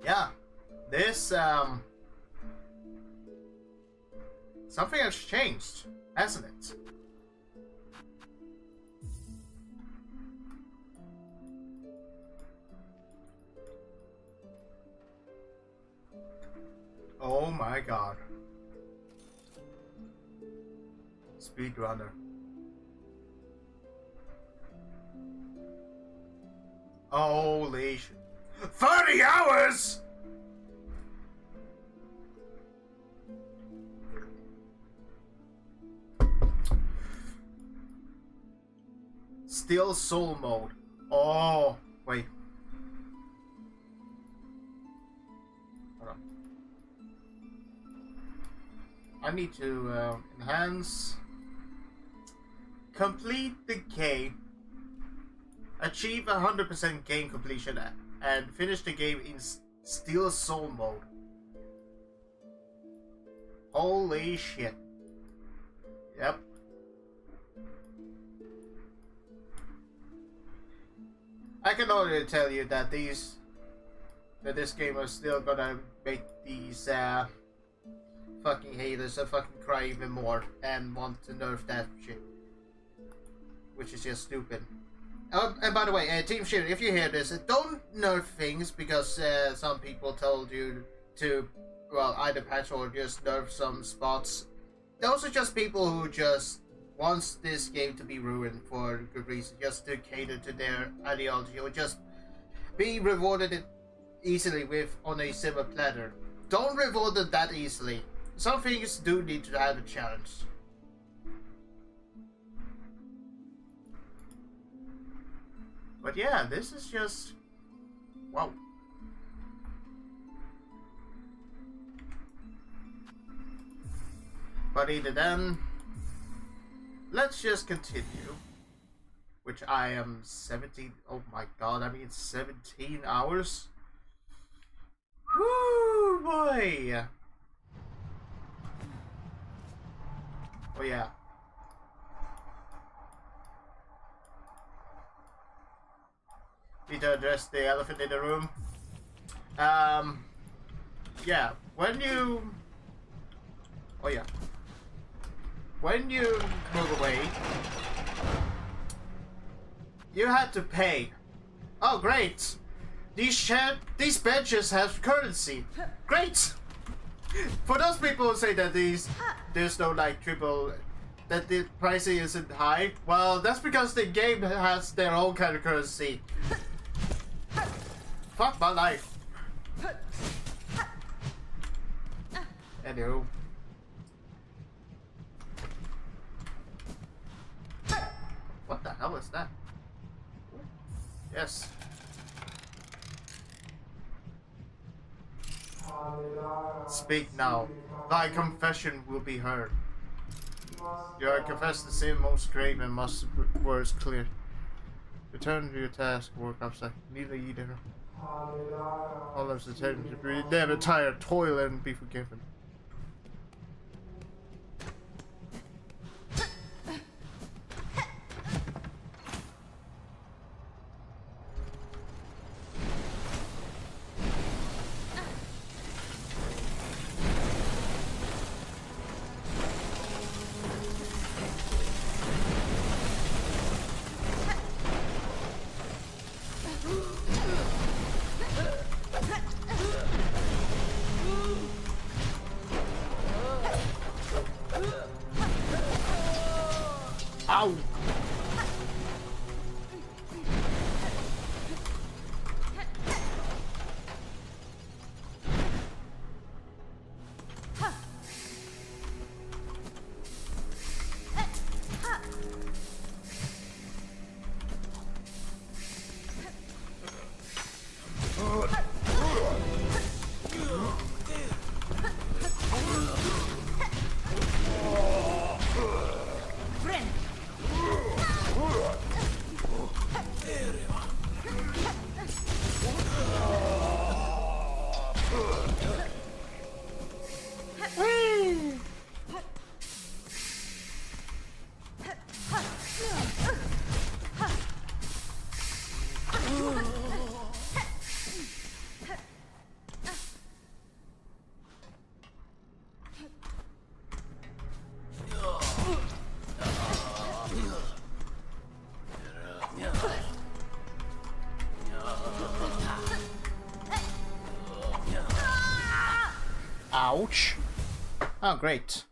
yeah, this something has changed, hasn't it? Oh my god. Speedrunner. Holy shit. 30 hours! Still soul mode. Oh, wait. Hold on. I need to enhance. Complete the game. Achieve 100% game completion and finish the game in Still Soul mode. Holy shit. Yep. I can already tell you that this game is still gonna make these fucking haters fucking cry even more and want to nerf that shit. Which is just stupid. And by the way, Team Shooter, if you hear this, don't nerf things because some people told you to, well, either patch or just nerf some spots. Those are just people who just wants this game to be ruined for good reason, just to cater to their ideology or just be rewarded easily with on a silver platter. Don't reward it that easily. Some things do need to have a challenge. But yeah, this is just... wow. But either then, let's just continue. Which I am 17... oh my god, I mean 17 hours? Woo boy! Oh yeah. Need to address the elephant in the room. Yeah, when you... oh yeah. When you move away, you had to pay. Oh great! These benches have currency. Great! For those people who say that there's no like that the pricing isn't high, well that's because the game has their own kind of currency. Fuck my life. Anywho. What the hell is that? Yes. Speak now. Thy confession will be heard. You are confessed the sin most grave and must words clear. Return to your task, work outside. Neither either. All of us attend to be never tired, toil and be forgiven. Ow! Ouch. Oh, great.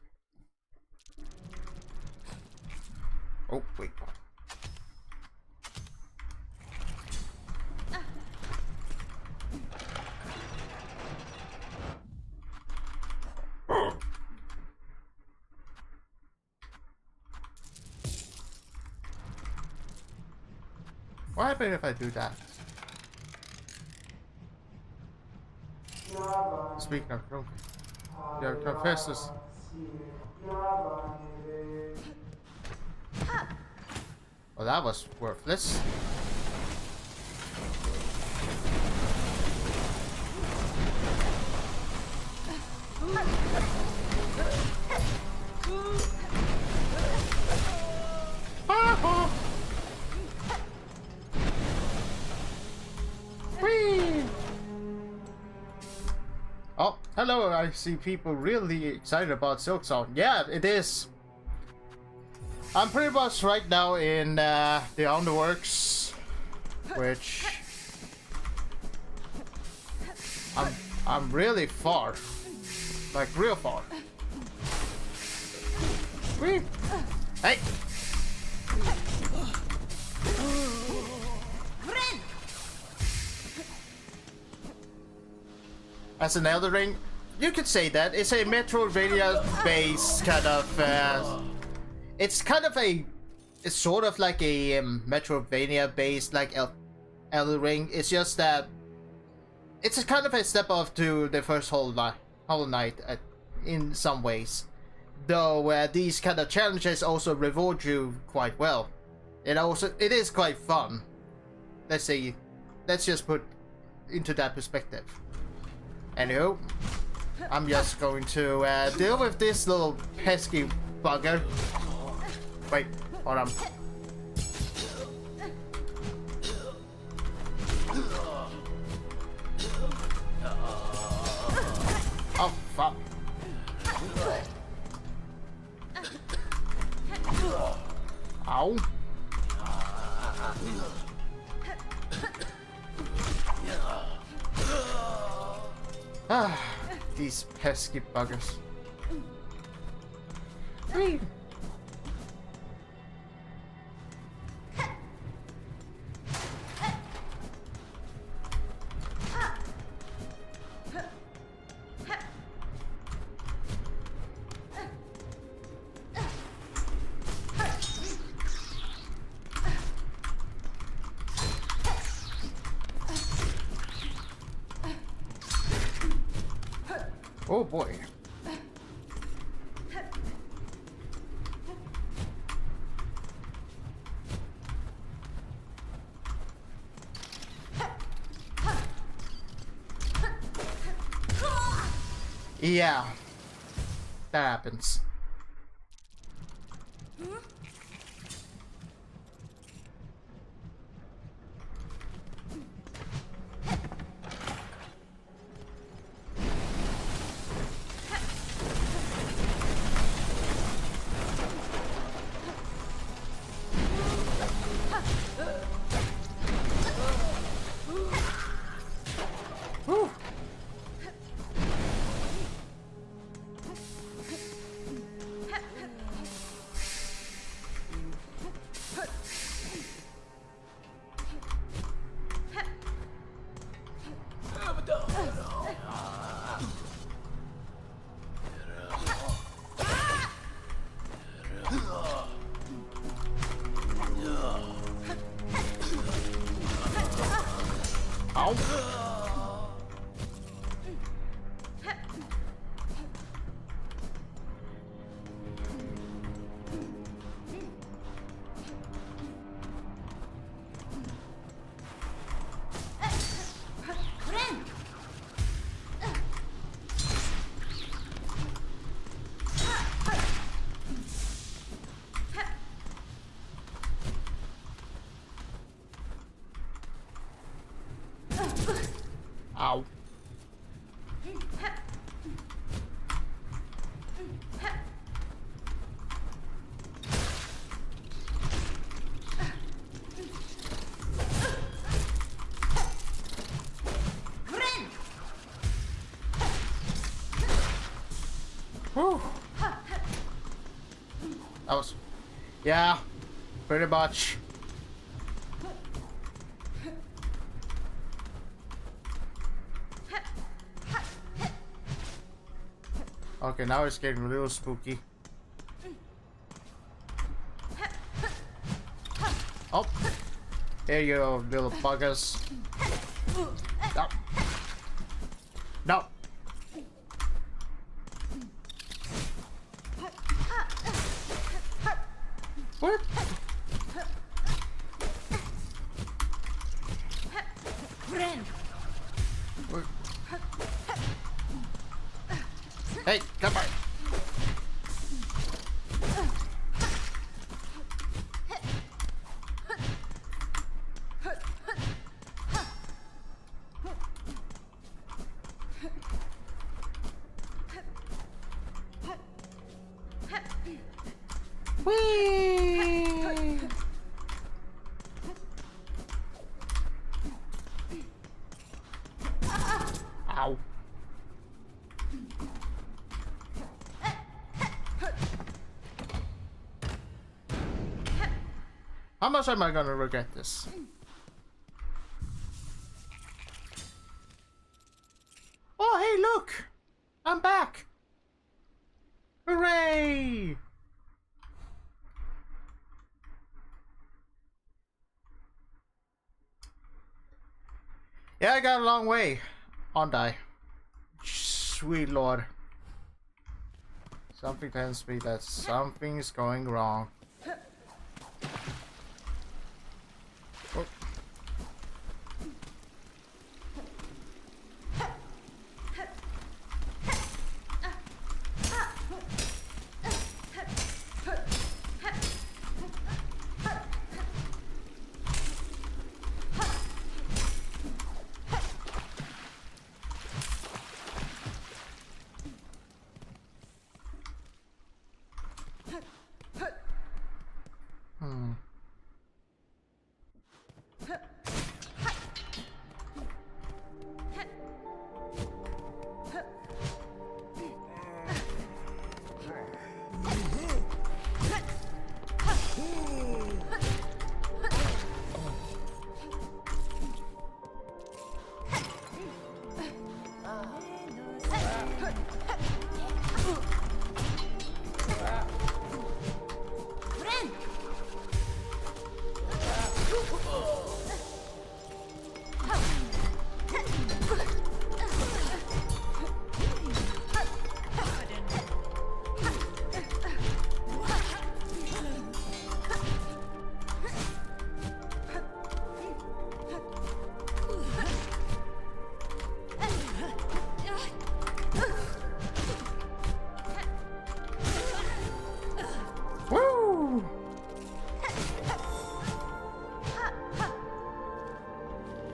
Oh, wait. What happens if I do that? Speaking of broken, your confessors. Well, that was worthless. Oh, hello, I see people really excited about Silksong. Yeah, it is. I'm pretty much right now in the Underworks, which I'm really far, like real far. Whee! Hey! As an Elden Ring, you could say that it's a Metroidvania-based kind of. It's kind of a. It's sort of like a Metroidvania-based like Elden Ring. It's just that it's a kind of a step off to the first Hollow Knight in some ways. Though these kind of challenges also reward you quite well. It is quite fun. Let's just put into that perspective. Anywho, I'm just going to deal with this little pesky bugger. Wait, hold on. Oh, fuck. Ow. Ah, these pesky buggers. Whee! Oh boy. Yeah, that happens. Ow. Yeah, pretty much. Okay, now it's getting a little spooky. Oh, there you go, little buggers. No. No. What? What? Hey, come on. Whee! Ow. How much am I gonna regret this? Oh, hey, look! I'm back! Hooray! Yeah, I got a long way, aren't I? Sweet lord. Something tells me that something's going wrong. Oh.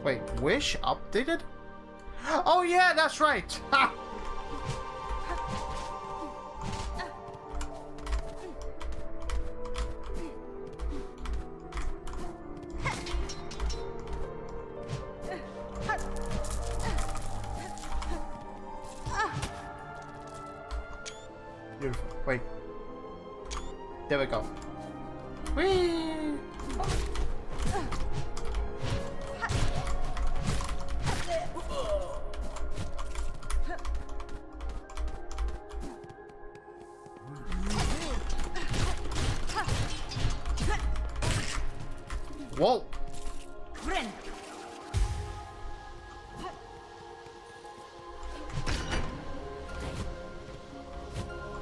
Wait, Wish updated? Oh yeah, that's right! Ha! Beautiful. Wait. There we go. Whee! Whoa!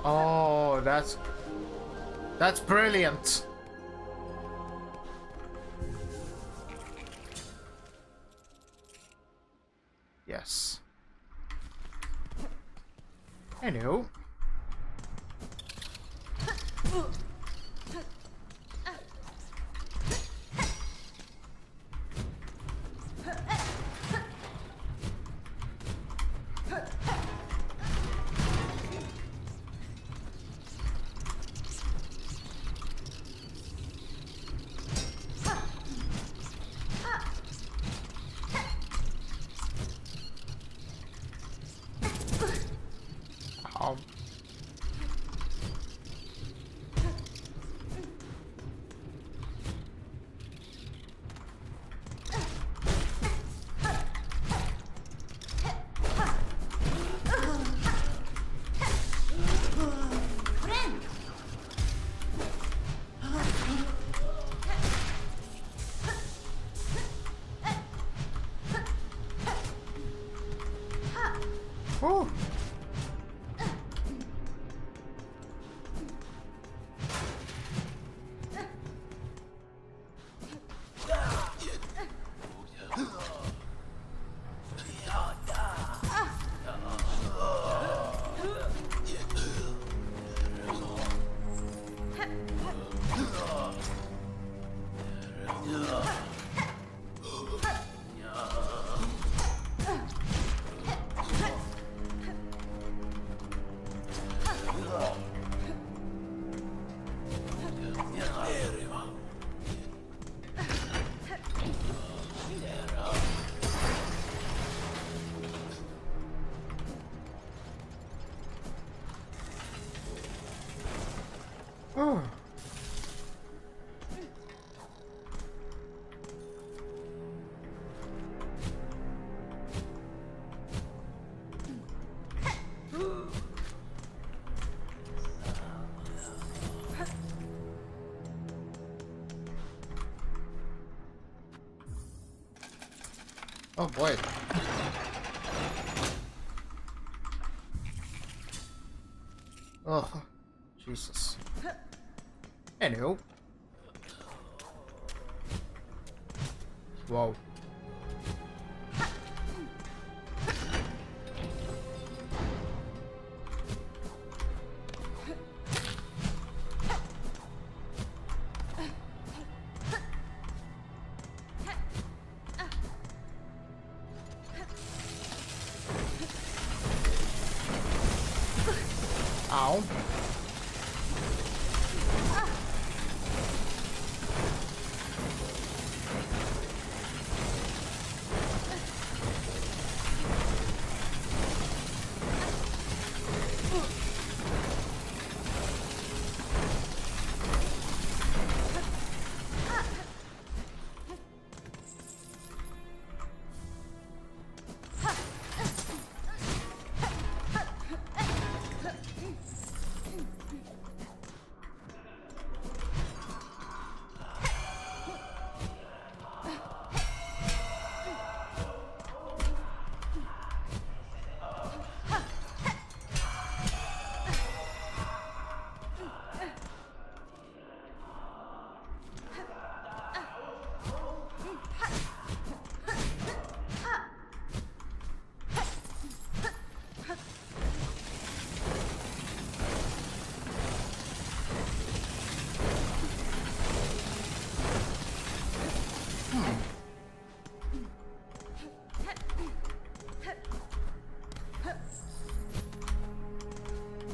Oh, that's brilliant. Yes. Anywho. Oh. Oh. Oh boy. Oh, Jesus. Anywho. Whoa. Ow.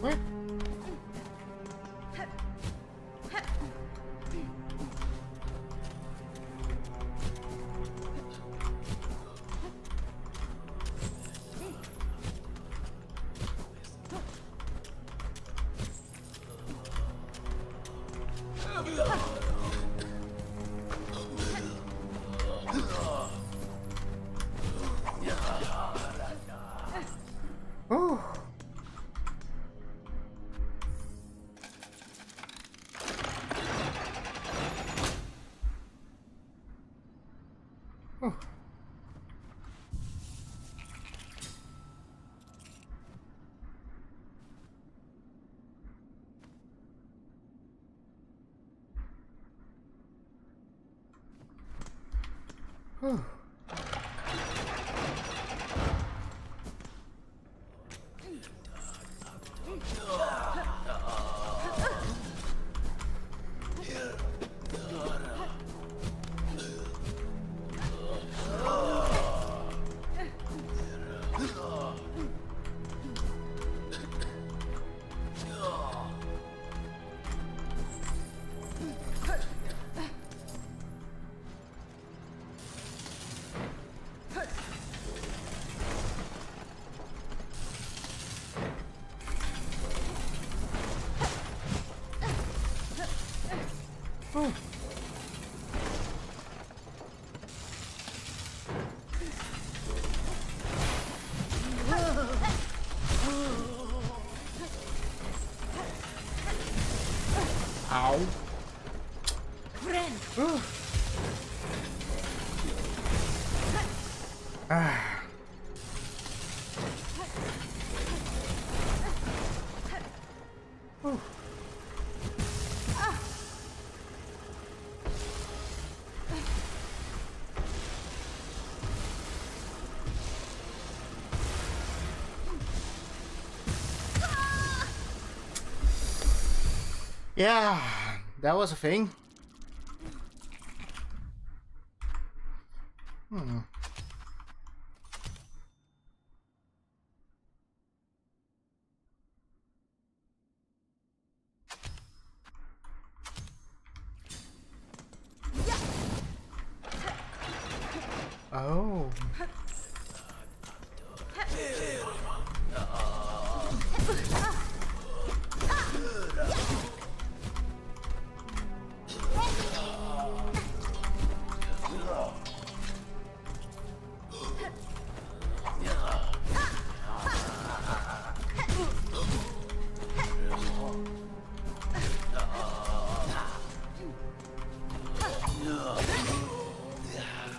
What? Oh. Oh. Oh. Oh. Ow. Oh. Ah. Yeah, that was a thing. Hmm. Oh.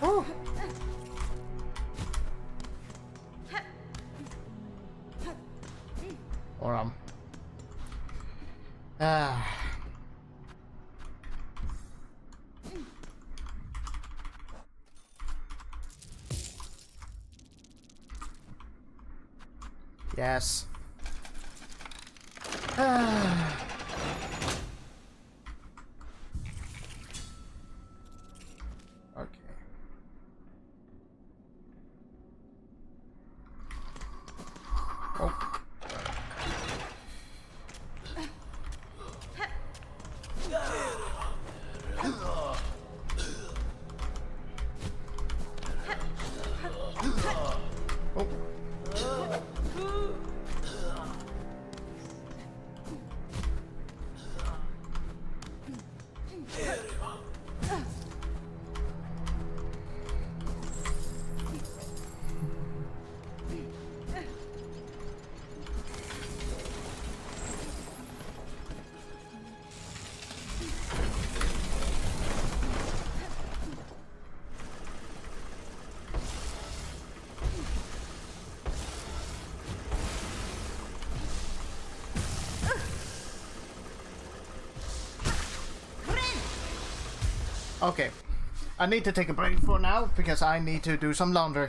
Oh. Or yes. Okay. Oh. Oh. Okay. I need to take a break for now because I need to do some laundry.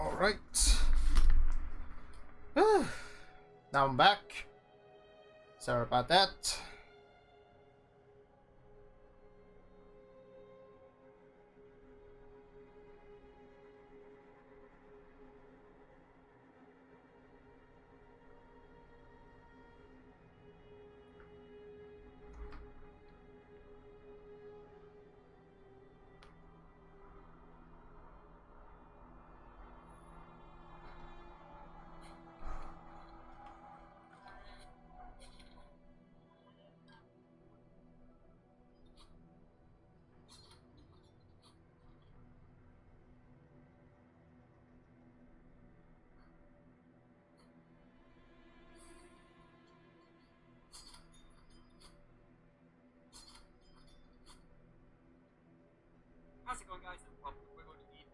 Alright. Now I'm back. Sorry about that. How's it going, guys? We're going to need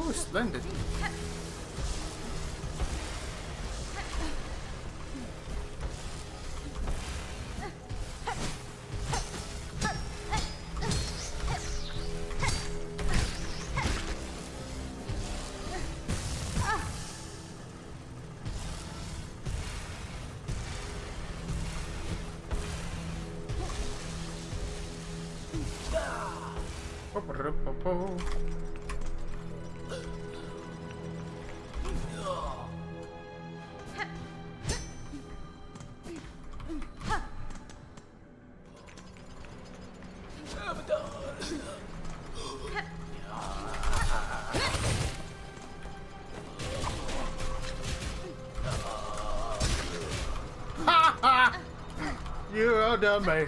Oh, splendid. You are dumb, mate.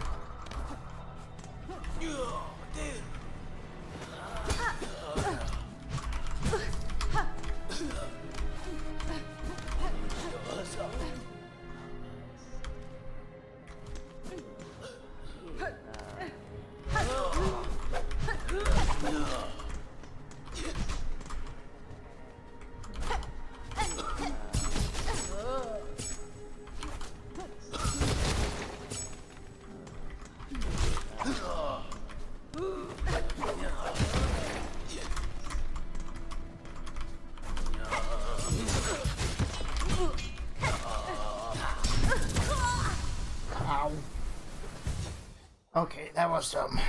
Ow. Okay, that was some.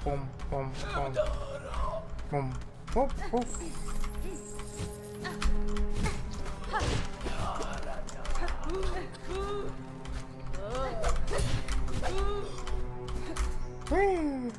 Boom, boom, boom. Boom, boom, boom. Whee!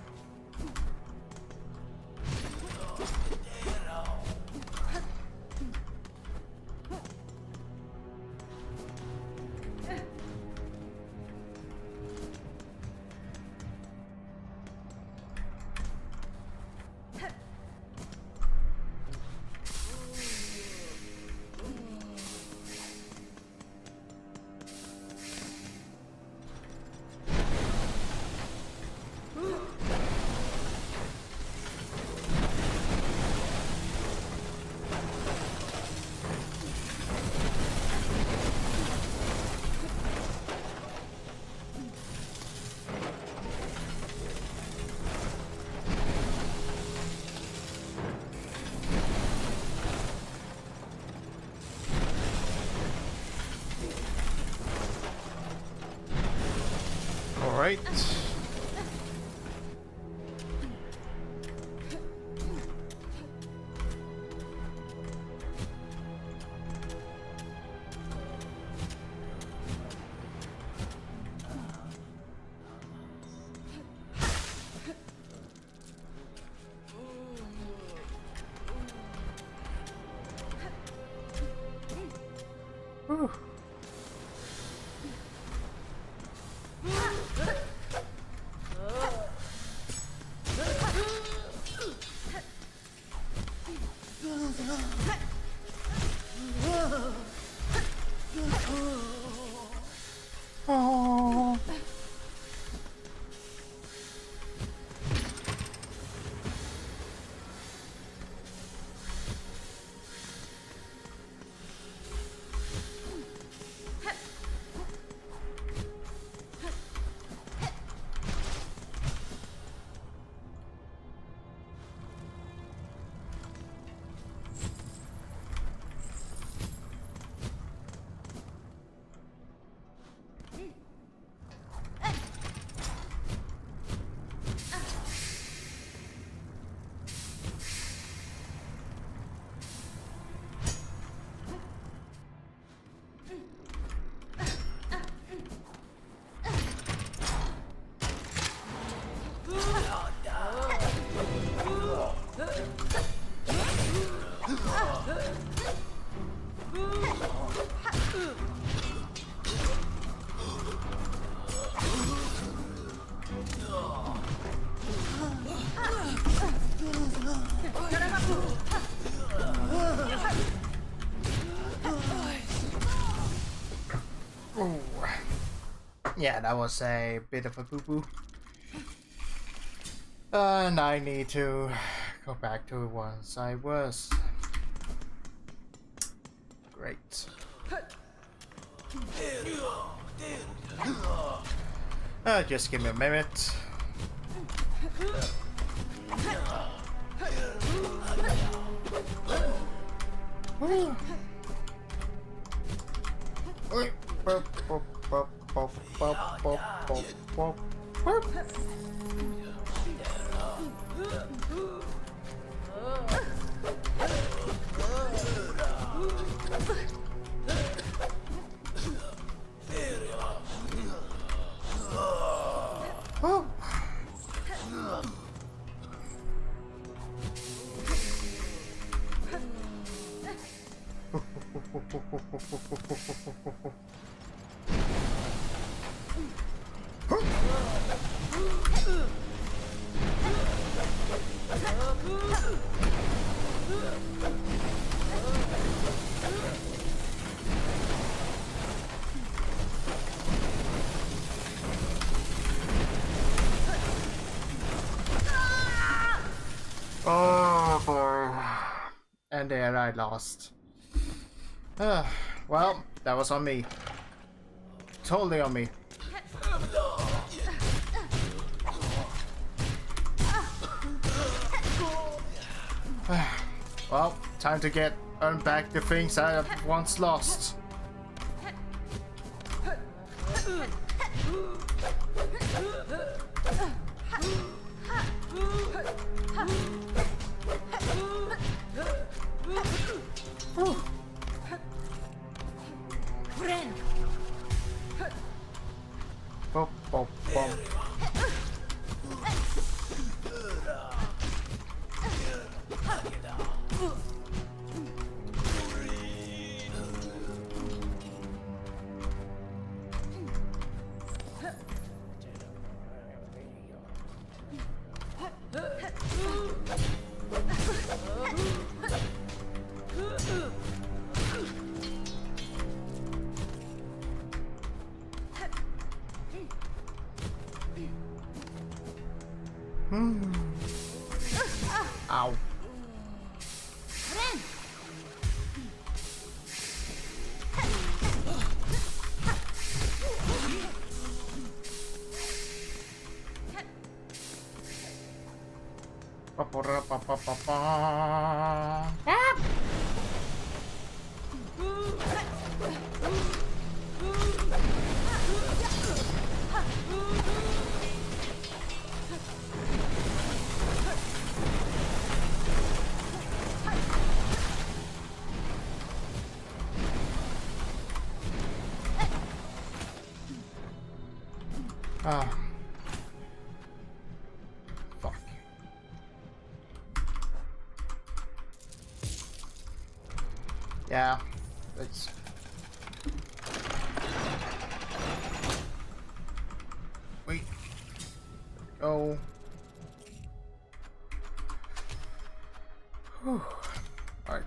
Right. Whew. Oh. Yeah, that was a bit of a boo-boo. And I need to go back to once I was. Great. Just give me a minute. Oh boy. And there I lost. Well, that was on me. Totally on me. Well, time to earn back the things I have once lost. Bop, bop, bop. Ow. Ah. Fuck. Yeah. Let's... Wait. Go. Whew. Alright.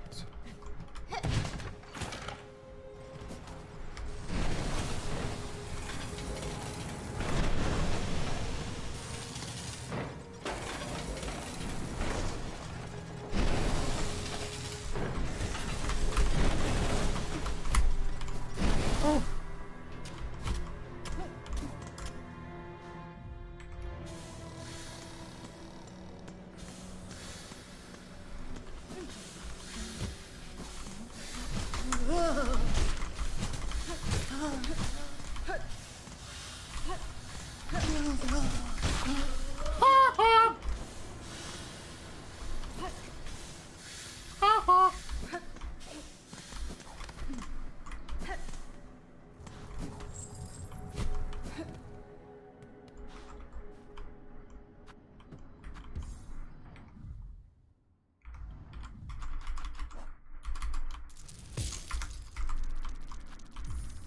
Oh.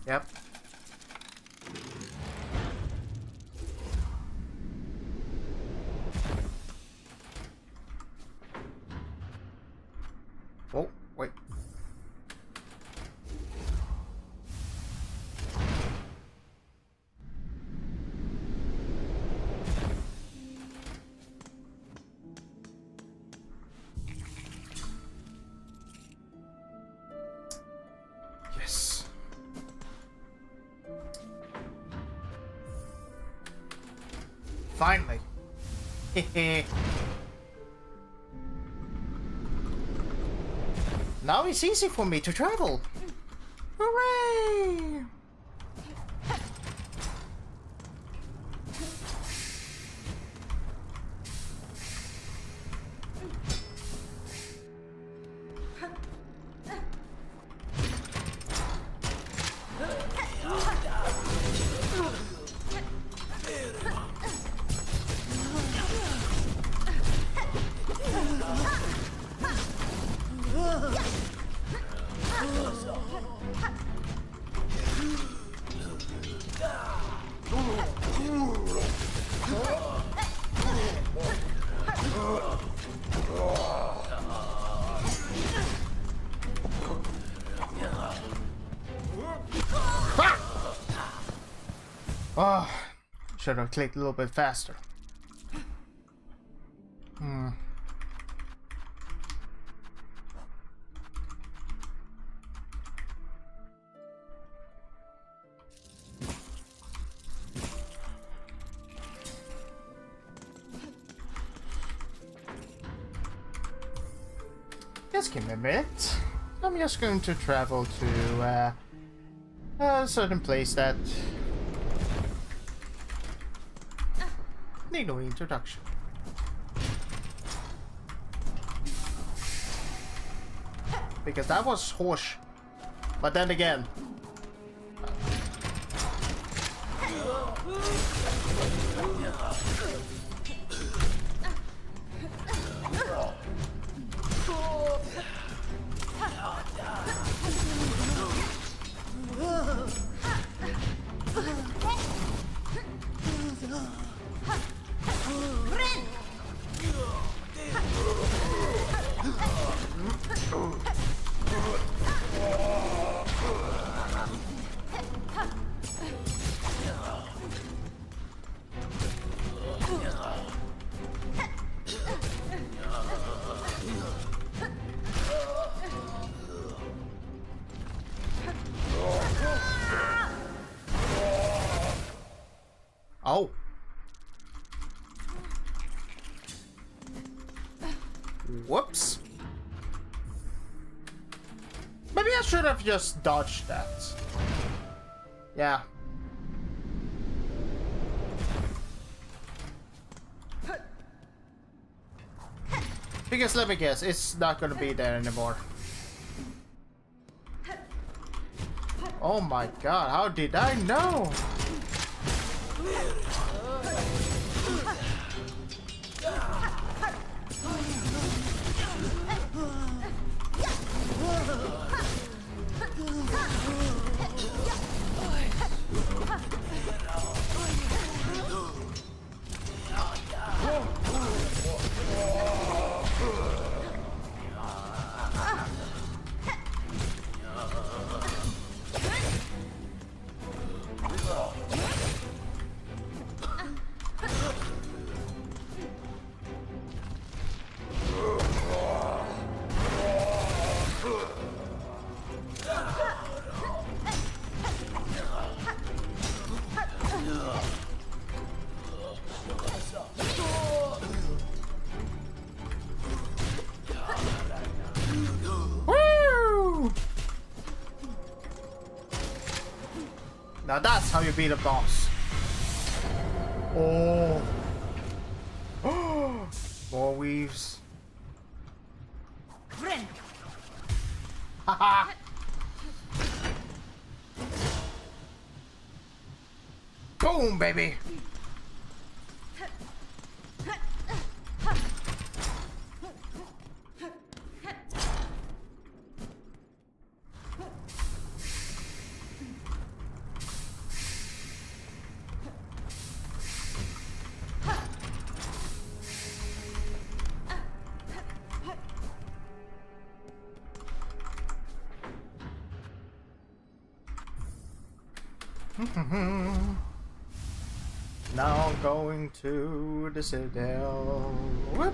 Yep. Oh, wait. Yes. Finally. Hehe. Now it's easy for me to travel. Hooray! Oh, should have clicked a little bit faster. Just give me a minute. I'm just going to travel to a certain place that need no introduction. Because that was horse. But then again. Oh. Whoops. Maybe I should have just dodged that. Yeah. Because let me guess, it's not gonna be there anymore. Oh my god, how did I know? Now that's how you beat a boss. Oh. More weaves. Haha. Boom, baby. Now I'm going to the Citadel. Whoop.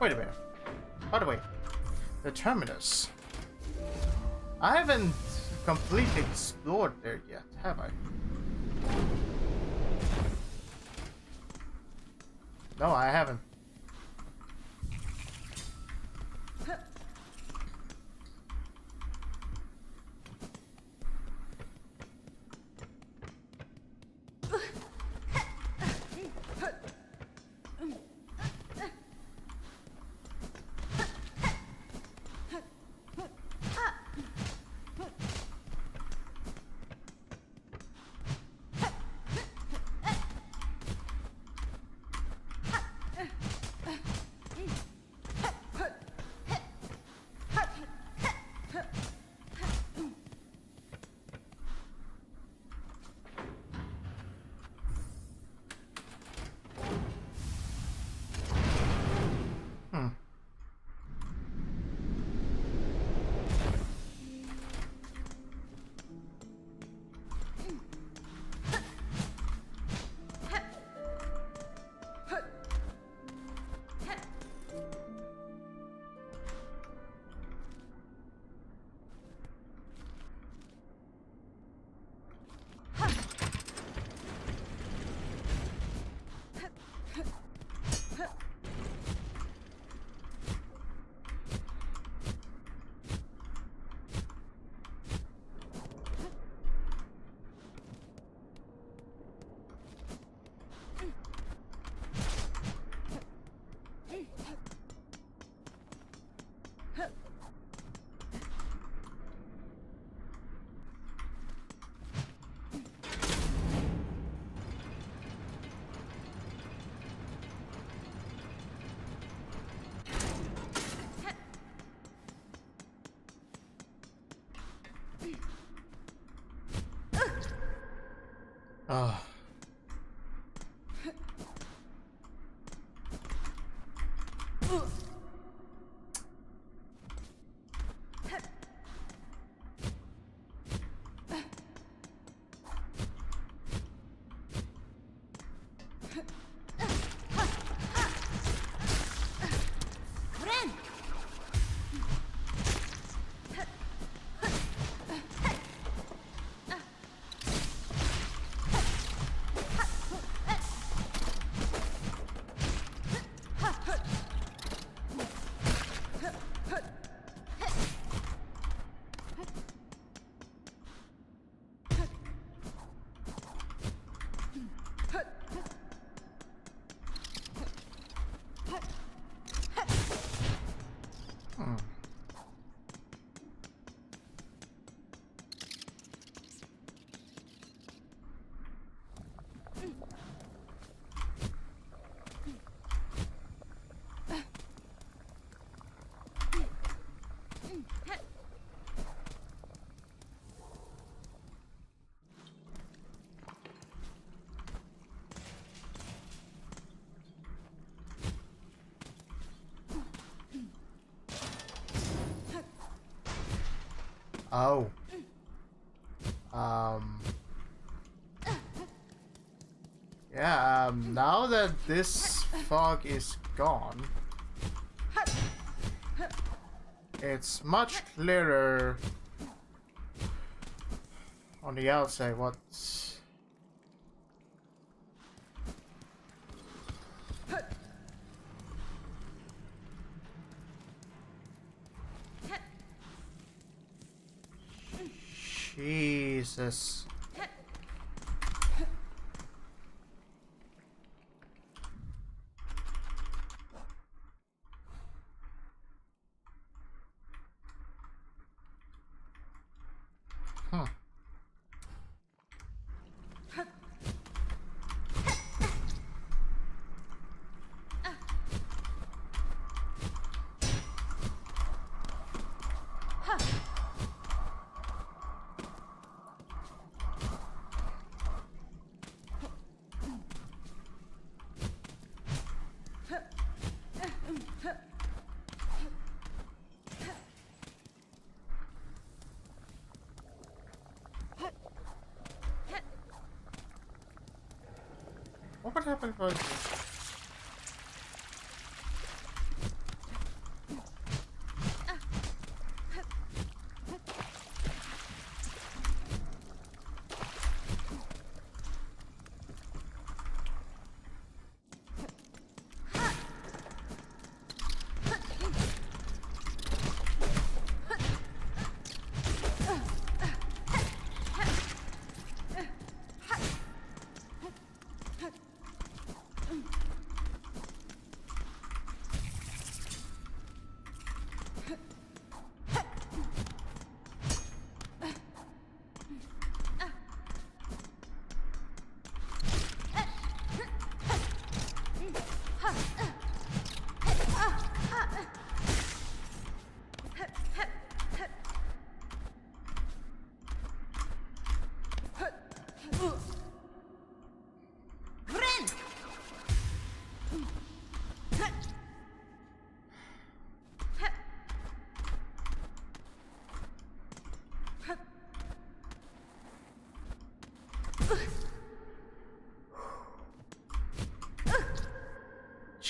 Wait a minute. By the way, the terminus. I haven't completely explored there yet, have I? No, I haven't. Oh. Oh. Yeah, now that this fog is gone, it's much clearer on the outside what's... Jesus. Huh. What happened for this?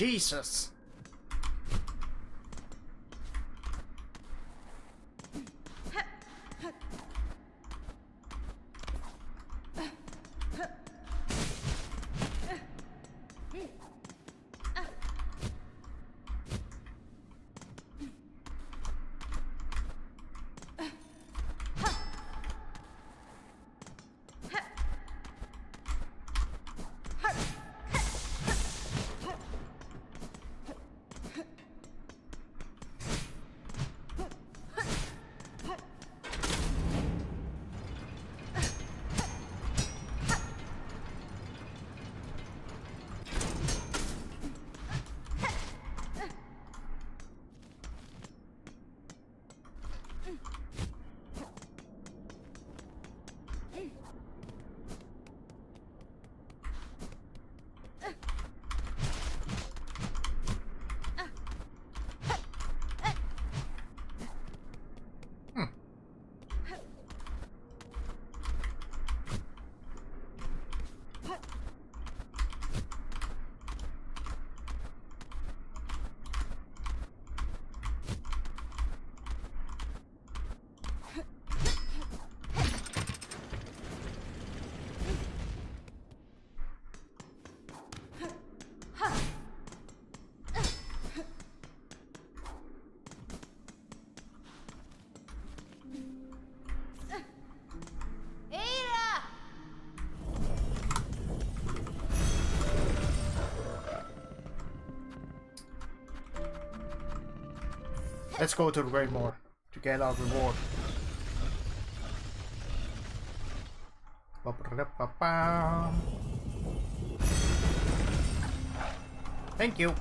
Jesus. Let's go to the Greymore to get our reward. Thank you.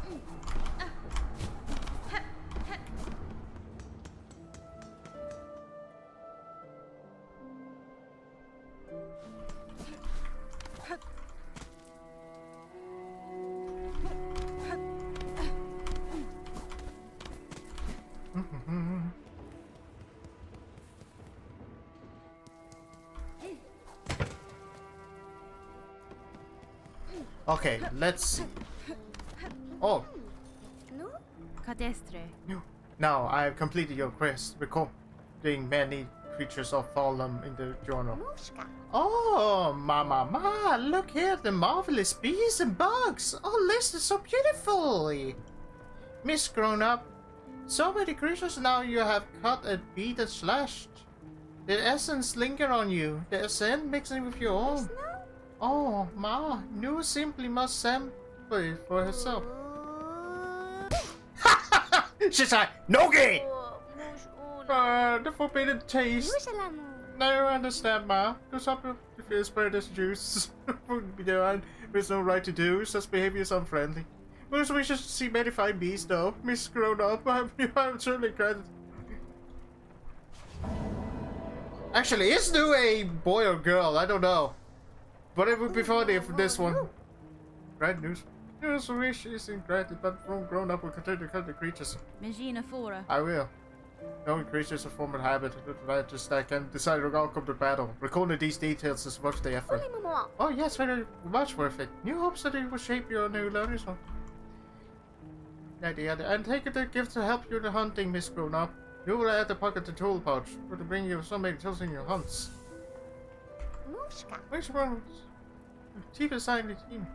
Okay, let's see. Oh, now I have completed your quest, recording many creatures of fallen in the journal. Oh, ma, look here, the marvelous bees and bugs, all listed so beautifully. Miss Grown Up, so many creatures now you have cut and beat and slashed. The essence linger on you. The scent mixing with your own. Oh, Ma, Nu simply must sample it for herself. She's like, Nogi! The forbidden taste. Now I understand, Ma. Do something to feel spread this juice. Wouldn't be done. There's no right to do. Such behavior is unfriendly. Most we should see many fine beasts, though. Miss Grown Up, I'm certainly glad. Actually, is Nu a boy or girl? I don't know. But it would be funny for this one. Right news. News wish isn't granted, but from Grown Up will continue to cut the creatures. I will. Knowing creatures a form of habit, advantages that can decide the outcome of the battle. Recalling these details is worth the effort. Oh yes, very much worth it. New hopes that it will shape your new learning. And take it a gift to help you in the hunting, Miss Grown Up. You will add the pocket to tool pouch to bring you so many tools in your hunts. Which one? Team assigned the team.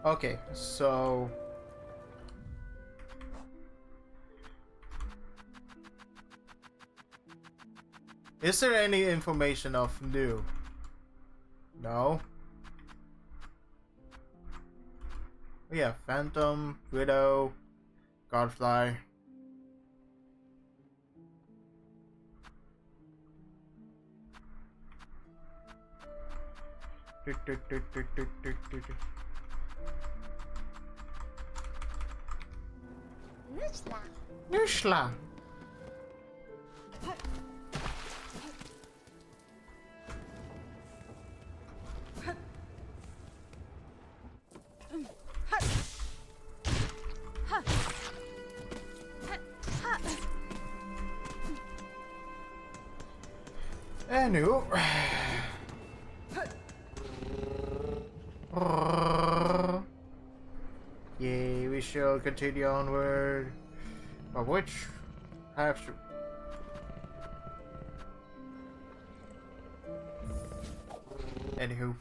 Okay, so. Is there any information of Nu? No. Yeah, Phantom, Widow, Godfly. Nushla. Anywho. Yeah, we shall continue onward. But which have to. Anywho.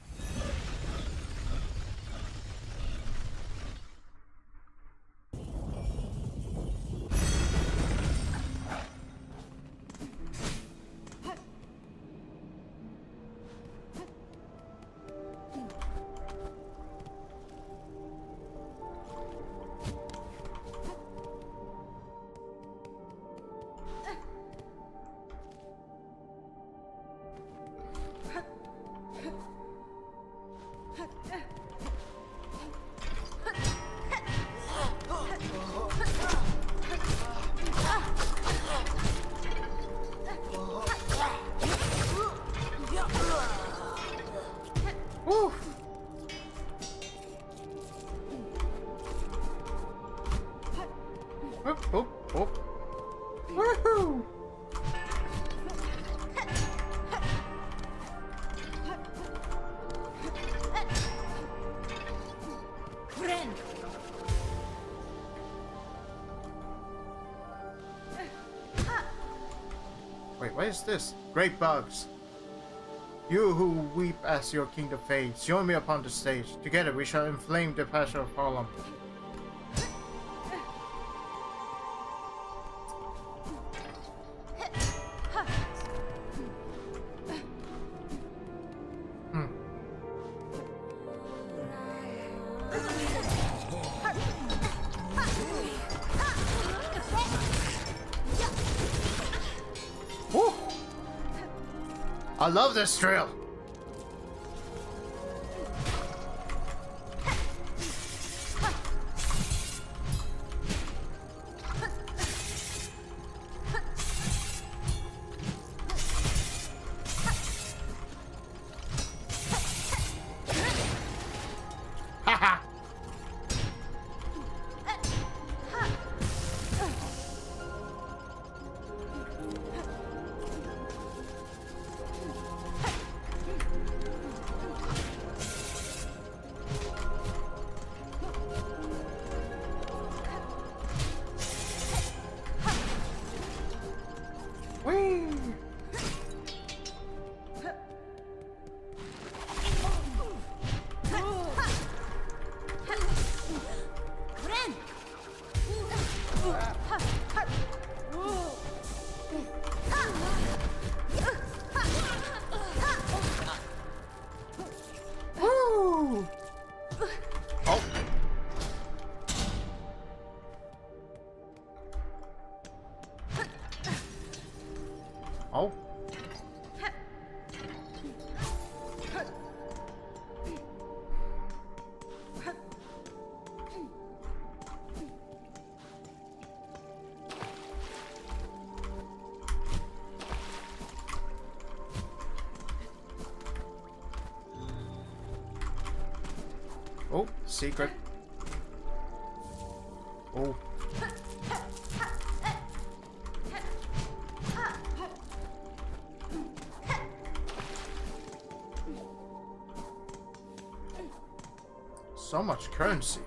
Woohoo! Wait, what is this? Great bugs. You who weep as your kingdom fades, join me upon the stage. Together we shall inflame the passion of Harlem. I love this drill. Haha. Oh. Oh. Oh, secret. Oh. So much currency.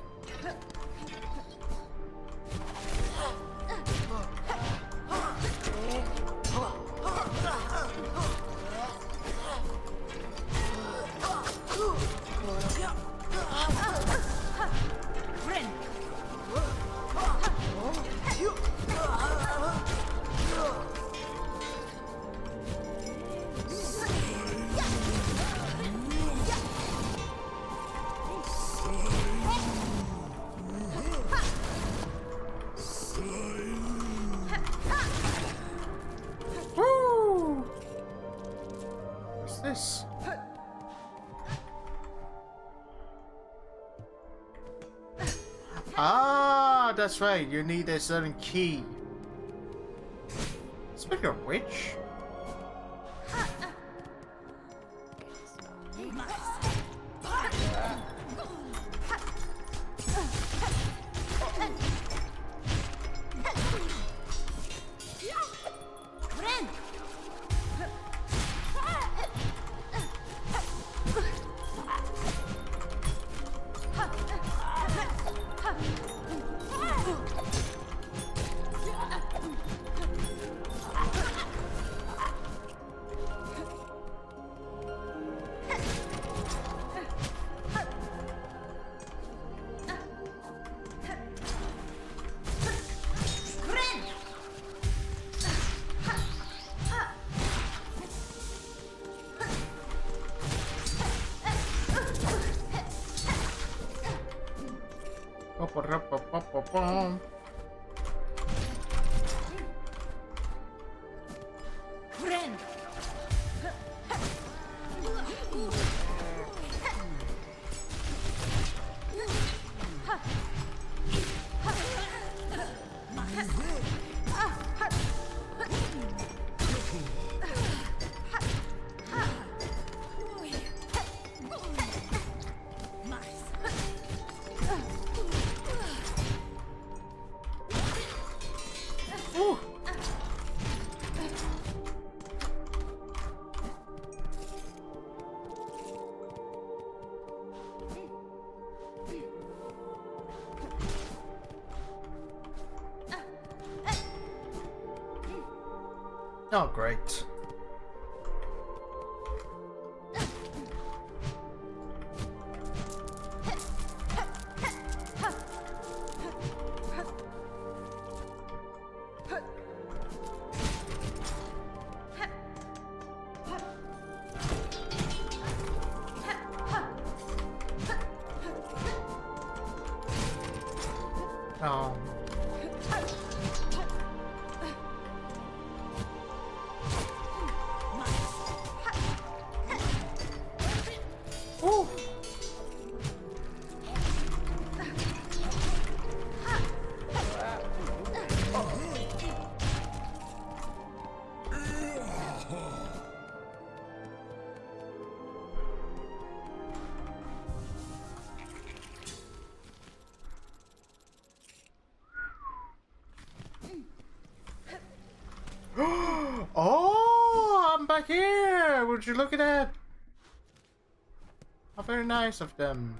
Woo! What's this? Ah, that's right. You need a certain key. Speaking of which, oh great. Oh. Ooh. Oh, I'm back here. Would you look at that? How very nice of them.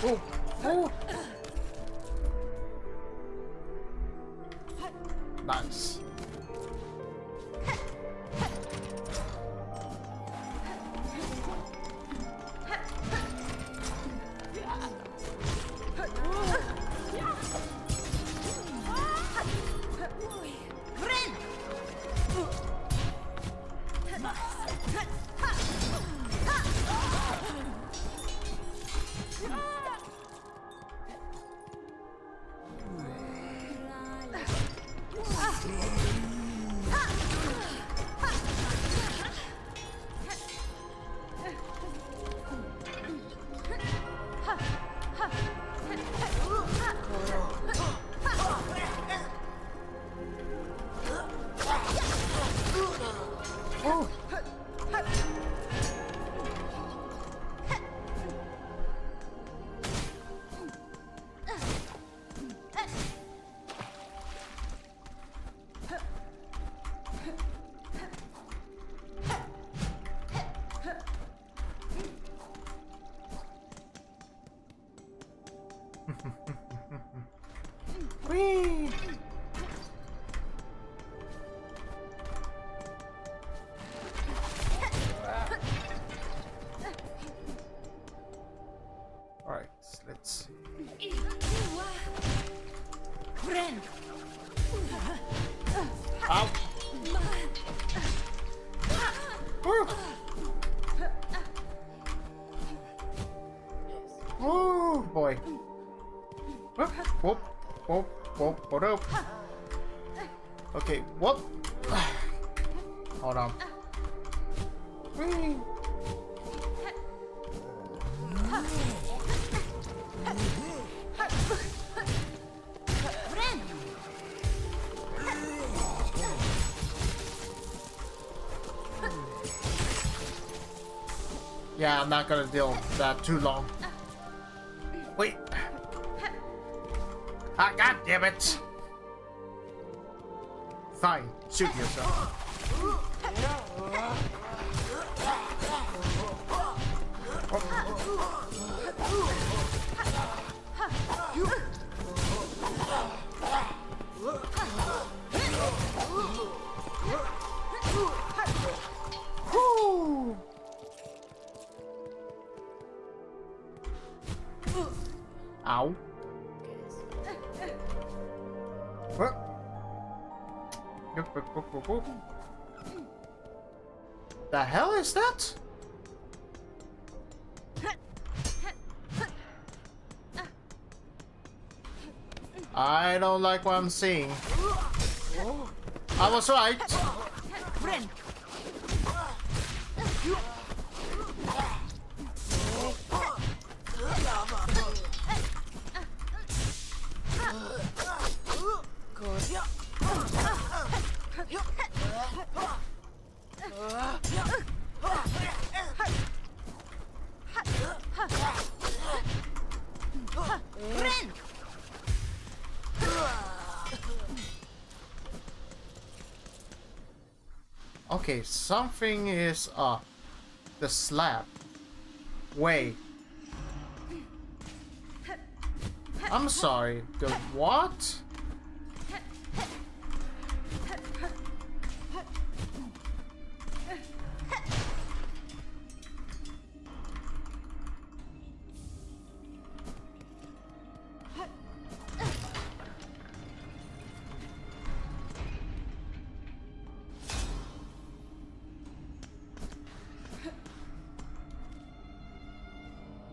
Oh! Oh! Nice. Whee! Alright, let's see. Ow! Woo! Oh boy. Whoop, whoop, whoop, whoop, whoop, whoop. Okay, whoop. Hold on. Whee! Yeah, I'm not gonna deal with that too long. Wait. Ah, god damn it! Fine, shoot yourself. Woo! Ow. What? The hell is that? I don't like what I'm seeing. I was right. Okay, something is up. The slab. Wait. I'm sorry. The what?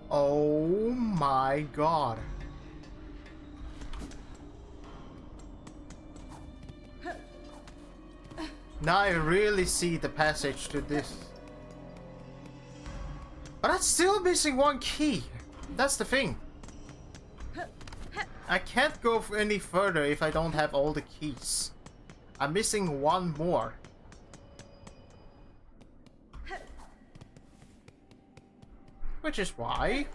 Oh my god. Now I really see the passage to this. But I'm still missing one key. That's the thing. I can't go any further if I don't have all the keys. I'm missing one more. Which is why...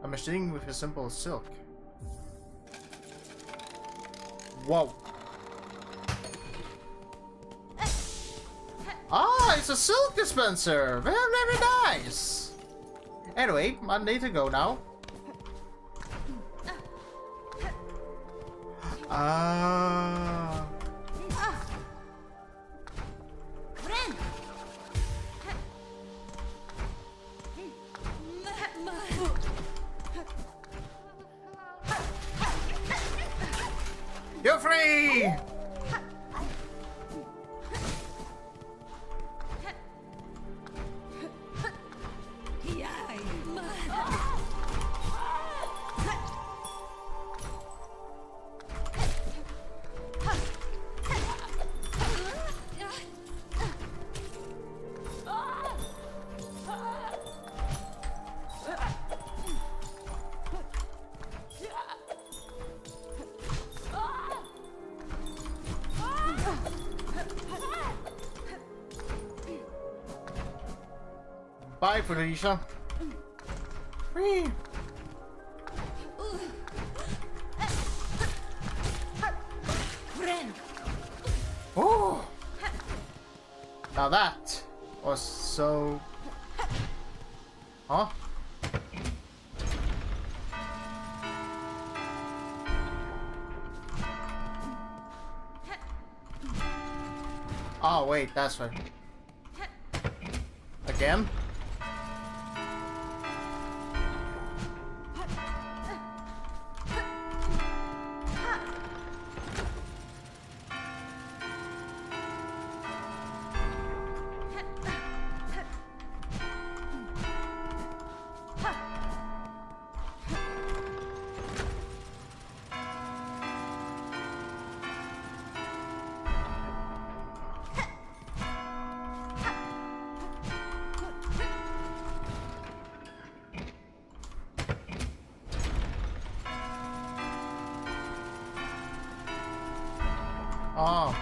A machine with a symbol of silk. Whoa. Ah, it's a silk dispenser! Very, very nice! Anyway, I need to go now. Ah. You're free! Bye, Felicia. Free. Oh. Now that was so. Huh? Oh wait, that's right. Again? Oh.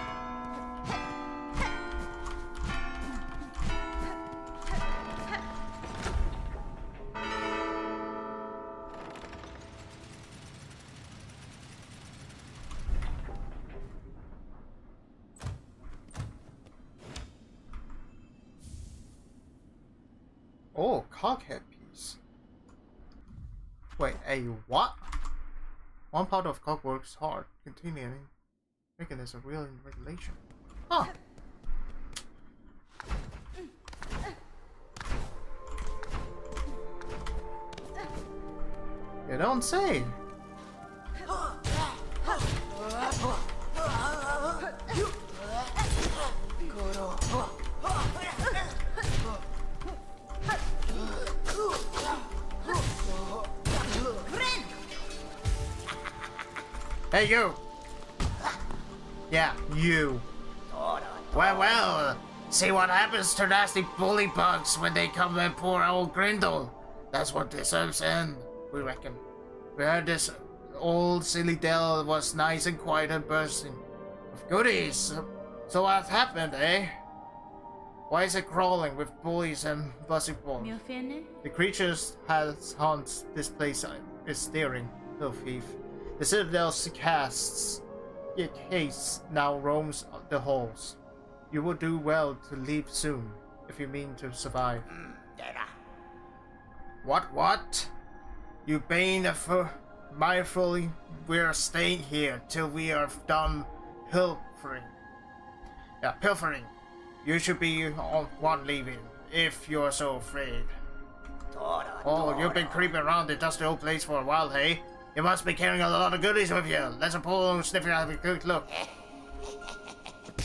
Oh, cockhead piece. Wait, a what? One part of cock works hard, continuing. Making this a real regulation. Huh. You don't say. Hey, you! Yeah, you. Well, see what happens to nasty bully bugs when they come and poor old Grindle. That's what deserves end, we reckon. We heard this old Citadel was nice and quiet and bursting with goodies. So what happened, eh? Why is it crawling with bullies and buzzing balls? The creatures has haunted this place is steering, little thief. The Citadel's casts. Your case now roams the halls. You will do well to leave soon, if you mean to survive. What? You bane of mindfully, we're staying here till we are done pilfering. Yeah, pilfering. You should be on one leaving, if you're so afraid. Oh, you've been creeping around the dusty old place for a while, hey? You must be carrying a lot of goodies with you. Let's pull and sniff you have a quick look.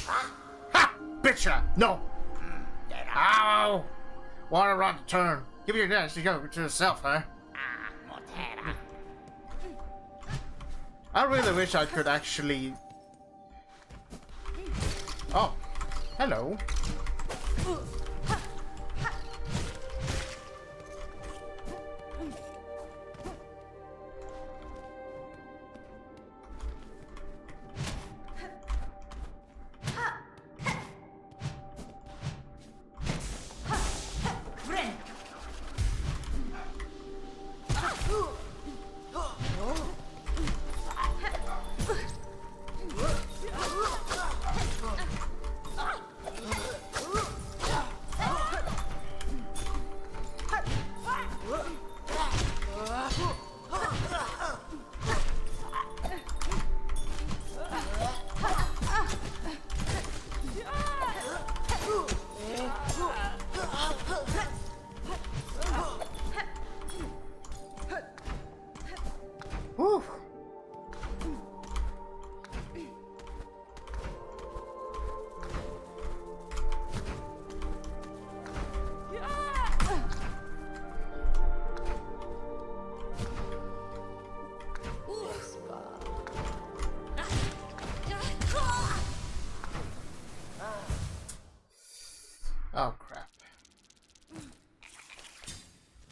Ha! Bitcha! No! Ow! Water around the turn. Give your dance to go to yourself, huh? I really wish I could actually... Oh. Hello.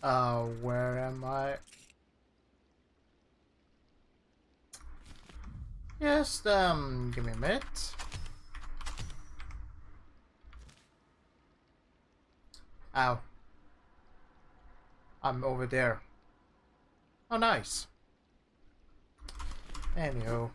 Where am I? Just, give me a minute. Ow. I'm over there. Oh, nice. Anywho.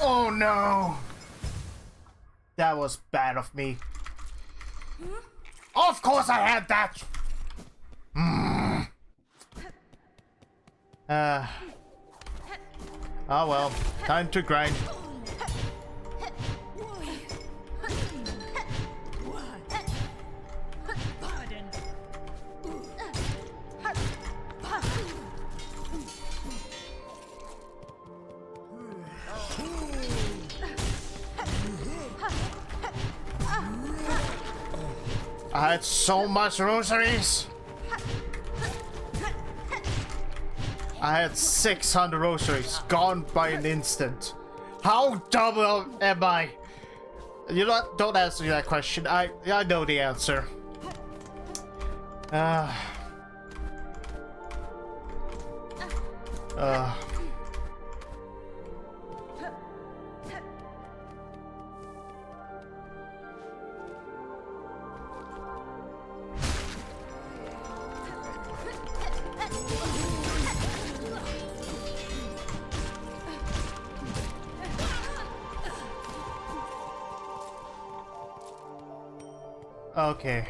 Oh no! That was bad of me. Of course I had that! Oh well, time to grind. I had so much rosaries. I had 600 rosaries gone by an instant. How dumb am I? You don't answer that question. I know the answer. Okay.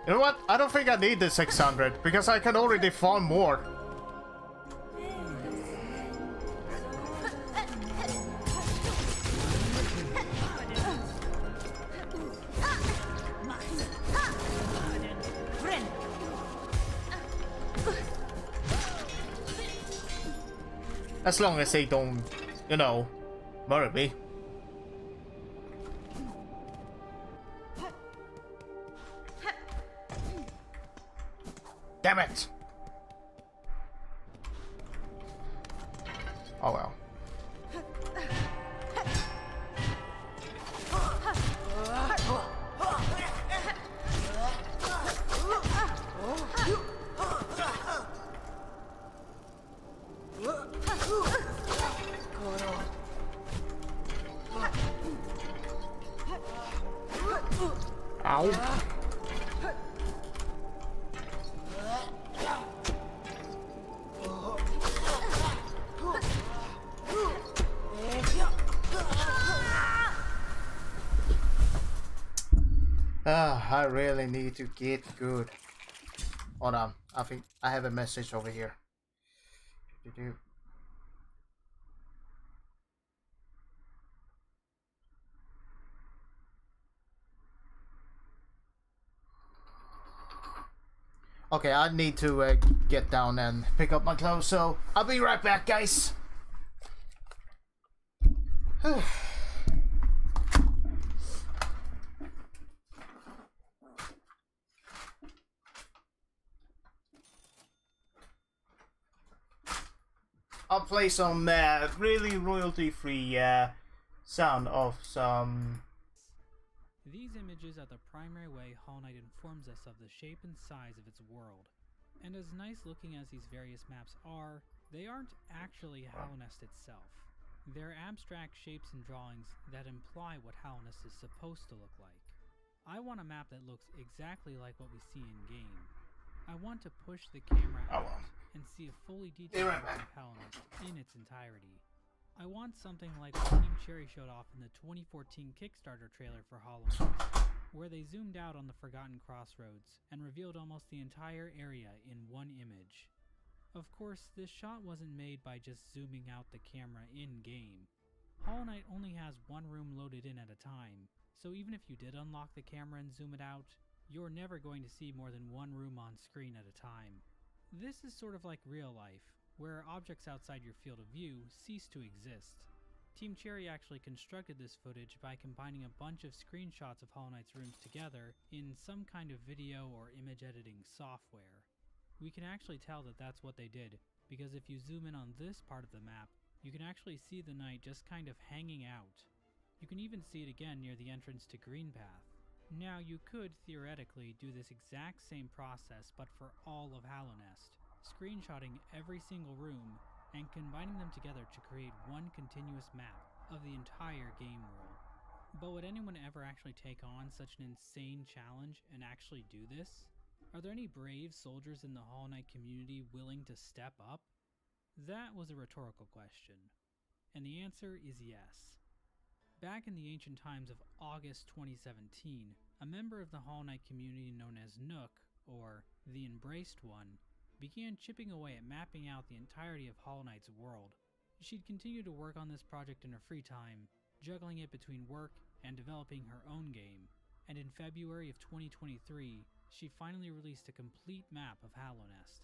You know what? I don't think I need the 600 because I can already farm more. As long as they don't, you know, murder me. Damn it! Oh well. Ow. I really need to get good. Hold on, I think I have a message over here. Okay, I need to get down and pick up my clothes, so I'll be right back, guys. I'll play some really royalty-free sound of some. These images are the primary way Hollow Knight informs us of the shape and size of its world. And as nice looking as these various maps are, they aren't actually Hallownest itself. They're abstract shapes and drawings that imply what Hallownest is supposed to look like. I want a map that looks exactly like what we see in-game. I want to push the camera out and see a fully detailed map of Hallownest in its entirety. I want something like what Team Cherry showed off in the 2014 Kickstarter trailer for Hollow Knight, where they zoomed out on the Forgotten Crossroads and revealed almost the entire area in one image. Of course, this shot wasn't made by just zooming out the camera in-game. Hollow Knight only has one room loaded in at a time, so even if you did unlock the camera and zoom it out, you're never going to see more than one room on screen at a time. This is sort of like real life, where objects outside your field of view cease to exist. Team Cherry actually constructed this footage by combining a bunch of screenshots of Hollow Knight's rooms together in some kind of video or image editing software. We can actually tell that that's what they did, because if you zoom in on this part of the map, you can actually see the knight just kind of hanging out. You can even see it again near the entrance to Greenpath. Now you could theoretically do this exact same process but for all of Hallownest, screenshotting every single room and combining them together to create one continuous map of the entire game world. But would anyone ever actually take on such an insane challenge and actually do this? Are there any brave soldiers in the Hollow Knight community willing to step up? That was a rhetorical question, and the answer is yes. Back in the ancient times of August 2017, a member of the Hollow Knight community known as Nook, or the Embraced One, began chipping away at mapping out the entirety of Hollow Knight's world. She'd continue to work on this project in her free time, juggling it between work and developing her own game, and in February of 2023, she finally released a complete map of Hallownest.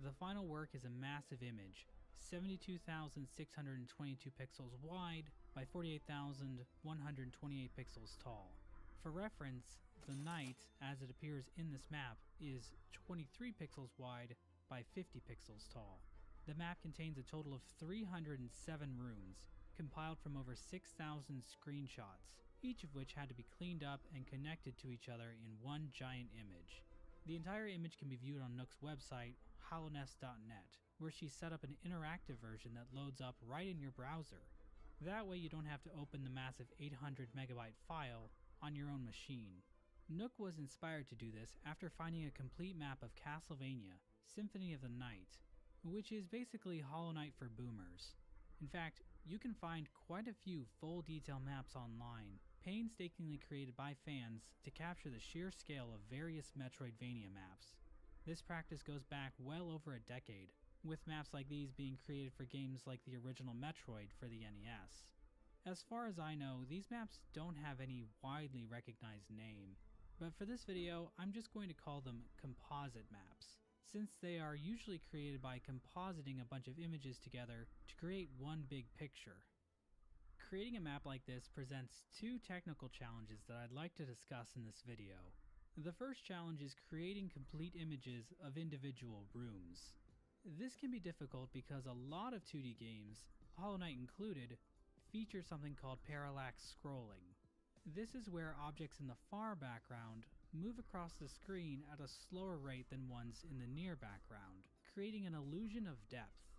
The final work is a massive image, 72,622 pixels wide by 48,128 pixels tall. For reference, the knight, as it appears in this map, is 23 pixels wide by 50 pixels tall. The map contains a total of 307 rooms, compiled from over 6,000 screenshots, each of which had to be cleaned up and connected to each other in one giant image. The entire image can be viewed on Nook's website, hallownest.net, where she set up an interactive version that loads up right in your browser. That way you don't have to open the massive 800 megabyte file on your own machine. Nook was inspired to do this after finding a complete map of Castlevania, Symphony of the Night, which is basically Hollow Knight for boomers. In fact, you can find quite a few full detail maps online, painstakingly created by fans to capture the sheer scale of various Metroidvania maps. This practice goes back well over a decade, with maps like these being created for games like the original Metroid for the NES. As far as I know, these maps don't have any widely recognized name, but for this video, I'm just going to call them composite maps, since they are usually created by compositing a bunch of images together to create one big picture. Creating a map like this presents two technical challenges that I'd like to discuss in this video. The first challenge is creating complete images of individual rooms. This can be difficult because a lot of 2D games, Hollow Knight included, feature something called parallax scrolling. This is where objects in the far background move across the screen at a slower rate than ones in the near background, creating an illusion of depth.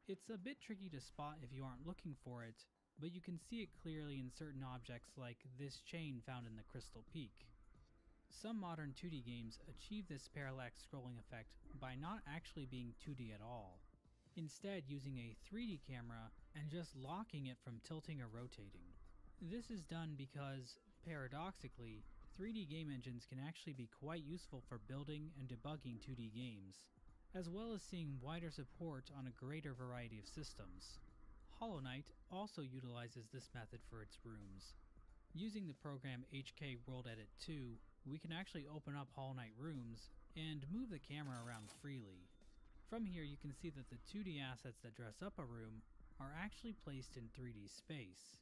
It's a bit tricky to spot if you aren't looking for it, but you can see it clearly in certain objects like this chain found in the Crystal Peak. Some modern 2D games achieve this parallax scrolling effect by not actually being 2D at all, instead using a 3D camera and just locking it from tilting or rotating. This is done because, paradoxically, 3D game engines can actually be quite useful for building and debugging 2D games, as well as seeing wider support on a greater variety of systems. Hollow Knight also utilizes this method for its rooms. Using the program HK World Edit 2, we can actually open up Hollow Knight rooms and move the camera around freely. From here you can see that the 2D assets that dress up a room are actually placed in 3D space.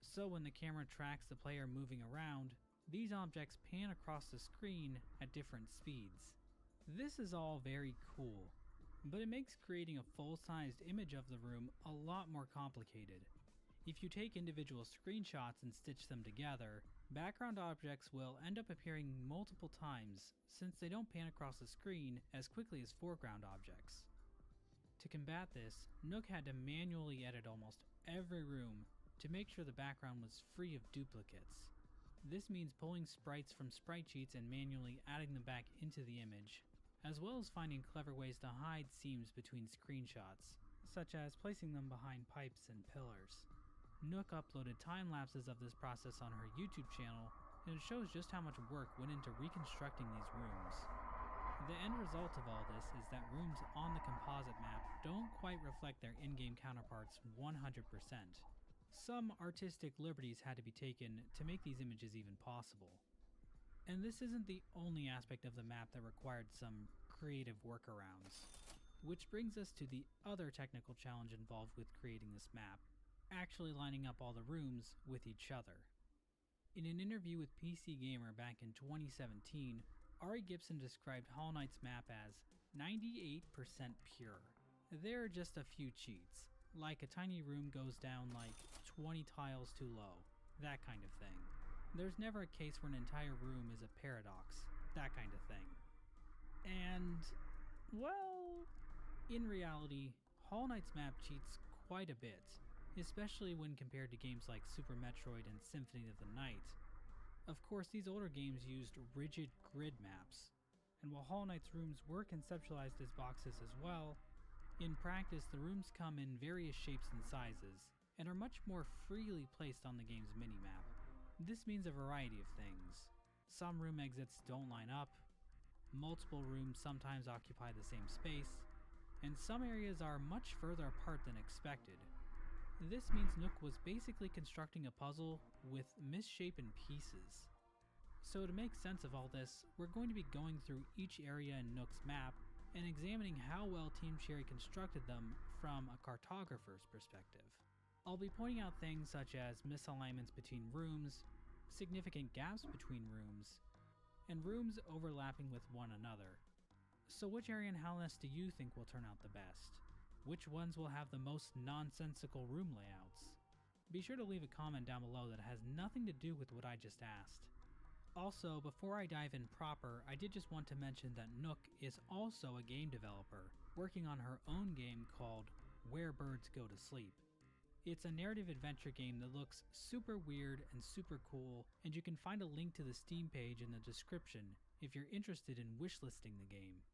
So when the camera tracks the player moving around, these objects pan across the screen at different speeds. This is all very cool, but it makes creating a full-sized image of the room a lot more complicated. If you take individual screenshots and stitch them together, background objects will end up appearing multiple times since they don't pan across the screen as quickly as foreground objects. To combat this, Nook had to manually edit almost every room to make sure the background was free of duplicates. This means pulling sprites from sprite sheets and manually adding them back into the image, as well as finding clever ways to hide seams between screenshots, such as placing them behind pipes and pillars. Nook uploaded time lapses of this process on her YouTube channel, and it shows just how much work went into reconstructing these rooms. The end result of all this is that rooms on the composite map don't quite reflect their in-game counterparts 100%. Some artistic liberties had to be taken to make these images even possible. And this isn't the only aspect of the map that required some creative workarounds. Which brings us to the other technical challenge involved with creating this map, actually lining up all the rooms with each other. In an interview with PC Gamer back in 2017, Ari Gibson described Hollow Knight's map as 98% pure. There are just a few cheats, like a tiny room goes down like 20 tiles too low, that kind of thing. There's never a case where an entire room is a paradox, that kind of thing. And, well, in reality, Hollow Knight's map cheats quite a bit, especially when compared to games like Super Metroid and Symphony of the Night. Of course, these older games used rigid grid maps, and while Hollow Knight's rooms were conceptualized as boxes as well, in practice the rooms come in various shapes and sizes, and are much more freely placed on the game's minimap. This means a variety of things. Some room exits don't line up, multiple rooms sometimes occupy the same space, and some areas are much further apart than expected. This means Nook was basically constructing a puzzle with misshapen pieces. So to make sense of all this, we're going to be going through each area in Nook's map and examining how well Team Cherry constructed them from a cartographer's perspective. I'll be pointing out things such as misalignments between rooms, significant gaps between rooms, and rooms overlapping with one another. So which area in Hallownest do you think will turn out the best? Which ones will have the most nonsensical room layouts? Be sure to leave a comment down below that has nothing to do with what I just asked. Also, before I dive in proper, I did just want to mention that Nook is also a game developer, working on her own game called Where Birds Go to Sleep. It's a narrative adventure game that looks super weird and super cool, and you can find a link to the Steam page in the description if you're interested in wishlisting the game.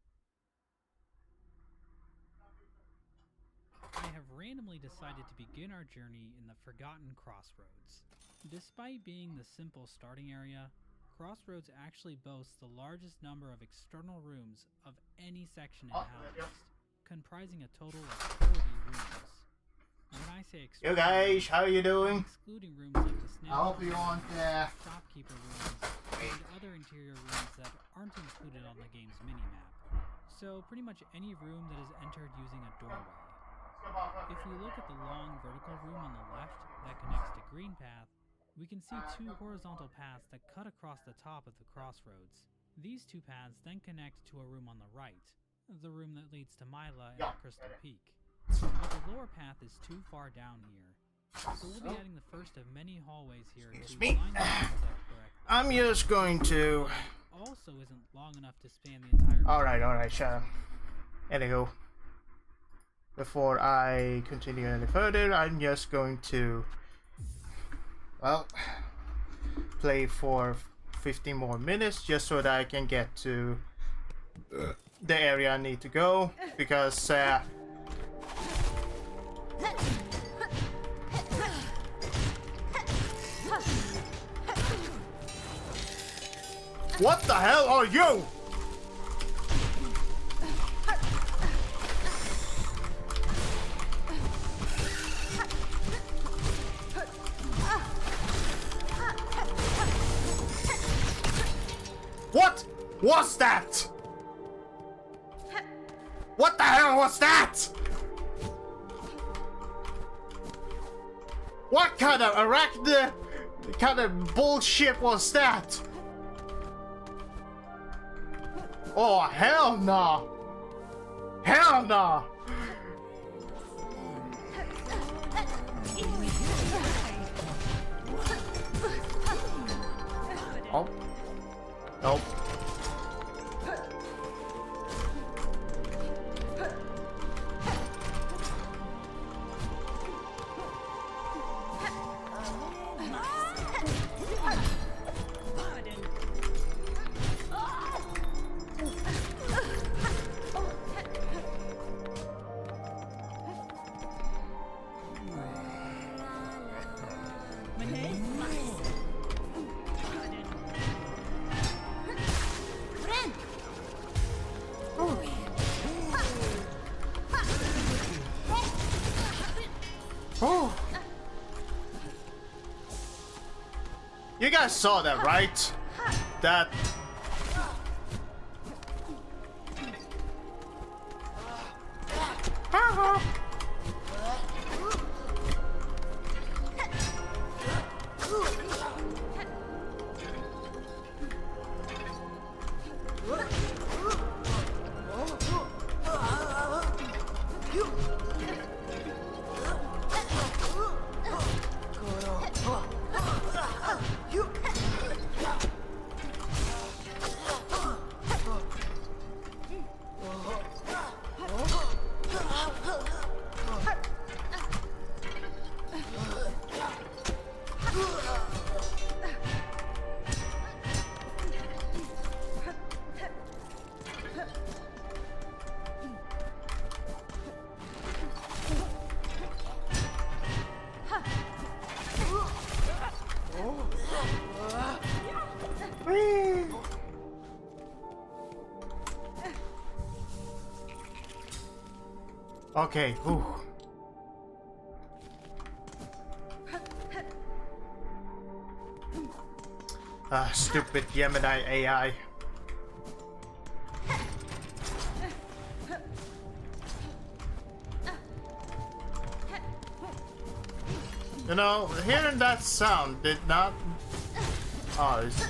I have randomly decided to begin our journey in the Forgotten Crossroads. Despite being the simple starting area, Crossroads actually boasts the largest number of external rooms of any section in Hallownest, comprising a total of 40 rooms. When I say external, Yo guys, how you doing? excluding rooms like the I hope you room, want shopkeeper rooms, and other interior rooms that aren't included on the game's minimap. So pretty much any room that is entered using a doorway. If we look at the long vertical room on the left that connects to Green Path, we can see two horizontal paths that cut across the top of the crossroads. These two paths then connect to a room on the right, the room that leads to Myla and the Crystal Peak. But the lower path is too far down here, so we'll be adding the first of many hallways here to line the paths up correctly. I'm just going to... Also isn't long enough to span the entire... Alright, shut up. Anywho. Before I continue any further, I'm just going to, well, play for 15 more minutes just so that I can get to the area I need to go, because what the hell are you? What was that? What the hell was that? What kind of arachnid kind of bullshit was that? Oh, hell no! Hell no! Oh. Nope. Oh. You guys saw that, right? That... Okay, whew. Stupid Gemini AI. You know, hearing that sound did not... Oh, it's...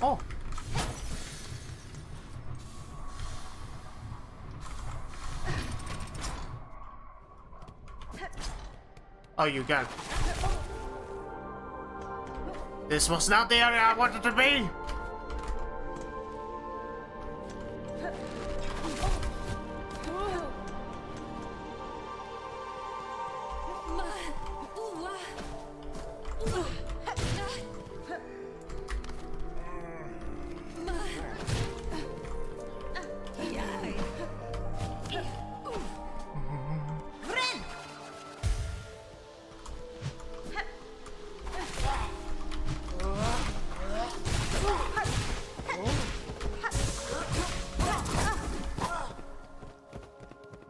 Oh. Oh, you got it. This was not the area I wanted to be!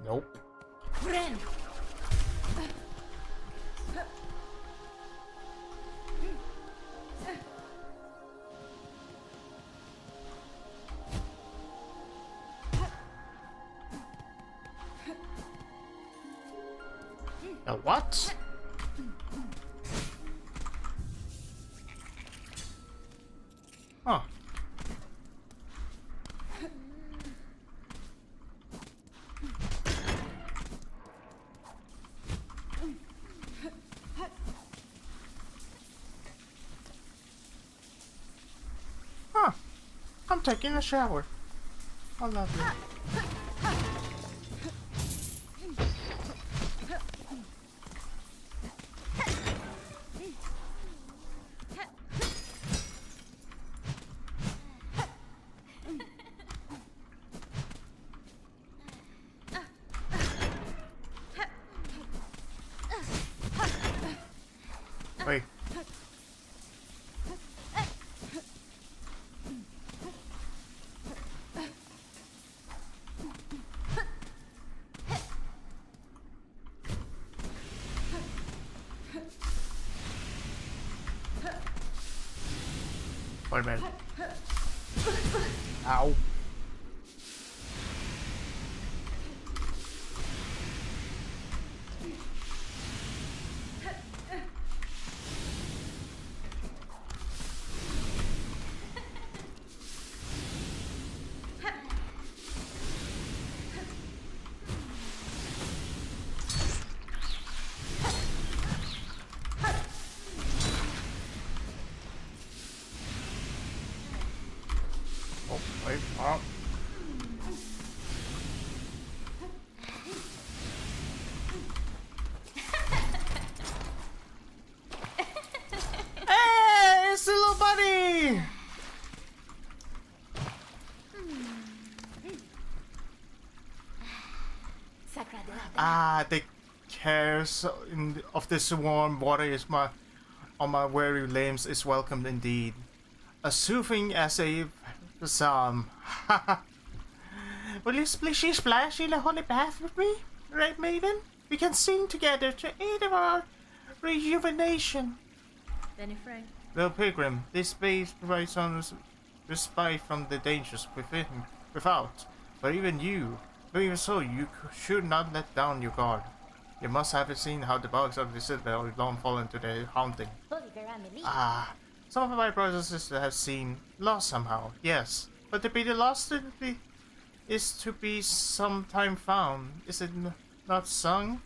Nope. What? Huh. Huh. I'm taking a shower. I love you. Wait. Wait a minute. Ow. Oh, wait. Oh. Hey, it's the little buddy! Ah, the cares of this warm water is on my weary limbs is welcomed indeed. As soothing as a psalm. Will you splishy splash in a holy bath with me, Red Maiden? We can sing together to aid of our rejuvenation. Benny Frank. Little pilgrim, this space provides us respite from the dangers without. But even so, you should not let down your guard. You must have seen how the bugs of the Citadel long fall into their haunting. Ah, some of my brothers and sisters have seen lost somehow, yes. But to be the lost is to be sometime found. Is it not sung?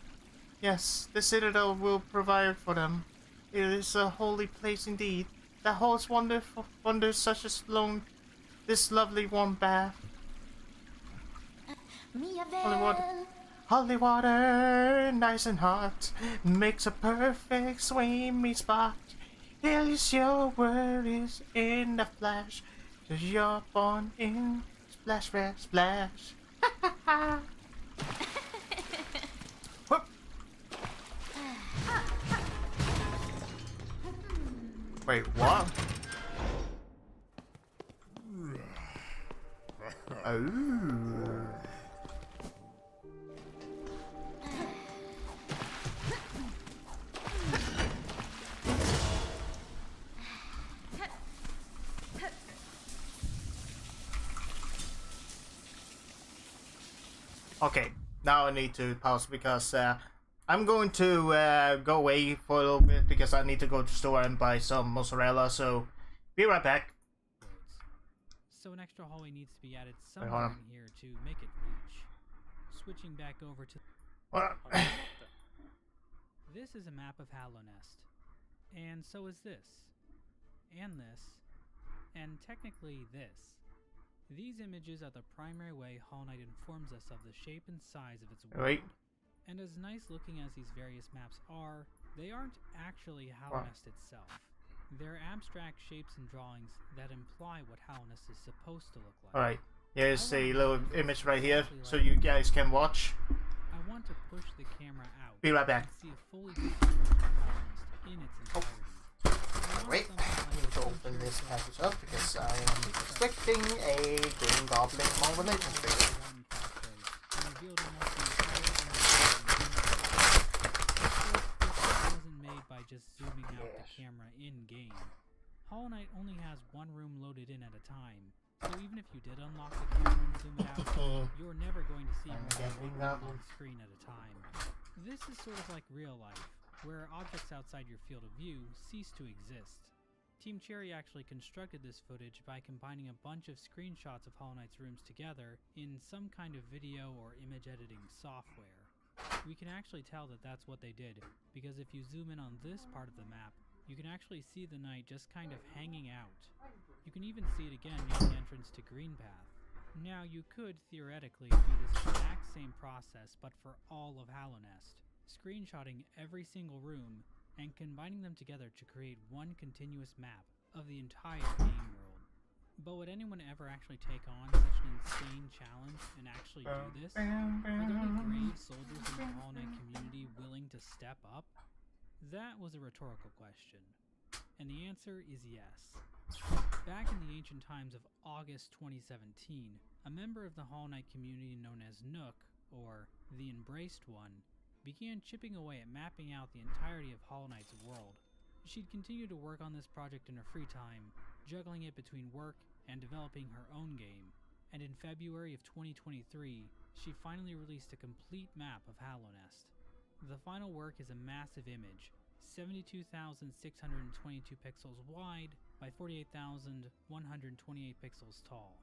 Yes, the Citadel will provide for them. It is a holy place indeed, that holds wonders such as this lovely warm bath. Holy water, nice and hot, makes a perfect swimming spot. Here is your worries in a flash, 'cause you're born in splash, splash, splash. Whoop. Wait, what? Oh. Okay, now I need to pause because I'm going to go away for a little bit because I need to go to the store and buy some mozzarella, so be right back. So an extra hallway needs to be added somewhere in here to make it reach. Switching back over to... This is a map of Hallownest. And so is this. And this. And technically this. These images are the primary way Hollow Knight informs us of the shape and size of its world. Wait. And as nice looking as these various maps are, they aren't actually Hallownest itself. They're abstract shapes and drawings that imply what Hallownest is supposed to look like. Alright, here's a little image right here so you guys can watch. I want to push the camera out. Be right back. And see a fully picture of Hallownest in its entirety. Wait, I need to open this package up because I am expecting a Green Goblin Mobile Legends figure. Wasn't made by just zooming out the camera in-game. Hollow Knight only has one room loaded in at a time, so even if you did unlock the camera and zoom it out, you're never going to see more than one room on screen at a time. This is sort of like real life, where objects outside your field of view cease to exist. Team Cherry actually constructed this footage by combining a bunch of screenshots of Hollow Knight's rooms together in some kind of video or image editing software. We can actually tell that that's what they did, because if you zoom in on this part of the map, you can actually see the knight just kind of hanging out. You can even see it again near the entrance to Greenpath. Now you could theoretically do this exact same process but for all of Hallownest, screenshotting every single room and combining them together to create one continuous map of the entire game world. But would anyone ever actually take on such an insane challenge and actually do this? Are there any brave soldiers in the Hollow Knight community willing to step up? That was a rhetorical question, and the answer is yes. Back in the ancient times of August 2017, a member of the Hollow Knight community known as Nook, or the Embraced One, began chipping away at mapping out the entirety of Hollow Knight's world. She'd continue to work on this project in her free time, juggling it between work and developing her own game, and in February of 2023, she finally released a complete map of Hallownest. The final work is a massive image, 72,622 pixels wide by 48,128 pixels tall.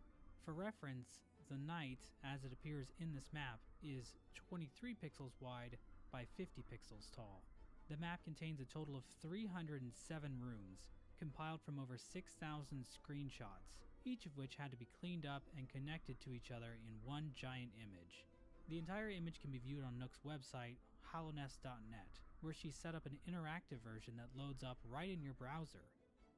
For reference, the night, as it appears in this map, is 23 pixels wide by 50 pixels tall. The map contains a total of 307 rooms, compiled from over 6,000 screenshots, each of which had to be cleaned up and connected to each other in one giant image. The entire image can be viewed on Nook's website, hallownest.net, where she set up an interactive version that loads up right in your browser.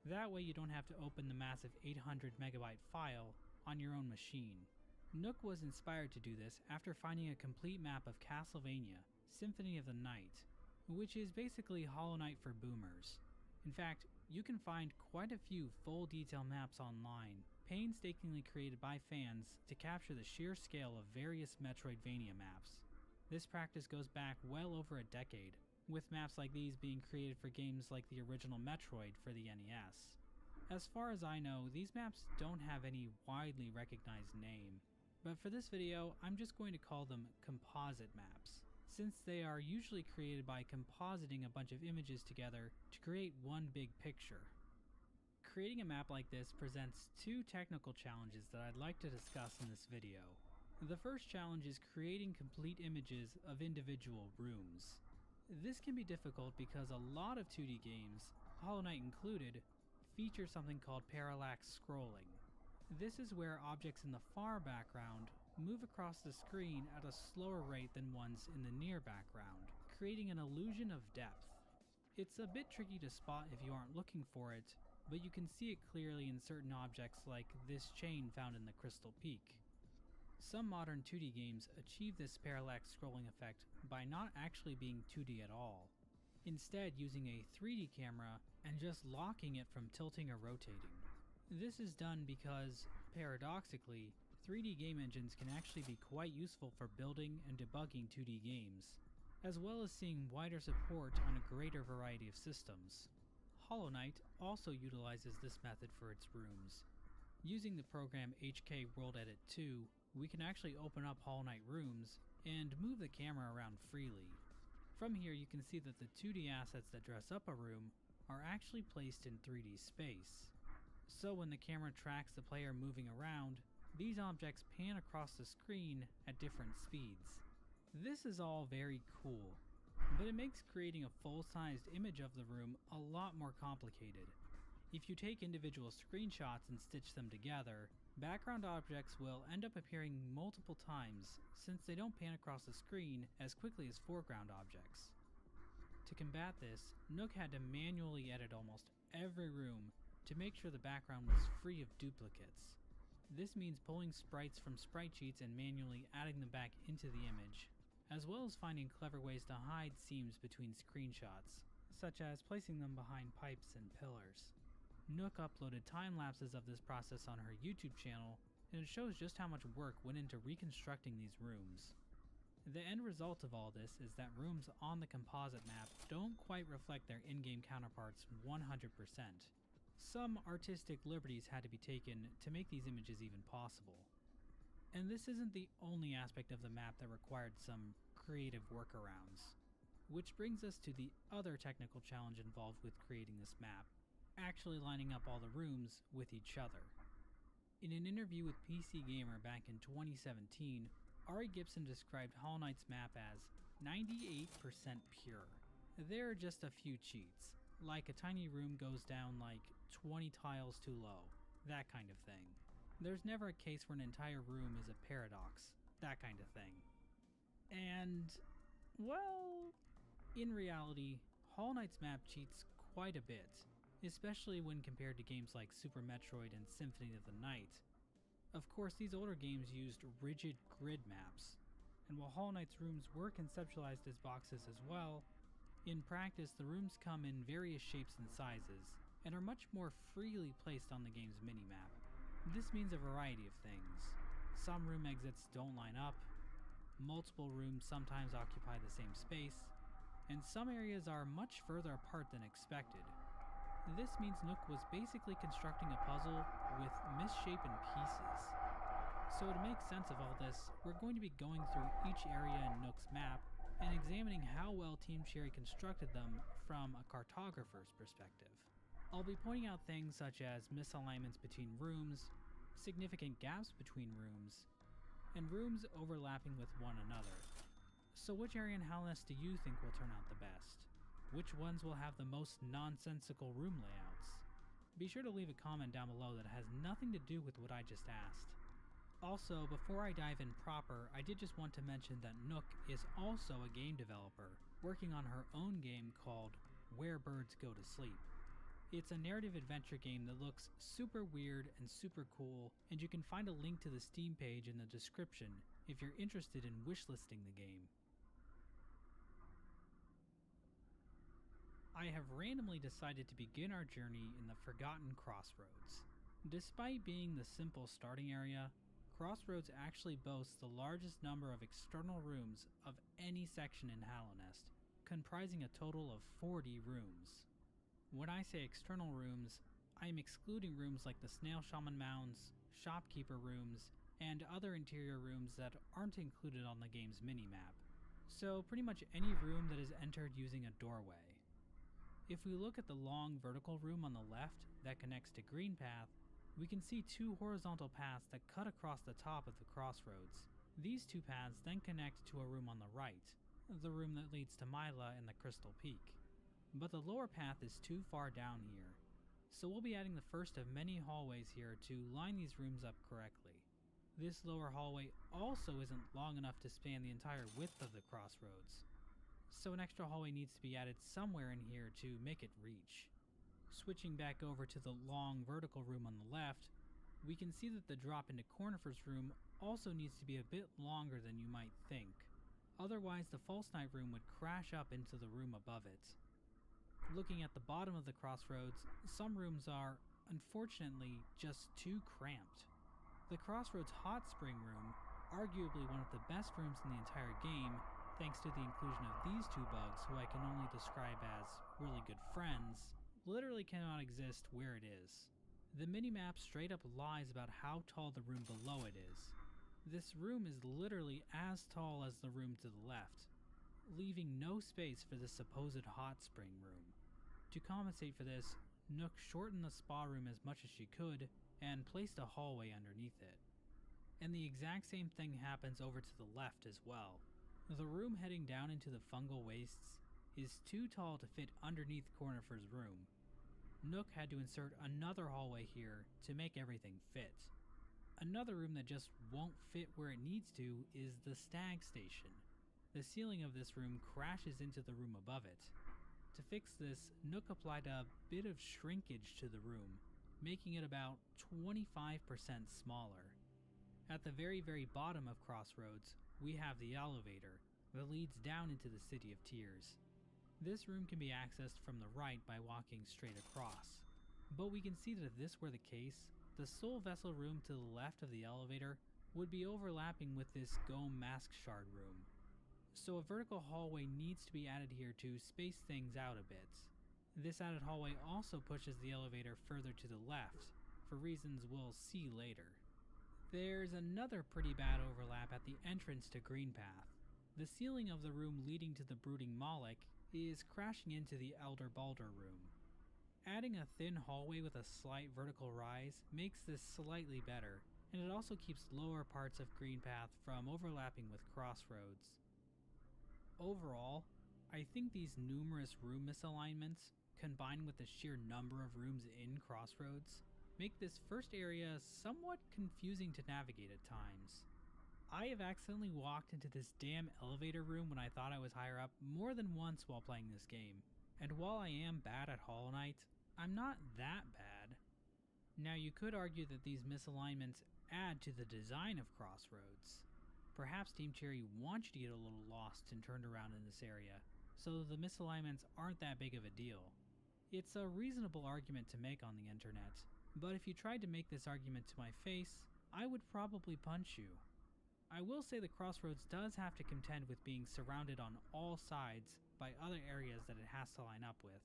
That way you don't have to open the massive 800 megabyte file on your own machine. Nook was inspired to do this after finding a complete map of Castlevania, Symphony of the Night, which is basically Hollow Knight for boomers. In fact, you can find quite a few full detail maps online, painstakingly created by fans to capture the sheer scale of various Metroidvania maps. This practice goes back well over a decade, with maps like these being created for games like the original Metroid for the NES. As far as I know, these maps don't have any widely recognized name, but for this video, I'm just going to call them composite maps, since they are usually created by compositing a bunch of images together to create one big picture. Creating a map like this presents two technical challenges that I'd like to discuss in this video. The first challenge is creating complete images of individual rooms. This can be difficult because a lot of 2D games, Hollow Knight included, feature something called parallax scrolling. This is where objects in the far background move across the screen at a slower rate than ones in the near background, creating an illusion of depth. It's a bit tricky to spot if you aren't looking for it, but you can see it clearly in certain objects like this chain found in the Crystal Peak. Some modern 2D games achieve this parallax scrolling effect by not actually being 2D at all, instead using a 3D camera and just locking it from tilting or rotating. This is done because, paradoxically, 3D game engines can actually be quite useful for building and debugging 2D games, as well as seeing wider support on a greater variety of systems. Hollow Knight also utilizes this method for its rooms. Using the program HK World Edit 2, we can actually open up Hollow Knight rooms and move the camera around freely. From here you can see that the 2D assets that dress up a room are actually placed in 3D space. So when the camera tracks the player moving around, these objects pan across the screen at different speeds. This is all very cool, but it makes creating a full-sized image of the room a lot more complicated. If you take individual screenshots and stitch them together, background objects will end up appearing multiple times since they don't pan across the screen as quickly as foreground objects. To combat this, Nook had to manually edit almost every room to make sure the background was free of duplicates. This means pulling sprites from sprite sheets and manually adding them back into the image, as well as finding clever ways to hide seams between screenshots, such as placing them behind pipes and pillars. Nook uploaded time lapses of this process on her YouTube channel, and it shows just how much work went into reconstructing these rooms. The end result of all this is that rooms on the composite map don't quite reflect their in-game counterparts 100%. Some artistic liberties had to be taken to make these images even possible. And this isn't the only aspect of the map that required some creative workarounds. Which brings us to the other technical challenge involved with creating this map, actually lining up all the rooms with each other. In an interview with PC Gamer back in 2017, Ari Gibson described Hollow Knight's map as 98% pure. There are just a few cheats, like a tiny room goes down like 20 tiles too low, that kind of thing. There's never a case where an entire room is a paradox, that kind of thing. And, well, in reality, Hollow Knight's map cheats quite a bit, especially when compared to games like Super Metroid and Symphony of the Night. Of course, these older games used rigid grid maps, and while Hollow Knight's rooms were conceptualized as boxes as well, in practice the rooms come in various shapes and sizes, and are much more freely placed on the game's minimap. This means a variety of things. Some room exits don't line up, multiple rooms sometimes occupy the same space, and some areas are much further apart than expected. This means Nook was basically constructing a puzzle with misshapen pieces. So to make sense of all this, we're going to be going through each area in Nook's map and examining how well Team Cherry constructed them from a cartographer's perspective. I'll be pointing out things such as misalignments between rooms, significant gaps between rooms, and rooms overlapping with one another. So which area in Hallownest do you think will turn out the best? Which ones will have the most nonsensical room layouts? Be sure to leave a comment down below that has nothing to do with what I just asked. Also, before I dive in proper, I did just want to mention that Nook is also a game developer, working on her own game called Where Birds Go to Sleep. It's a narrative adventure game that looks super weird and super cool, and you can find a link to the Steam page in the description if you're interested in wishlisting the game. I have randomly decided to begin our journey in the Forgotten Crossroads. Despite being the simple starting area, Crossroads actually boasts the largest number of external rooms of any section in Hallownest, comprising a total of 40 rooms. When I say external rooms, I am excluding rooms like the Snail Shaman Mounds, Shopkeeper rooms, and other interior rooms that aren't included on the game's minimap. So pretty much any room that is entered using a doorway. If we look at the long vertical room on the left that connects to Green Path, we can see two horizontal paths that cut across the top of the crossroads. These two paths then connect to a room on the right, the room that leads to Myla and the Crystal Peak. But the lower path is too far down here, so we'll be adding the first of many hallways here to line these rooms up correctly. This lower hallway also isn't long enough to span the entire width of the crossroads, so an extra hallway needs to be added somewhere in here to make it reach. Switching back over to the long vertical room on the left, we can see that the drop into Cornifer's room also needs to be a bit longer than you might think. Otherwise, the False Knight room would crash up into the room above it. Looking at the bottom of the crossroads, some rooms are, unfortunately, just too cramped. The Crossroads Hot Spring room, arguably one of the best rooms in the entire game, thanks to the inclusion of these two bugs who I can only describe as really good friends, literally cannot exist where it is. The minimap straight up lies about how tall the room below it is. This room is literally as tall as the room to the left, leaving no space for the supposed hot spring room. To compensate for this, Nook shortened the spa room as much as she could and placed a hallway underneath it. And the exact same thing happens over to the left as well. The room heading down into the fungal wastes is too tall to fit underneath Cornifer's room. Nook had to insert another hallway here to make everything fit. Another room that just won't fit where it needs to is the Stag Station. The ceiling of this room crashes into the room above it. To fix this, Nook applied a bit of shrinkage to the room, making it about 25% smaller. At the very bottom of Crossroads, we have the elevator that leads down into the City of Tears. This room can be accessed from the right by walking straight across, but we can see that if this were the case, the Soul Vessel room to the left of the elevator would be overlapping with this Gome Mask Shard room. So a vertical hallway needs to be added here to space things out a bit. This added hallway also pushes the elevator further to the left, for reasons we'll see later. There's another pretty bad overlap at the entrance to Green Path. The ceiling of the room leading to the Brooding Moloch is crashing into the Elder Balder room. Adding a thin hallway with a slight vertical rise makes this slightly better, and it also keeps lower parts of Green Path from overlapping with Crossroads. Overall, I think these numerous room misalignments, combined with the sheer number of rooms in Crossroads, make this first area somewhat confusing to navigate at times. I have accidentally walked into this damn elevator room when I thought I was higher up more than once while playing this game, and while I am bad at Hollow Knight, I'm not that bad. Now you could argue that these misalignments add to the design of Crossroads. Perhaps Team Cherry wants you to get a little lost and turned around in this area, so the misalignments aren't that big of a deal. It's a reasonable argument to make on the internet, but if you tried to make this argument to my face, I would probably punch you. I will say the Crossroads does have to contend with being surrounded on all sides by other areas that it has to line up with.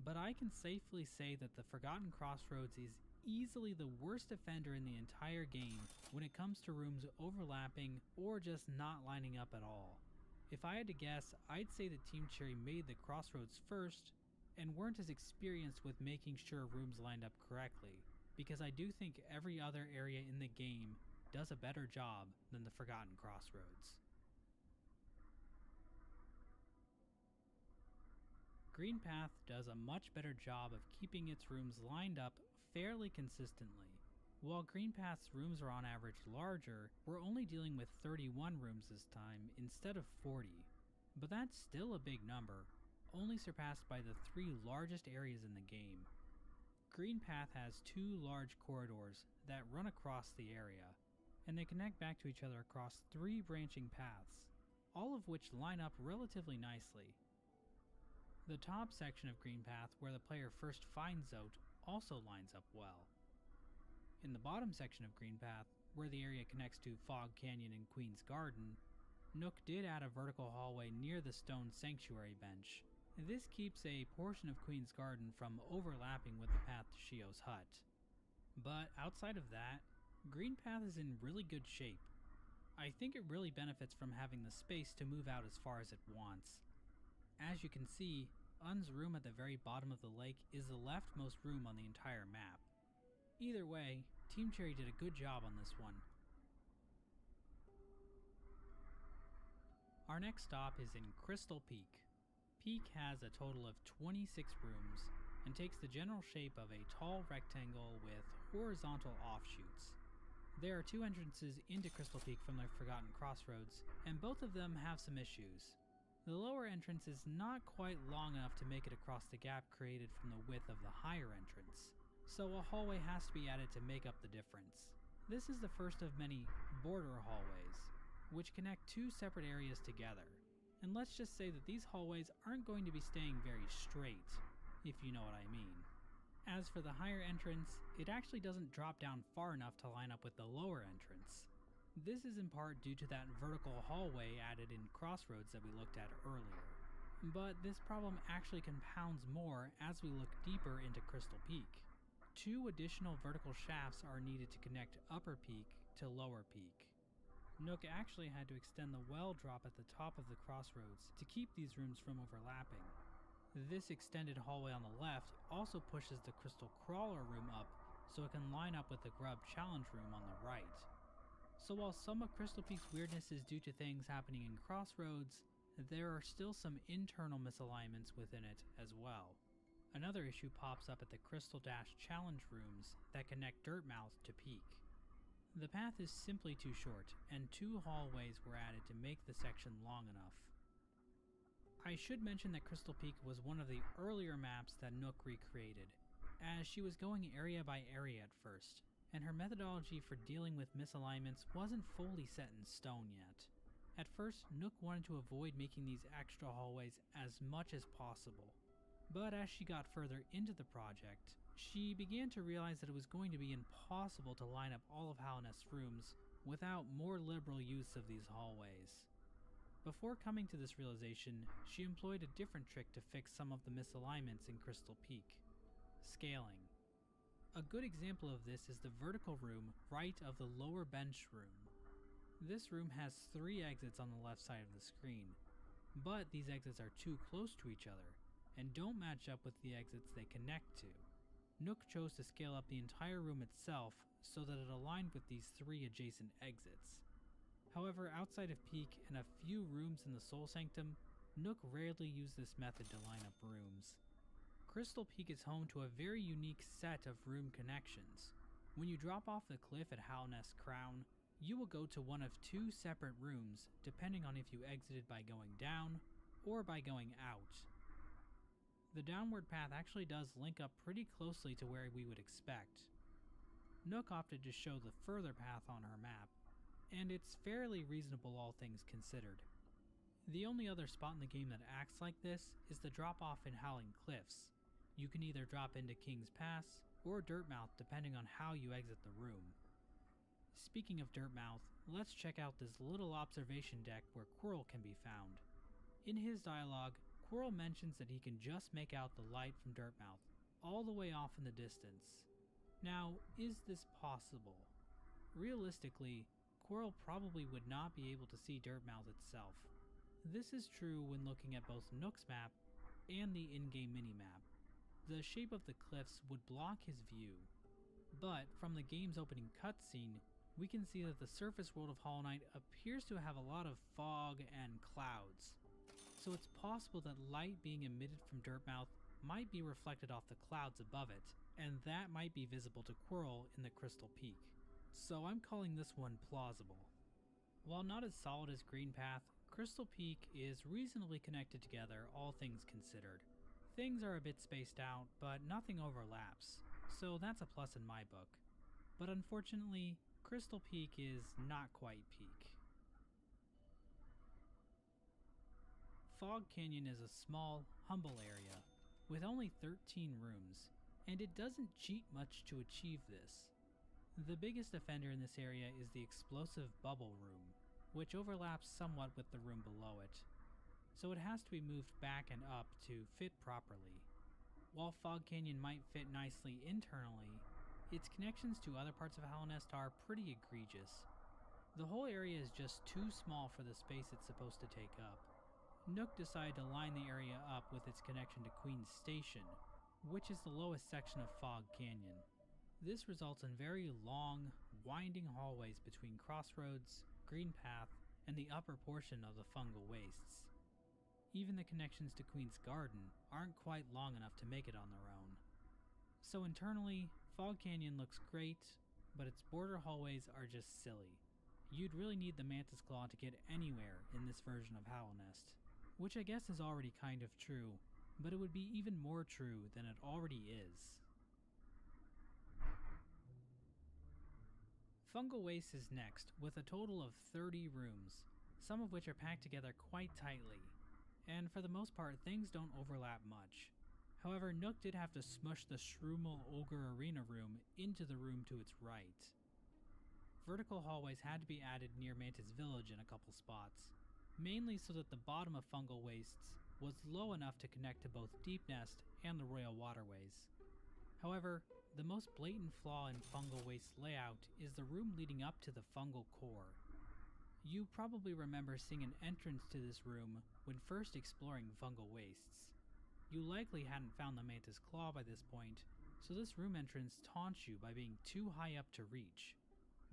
but I can safely say that the Forgotten Crossroads is easily the worst offender in the entire game when it comes to rooms overlapping or just not lining up at all. If I had to guess, I'd say that Team Cherry made the Crossroads first and weren't as experienced with making sure rooms lined up correctly, because I do think every other area in the game does a better job than the Forgotten Crossroads. Green Path does a much better job of keeping its rooms lined up fairly consistently. While Green Path's rooms are on average larger, we're only dealing with 31 rooms this time instead of 40. But that's still a big number, only surpassed by the 3 largest areas in the game. Green Path has 2 large corridors that run across the area, and they connect back to each other across 3 branching paths, all of which line up relatively nicely. The top section of Green Path, where the player first finds Zote, also lines up well. In the bottom section of Green Path, where the area connects to Fog Canyon and Queen's Garden, Nook did add a vertical hallway near the stone sanctuary bench. This keeps a portion of Queen's Garden from overlapping with the path to Shio's hut. But outside of that, Green Path is in really good shape. I think it really benefits from having the space to move out as far as it wants. As you can see, Un's room at the very bottom of the lake is the leftmost room on the entire map. Either way, Team Cherry did a good job on this one. Our next stop is in Crystal Peak. Peak has a total of 26 rooms and takes the general shape of a tall rectangle with horizontal offshoots. There are 2 entrances into Crystal Peak from the Forgotten Crossroads, and both of them have some issues. The lower entrance is not quite long enough to make it across the gap created from the width of the higher entrance, so a hallway has to be added to make up the difference. This is the first of many border hallways, which connect 2 separate areas together. And let's just say that these hallways aren't going to be staying very straight, if you know what I mean. As for the higher entrance, it actually doesn't drop down far enough to line up with the lower entrance. This is in part due to that vertical hallway added in Crossroads that we looked at earlier. But this problem actually compounds more as we look deeper into Crystal Peak. 2 additional vertical shafts are needed to connect Upper Peak to Lower Peak. Nook actually had to extend the well drop at the top of the Crossroads to keep these rooms from overlapping. This extended hallway on the left also pushes the Crystal Crawler room up so it can line up with the Grub Challenge room on the right. So while some of Crystal Peak's weirdness is due to things happening in Crossroads, there are still some internal misalignments within it as well. Another issue pops up at the Crystal Dash Challenge rooms that connect Dirtmouth to Peak. The path is simply too short, and 2 hallways were added to make the section long enough. I should mention that Crystal Peak was one of the earlier maps that Nook recreated, as she was going area by area at first, and her methodology for dealing with misalignments wasn't fully set in stone yet. At first, Nook wanted to avoid making these extra hallways as much as possible, but as she got further into the project, she began to realize that it was going to be impossible to line up all of Halnest's rooms without more liberal use of these hallways. Before coming to this realization, she employed a different trick to fix some of the misalignments in Crystal Peak: scaling. A good example of this is the vertical room right of the lower bench room. This room has 3 exits on the left side of the screen, but these exits are too close to each other and don't match up with the exits they connect to. Nook chose to scale up the entire room itself so that it aligned with these 3 adjacent exits. However, outside of Peak and a few rooms in the Soul Sanctum, Nook rarely used this method to line up rooms. Crystal Peak is home to a very unique set of room connections. When you drop off the cliff at Halnest Crown, you will go to one of 2 separate rooms depending on if you exited by going down or by going out. The downward path actually does link up pretty closely to where we would expect. Nook opted to show the further path on her map, and it's fairly reasonable all things considered. The only other spot in the game that acts like this is the drop off in Howling Cliffs. You can either drop into King's Pass or Dirtmouth depending on how you exit the room. Speaking of Dirtmouth, let's check out this little observation deck where Quirrell can be found. In his dialogue, Quirrell mentions that he can just make out the light from Dirtmouth, all the way off in the distance. Now, is this possible? Realistically, Quirrell probably would not be able to see Dirtmouth itself. This is true when looking at both Nook's map and the in-game minimap. The shape of the cliffs would block his view, but from the game's opening cutscene, we can see that the surface world of Hollow Knight appears to have a lot of fog and clouds. So it's possible that light being emitted from Dirtmouth might be reflected off the clouds above it, and that might be visible to Quirrell in the Crystal Peak. So I'm calling this one plausible. While not as solid as Green Path, Crystal Peak is reasonably connected together, all things considered. Things are a bit spaced out, but nothing overlaps, so that's a plus in my book. But unfortunately, Crystal Peak is not quite peak. Fog Canyon is a small, humble area, with only 13 rooms, and it doesn't cheat much to achieve this. The biggest offender in this area is the explosive bubble room, which overlaps somewhat with the room below it, so it has to be moved back and up to fit properly. While Fog Canyon might fit nicely internally, its connections to other parts of Hallownest are pretty egregious. The whole area is just too small for the space it's supposed to take up. Nook decided to line the area up with its connection to Queen's Station, which is the lowest section of Fog Canyon. This results in very long, winding hallways between Crossroads, Green Path, and the upper portion of the Fungal Wastes. Even the connections to Queen's Garden aren't quite long enough to make it on their own. So internally, Fog Canyon looks great, but its border hallways are just silly. You'd really need the Mantis Claw to get anywhere in this version of Hallownest, which I guess is already kind of true, but it would be even more true than it already is. Fungal Waste is next, with a total of 30 rooms, some of which are packed together quite tightly, and for the most part things don't overlap much. However, Nook did have to smush the Shroomal Ogre Arena room into the room to its right. Vertical hallways had to be added near Mantis Village in a couple spots, mainly so that the bottom of Fungal Wastes was low enough to connect to both Deep Nest and the Royal Waterways. However, the most blatant flaw in Fungal Waste's layout is the room leading up to the Fungal Core. You probably remember seeing an entrance to this room when first exploring Fungal Wastes. You likely hadn't found the Mantis Claw by this point, so this room entrance taunts you by being too high up to reach.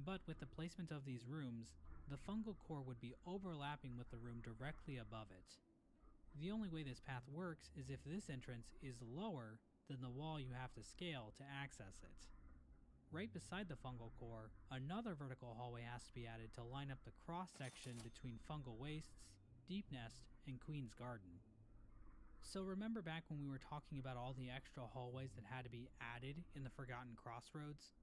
But with the placement of these rooms, the Fungal Core would be overlapping with the room directly above it. The only way this path works is if this entrance is lower than the wall you have to scale to access it. Right beside the Fungal Core, another vertical hallway has to be added to line up the cross-section between Fungal Wastes, Deep Nest, and Queen's Garden. So remember back when we were talking about all the extra hallways that had to be added in the Forgotten Crossroads?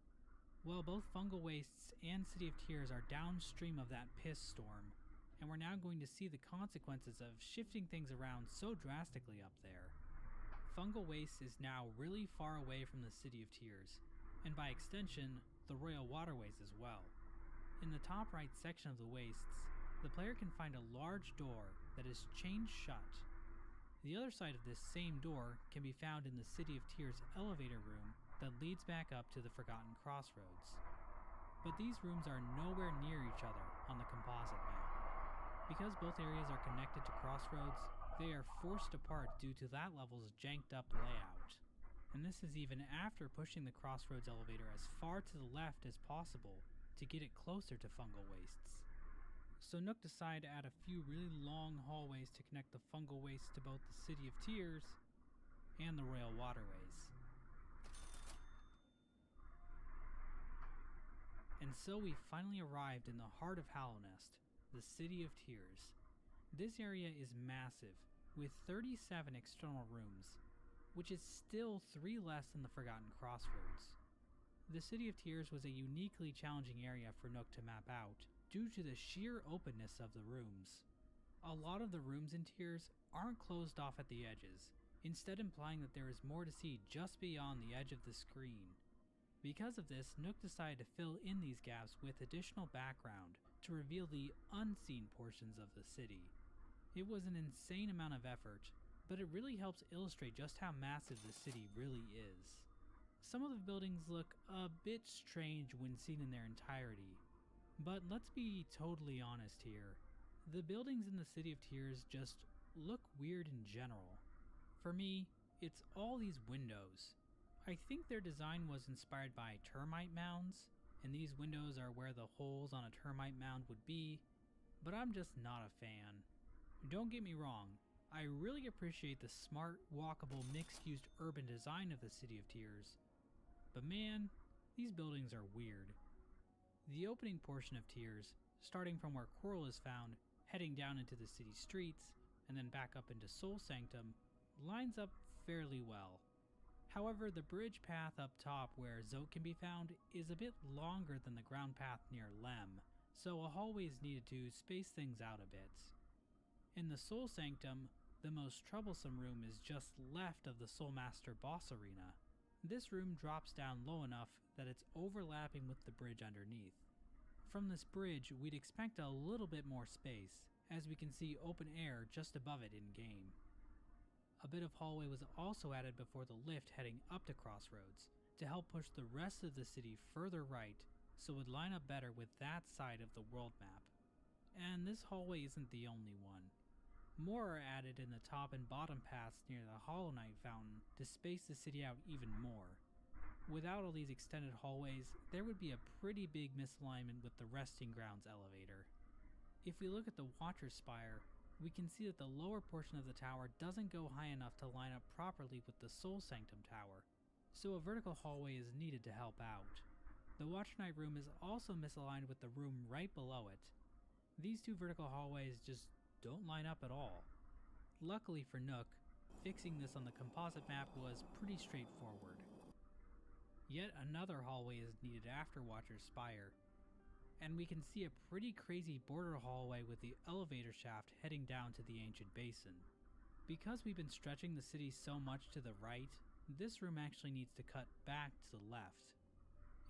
Well, both Fungal Wastes and City of Tears are downstream of that piss storm, and we're now going to see the consequences of shifting things around so drastically up there. Fungal Wastes is now really far away from the City of Tears, and by extension, the Royal Waterways as well. In the top right section of the Wastes, the player can find a large door that is chained shut. The other side of this same door can be found in the City of Tears elevator room that leads back up to the Forgotten Crossroads. But these rooms are nowhere near each other on the composite map. Because both areas are connected to Crossroads, they are forced apart due to that level's janked up layout. And this is even after pushing the Crossroads elevator as far to the left as possible to get it closer to Fungal Wastes. So Nook decided to add a few really long hallways to connect the Fungal Wastes to both the City of Tears and the Royal Waterways. And so we finally arrived in the heart of Hallownest, the City of Tears. This area is massive, with 37 external rooms, which is still 3 less than the Forgotten Crossroads. The City of Tears was a uniquely challenging area for Nook to map out, due to the sheer openness of the rooms. A lot of the rooms in Tears aren't closed off at the edges, instead implying that there is more to see just beyond the edge of the screen. Because of this, Nook decided to fill in these gaps with additional background to reveal the unseen portions of the city. It was an insane amount of effort, but it really helps illustrate just how massive the city really is. Some of the buildings look a bit strange when seen in their entirety, but let's be totally honest here. The buildings in the City of Tears just look weird in general. For me, it's all these windows. I think their design was inspired by termite mounds, and these windows are where the holes on a termite mound would be, but I'm just not a fan. Don't get me wrong, I really appreciate the smart, walkable, mixed-use urban design of the City of Tears, but man, these buildings are weird. The opening portion of Tears, starting from where Coral is found, heading down into the city streets, and then back up into Soul Sanctum, lines up fairly well. However, the bridge path up top where Zote can be found is a bit longer than the ground path near Lem, so a hallway is needed to space things out a bit. In the Soul Sanctum, the most troublesome room is just left of the Soulmaster boss arena. This room drops down low enough that it's overlapping with the bridge underneath. From this bridge, we'd expect a little bit more space, as we can see open air just above it in-game. A bit of hallway was also added before the lift heading up to Crossroads, to help push the rest of the city further right so it would line up better with that side of the world map. And this hallway isn't the only one. More are added in the top and bottom paths near the Hollow Knight fountain to space the city out even more. Without all these extended hallways, there would be a pretty big misalignment with the Resting Grounds elevator. If we look at the Watcher's Spire, we can see that the lower portion of the tower doesn't go high enough to line up properly with the Soul Sanctum tower, so a vertical hallway is needed to help out. The Watcher Knight room is also misaligned with the room right below it. These two vertical hallways just don't line up at all. Luckily for Nook, fixing this on the composite map was pretty straightforward. Yet another hallway is needed after Watcher's Spire, and we can see a pretty crazy border hallway with the elevator shaft heading down to the ancient basin. Because we've been stretching the city so much to the right, this room actually needs to cut back to the left.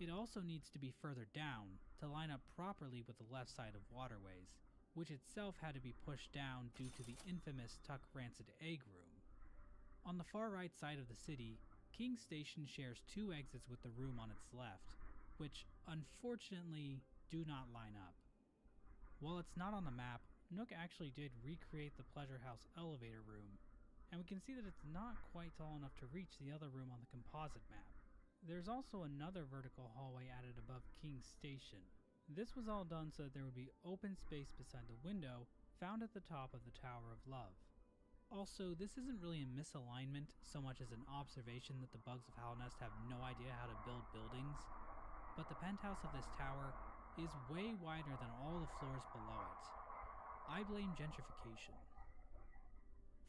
It also needs to be further down to line up properly with the left side of Waterways, which itself had to be pushed down due to the infamous Tuck Rancid Egg room. On the far right side of the city, King Station shares two exits with the room on its left, which unfortunately do not line up. While it's not on the map, Nook actually did recreate the Pleasure House elevator room, and we can see that it's not quite tall enough to reach the other room on the composite map. There's also another vertical hallway added above King's Station. This was all done so that there would be open space beside the window found at the top of the Tower of Love. Also, this isn't really a misalignment so much as an observation that the bugs of Halnest have no idea how to build buildings, but the penthouse of this tower is way wider than all the floors below it. I blame gentrification.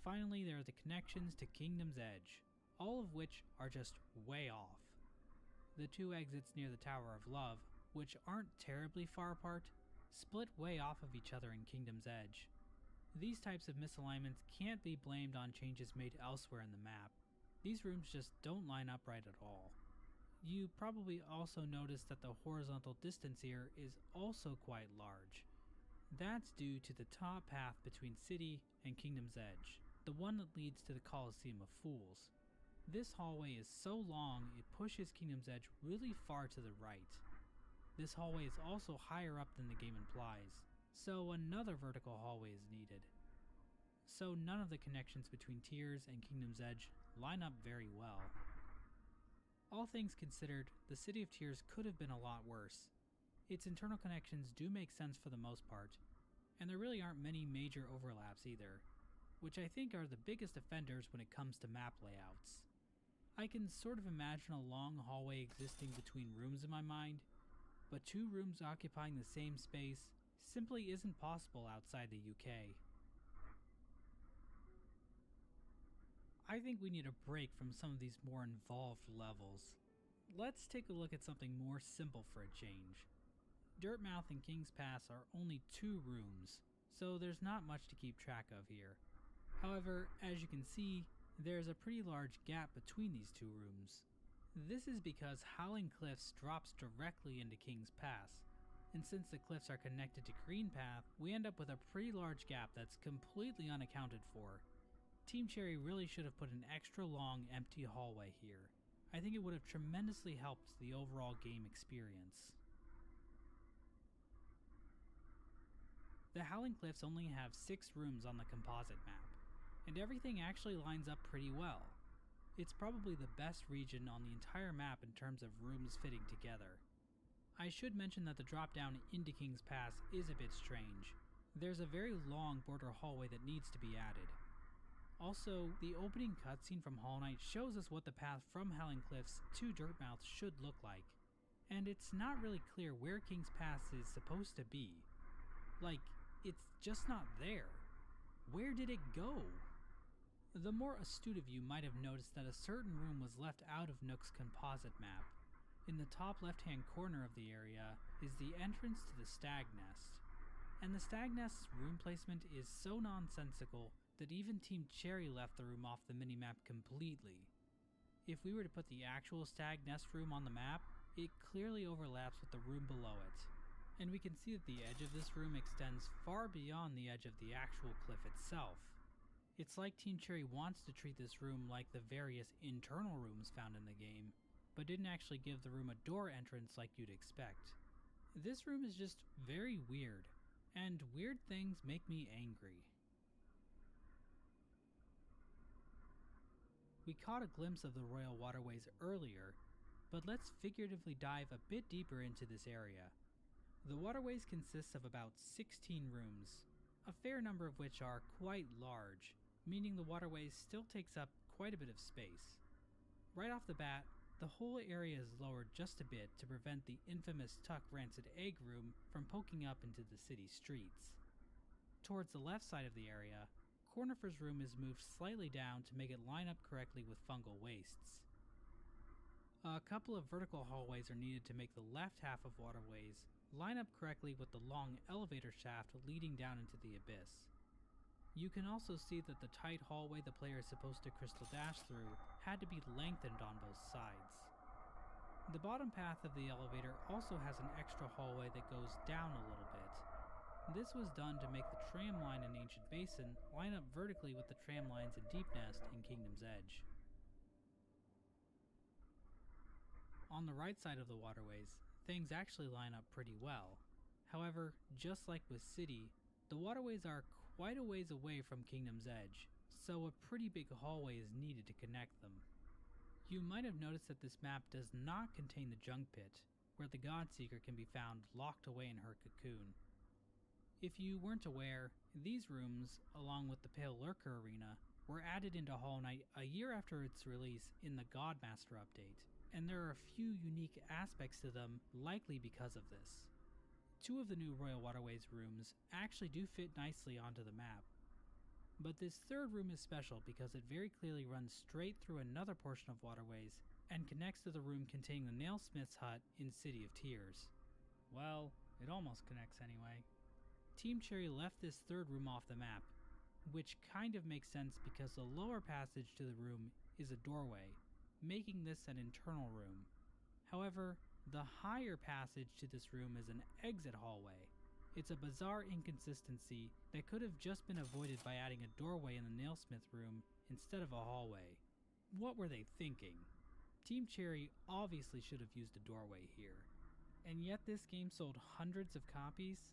Finally, there are the connections to Kingdom's Edge, all of which are just way off. The two exits near the Tower of Love, which aren't terribly far apart, split way off of each other in Kingdom's Edge. These types of misalignments can't be blamed on changes made elsewhere in the map. These rooms just don't line up right at all. You probably also noticed that the horizontal distance here is also quite large. That's due to the top path between City and Kingdom's Edge, the one that leads to the Coliseum of Fools. This hallway is so long it pushes Kingdom's Edge really far to the right. This hallway is also higher up than the game implies, so another vertical hallway is needed. So none of the connections between Tears and Kingdom's Edge line up very well. All things considered, the City of Tears could have been a lot worse. Its internal connections do make sense for the most part, and there really aren't many major overlaps either, which I think are the biggest offenders when it comes to map layouts. I can sort of imagine a long hallway existing between rooms in my mind, but two rooms occupying the same space simply isn't possible outside the UK. I think we need a break from some of these more involved levels. Let's take a look at something more simple for a change. Dirtmouth and King's Pass are only 2 rooms, so there's not much to keep track of here. However, as you can see, there's a pretty large gap between these 2 rooms. This is because Howling Cliffs drops directly into King's Pass, and since the cliffs are connected to Green Path, we end up with a pretty large gap that's completely unaccounted for. Team Cherry really should have put an extra long empty hallway here. I think it would have tremendously helped the overall game experience. The Howling Cliffs only have 6 rooms on the composite map, and everything actually lines up pretty well. It's probably the best region on the entire map in terms of rooms fitting together. I should mention that the drop down into King's Pass is a bit strange. There's a very long border hallway that needs to be added. Also, the opening cutscene from Hollow Knight shows us what the path from Howling Cliffs to Dirtmouth should look like, and it's not really clear where King's Pass is supposed to be. Like, it's just not there. Where did it go? The more astute of you might have noticed that a certain room was left out of Nook's composite map. In the top left-hand corner of the area is the entrance to the Stag Nest. And the Stag Nest's room placement is so nonsensical that even Team Cherry left the room off the minimap completely. If we were to put the actual Stag Nest room on the map, it clearly overlaps with the room below it. And we can see that the edge of this room extends far beyond the edge of the actual cliff itself. It's like Team Cherry wants to treat this room like the various internal rooms found in the game, but didn't actually give the room a door entrance like you'd expect. This room is just very weird, and weird things make me angry. We caught a glimpse of the Royal Waterways earlier, but let's figuratively dive a bit deeper into this area. The waterways consist of about 16 rooms, a fair number of which are quite large, meaning the waterways still takes up quite a bit of space. Right off the bat, the whole area is lowered just a bit to prevent the infamous Tuck Rancid Egg room from poking up into the city streets. Towards the left side of the area, Cornifer's room is moved slightly down to make it line up correctly with fungal wastes. A couple of vertical hallways are needed to make the left half of waterways line up correctly with the long elevator shaft leading down into the abyss. You can also see that the tight hallway the player is supposed to crystal dash through had to be lengthened on both sides. The bottom path of the elevator also has an extra hallway that goes down a little bit. This was done to make the tram line in Ancient Basin line up vertically with the tram lines in Deep Nest and Kingdom's Edge. On the right side of the waterways, things actually line up pretty well. However, just like with City, the waterways are quite a ways away from Kingdom's Edge, so a pretty big hallway is needed to connect them. You might have noticed that this map does not contain the Junk Pit, where the Godseeker can be found locked away in her cocoon. If you weren't aware, these rooms, along with the Pale Lurker Arena, were added into Hollow Knight a year after its release in the Godmaster update, and there are a few unique aspects to them likely because of this. 2 of the new Royal Waterways rooms actually do fit nicely onto the map. But this third room is special because it very clearly runs straight through another portion of Waterways and connects to the room containing the Nailsmith's hut in City of Tears. Well, it almost connects anyway. Team Cherry left this third room off the map, which kind of makes sense because the lower passage to the room is a doorway, making this an internal room. However, the higher passage to this room is an exit hallway. It's a bizarre inconsistency that could have just been avoided by adding a doorway in the Nailsmith room instead of a hallway. What were they thinking? Team Cherry obviously should have used a doorway here. And yet this game sold hundreds of copies?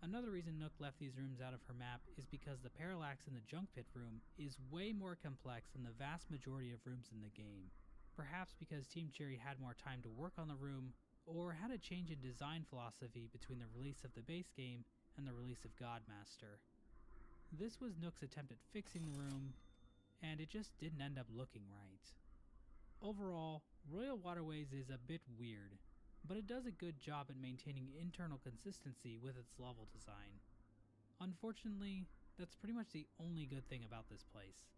Another reason Nook left these rooms out of her map is because the parallax in the Junk Pit room is way more complex than the vast majority of rooms in the game. Perhaps because Team Cherry had more time to work on the room, or had a change in design philosophy between the release of the base game and the release of Godmaster. This was Nook's attempt at fixing the room, and it just didn't end up looking right. Overall, Royal Waterways is a bit weird, but it does a good job at maintaining internal consistency with its level design. Unfortunately, that's pretty much the only good thing about this place.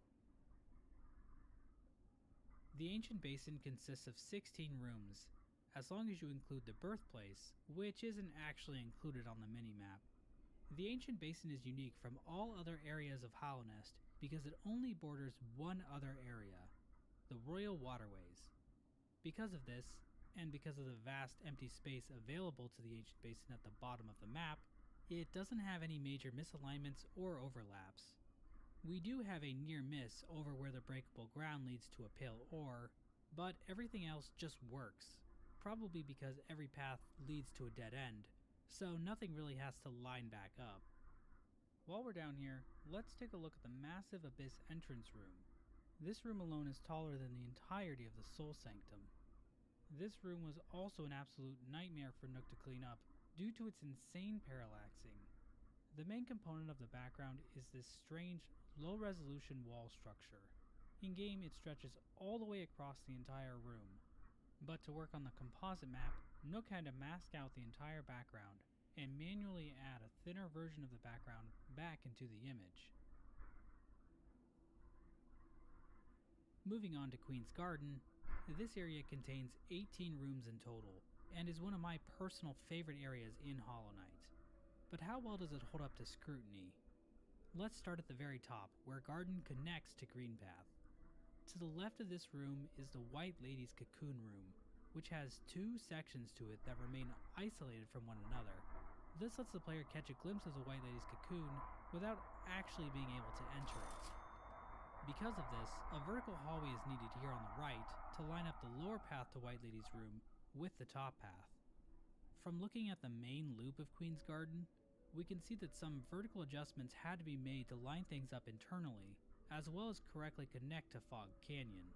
The Ancient Basin consists of 16 rooms, as long as you include the birthplace, which isn't actually included on the minimap. The Ancient Basin is unique from all other areas of Hallownest because it only borders one other area, the Royal Waterways. Because of this, and because of the vast empty space available to the Ancient Basin at the bottom of the map, it doesn't have any major misalignments or overlaps. We do have a near miss over where the breakable ground leads to a pale ore, but everything else just works, probably because every path leads to a dead end, so nothing really has to line back up. While we're down here, let's take a look at the massive Abyss entrance room. This room alone is taller than the entirety of the Soul Sanctum. This room was also an absolute nightmare for Nook to clean up due to its insane parallaxing. The main component of the background is this strange, low-resolution wall structure. In-game, it stretches all the way across the entire room. But to work on the composite map, Nook had to mask out the entire background and manually add a thinner version of the background back into the image. Moving on to Queen's Garden, this area contains 18 rooms in total, and is one of my personal favorite areas in Hollow Knight. But how well does it hold up to scrutiny? Let's start at the very top, where Garden connects to Greenpath. To the left of this room is the White Lady's Cocoon Room, which has two sections to it that remain isolated from one another. This lets the player catch a glimpse of the White Lady's cocoon without actually being able to enter it. Because of this, a vertical hallway is needed here on the right to line up the lower path to White Lady's room with the top path. From looking at the main loop of Queen's Garden, we can see that some vertical adjustments had to be made to line things up internally, as well as correctly connect to Fog Canyon.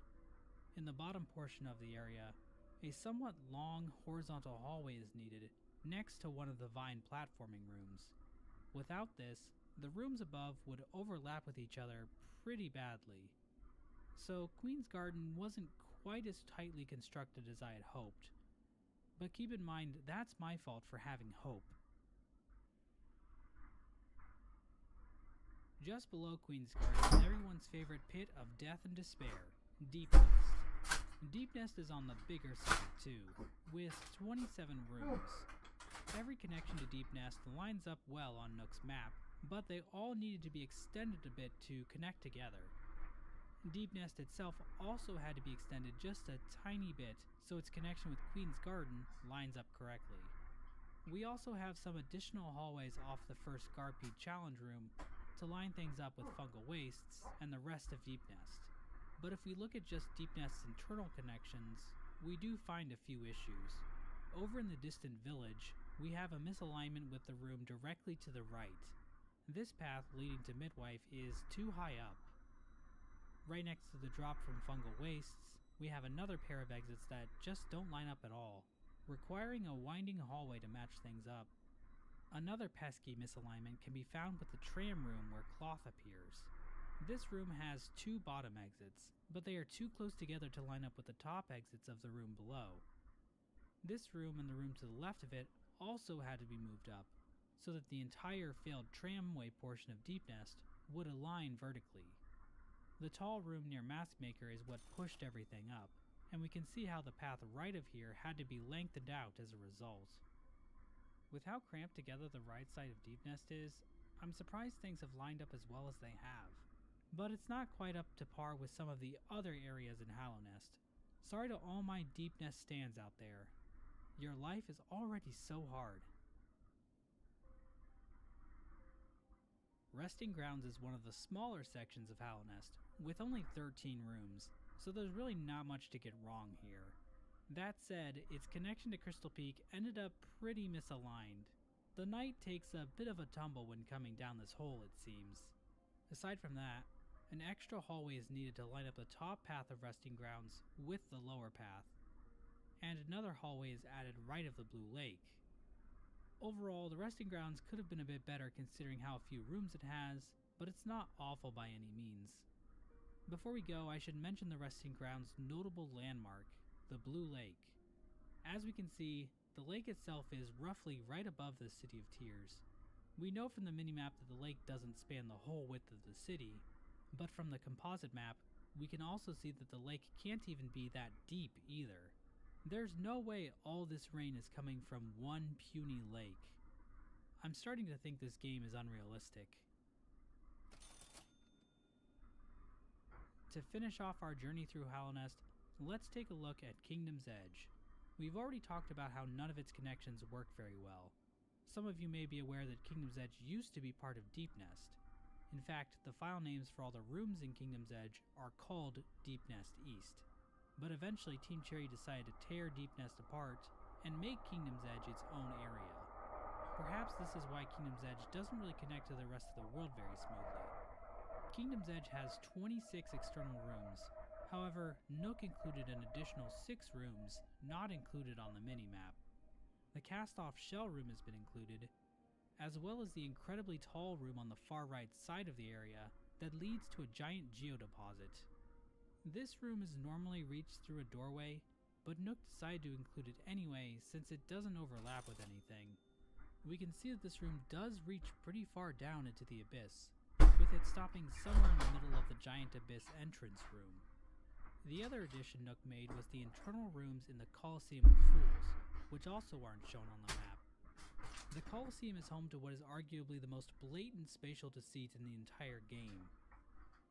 In the bottom portion of the area, a somewhat long horizontal hallway is needed next to one of the vine platforming rooms. Without this, the rooms above would overlap with each other pretty badly. So Queen's Garden wasn't quite as tightly constructed as I had hoped. But keep in mind, that's my fault for having hope. Just below Queen's Garden is everyone's favorite pit of death and despair, Deep Nest. Deep Nest is on the bigger side too, with 27 rooms. Every connection to Deep Nest lines up well on Nook's map, but they all needed to be extended a bit to connect together. Deep Nest itself also had to be extended just a tiny bit so its connection with Queen's Garden lines up correctly. We also have some additional hallways off the first Garpede challenge room to line things up with fungal wastes and the rest of Deep Nest. But if we look at just Deep Nest's internal connections, we do find a few issues. Over in the distant village, we have a misalignment with the room directly to the right. This path leading to Midwife is too high up. Right next to the drop from fungal wastes, we have another pair of exits that just don't line up at all, requiring a winding hallway to match things up. Another pesky misalignment can be found with the tram room where Cloth appears. This room has two bottom exits, but they are too close together to line up with the top exits of the room below. This room and the room to the left of it also had to be moved up, so that the entire failed tramway portion of Deep Nest would align vertically. The tall room near Maskmaker is what pushed everything up, and we can see how the path right of here had to be lengthened out as a result. With how cramped together the right side of Deep Nest is, I'm surprised things have lined up as well as they have. But it's not quite up to par with some of the other areas in Hallownest. Sorry to all my Deep Nest stands out there. Your life is already so hard. Resting Grounds is one of the smaller sections of Hallownest, with only 13 rooms, so there's really not much to get wrong here. That said, its connection to Crystal Peak ended up pretty misaligned. The knight takes a bit of a tumble when coming down this hole, it seems. Aside from that, an extra hallway is needed to line up the top path of Resting Grounds with the lower path, and another hallway is added right of the Blue Lake. Overall, the Resting Grounds could have been a bit better considering how few rooms it has, but it's not awful by any means. Before we go, I should mention the Resting Grounds' notable landmark, the Blue Lake. As we can see, the lake itself is roughly right above the City of Tears. We know from the minimap that the lake doesn't span the whole width of the city, but from the composite map, we can also see that the lake can't even be that deep either. There's no way all this rain is coming from one puny lake. I'm starting to think this game is unrealistic. To finish off our journey through Hallownest, let's take a look at Kingdom's Edge. We've already talked about how none of its connections work very well. Some of you may be aware that Kingdom's Edge used to be part of Deep Nest. In fact, the file names for all the rooms in Kingdom's Edge are called Deep Nest East. But eventually Team Cherry decided to tear Deep Nest apart and make Kingdom's Edge its own area. Perhaps this is why Kingdom's Edge doesn't really connect to the rest of the world very smoothly. Kingdom's Edge has 26 external rooms. However, Nook included an additional 6 rooms not included on the minimap. The cast-off shell room has been included, as well as the incredibly tall room on the far right side of the area that leads to a giant geodeposit. This room is normally reached through a doorway, but Nook decided to include it anyway since it doesn't overlap with anything. We can see that this room does reach pretty far down into the abyss, with it stopping somewhere in the middle of the giant abyss entrance room. The other addition Nook made was the internal rooms in the Colosseum of Fools, which also aren't shown on the map. The Colosseum is home to what is arguably the most blatant spatial deceit in the entire game.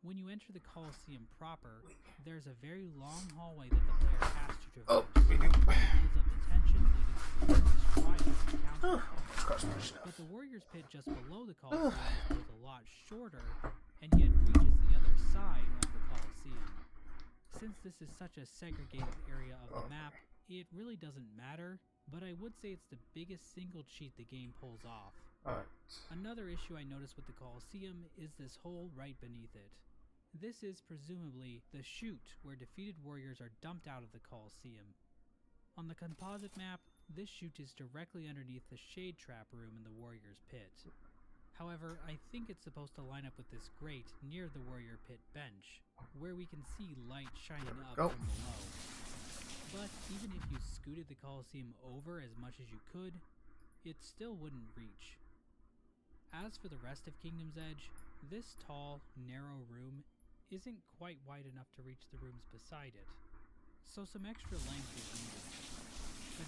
When you enter the Colosseum proper, there's a very long hallway that the player has to traverse. It builds up the tension leading to the warrior's trial encounter. But the warrior's pit just below the Colosseum is both a lot shorter, and yet reaches the other side of the Colosseum. Since this is such a segregated area of the map, it really doesn't matter, but I would say it's the biggest single cheat the game pulls off. Another issue I noticed with the Colosseum is this hole right beneath it. This is presumably the chute where defeated warriors are dumped out of the Colosseum. On the composite map, this chute is directly underneath the shade trap room in the warrior's pit. However, I think it's supposed to line up with this grate near the warrior pit bench, where we can see light shining up from below. But even if you scooted the Colosseum over as much as you could, it still wouldn't reach. As for the rest of Kingdom's Edge, this tall, narrow room isn't quite wide enough to reach the rooms beside it, so some extra length is needed.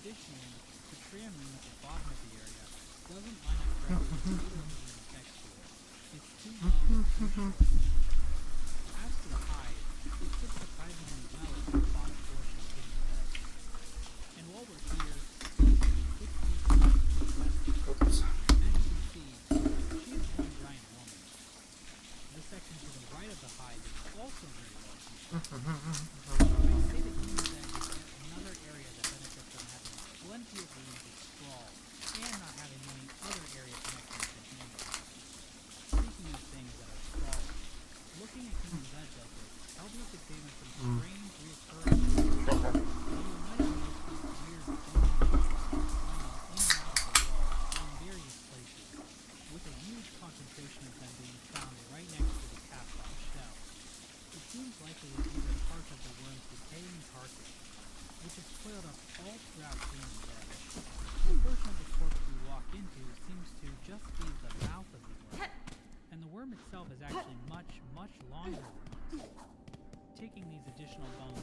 Additionally, the tram room at the bottom of the area doesn't line up correctly with either of the rooms next to it. It's too low and too short. As for the hive, it fits surprisingly well in the bottom portion of Kingdom's Edge. And while we're here, let's take a quick peek at the As you can see, she is one giant woman. The section to the right of the hive is also very well constructed. I'd say that Kingdom's Edge is yet another area that benefits from having plenty of room to sprawl, and not having many other area connections to handle. Speaking of things that are sprawling, looking at Kingdom's Edge like this helps us examine some strange reoccurring things. You might have noticed these weird bumps in and out of the wall in various places, with a huge concentration of them being found right next to the cast-off shell. It seems likely that these are parts of the worm's decaying carcass, which is coiled up all throughout Kingdom's Edge. The portion of the corpse we walk into seems to just be the mouth of the worm, and the worm itself is actually much, much longer than this. Taking these additional bones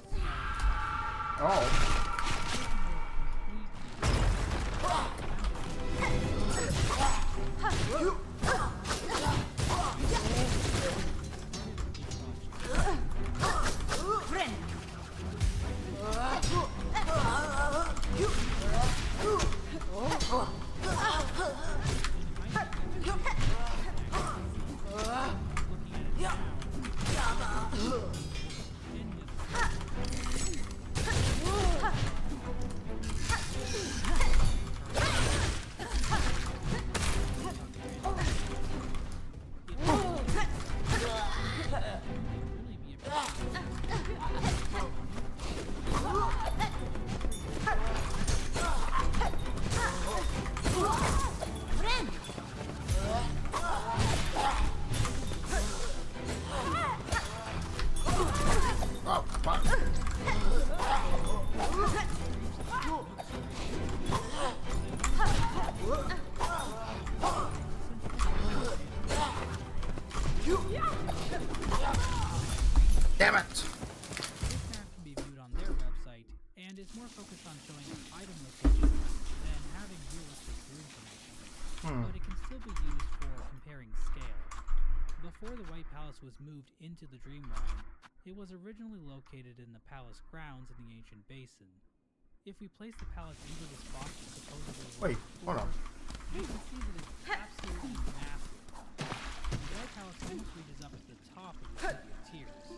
Damn it! This map can be viewed on their website, and is more focused on showing item locations than having realistic room information, but it can still be used for comparing scale. Before the White Palace was moved into the Dream Realm, it was originally located in the palace grounds in the ancient basin. If we place the palace into the spot that supposedly was Wait, hold on. you can see that it's absolutely massive. The White Palace almost reaches up at the top of the city of Tears.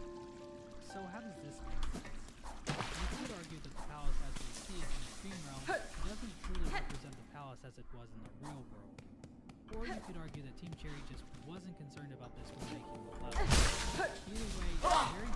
So how does this make sense? You could argue that the palace as we see it in the Dream Realm doesn't truly represent the palace as it was in the real world. Or you could argue that Team Cherry just wasn't concerned about this when making the level. Either way, very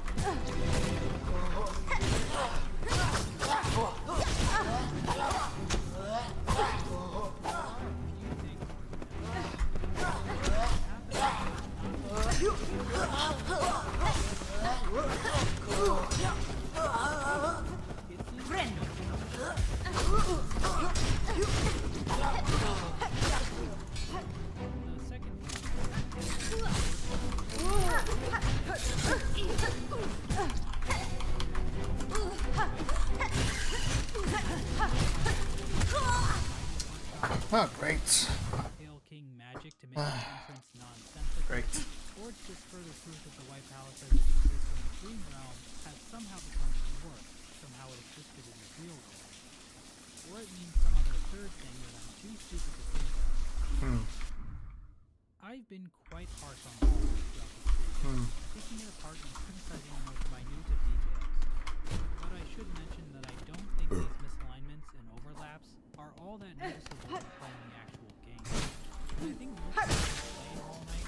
Oh, great. Pale King magic to make the entrance nonsensical. Great. Or it's just further proof that the White Palace as it exists in the Dream Realm has somehow become worse from how it existed in the real world. Or it means some other third thing that I'm too stupid to think of. I've been quite harsh on all throughout this video, picking it apart and criticizing the most minute of details. But I should mention that I don't think these misalignments and overlaps are all that noticeable when playing the actual game. And I think most people playing all night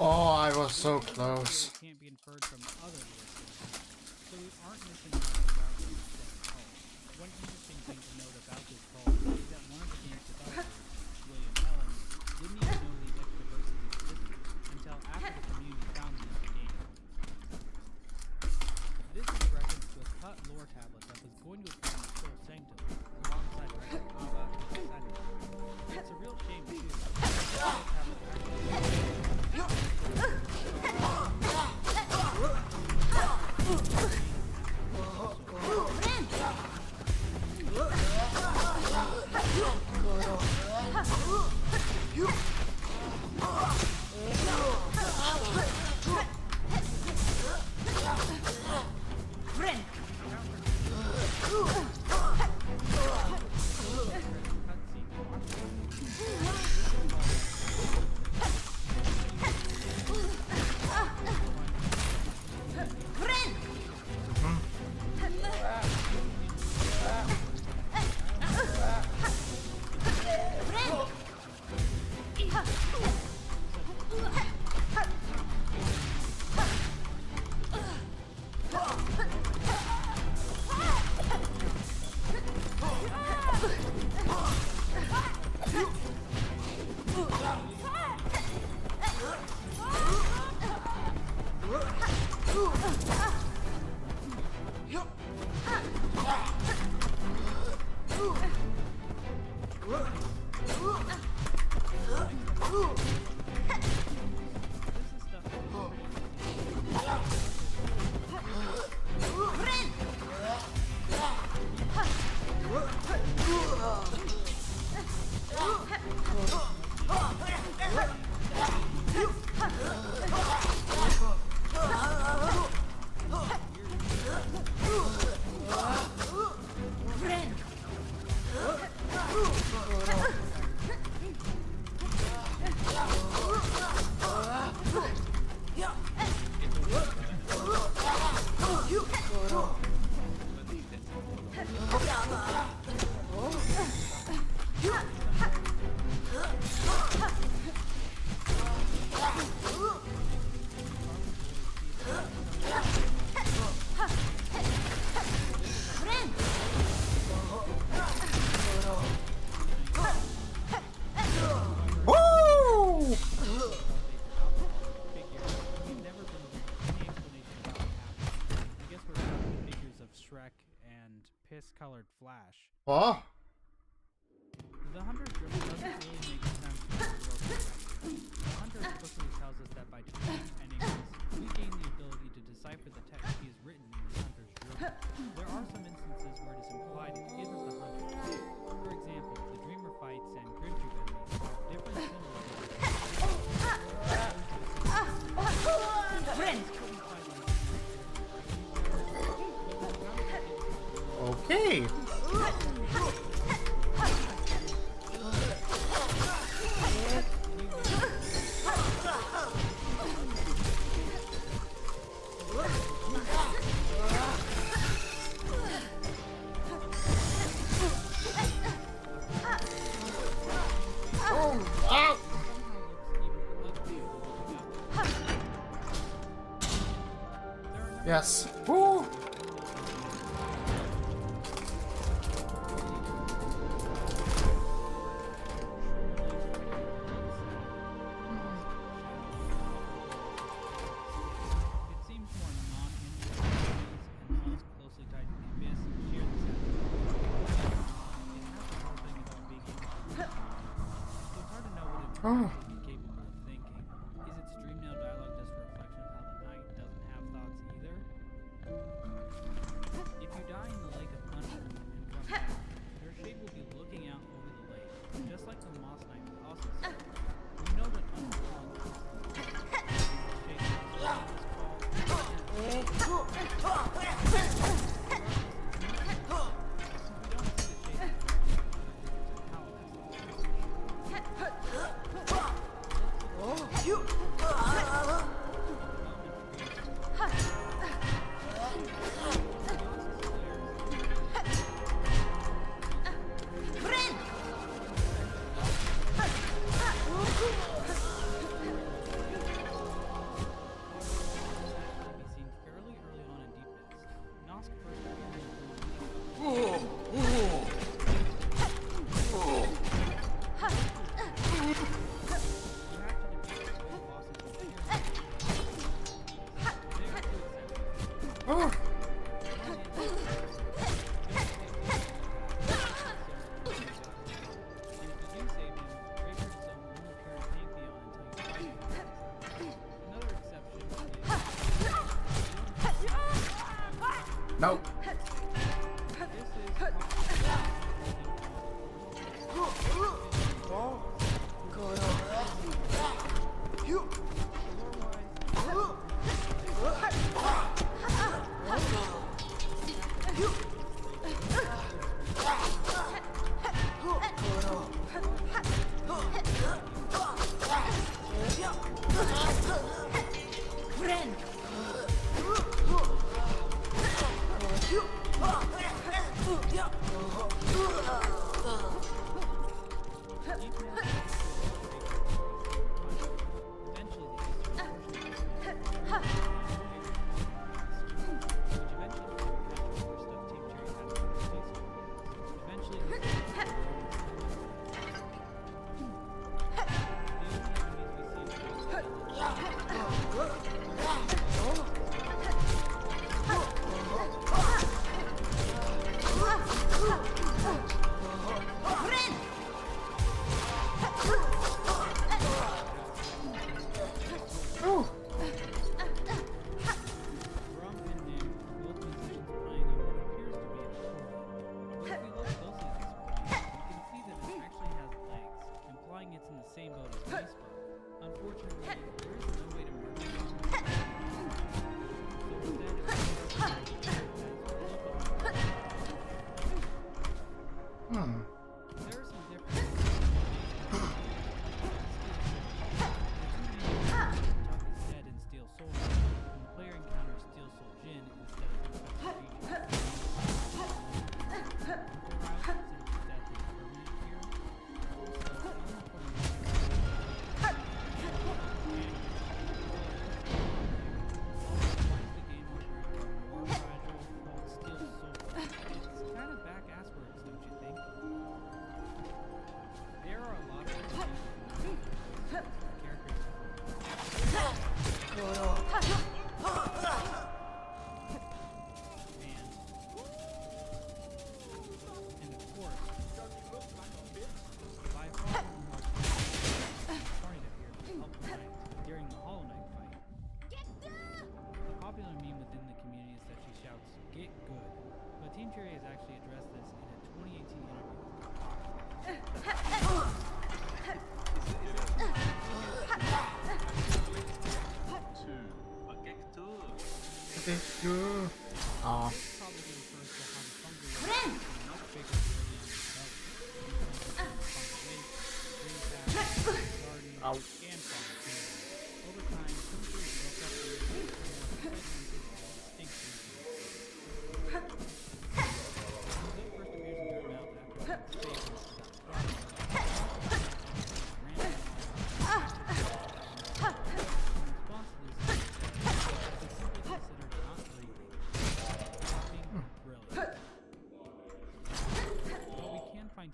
Oh, I was so close. Can't be inferred from other sources, so we aren't missing out about this call. One interesting thing to note about this call is that one of the game's developers, William Helen, didn't even know these extra verses existed until after the cache. Oh. The hunter's drill doesn't really make sense for the world perspective. The hunter explicitly tells us that by defeating enemies, we gain the ability to decipher the text he has written in the hunter's drill. There are some instances where it is implied it isn't the hunter. For example, the Dreamer fights and Grid Tube enemies have different symbols. Okay. Yes. Woo! It seems more non-animal and most closely tied to the abyss share the same. It has the whole thing about being able to read. So it's hard to know what it Oh. would be capable of thinking. Is its dream now dialogue just a reflection of how the knight doesn't have thoughts either? If you die in the lake of thunder and come back, your shade will be looking out over the lake, just like the Moss Knight would also say. You know that unfurling the shade is called. Oh. Nope. It's kind of back-ass works, don't you think? It's you. Aw. Probably refers to how the fungi are much bigger early on in development. Fungal lake, green patch, garden, Ow. and fungal kingdom. Over time, some trees broke up the region and more segmented and distinct regions. Although it first appears in Dirt Mouth after its fate was forgotten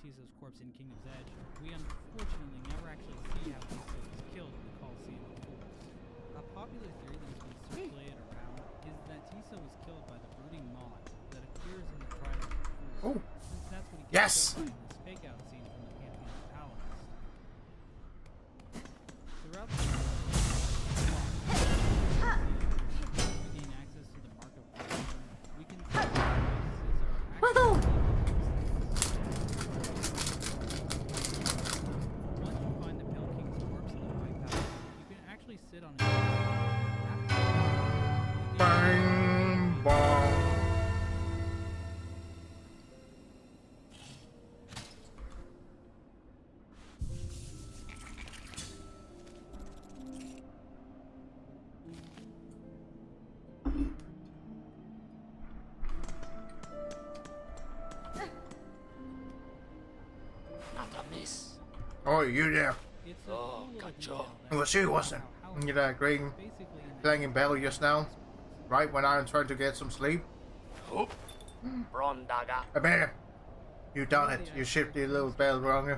Tiso's corpse in Kingdom's Edge, we unfortunately never actually see how Tiso was killed in the Colosseum of Fools. A popular theory that has been circulated around is that Tiso was killed by the brooding moth that appears in the Trident of Fools, since that's what he gets killed by in this fake-out scene from the Pantheon of Palinist. Throughout the we gain access to the Mark of Restream, we can see that the are actually sit on it. Bang, bong. Oh, you there? Oh, gotcha. It was you, wasn't it? You that green clanging bell just now? Right when I was trying to get some sleep? Oh, Brondaga. Abel, you done it. You shifty little bell wrong.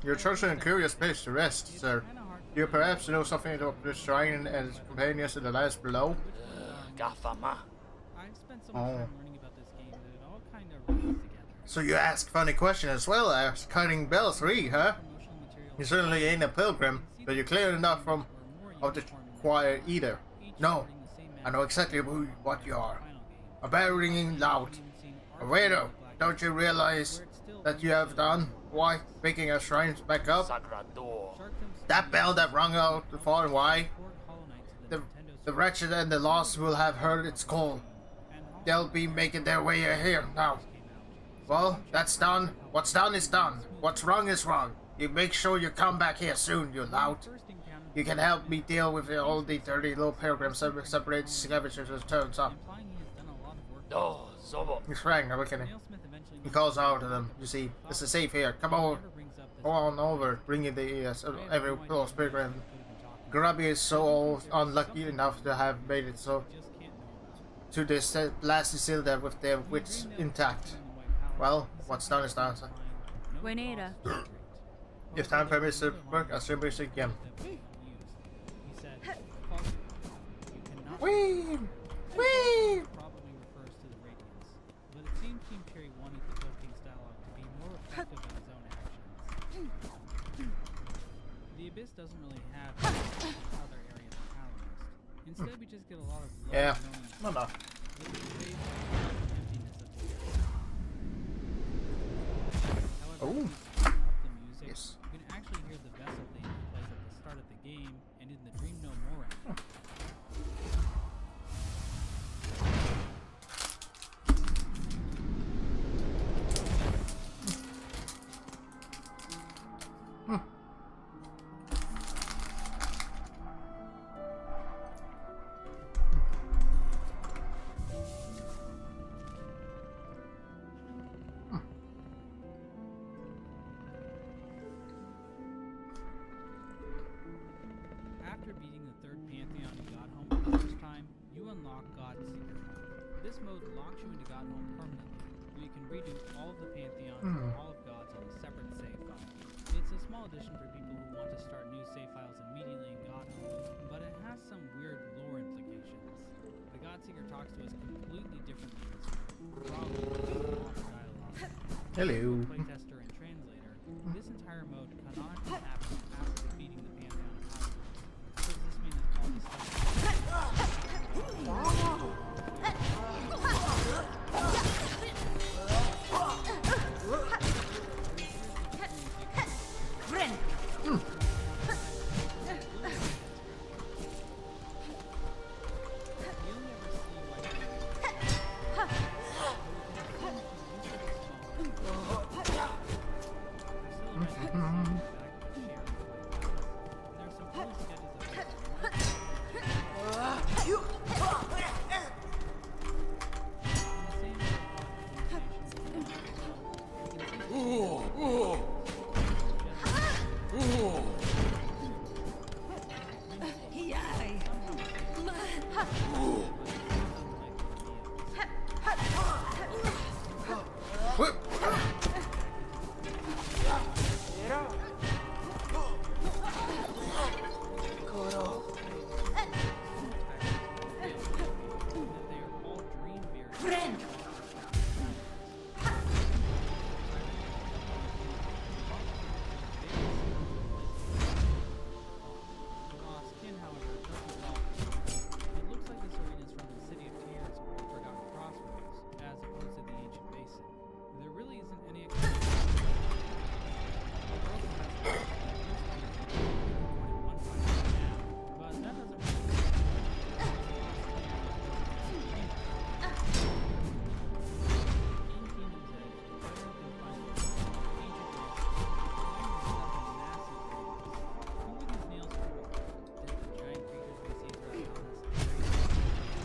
You're chosen a curious place to rest, sir. You perhaps know something about this shrine and its companions in the lands below? Gafama. I've spent so much time learning about this game that it all kind of runs together. So you ask funny questions as well as cutting bells free, huh? You certainly ain't a pilgrim, but you're clear enough from of the choir either. No, I know exactly what you are. A bell ringing loud. A widow, don't you realize that you have done? Why, picking our shrines back up? That bell that rung out the far and wide. The wretched and the lost will have heard its call. They'll be making their way here now. Well, that's done. What's done is done. What's wrong is wrong. You make sure you come back here soon, you lout. You can help me deal with all the dirty little pilgrims separate scavengers as turns up. Oh, Zobo. He's rang, I reckon. He calls out to them. You see, this is safe here. Come on. Go on over. Bring in the every close pilgrim. Grubby is so unlucky enough to have made it so to this last Citadel with their wits intact. Well, what's done is done. If time permits to work, I'll stream this again. Whee! Whee! Probably refers to the Radiance, but it seems Team Cherry wanted the Ghost King's dialogue to be more effective in his own actions. The Abyss doesn't really have other areas of Palinist. Instead, we just get a lot of No. However, Oh. the music, Yes. you can actually hear the vessel theme that plays at the start of the game and in the Dream No More act. After beating the third Pantheon in Godhome for the first time, you unlock God Seeker mode. This mode locks you into Godhome permanently, where you can redo all of the Pantheons and all of Gods on a separate save file. It's a small addition for people who want to start new save files immediately in Godhome, but it has some weird lore implications. The God Seeker talks to us completely differently in this mode, probably because of lost dialogue. Hello. Playtester and translator, this entire mode canonically happens after defeating the Pantheon of Power. Does this mean that all this stuff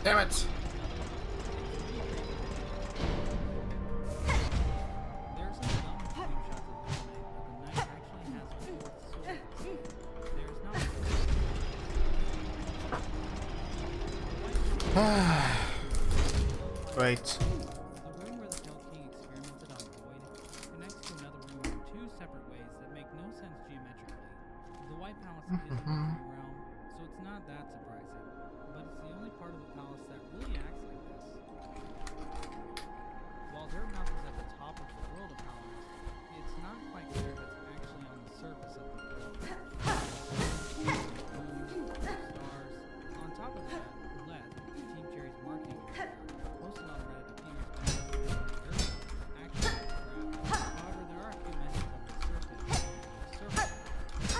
Damn it! There's some dumb screenshots of the knight, but the knight actually has a fourth sword. There's not Great. The room where the Pale King experimented on Void connects to another room in two separate ways that make no sense geometrically. The White Palace is a realm, so it's not that surprising, but it's the only part of the palace that really acts like this. While their mouth is at the top of the world of Palace, it's not quite clear if it's actually on the surface of the world. Stars. On top of that, Roulette, Team Cherry's marketing manager, posted on Reddit a few years back that their mouth actually on the ground. However, there are a few mentions of the surface.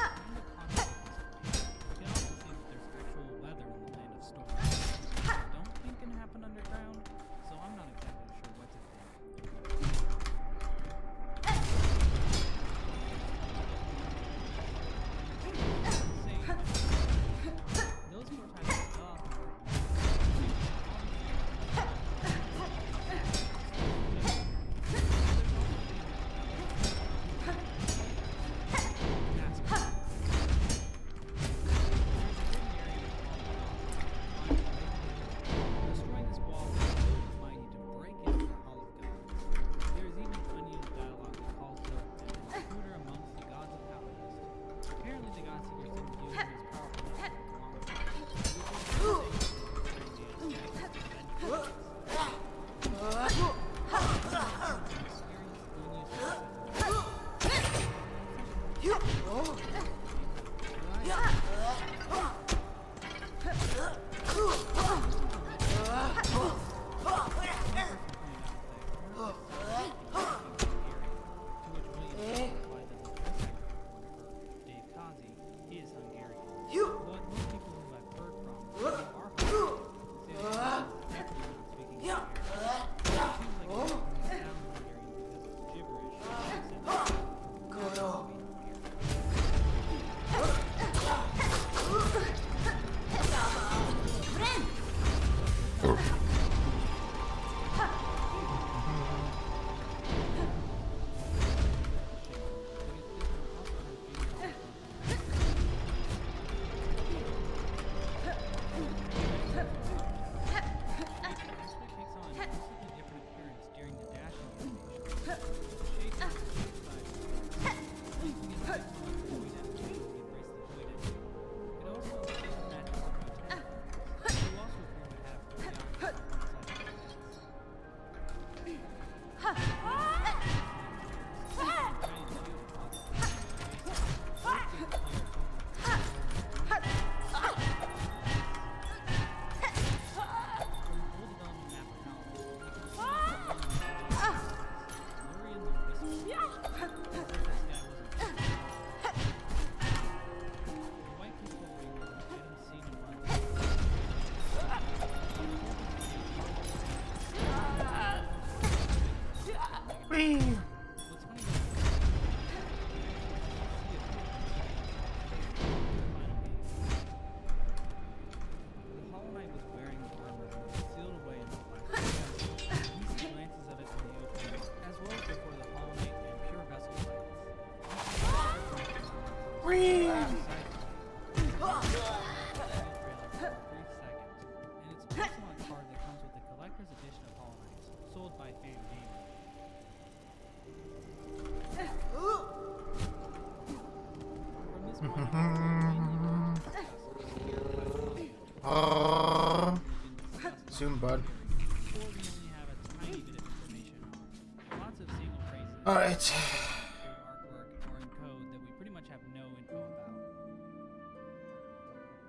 And the concept we can also see that there's actual weather in the land of storms. I don't think can happen underground, so I'm not exactly sure what to think. Those four types of stuff. Destroying this wall will Mighty to break into the Hall of Gods. There is even unused dialogue that calls for an intruder amongst the gods of Paladist. Apparently the God Seeker seems to use his powerful Dave Kazi is Hungarian. But most people who I've heard from who are Hungarian say that he's definitely not speaking Hungarian. It seems like he's sound Hungarian because it's gibberish. Soon, bud. Alright. Artwork or in code that we pretty much have no info about.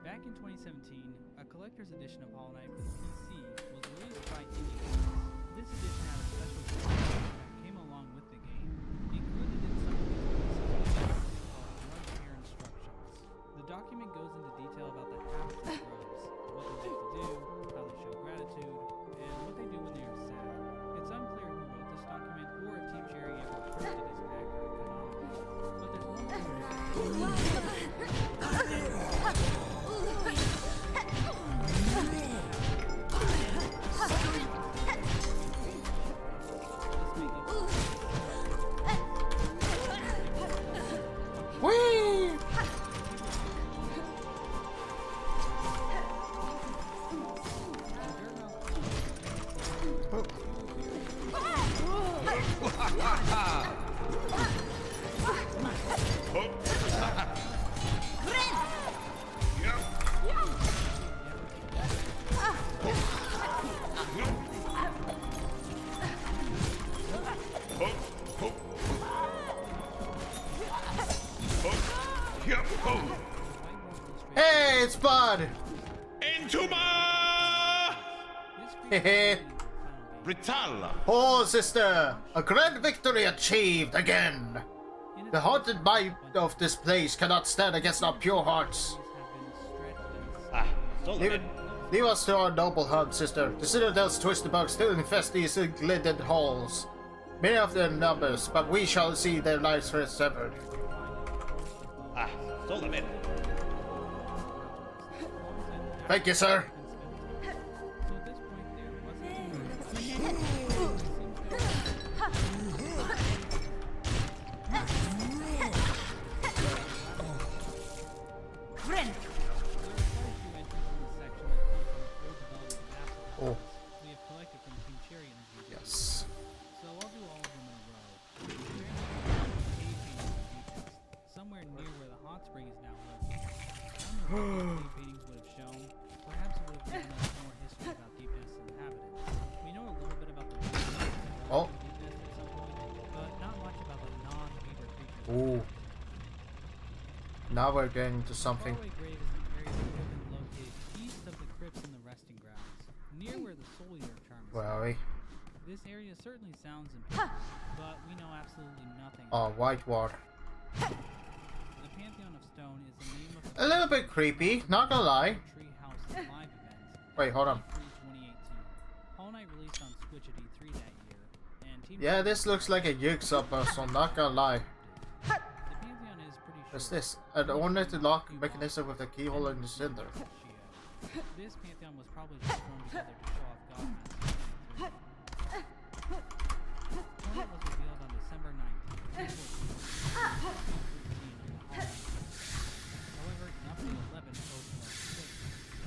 Back in 2017, a collector's edition of Hollow Knight for the PC was released by Indie Games. This edition had a special feature that came along with the game. Included in some of these releases called Grub Care Instructions. The document goes into detail about the habits of grubs, what they like to do, how they show gratitude, and what they do when they are sad. It's unclear who wrote this document or if Team Cherry ever proved it as accurate canonically, but there's one thing Rosebud! Entuma! Hehe. Britalla! Oh, sister! A grand victory achieved again! The haunted might of this place cannot stand against our pure hearts. Ah, Solomon. Leave us to our noble hunt, sister. The Citadel's twisted bugs still infest these glided halls. Many of their numbers, but we shall see their lives first severed. Ah, Solomon. Thank you, sir. Oh. We have collected from King Cherry and his region. Yes. So I'll do all of them in a row. Cave paintings of Deepest, somewhere near where the hot spring is now located. I don't know what these cave paintings would have shown. Perhaps it would have given us more history about Deepest's inhabitants. We know a little bit about the Oh. Deepest at some point, but not much about the non-beaver creatures. Ooh. Now we're getting to something. The faraway grave is an area that would have been located east of the crypts and the resting grounds, near where the soul eater charm is. Where are we? This area certainly sounds important, but we know absolutely nothing. Oh, White Ward. The Pantheon of Stone is the name of A little bit creepy, not gonna lie. Treehouse live events. Wait, hold on. 2018. Hollow Knight released on Switch at E3 that year, and Team Yeah, this looks like a jigsaw puzzle, not gonna lie. The Pantheon is pretty short. What's this? An ornate lock mechanism with a keyhole in the center. This Pantheon was probably just thrown together to show off God Master. Hollow was revealed on December 9th, 2014. However, in update 11, post 6,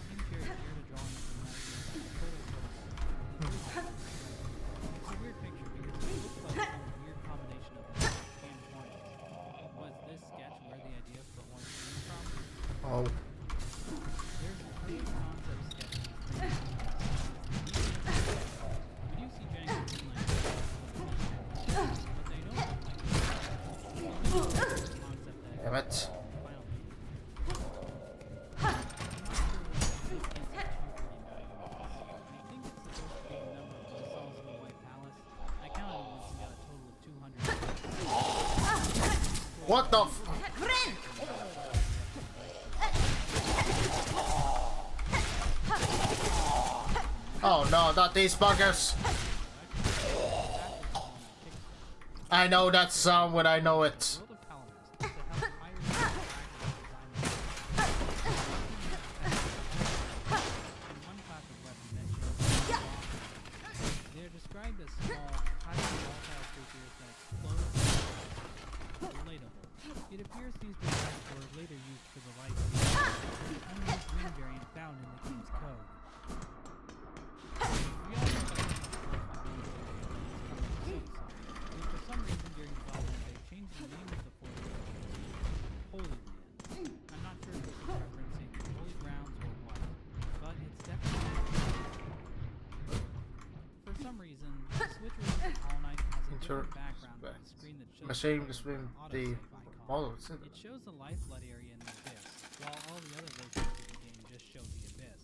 Team Cherry dared to draw on the It's a weird picture because it looks like some weird combination of and hornets. Was this sketch where the idea for hornets came from? Oh. There's a pretty concept sketch. We do see Django in like but they don't look like concept that Damn it. What the f- Oh no, not these buggers. I know that sound when I know it. They're described as small, highly volatile creatures that explode. Relatable. It appears these designs were later used for the light the unused wind variant found in the game's code. We also Silksong, for some reason during development they changed the name of the forest to Holy Land. I'm not sure if this is referencing holy grounds or what, but it's definitely for some reason, the Switch version of Hollow Knight has a different background with a screen that shows Machine the just been autosave the icon. model, isn't it? It shows the lifeblood area in the abyss, while all the other versions of the game just show the abyss.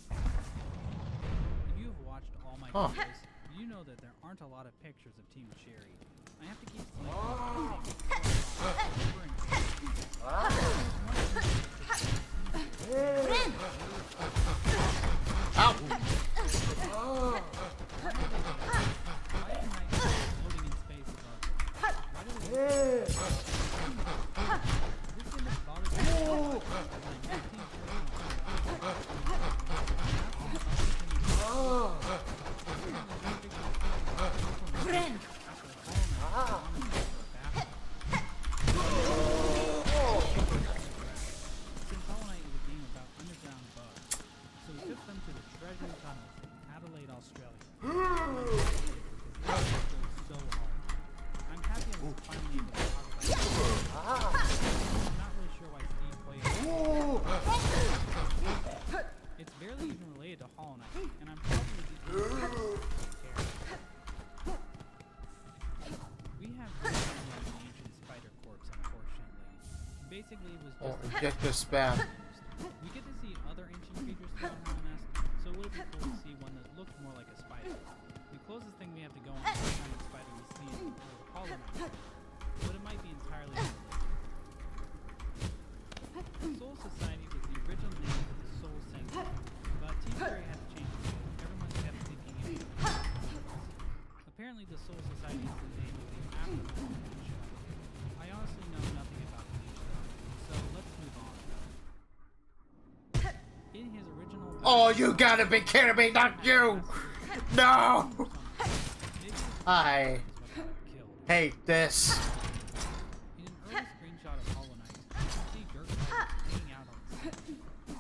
If you have watched all my videos, you know that there aren't a lot of pictures of Team Cherry. I have to keep It's barely even related to Hollow Knight, and I'm probably the only one who cares. We have the ancient spider corpse, unfortunately. Basically, it was just Oh, get this bad. We get to see other ancient creatures throughout Hollow Nest, so it would be cool to see one that looked more like a spider. The closest thing we have to go on is the kind of spider we see in the Hollow Knight, but it might be entirely unrelated. The Soul Society was the original name for the Soul Sanctuary, but Team Cherry had to change it. Everyone kept thinking it was apparently the Soul Society is the name of the aftermath of the show. I honestly know nothing about the show, so let's move on. In his original Oh, you gotta be kidding me, not you! No! I hate this. In an early screenshot of Hollow Knight, you can see dirt carvers hanging out on the set.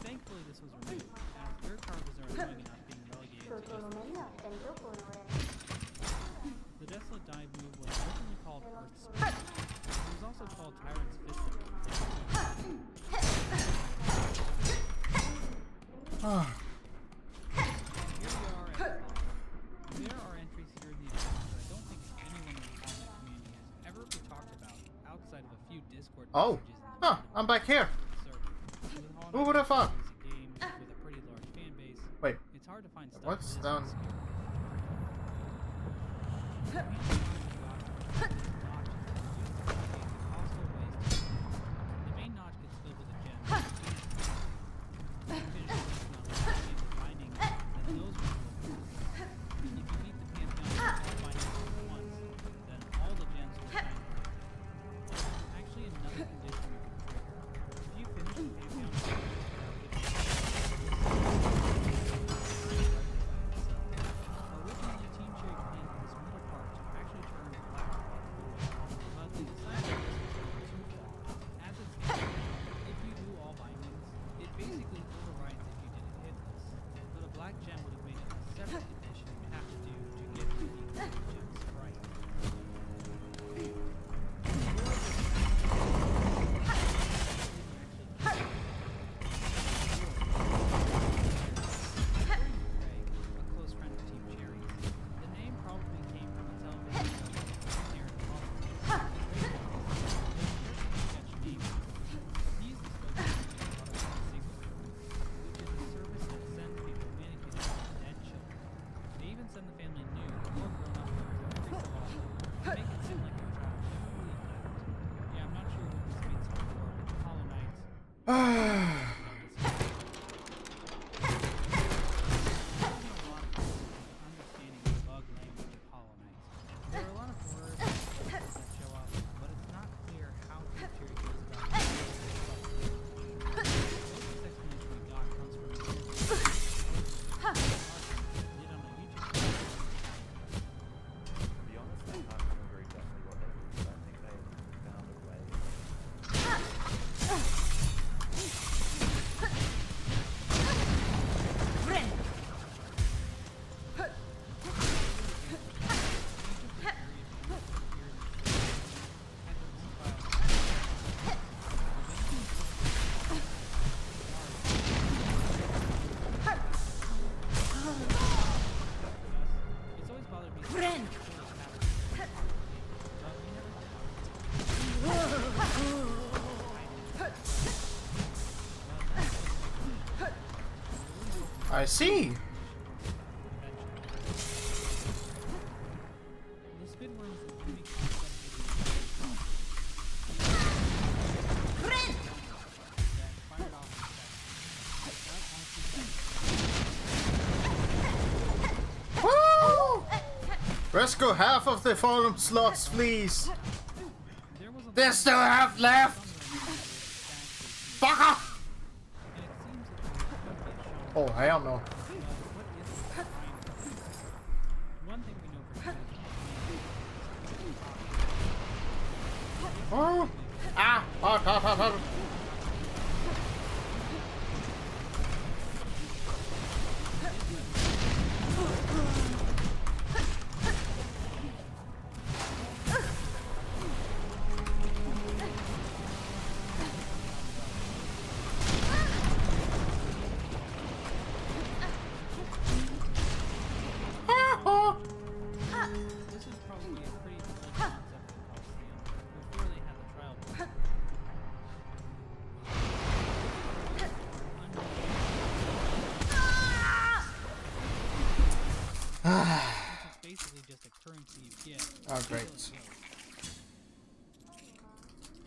Thankfully, this was removed, as dirt carvers are annoying enough being relegated to just the Desolate Dive move was originally called Restream. It was also called Tyrant's Fist. Here we are at the bottom. There are entries here in the account that I don't think anyone in the Hollow Knight community has ever talked about outside of a few Discord Oh, messages in the I'm back here. server. With Hollow Who Knight would have thought? as a game with a pretty large fan base, Wait, it's hard to find stuff what's this down? obscure. The main notch gets filled with a gem. Finding that those will if you beat the Pantheon all findings at once, then all the gems will shine. Actually, another condition we can trigger. If you finish the Pantheon, originally, Team Cherry planned for this middle part to actually turn black, but they decided this was too far. As it stands, if you do all bindings, it basically overrides if you didn't hit this. But a black gem would have made it a separate condition you have to do to get the gem sprite. A close friend of Team Cherry's. The name probably came from a television show Aaron Paul. He's the spokesman for Silksong, which is a service that sends people mannequins to dead children. They even send the family nude or grown-up photos every so often to make it seem like your child never really left. Yeah, I'm not sure what this means for, but Hollow Knight. Understanding the bug language of Hollow Knight. There are a lot of words and symbols that show up, but it's not clear how Team Cherry goes about it. The closest explanation we got comes from did on a YouTube channel. To be honest, I can't remember exactly what they did, but I think they found a way. It's always bothered me. Friend. I see. The squid worms is a unique concept that fired off Woo! Rescue half of the fallen slots, please. there was a There's still half left. Fuck off! and it seems that the shown Oh, hell no. what is the time? One thing we know for sure Oh. Ah! Oh, oh, oh, oh. this is probably a pretty old concept of Coliseum before they had the trial board. It's basically just a currency you get. Oh, great.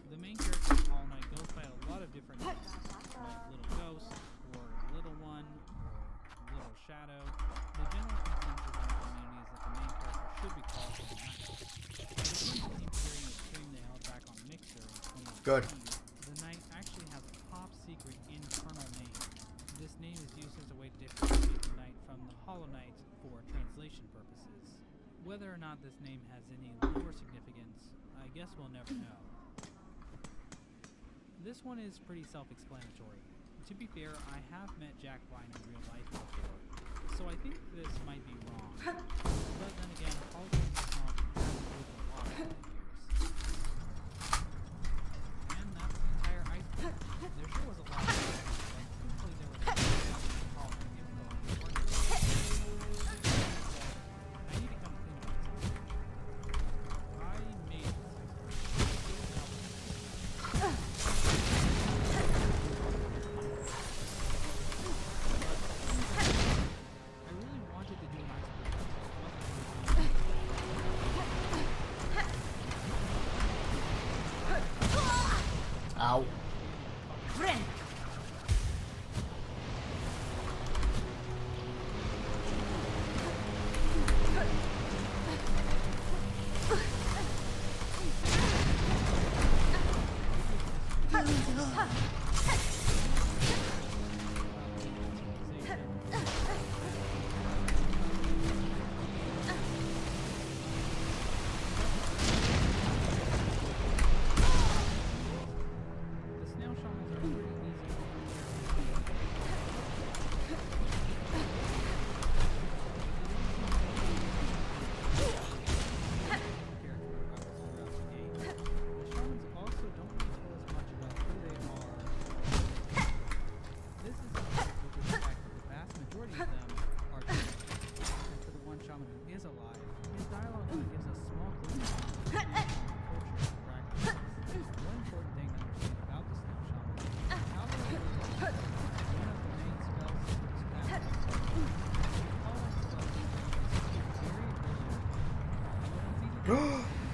The main character of Hollow Knight goes by a lot of different names, like Little Ghost, or Little One, or Little Shadow. The general consensus in the community is that the main character should be called Hollow Knight. But according to Team Fury and a stream they held back on Mixer in 2018, Good. the Knight actually has a top secret internal name. This name is used as a way to differentiate the Knight from the Hollow Knight for translation purposes. Whether or not this name has any lore significance, I guess we'll never know. This one is pretty self-explanatory. To be fair, I have met Jack Vine in real life before, so I think this might be wrong. But then again, hologram technology has improved a lot over the years. And that's the entire iceberg. There sure was a lot of stuff, but truthfully there was a lot of hologram info on the market. I need to come clean about something. I made this iceberg. I really wanted to do an iceberg. Ow. The snail shamans are pretty easy. The shamans also don't really tell us much about who they are. This is because of the fact that the vast majority of them are dead. And for the one shaman who is alive, his dialogue only gives us small glimpses of his culture and practices. One important thing to understand about the snail shaman is how they are able to one of the main spell systems found. All that spell is very early.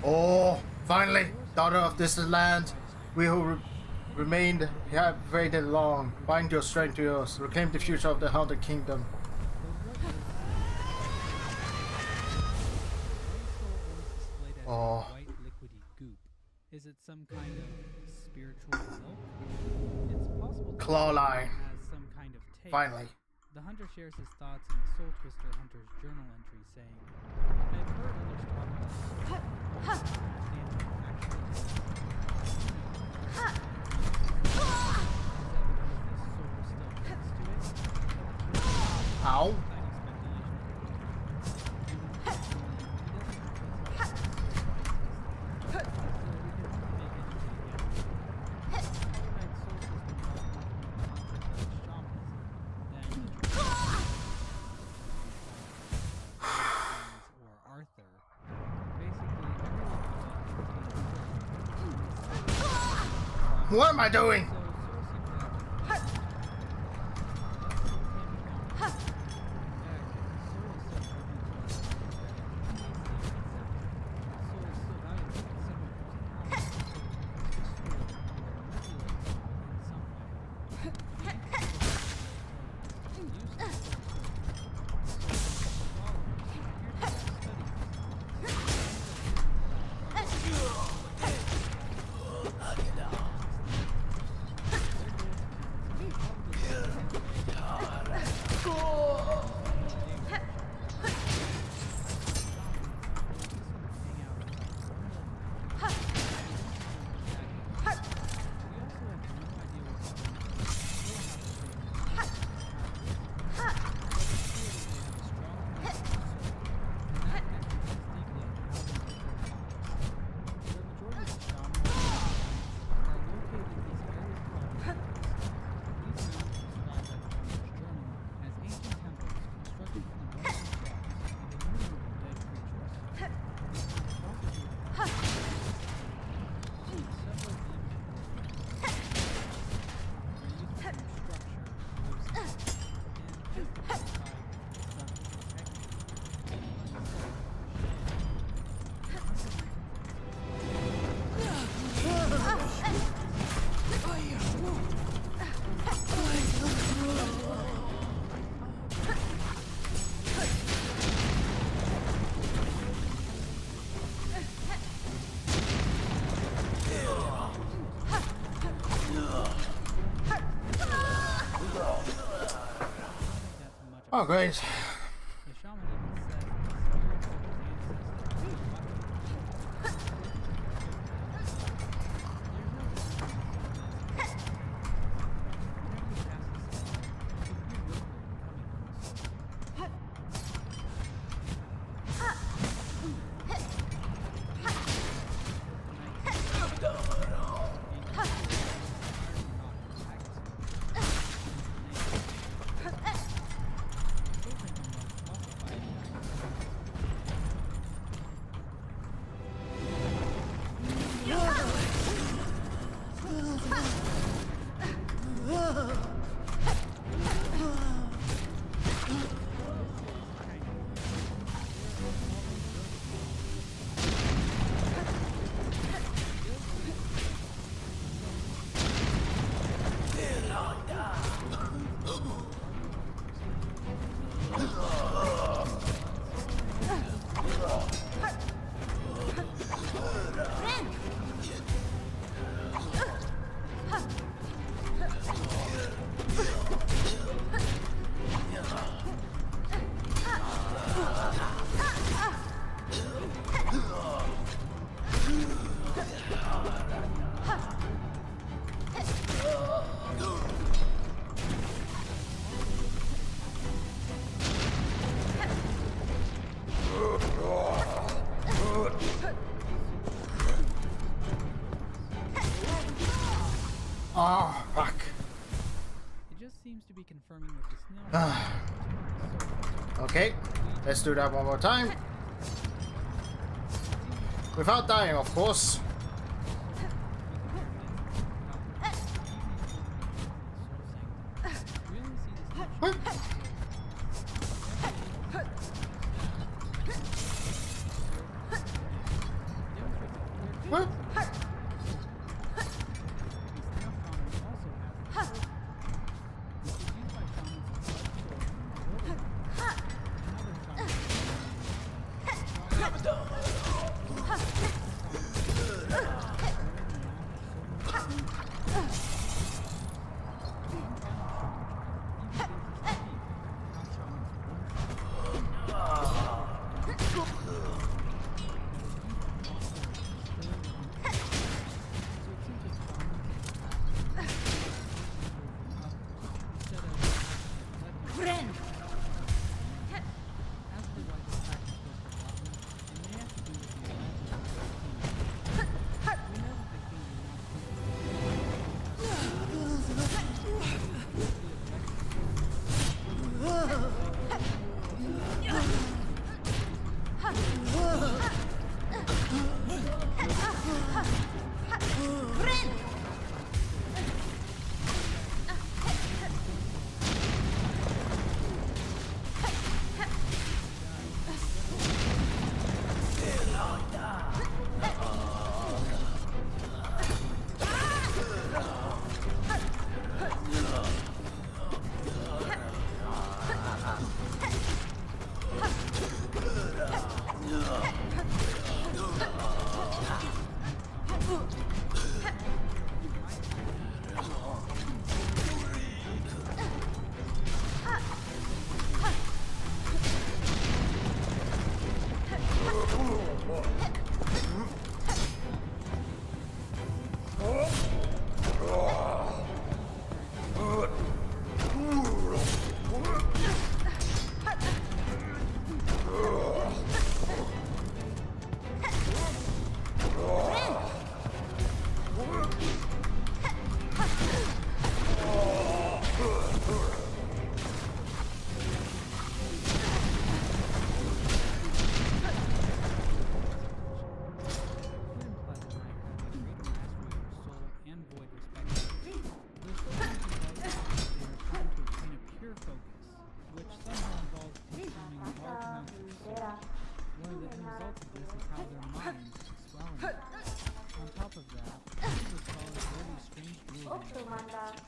Oh, finally, daughter of this land, we who remained have waited long. Bind your strength to yours. Reclaim the future of the Haunted Kingdom. Oh. White liquidy goop. Is it some kind of spiritual milk? It's possible that Claw it line. has some kind of taste. Finally. The hunter shares his thoughts in the Soul Twister Hunter's journal entry saying, I've heard others talk about soul. Understand what it actually is. Ow. What am I doing? Oh, great. The shaman even says that the spirits of his ancestors are Oh, fuck. It just seems to be confirming that the snail Okay, let's do that one more time. Without dying, of course. What? What?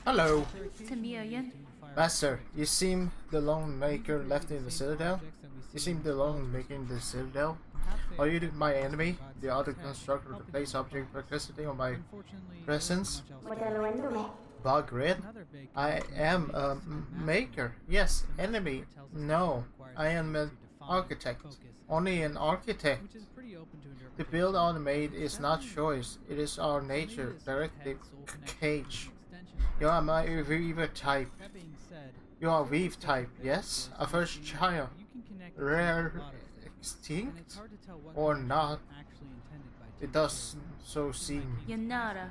Hello. Master, you seem the lone maker left in the Citadel? You seem the lone maker in the Citadel? Are you my enemy? The other constructor to place object electricity on my presence? bug red. Another big I am a maker. Yes, enemy. No, I am an architect. Only an architect. which is pretty open to To interpretation. build automate is not choice. It is our nature. Directive cage. You are my weaver type. That being said, You are weave type. Yes, a first child. you can connect Rare, a lot of things, and it's extinct, hard to tell what or connection not. actually intended by It Tim does Schafer. so In my seem. King Yanara. Space video,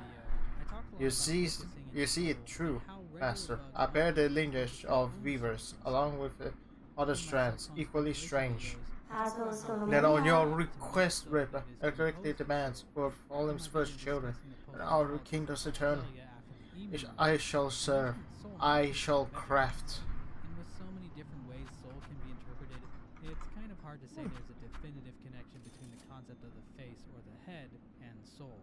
I talked a lot You about see, focusing in you see it control true, and how regular Master. bugs I bear the operate lineage in of their own weavers, systems. along with the other strands, equally strange. That That on your request, Ripper, I directly demands for Fallen's first children, and our kingdom's eternal. I shall serve. I shall craft. And with so many different ways soul can be interpreted, it's kind of hard to say there's a definitive connection between the concept of the face or the head and soul.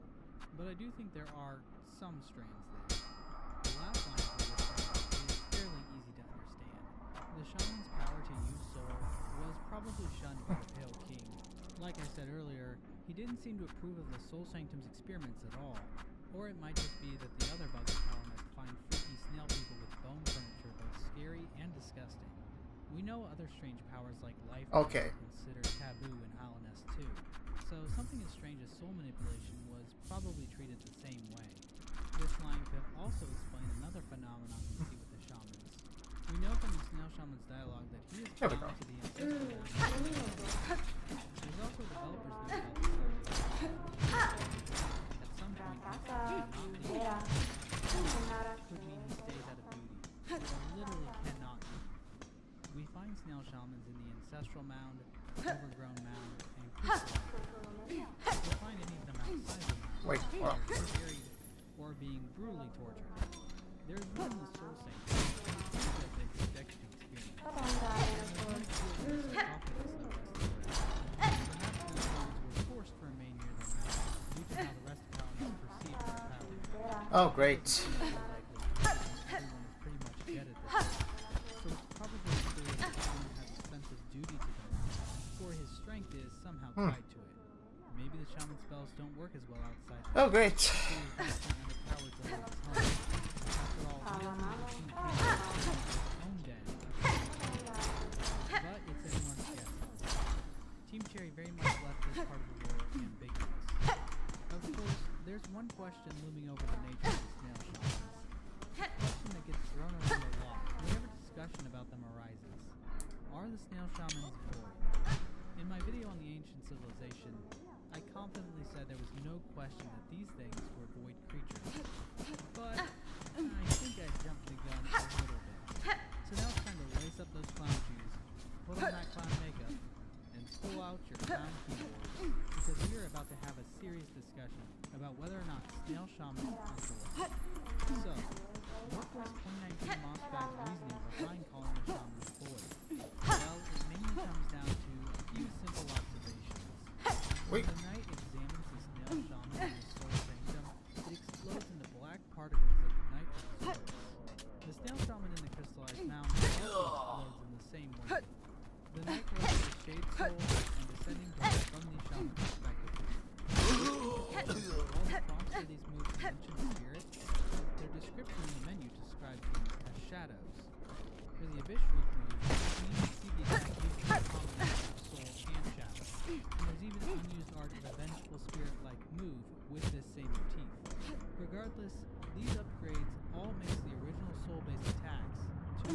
But I do think there are some strands there. The last line of this strand is fairly easy to understand. The shaman's power to use soul was probably shunned by the Pale King. Like I said earlier, he didn't seem to approve of the Soul Sanctum's experiments at all. Or it might just be that the other bugs of Colonist find freaky snail people with bone furniture both scary and disgusting. We know other strange powers like life Okay. are considered taboo in Halonest too. So something as strange as soul manipulation was probably treated the same way. This line could also explain another phenomenon we see with the shamans. We know from the snail shaman's dialogue that he is There we bound go. to the ancestral line. There's also a developer's note about the story. At some point, he cannot could mean he stays out of duty, or literally cannot be. We find snail shamans in the ancestral mound, overgrown mound, and crystallized. We'll find any of them outside the mound. Wait, what? They're buried or being brutally tortured. There's one in the Soul Sanctum, that the projection experience. There's one in the sarcophagus that rests there. Perhaps these souls were forced to remain near the mound due to how the rest of Halonest perceived their power. Oh, great. Everyone is pretty much dead at this point, so it's probably clear that someone has a sense of duty to the mound, or his strength is somehow tied to it. Maybe the shaman spells don't work as well outside. Oh, great. So he's basically underpowered to hold his home. After all, he doesn't need the King King to his own den. But it's anyone's guess. Team Cherry very much left this part of the lore ambiguous. Of course, there's one question looming over the nature of the snail shamans. A question that gets thrown around a lot whenever discussion about them arises. Are the snail shamans void? In my video on the ancient civilization, I confidently said there was no question that these things were void creatures. But I think I jumped the gun a little bit. So now it's time to lace up those clown shoes, put on that clown makeup, and pull out your clown keyboard. Because we are about to have a serious discussion about whether or not snail shamans are void. So, what was 2019 Mossbag's reasoning behind calling the shamans void? Well, it mainly comes down to a few simple observations. Wait. When the knight examines the snail shaman in the Soul Sanctum, it explodes into black particles of the night swords. The snail shaman in the crystallized mound also explodes in the same way. The knight collects the shade soul and descending blood from these shamans respectively. All the prompts for these moves mention spirits. Their description in the menu describes them as shadows. For the Abyss Shriek move, we need to see the exact use of the combination of soul and shadow. And there's even unused art of a vengeful spirit-like move with this same motif. Regardless, these upgrades all mix the original soul-based attacks to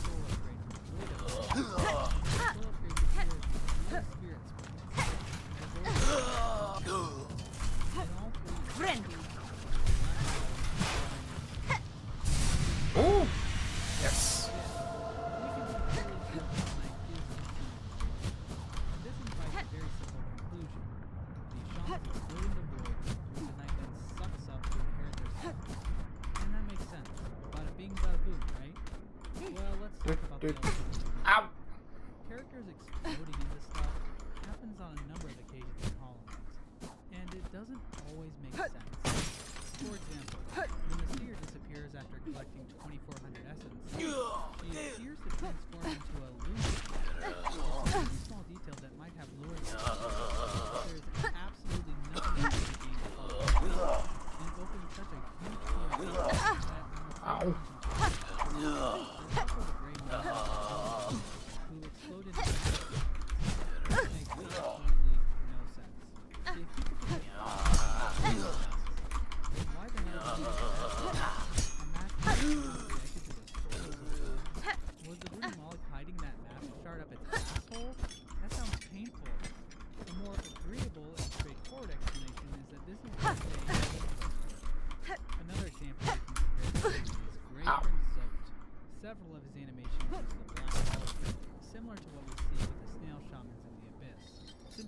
soul upgrade from void upgrade. Soul upgrade materials with spirit spirits. And all three Oh, yes. This implies a very simple conclusion. The shamans explode in the void, which the knight then sucks up to inherit their souls. And that makes sense. Bada bing, bada boom, right? Well, let's talk about the ultimate. Ow. Characters exploding into stuff happens on a number of occasions in Hollow Knight, and it doesn't always make sense. For example, when the seer disappears after collecting 2,400 essence, she appears to transform into a loser. It's a very small detail that might have lore. There is absolutely nothing to the game called.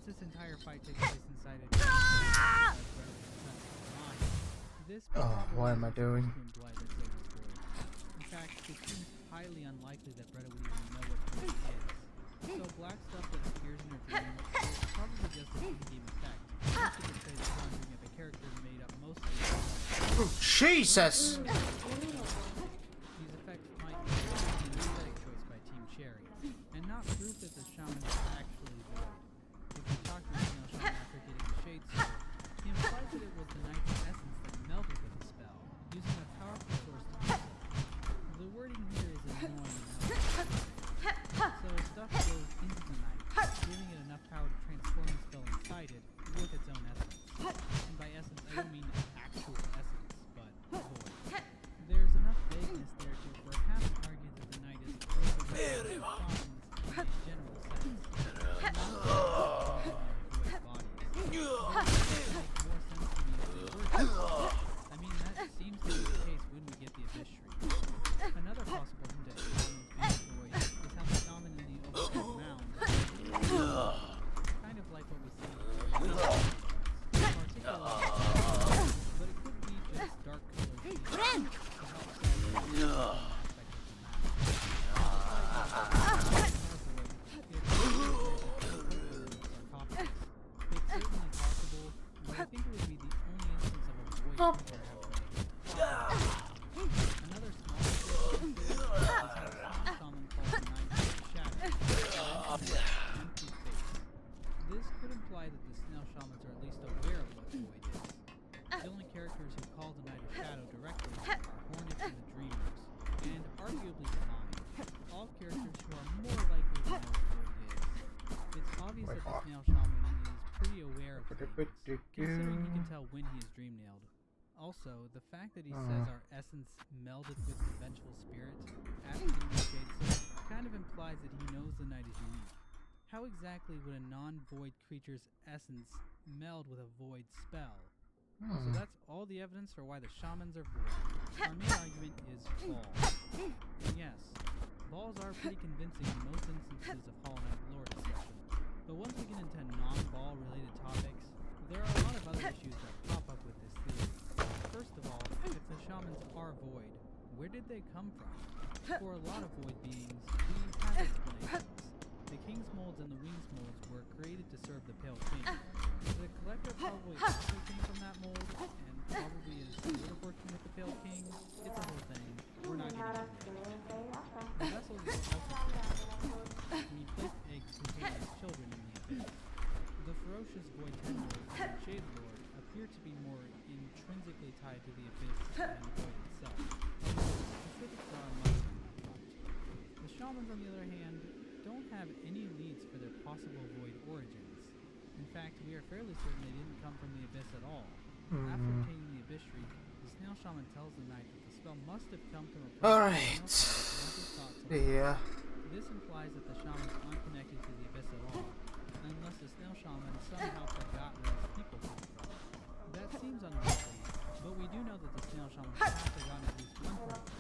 Since this entire fight takes place inside a mind, this what am I doing? to imply that Satan is void. In fact, it seems highly unlikely that Bretta would even know what void is. So black stuff that appears in her dream is probably just an in-game effect. Most of it is conjuring of a character made up mostly of Jesus! these effects might be an aesthetic choice by Team Cherry, and not proof that the shaman is actually void. If you talk to the Snail Shaman after getting the Shade Sword, he implies that it was the Knight's essence that melted with the spell, using a powerful source to do so. The wording here is annoying enough. So stuff goes into the Knight, giving it enough power to transform the spell inside it with its own essence. And by essence, I don't mean actual essence, but void. There's enough vagueness there to perhaps argue that the Knight is very shamans in a general sense. Not void bodies. I mean, that seems to be the case when we get the Abyss Shriek. Another possible hint at shamans being void is how the shaman in the overhead mound kind of like what we see in but it could be just dark colors to help set It's certainly possible, but I think it would be the only instance of a void creature ever made. Another small example is how the shaman calls the Night Shadow. Empty space. This could imply that the Snail Shamans are at least aware of what void is. The only characters who call the Night of Shadow directly are Hornet and the Dreamers, and arguably fine. All characters who are more likely to know what void is. It's obvious that the Snail Shaman is pretty aware of things, considering he can tell when he is dream nailed. Also, the fact that he says our essence melded with the vengeful spirit after getting the Shade Sword kind of implies that he knows the Knight is unique. How exactly would a non-void creature's essence meld with a void spell? So that's all the evidence for why the shamans are void. Our main argument is balls. And yes, balls are pretty convincing in most instances of Hollow Knight lore discussion. But once we get into non-ball related topics, there are a lot of other issues that pop up with this theory. First of all, if the shamans are void, where did they come from? For a lot of void beings, we have explanations. The King's Molds and the Wings Molds were created to serve the Pale King. The Collector probably also came from that mold, and probably is sort of working with the Pale King. It's a whole thing. We're not getting into it. The vessels were also created. We placed eggs containing his children in the abyss. The ferocious Void Tendrils and Shade Lord appear to be more intrinsically tied to the abyss than Void itself, although specifics are much more. The shamans, on the other hand, don't have any leads for their possible void origins. In fact, we are fairly certain they didn't come from the abyss at all. After obtaining the Abyss Shriek, the Snail Shaman tells the Knight that the spell must have come from a place Alright. Yeah. This implies that the shamans aren't connected to the abyss at all, unless the Snail Shaman somehow forgot where his people came from. That seems unlikely, but we do know that the Snail Shaman have forgotten at least one person,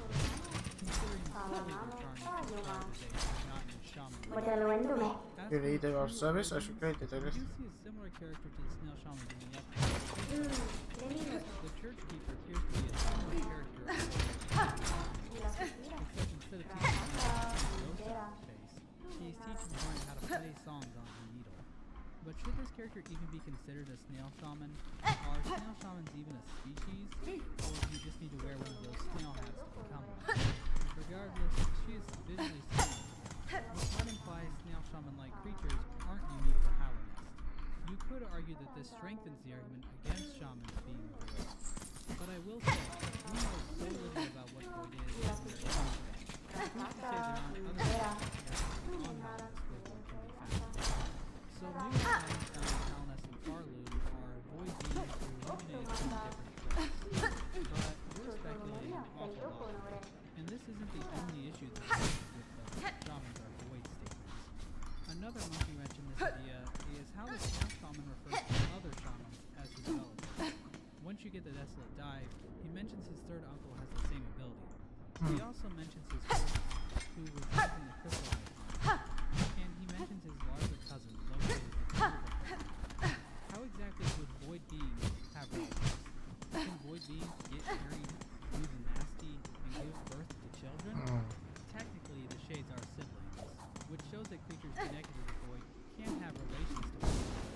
considering the slowly they're charming to describe that they have forgotten shaman. You need our service? I should create it, I We guess. do see a similar character to the Snail Shaman in the update. The Church Keeper appears to be a similar character, except instead of teaching him how to use face, he's teaching Horn how to play songs on the needle. But should this character even be considered a Snail Shaman? Are Snail Shamans even a species? Or do you just need to wear one of those snail hats to become one? Regardless, she is visually similar. Which might imply Snail Shaman-like creatures aren't unique to Howlnest. You could argue that this strengthens the argument against shamans being void. But I will say, we know so little about what void is and their impact. Who's to say there aren't other things on Howlnest where void can be found? So new shamans found in Howlnest and Farloon are void beings who illuminated some different threats. But we're speculating an awful lot. And this isn't the only issue that we have with the shamans are void statements. Another monkey wrench in this idea is how the Snail Shaman refers to other shamans as his relatives. Once you get the Desolate Dive, he mentions his third uncle has the same ability. He also mentions his fourth, who resides in the Crystal Icon, and he mentions his larger cousin located in the beings get married, do the nasty, and give birth to children? Technically, the shades are siblings, which shows that creatures connected to the void can have relations to one another.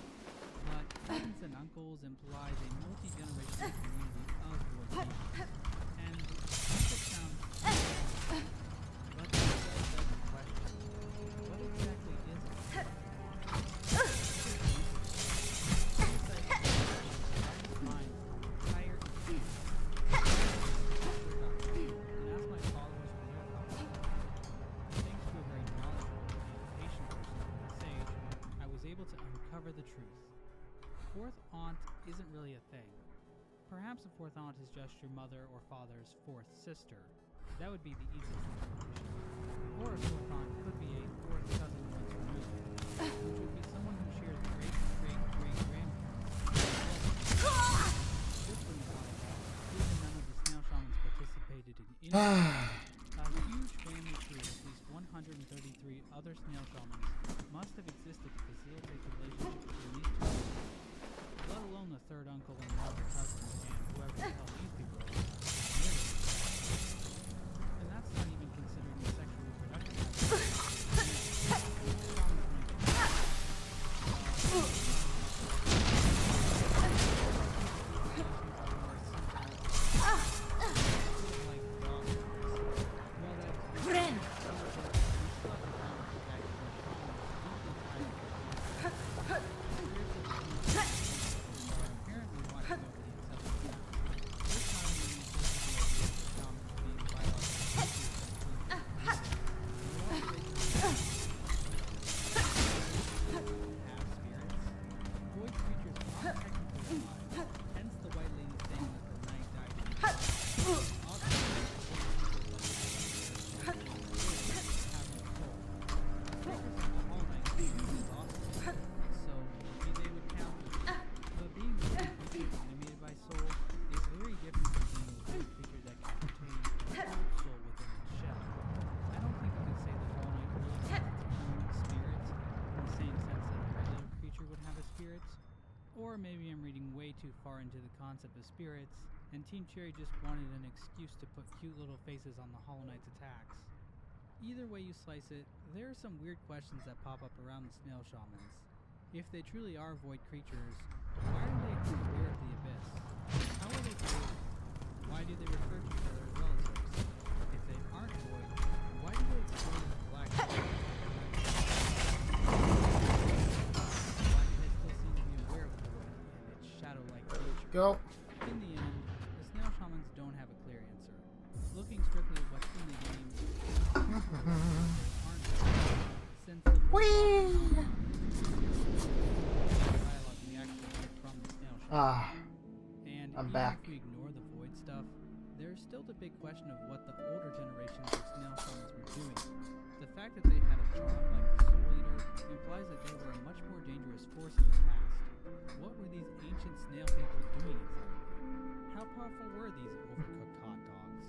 But cousins and uncles implies a multi-generational community of void creatures. And this just sounds but the show doesn't question. What exactly is it? The truth. Fourth aunt isn't really a thing. Perhaps a fourth aunt is just your mother or father's fourth sister. That would be the easiest explanation. Or a fourth aunt could be a fourth cousin once removed, which would be someone who shares great-great-great-grandparents. This wouldn't bother me, even none of the snail shamans participated in any. A huge family tree of at least 133 other snail shamans must have existed to facilitate the relationship between these two people, let alone the third uncle and the other cousin and whoever the hell these people are. And that's not even considering the sexual reproduction Or maybe I'm reading way too far into the concept of spirits, and Team Cherry just wanted an excuse to put cute little faces on the Hollow Knight's attacks. Either way you slice it, there are some weird questions that pop up around the snail shamans. If they truly are void creatures, why are they aware of the abyss? How are they created? Why do they refer to each other as relatives? If they aren't void, why do they explode in the black hole? Go. In the end, the snail shamans don't have a clear answer. Looking strictly at what's in the game, aren't since the dialogue we actually get from the snail shaman. And I'm even back. if we ignore the void stuff, there's still the big question of what the older generations of snail shamans were doing. The fact that they had a charm like the Soul Eater implies that they were a much more dangerous force in the past. What were these ancient snail people doing exactly? How powerful were these overcooked hot dogs?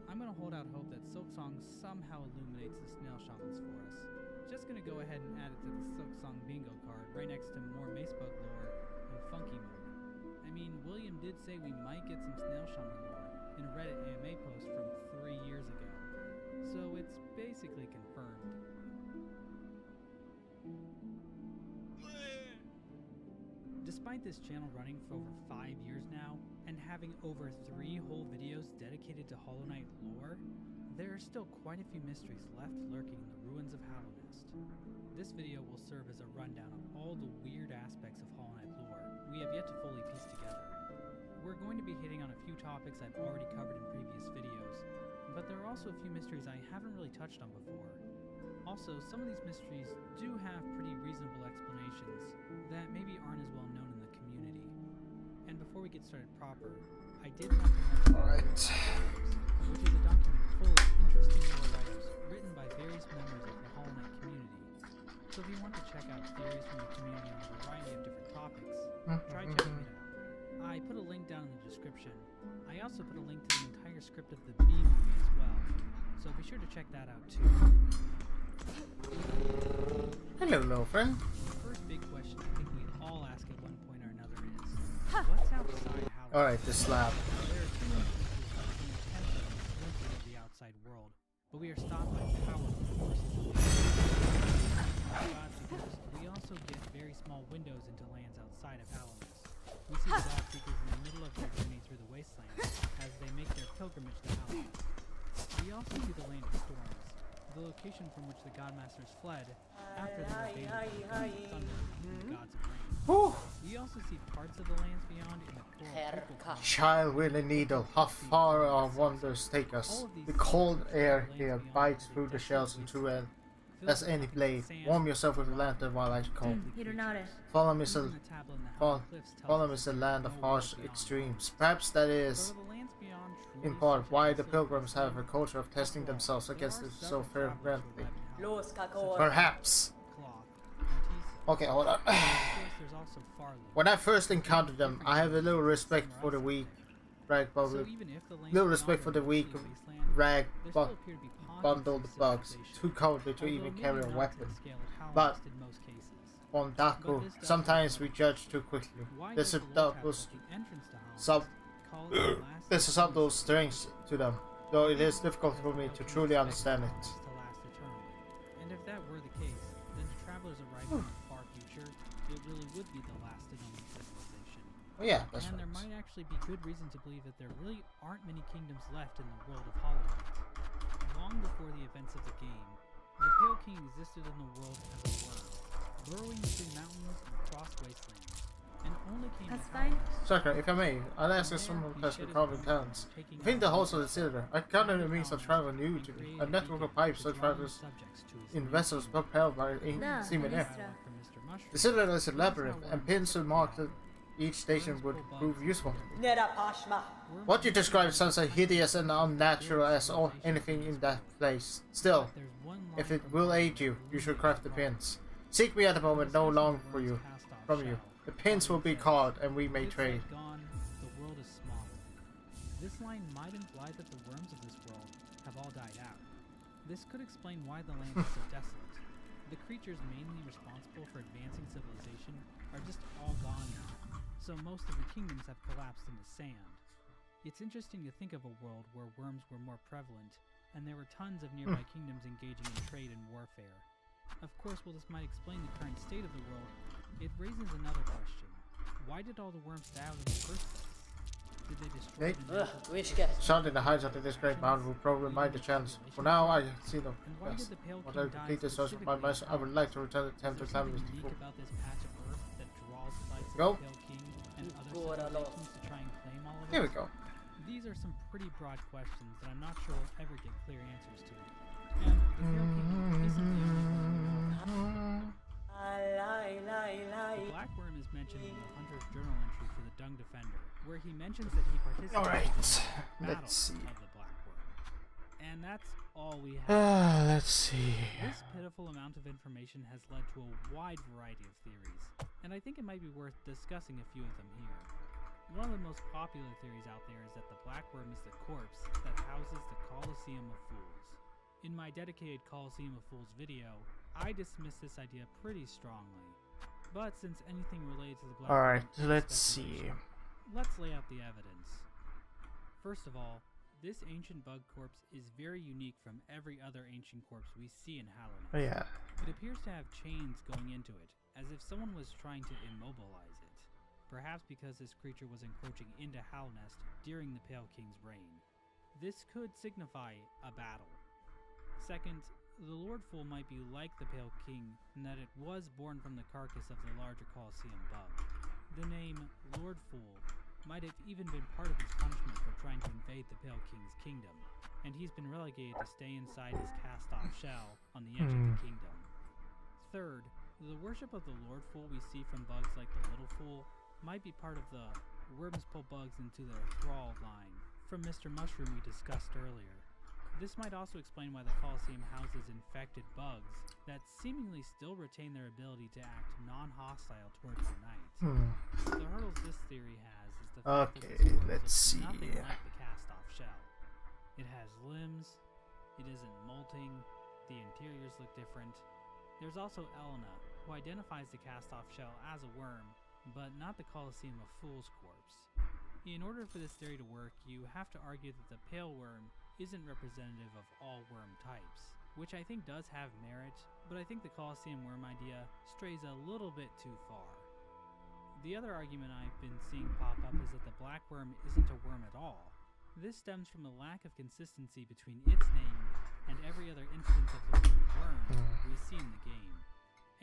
I'm gonna hold out hope that Silksong somehow illuminates the snail shamans for us. Just gonna go ahead and add it to the Silksong bingo card right next to more Macebug lore and funky mode. I mean, William did say we might get some snail shaman lore in a Reddit AMA post from 3 years ago. So it's basically confirmed. Despite this channel running for over 5 years now, and having over 3 whole videos dedicated to Hollow Knight lore, there are still quite a few mysteries left lurking in the ruins of Hallownest. This video will serve as a rundown of all the weird aspects of Hollow Knight lore we have yet to fully piece together. We're going to be hitting on a few topics I've already covered in previous videos, but there are also a few mysteries I haven't really touched on before. Also, some of these mysteries do have pretty reasonable explanations that maybe aren't as well known in the community. And before we get started proper, I did want to mention which is a document full of interesting lore writers written by various members of the Hollow Knight community. So if you want to check out theories from the community on a variety of different topics, try checking it out. I put a link down in the description. I also put a link to the entire script of the B movie as well, so be sure to check that out too. Hello, little friend. The first big question I think we all ask at one point or another is, what's outside Hallownest? Alright, the slab. There's but we are stopped by powerful forces of God, because we also get very small windows into lands outside of Alamus. We see the God Seekers in the middle of their journey through the wastelands as they make their pilgrimage to Alamus. We also see the Land of Storms, the location from which the Godmasters fled after they were baited by the gods of thunder and the gods of rain. Whew. We also see parts of the lands beyond in the coral opal Child with a needle, how far our wonders take us. The cold air here bites through the shells and through it as any blade. Warm yourself with a lantern while I call. Follow me, follow me to the land of harsh extremes. Perhaps that is, in part, why the pilgrims have a culture of testing themselves against it so fervently. Perhaps. Okay, hold on. When I first encountered them, I have a little respect for the weak, bundled bugs, too cowardly to even carry a weapon. But on Daku, sometimes we judge too quickly. There's a subtle strength to them, though it is difficult for me to truly understand it. And if that were the case, then the travelers arriving in the far future, it really would be the last known civilization. Oh yeah, that's and right. there might actually be good reason to believe that there really aren't many kingdoms left in the world of Hollow Knight. Long before the events of the game, the Pale King existed in the world as a worm, burrowing through mountains and across wastelands, and only came to Hollow. Sucker, if I may, I'll ask you some requests for carving talents. Within the halls of the Citadel, I counted the means of travel new to me. A network of pipes that travels in vessels propelled by seamen air. The Citadel is a labyrinth, and pins to mark that each station would prove useful. What you describe sounds as hideous and unnatural as anything in that place. Still, if it will aid you, you should craft the pins. Seek me at the moment no long from you. The pins will be caught, and we may trade. The world is smaller. This line might imply that the worms of this world have all died out. This could explain why the land is so desolate. The creatures mainly responsible for advancing civilization are just all gone now, so most of the kingdoms have collapsed into sand. It's interesting to think of a world where worms were more prevalent, and there were tons of nearby kingdoms engaging in trade and warfare. Of course, while this might explain the current state of the world, it raises another question. Why did all the worms die out in the first place? Did they destroy the Something the heights of this great mountain will probably mind the chance. For now, I see them. And why Yes. did the Pale When King I die complete this search by myself, I would like to return the attempt to Is there climb something this unique about this patch of Earth that draws the likes of Go. the Pale King and other civilizations to try and claim all of it? Here we go. These are some pretty broad questions that I'm not sure we'll ever get clear answers to. And the Pale King isn't the only one. The Black Worm is mentioned in the Hunter's journal entry for the Dung Defender, where he mentions that he participated Alright, in the battle let's see. of the Black Worm. And that's all we have. Let's see. This pitiful amount of information has led to a wide variety of theories, and I think it might be worth discussing a few of them here. One of the most popular theories out there is that the Black Worm is the corpse that houses the Colosseum of Fools. In my dedicated Colosseum of Fools video, I dismiss this idea pretty strongly. But since anything related to the Black Alright, Worm is let's see. speculation, let's lay out the evidence. First of all, this ancient bug corpse is very unique from every other ancient corpse we see in Hallownest. Oh yeah. It appears to have chains going into it, as if someone was trying to immobilize it. Perhaps because this creature was encroaching into Hallownest during the Pale King's reign. This could signify a battle. Second, the Lord Fool might be like the Pale King in that it was born from the carcass of the larger Colosseum bug. The name Lord Fool might have even been part of his punishment for trying to invade the Pale King's kingdom, and he's been relegated to stay inside his cast-off shell on the edge of the kingdom. Third, the worship of the Lord Fool we see from bugs like the Little Fool might be part of the worms pull bugs into their thrall line from Mr. Mushroom we discussed earlier. This might also explain why the Colosseum houses infected bugs that seemingly still retain their ability to act non-hostile towards the knight. The hurdles this theory has is the fact that this corpse let's looks nothing see. like the cast-off shell. It has limbs, it isn't molting, the interiors look different. There's also Elena, who identifies the cast-off shell as a worm, but not the Colosseum of Fools corpse. In order for this theory to work, you have to argue that the Pale Worm isn't representative of all worm types, which I think does have merit, but I think the Colosseum worm idea strays a little bit too far. The other argument I've been seeing pop up is that the black worm isn't a worm at all. This stems from a lack of consistency between its name and every other instance of the word worm we see in the game.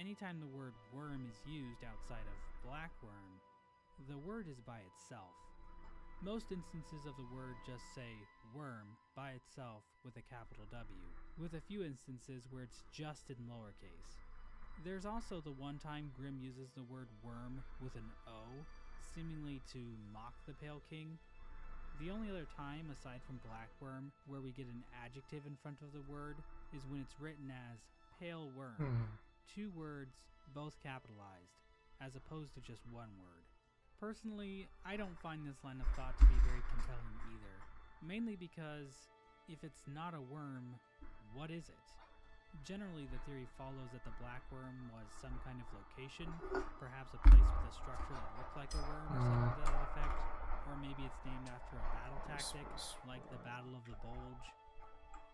Anytime the word worm is used outside of black worm, the word is by itself. Most instances of the word just say worm by itself with a capital W, with a few instances where it's just in lowercase. There's also the one time Grimm uses the word worm with an O, seemingly to mock the Pale King. The only other time, aside from blackworm, where we get an adjective in front of the word is when it's written as pale worm. Two words, both capitalized, as opposed to just one word. Personally, I don't find this line of thought to be very compelling either, mainly because if it's not a worm, what is it? Generally, the theory follows that the black worm was some kind of location, perhaps a place with a structure that looked like a worm or something to that effect, or maybe it's named after a battle tactic, like the Battle of the Bulge.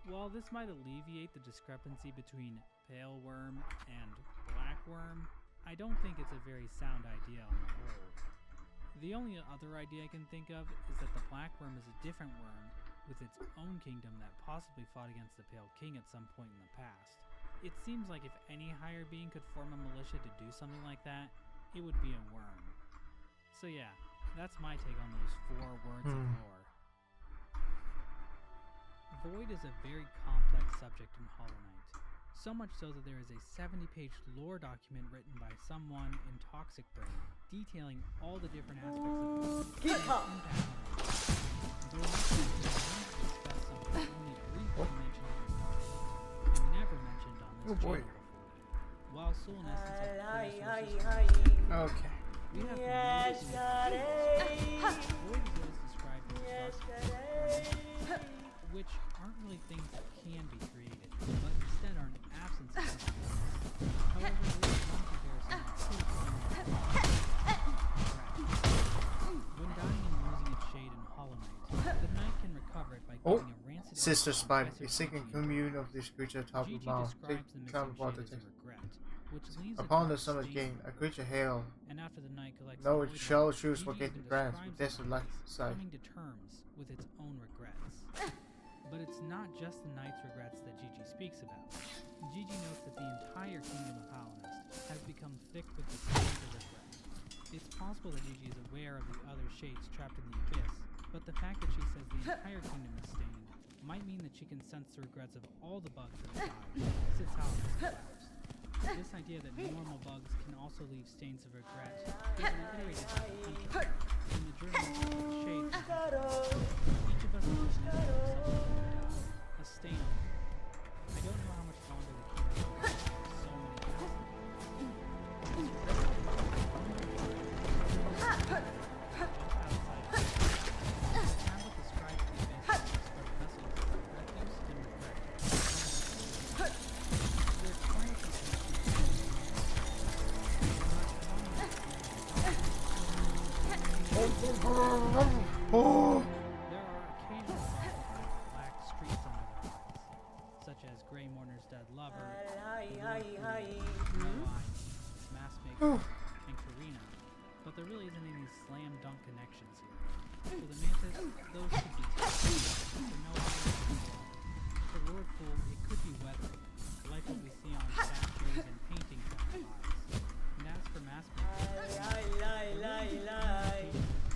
While this might alleviate the discrepancy between pale worm and black worm, I don't think it's a very sound idea on the whole. The only other idea I can think of is that the black worm is a different worm with its own kingdom that possibly fought against the Pale King at some point in the past. It seems like if any higher being could form a militia to do something like that, it would be a worm. So yeah, that's my take on those 4 words of lore. Void is a very complex subject in Hollow Knight, so much so that there is a 70-page lore document written by someone in Toxic Brain detailing all the different aspects of Void. Though I think we are going to discuss something only briefly mentioned in the document and never mentioned on this channel before. While Soul and Essence are clear sources from Okay. we have Void is always described as dark, which aren't really things that can be created, but instead are an absence of something. However, there is one comparison that could when dying and losing its shade in Hollow Knight, the knight can recover it by getting a rancid Sister Spider, Professor a second Gigi. commune of this creature top of Gigi mouth. describes the missing shade as a regret, which leaves a Upon the dark summer stain gain, on a it. creature hail. And after the knight collects No, the it void shall heart, choose Gigi for even getting grants with describes desolate the like knight sight. coming to terms with its own regrets. But it's not just the knight's regrets that Gigi speaks about. Gigi notes that the entire kingdom of Hallownest has become thick with the stains of regret. It's possible that Gigi is aware of the other shades trapped in the abyss, but the fact that she says the entire kingdom is stained might mean that she can sense the regrets of all the bugs that have died since Hallownest collapsed. This idea that normal bugs can also leave stains of regret is reiterated by the hunter in the journal of shades and hunters. Each of us is just a stain on it. I don't know how much longer the kingdom will last so many thousand years. Just outside of it. The tablet describes the abyss as a vessel of refuse and regret. We're trying to Oh! There are occasional bugs with black streaks under their eyes, such as Grey Mourner's dead lover, Massmaker, and Karina, but there really isn't any slam dunk connections here. For the Mantis, those should be tested, for no other reason. For Lord Fool, it could be weathering, like what we see on statues and paintings on the eyes. And as for Massmaker,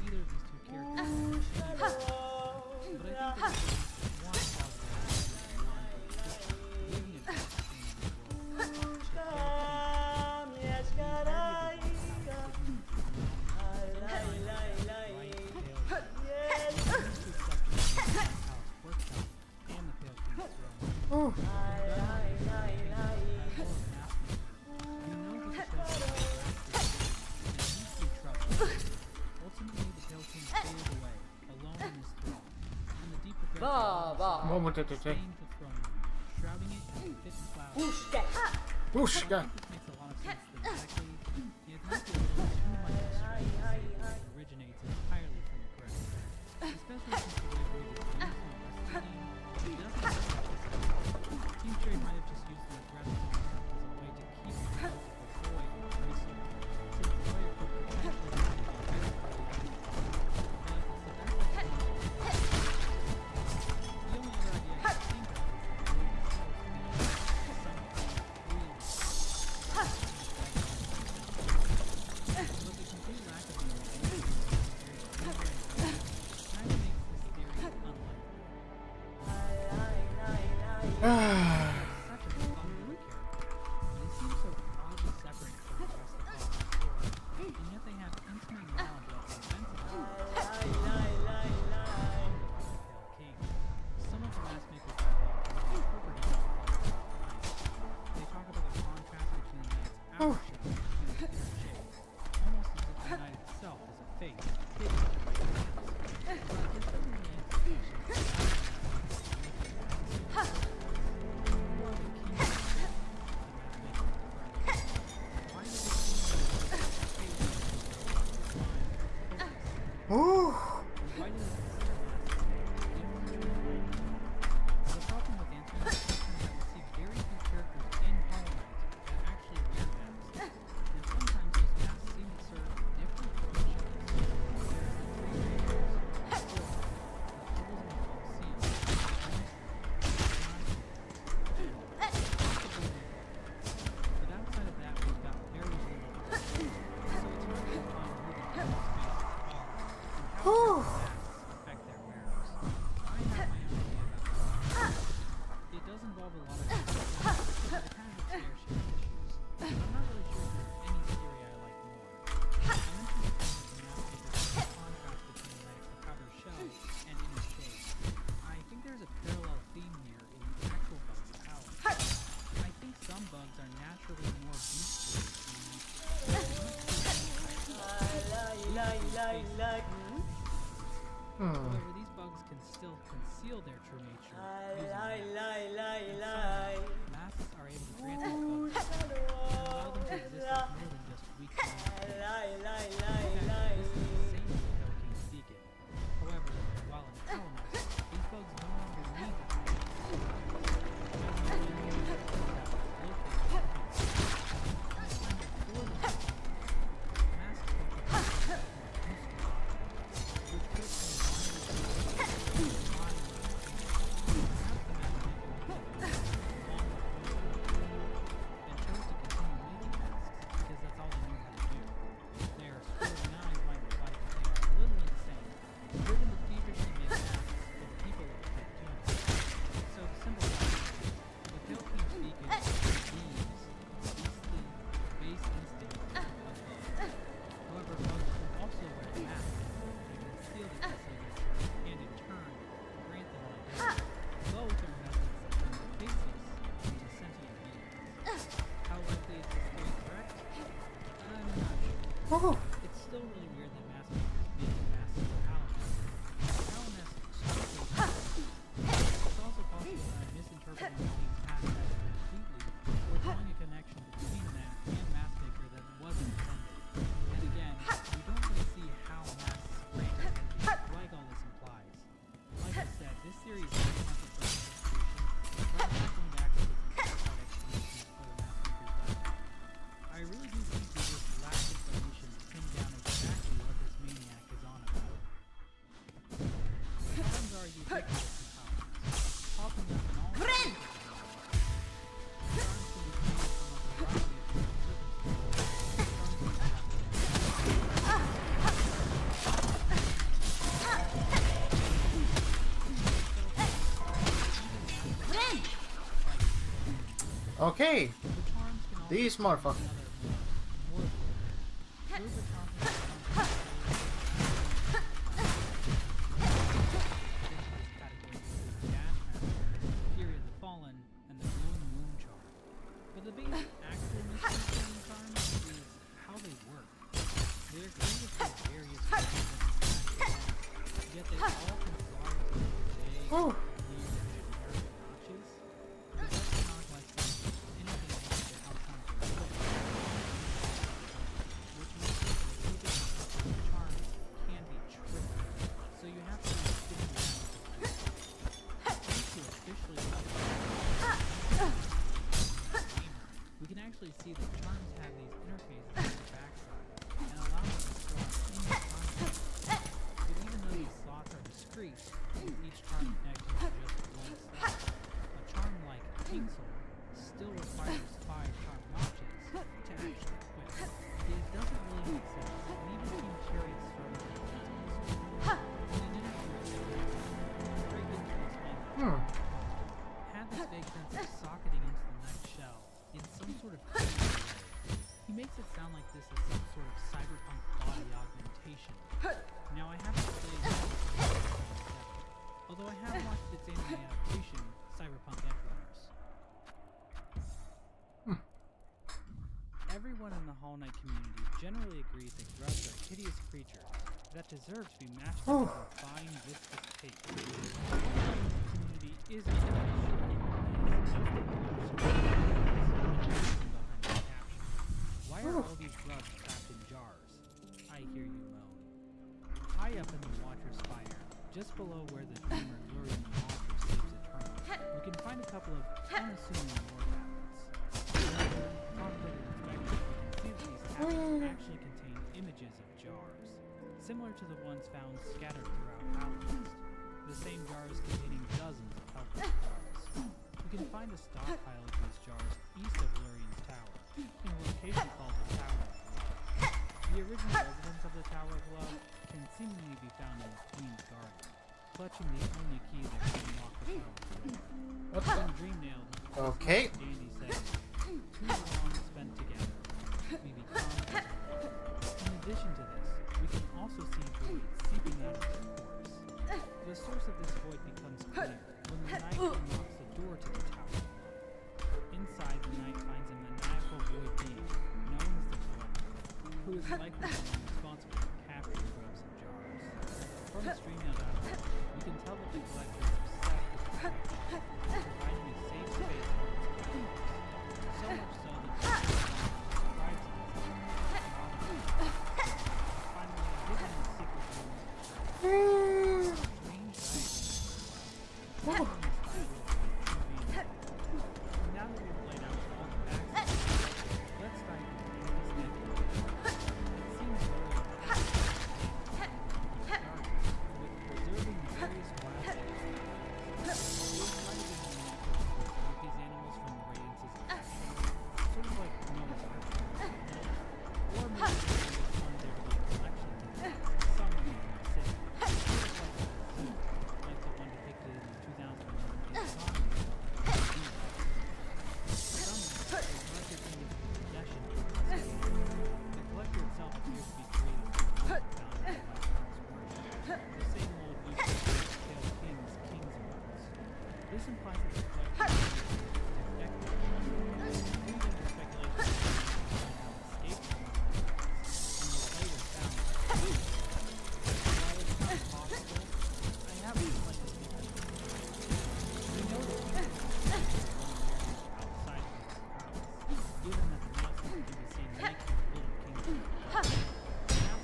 either of these two characters, but I think there's one plausible explanation beyond the living a dark stain in the world. The Pale King. The entirety of the Black House is and the Pale King's throne. Ultimately, the Pale King sailed away, alone in his throne, and the deep regret Moment at a stained time. the throne, shrouding it in a thick cloud. Whooshka! I think this makes a lot of sense thematically, yet it might be a little too much of a stretch to say that it originates entirely from regret, especially since the way Void is used in the rest of the game Ooh. Why does it the problem with answering this question is that we see very few characters in Hollow Knight that actually wear masks, and sometimes those masks seem to serve different functions. There's the three rangers, the Souls in the Colosseum, but outside of that, we've got very little. So it's hard to define who the masks are and how masks affect their wearers. I have my own idea about this. It does involve a lot of different things, but it has its fair share of issues. I'm not really sure if there's any theory I like more. I mentioned the fact that the mask makers have a contrast between Knight's outer shell and inner shape. I think there's a parallel theme here in the actual bugs of Howling. I think some bugs are naturally more boosters However, these bugs can still conceal their true nature using masks. Masks are able to grant these bugs and allow them to exist as more than just weak things. In fact, this is the same with Pale King's Beacon. However, while in Hollow Knight, these bugs no longer need the true Oh. It's still really weird that mask makers make masks for Hollow Knight. It's also possible that I'm misinterpreting the game's past text completely, or drawing a connection between them and mask maker that wasn't intended. And again, we don't really see how masks grant identity, like all this implies. Like I said, this series is not the first illustration, but I'm not going to actually listen to the explanations for the mask maker's left. I really do think we just lack information to pin down exactly what this maniac is on about. Problems are ubiquitous in Hollow Knight, popping up in all sorts of genres. Charms can be created from a variety of different circumstances. Okay. These motherfuckers. Oh. actually see that charms have these interfaces on the backside and allow us to store any content. But even though these slots are discrete, with each charm connected to just one slot, a charm like King Soul still requires 5 charm notches to actually equip. It doesn't really make sense, and even King Chariot struggles with this. In an interview with CyberKnight-Miky, very good to explain that. Had this vague sense of socketing into the night shell in some sort of crazy way. He makes it sound like this is some sort of cyberpunk body augmentation. Now I haven't played although I have watched its anime adaptation, Cyberpunk Edgerunners. Everyone in the Hollow Knight community generally agrees that grubs are hideous creatures that deserve to be mashed up into a fine, viscous paste. The community is why are all these grubs trapped in jars? I hear you moan. I High up in the Watcher's Spire, just below where the dreamer Lurian the Watcher sleeps eternally, we can find a couple of unassuming war tablets. Upon further inspection, we can see that these tablets actually contain images of jars, similar to the ones found scattered throughout Howlist. The same jars containing dozens of helpless jars. We can find a stockpile of these jars east of Lurian's Tower, in a location called the Tower of Love. The original residents of the Tower of Love can seemingly be found in the Queen's Garden, clutching the only key that can unlock the Tower of Love. In Dreamnail, Okay. Dandy says, "Too long spent together, we become as one." In addition to this, we can also see void seeping out of their pores. The source of this void becomes clear when the knight unlocks the door to the Tower of Love. Inside, the knight finds a maniacal void being known as the Collector, who is likely the one responsible for capturing grubs and jars. From the Streamnail dialogue, we can tell that the Collector is obsessed with the Collector, providing a safe space for its captors. So much so that the strives on its finally hidden in secret rooms of the Tower. Strange diagrams. Now that we've laid out all the facts, let's dive into this nebula. It seems very with preserving the various wild animals. We're trying to get an approach to preserve these animals from the radiance's attack. Sort of like Noah's Ark. Or maybe there's one there to be a collection of some of them in the city. Sort of like a zoo, like the one depicted in the 2011 Silksong. The collector itself appears to be created from the found in the worship. The same old Eastern kings and words. This implies that the collector is defective, leading to speculation that he escaped from the and was later found. While it's not possible, I have a slight suspicion. We know that he was outside of his palace, given that the knight seemed to be the same nature of little kingdom. Perhaps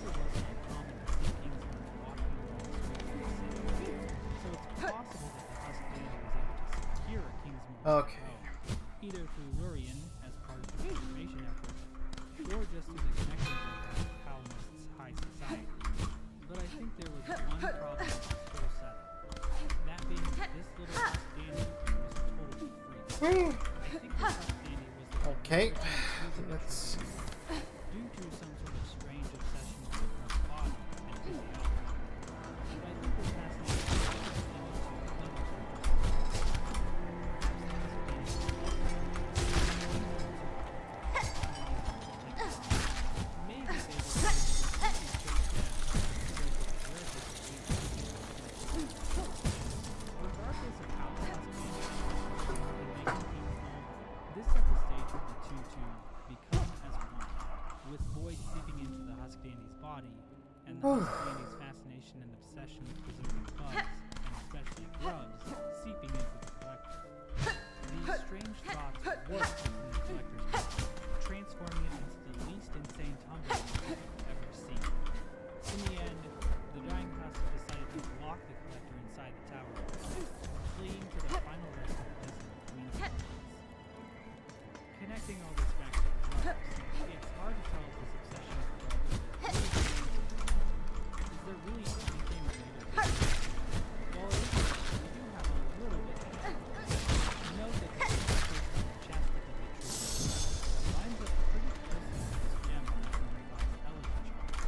it wasn't uncommon to see kingsmen walking along the streets of the city, so it's possible that the Husk Dandy was able to secure a kingsman Okay. either through Lurian as part of the transformation effort, or just through the connections they had with Howlist's high society. But I think there was one problem with this whole setup. That being that this little Husk Dandy was totally free. I think this Husk Dandy was the one Okay. who was Let's. due to some sort of strange obsession with the girl's body and physiology. But I think this fascination is linked to clinical maybe they were able to regardless of how the Husk Dandy can make things known, this set the stage for the two to become as one, with Void seeping into the Husk Dandy's body, and the Husk Dandy's fascination and obsession with preserving bugs, and especially grubs, seeping into the Collector. These strange thoughts work within the Collector's mind, transforming it into the least insane tumbler you've ever seen. In the end, the dying Husk decided to lock the Collector inside the Tower, fleeing to the final resting place in the Queen's Gardens. Connecting all this back to grubs, it's hard to tell if this obsession with grubs is there really anything greater than this? Well, it is, we do have a little bit of it. Note that the first person on the chest that they get treated lines up pretty closely with this gem on the Elegy chart.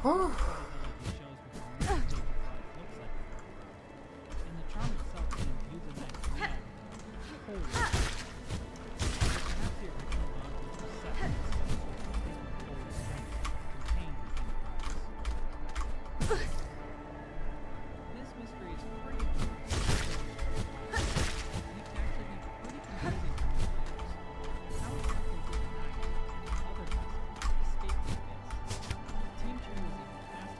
Ability shows what the next stage of life looks like. And the charm itself can imbue the knight's reality. Holy. Perhaps the original bug was receptive to some sort of hidden holy strength contained within the grubs. This mystery is pretty interesting. And it can actually be pretty confusing for new players. How exactly did the knight and other Husk escape the abyss? Team 2 was even faster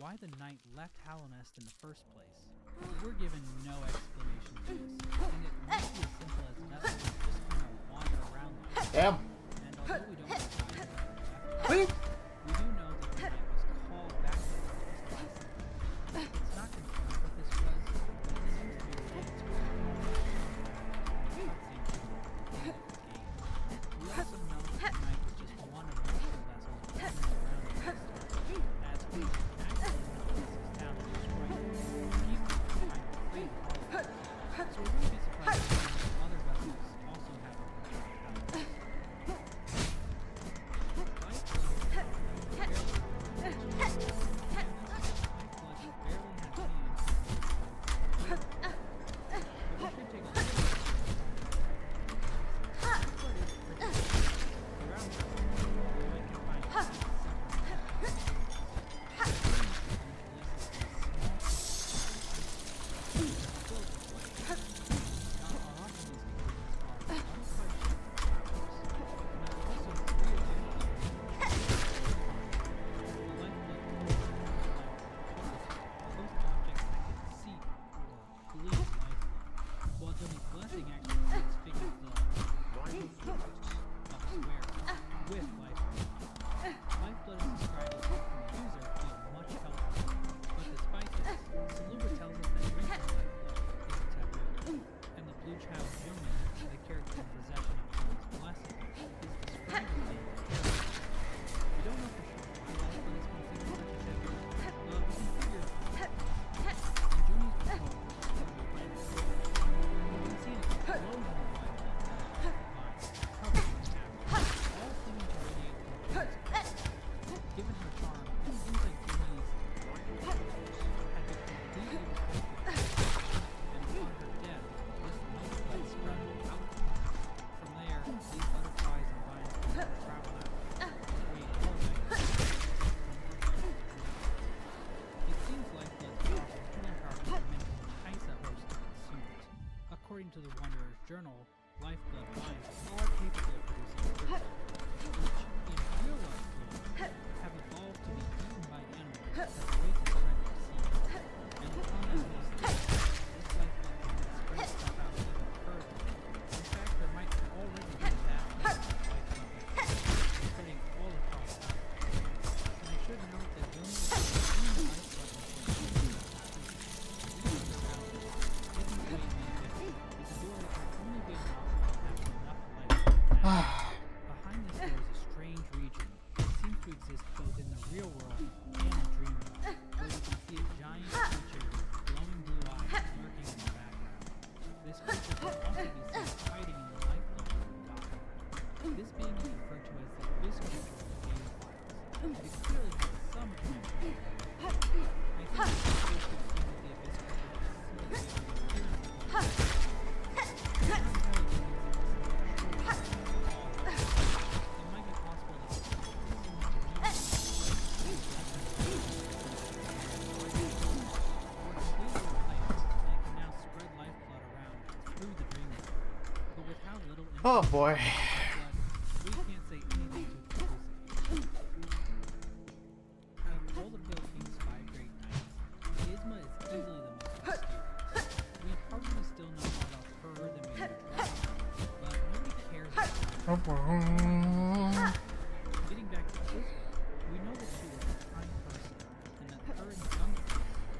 why the knight left Hallownest in the first place. We're given no explanation for this, and it might be as simple as vessels just kind of wander around like that. Damn. And although we don't know why the knight left, What? we do know that the knight was called back to the last time. It's not confirmed what this was, but it seems to be related to a we also know that the knight was just one of multiple vessels wandering around in the story, as we actually know this is down to destroy it, and keep them from trying to free all of it. So we wouldn't be surprised to find that other vessels also have a power. According to the Wanderer's Journal, lifeblood mines are capable of producing crystals, which, in real life world, have evolved to be eaten by animals as a way to spread their seeds. And on that most this lifeblood can spread stuff out even further. In fact, there might already be that much lifeblood spreading all across Africa. And I should note that Yumi is the only lifeblood machine. Behind this there is a strange region that seems to exist both in the real world and the dream world, where you can see a giant creature with glowing blue eyes lurking in the background. This creature can also be seen hiding in the lifeblood of the god. This being is referred to as the abyss creature of the game files, and it clearly has some connection. I think this creature could seem that the abyss creature is similar to the appearance of the Oh boy. We can't say anything too conclusive. Out of all the Philippines' 5 great knights, Isma is easily the most mysterious. We probably still know more about her than we do Dragon, but nobody cares about her. Getting back to Isma, we know that she was a kind person, and that her and Gunga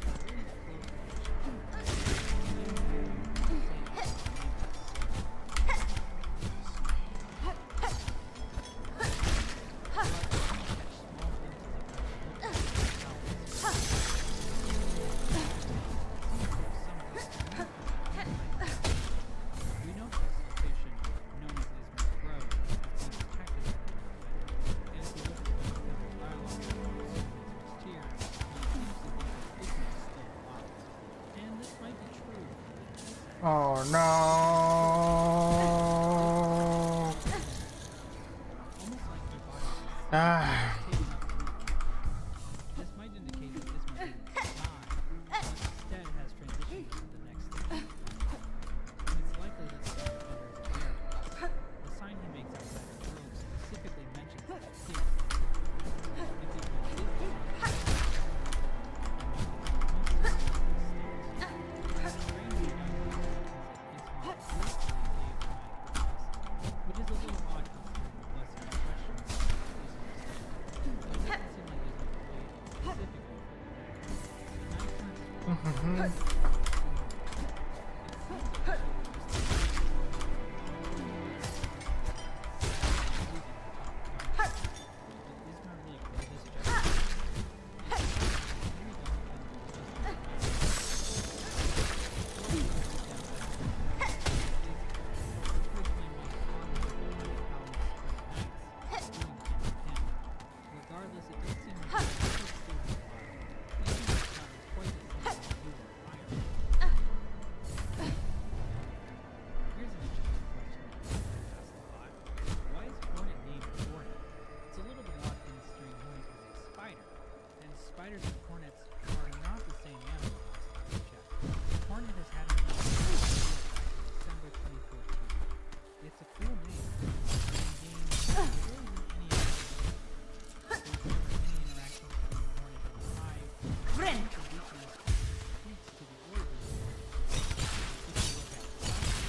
were really close Oh no. Ah. This might indicate that this might be die, but instead has transitioned to the next stage. And it's likely that the Thunder is a character. The sign he makes outside her robe specifically mentions that he is. If he is the Spiders and hornets are not the same animal last time I checked. Hornet has had an December 2014. It's a cool name. In game, there isn't any there's never any interaction between hornet and the hive. Friend! Tweaks to the origin story. If you look at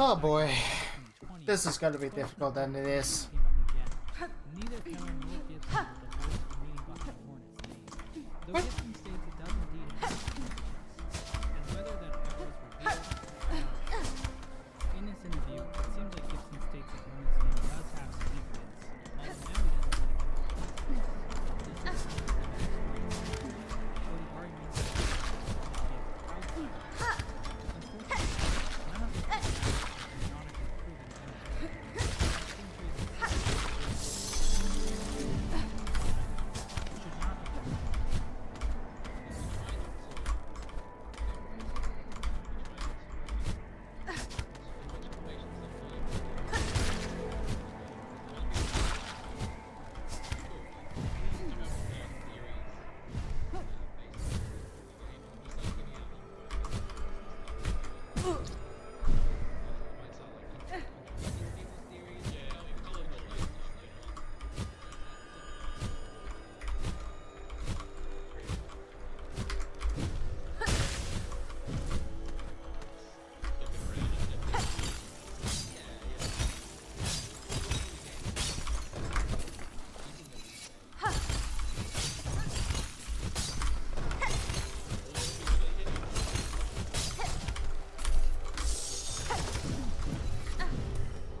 Oh boy, this is gonna be difficult than it is. Neither Keller nor Gibson were the first meaning behind Hornet's name, though Gibson states it does indeed have significance, and whether that ever was revealed or not. In this interview, it seems like Gibson states that Hornet's name does have significance, although now he doesn't want to give it. This is so the arguments that outside. Unfortunately, none of the canonically proven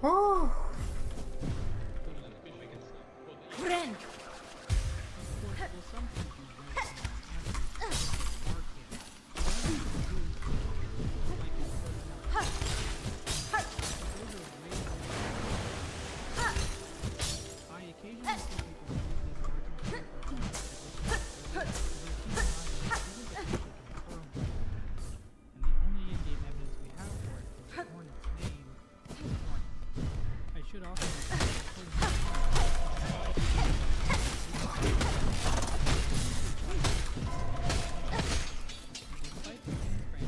Oh. Friend!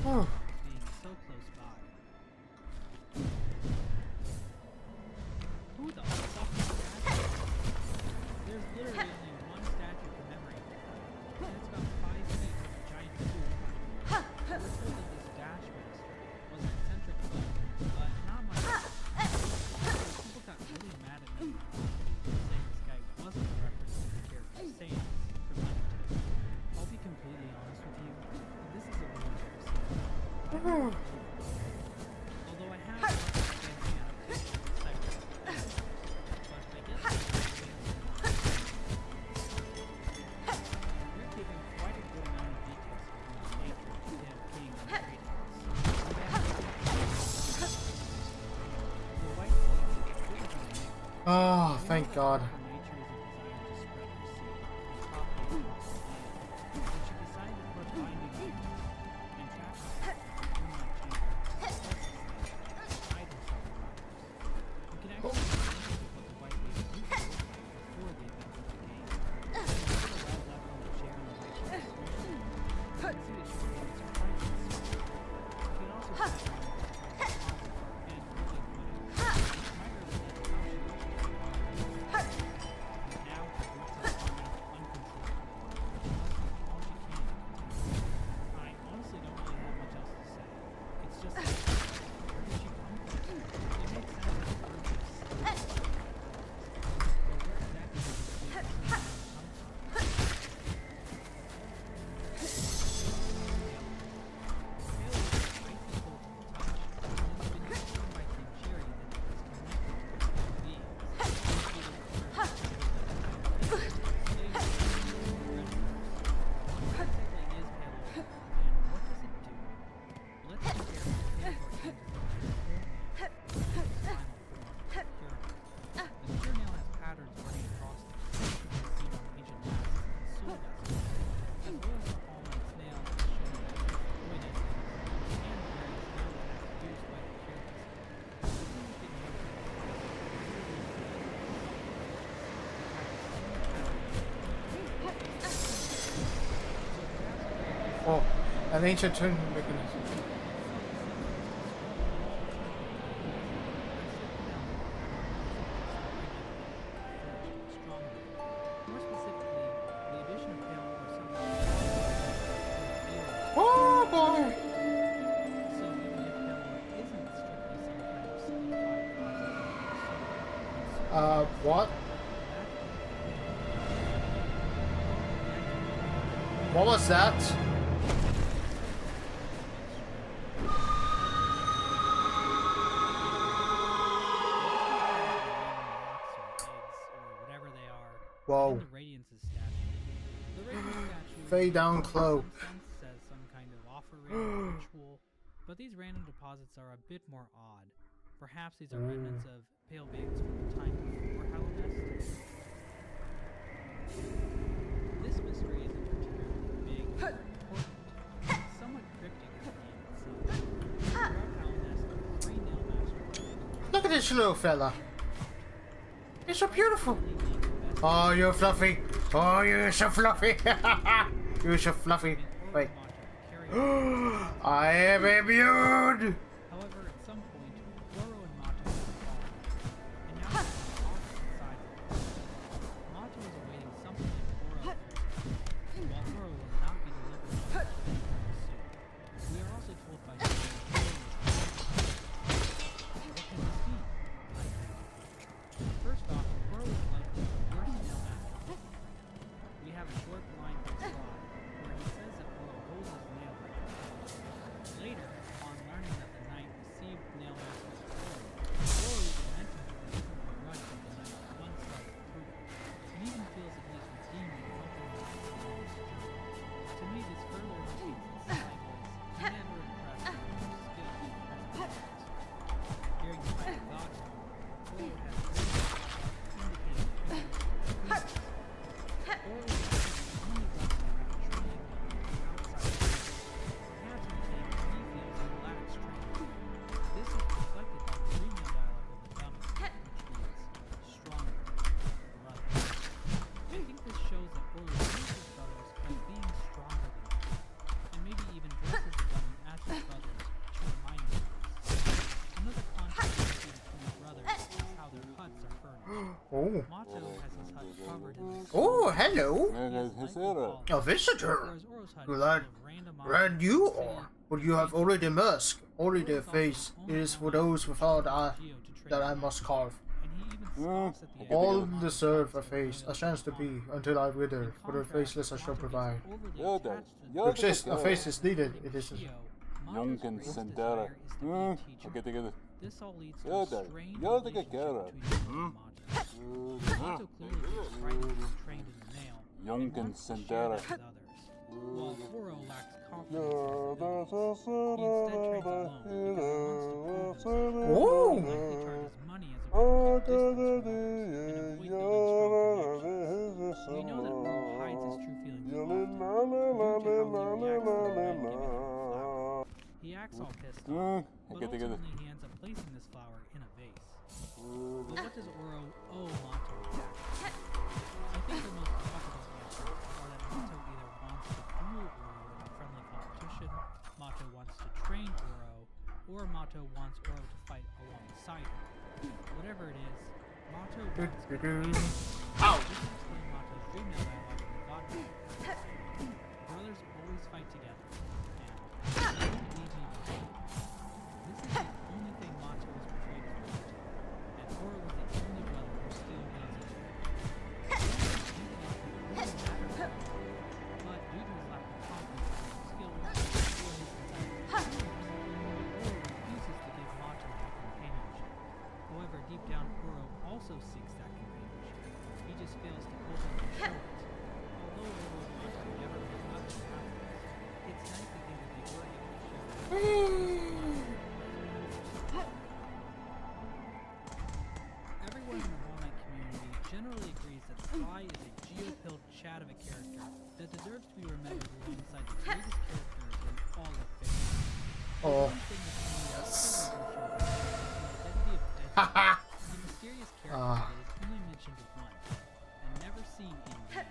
Oh. Although I have expanding out of CyberKnight, but I guess we're giving quite a good amount of details on the nature of him being on trading house. The white one is really going to make Oh, thank God. For nature is a desire to spread her seed and propagate across the land. But she decided to put binding items and traps in that chamber. Hide herself from others. You can actually see what the white lady used to look like before the events of the game. Put a red lever on the chair in the right direction. You can see that she created surprises. You can also see that she and really put it. Admire how she now her roots are running uncontrolled. She must do all she can to continue. I honestly don't really have much else to say. It's just that where did she come from? It makes sense that the birds are still but where exactly did this big come from? Tail is icy cold to the touch, and it's been shown by Cherry that it is connected to human beings. Oh, an ancient turn mechanism. More specifically, the addition of pale or something Oh boy! so even if pale isn't strictly some kind of solidified process, What? What was that? Whoa. And the Radiance's statue. The Radiance statue Fade down in cloak. some sense says some kind of offering or ritual, but these random deposits are a bit more odd. Perhaps these are remnants of pale beings from the time before Hallownest. This mystery isn't particularly big or important. It's somewhat cryptic in the game itself. Throughout Hallownest, there are 3 nail masters. Look at this little fella. He's so beautiful. Oh, you're fluffy. Oh, you're so fluffy. You're so fluffy. Wait. I am immune. However, at some point, Goro and Mato have fallen, and now they're on opposite sides of the fight. Mato is awaiting something in Goro, while Goro will not be delivered on anytime soon. We are also told by Goro that Goro is what can this be? First off, Goro is likely the worst nail master. We have a short line from Sly, where he says that Goro holds his nail right. Later, on learning that the knight received nail master's sword, Goro even mentions that he isn't begrudged of the knight's one slight approval, and even feels that he is redeeming something like his longest journey. To me, this further indicates that Sly was never impressed with Goro's skill as a knight. During the fight with Godstone, Goro had indicated weakness. Goro is the only wrestler with training outside of the perhaps indicating that he feels he lacks training. This is reflected by the female dialogue of the dummy, which reads, stronger, brother. I think this shows that Goro views his brothers as being stronger than him, and maybe even dresses the dummy as his brothers to remind him of this. Another contrast we see between the brothers is how their huts are furnished. Oh. Mato has his hut covered in the Oh, hello. a A visitor. whereas Oro's hut Good is lad. full of random Brand you objects are. But you have already mask. Only the face. It is for those without eye that I must carve. and he even scoffs at the idea All of deserve a Mato face, a being chance to be, until I wither, for the faceless I shall provide. overly attached to To exist, a face is needed. It is. Mato's Jonken greatest Sendera. desire is to be a teacher. Oké, tegen de. This all leads to Ja, a daar. strained Ja, dat relationship ik ken. between Oro and Mato. Mato clearly feels frightened and trained in the nail, and Jonken wants to share Sendera. that with others. While Goro lacks confidence in his abilities, he instead trains alone because he wants to prove himself. Oh. He likely charges money as a way to keep distance from others. Jack's all pissed off, but ultimately he ends up placing this flower in a vase. But what does Oro owe Mato Jack? I think the most possible answers are that Mato either wants to duel Oro in a friendly competition, Mato wants to train Oro, or Mato wants Oro to fight alongside him. Whatever it is, Mato wants to train him. Ow! This is explain Mato's dream dialogue in the God Mode. Brothers always fight together, and don't leave me behind. This is the only thing Mato was portrayed as willing to, and Oro was the only brother who still needs each other. I don't think anything else could really matter to him, but due to his lack of confidence and skills, or his desire to Oro refuses to give Mato that companionship. However, deep down, Oro also seeks that companionship. He just fails to openly show it. Although Oro and Mato never make up in confidence, it's nice to think that they were able to share that. Everyone in the Walnut community generally agrees that Sly is a geo-pilled chat of a character that deserves to be remembered alongside the greatest characters in all of fiction. Oh. One thing that community also shows is the identity of Deadpool, Haha. a mysterious character that is only mentioned once and never seen in game.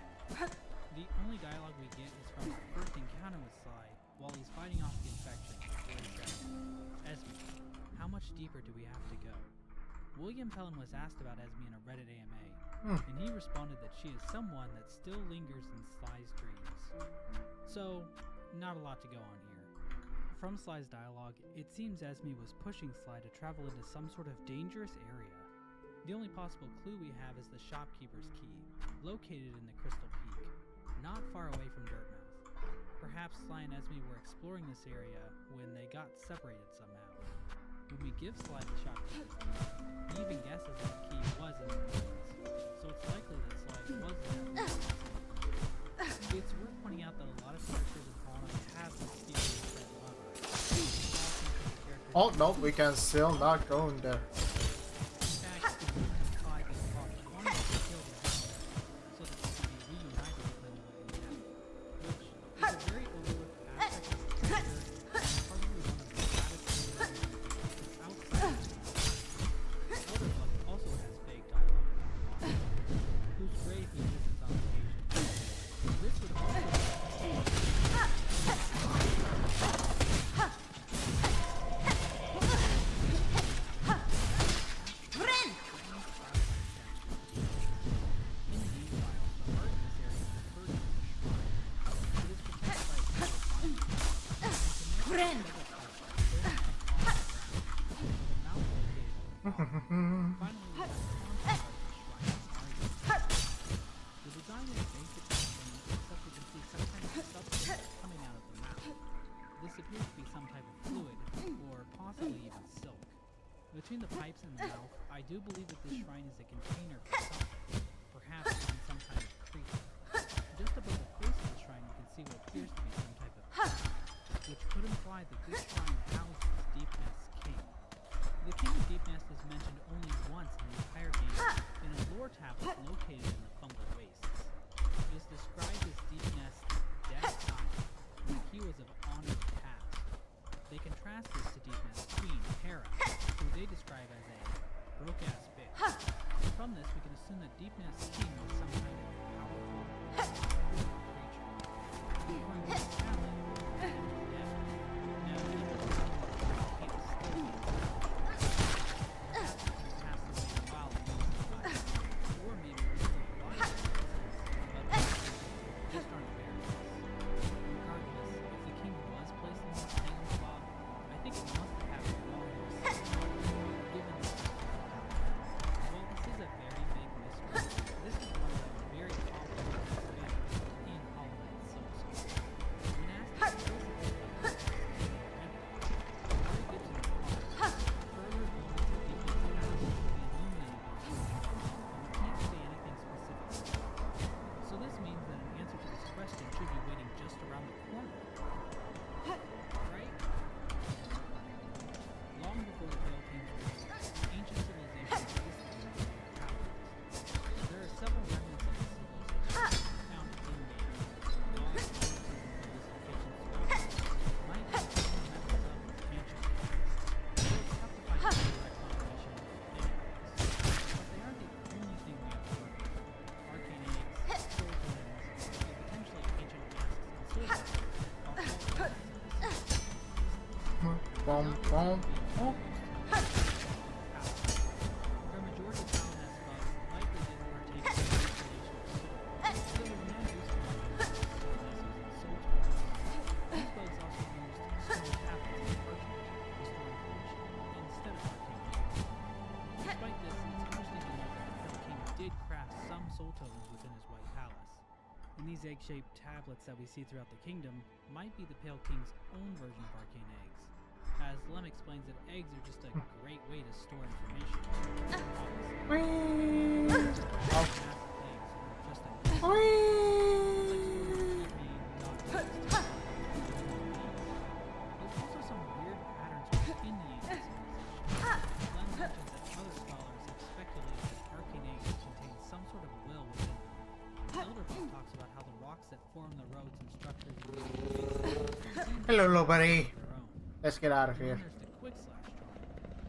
The only dialogue we get is from our first encounter with Sly while he's fighting off the infection, where he says, "Esme, how much deeper do we have to go?" William Pellin was asked about Esme in a Reddit AMA, and he responded that she is someone that still lingers in Sly's dreams. So, not a lot to go on here. From Sly's dialogue, it seems Esme was pushing Sly to travel into some sort of dangerous area. The only possible clue we have is the shopkeeper's key, located in the Crystal Peak, not far away from Dirtmouth. Perhaps Sly and Esme were exploring this area when they got separated somehow. When we give Sly the shopkeeper's key, he even guesses that the key was in the ruins, so it's likely that Sly was there. It's worth pointing out that a lot of characters in Hollow Knight have mysterious red lovers. Oh no, we can still not go in there. In fact, the reason Sly gets caught wanting to kill the Hell, so that he can be reunited with Lila in heaven, which is a very overlooked aspect of the character and probably one of the saddest things outside of the Elder Book also has vague dialogue about Mondo, whose grave he visits on occasion. This would also The design is basic, except you can see some kind of substance coming out of the mouth. This appears to be some type of fluid, or possibly even silk. Between the pipes and the mouth, I do believe that this shrine is a container for something, perhaps even some kind of creature. Just above the face of the shrine, you can see what appears to be some type of trap, which could imply that this shrine houses Deep Nest's king. The King of Deep Nest is mentioned only once in the entire game, in a lore tablet located in the Fungal Wastes. It is described as Deep Nest's dead time, when he was of honored past. They contrast this to Deep Nest's queen, Hera, who they describe as a broke-ass bitch. From this, we can assume that Deep Nest's king was some kind of powerful, creature. According to the tablet, he was dead. Now, Deep Nest's king can't still be Boom, boom. Oh. Their majority of colonist bugs likely didn't partake in the installation of Citadel, so there was no use for them as soul tokens. These bugs also used stone tablets and parchment to store information instead of arcane eggs. Despite this, it's interesting to note that the Pale King did craft some soul tokens within his White Palace. And these egg-shaped tablets that we see throughout the kingdom might be the Pale King's own version of arcane eggs. As Lem explains that eggs are just a great way to store information. There's also some weird patterns within the ancient civilization. Lem mentions that other scholars have speculated that arcane eggs contain some sort of will within them. Elderbook talks about how the rocks that form the roads and structures in the Hello, buddy. their own. Let's get out of And then here. there's the quick slash charm,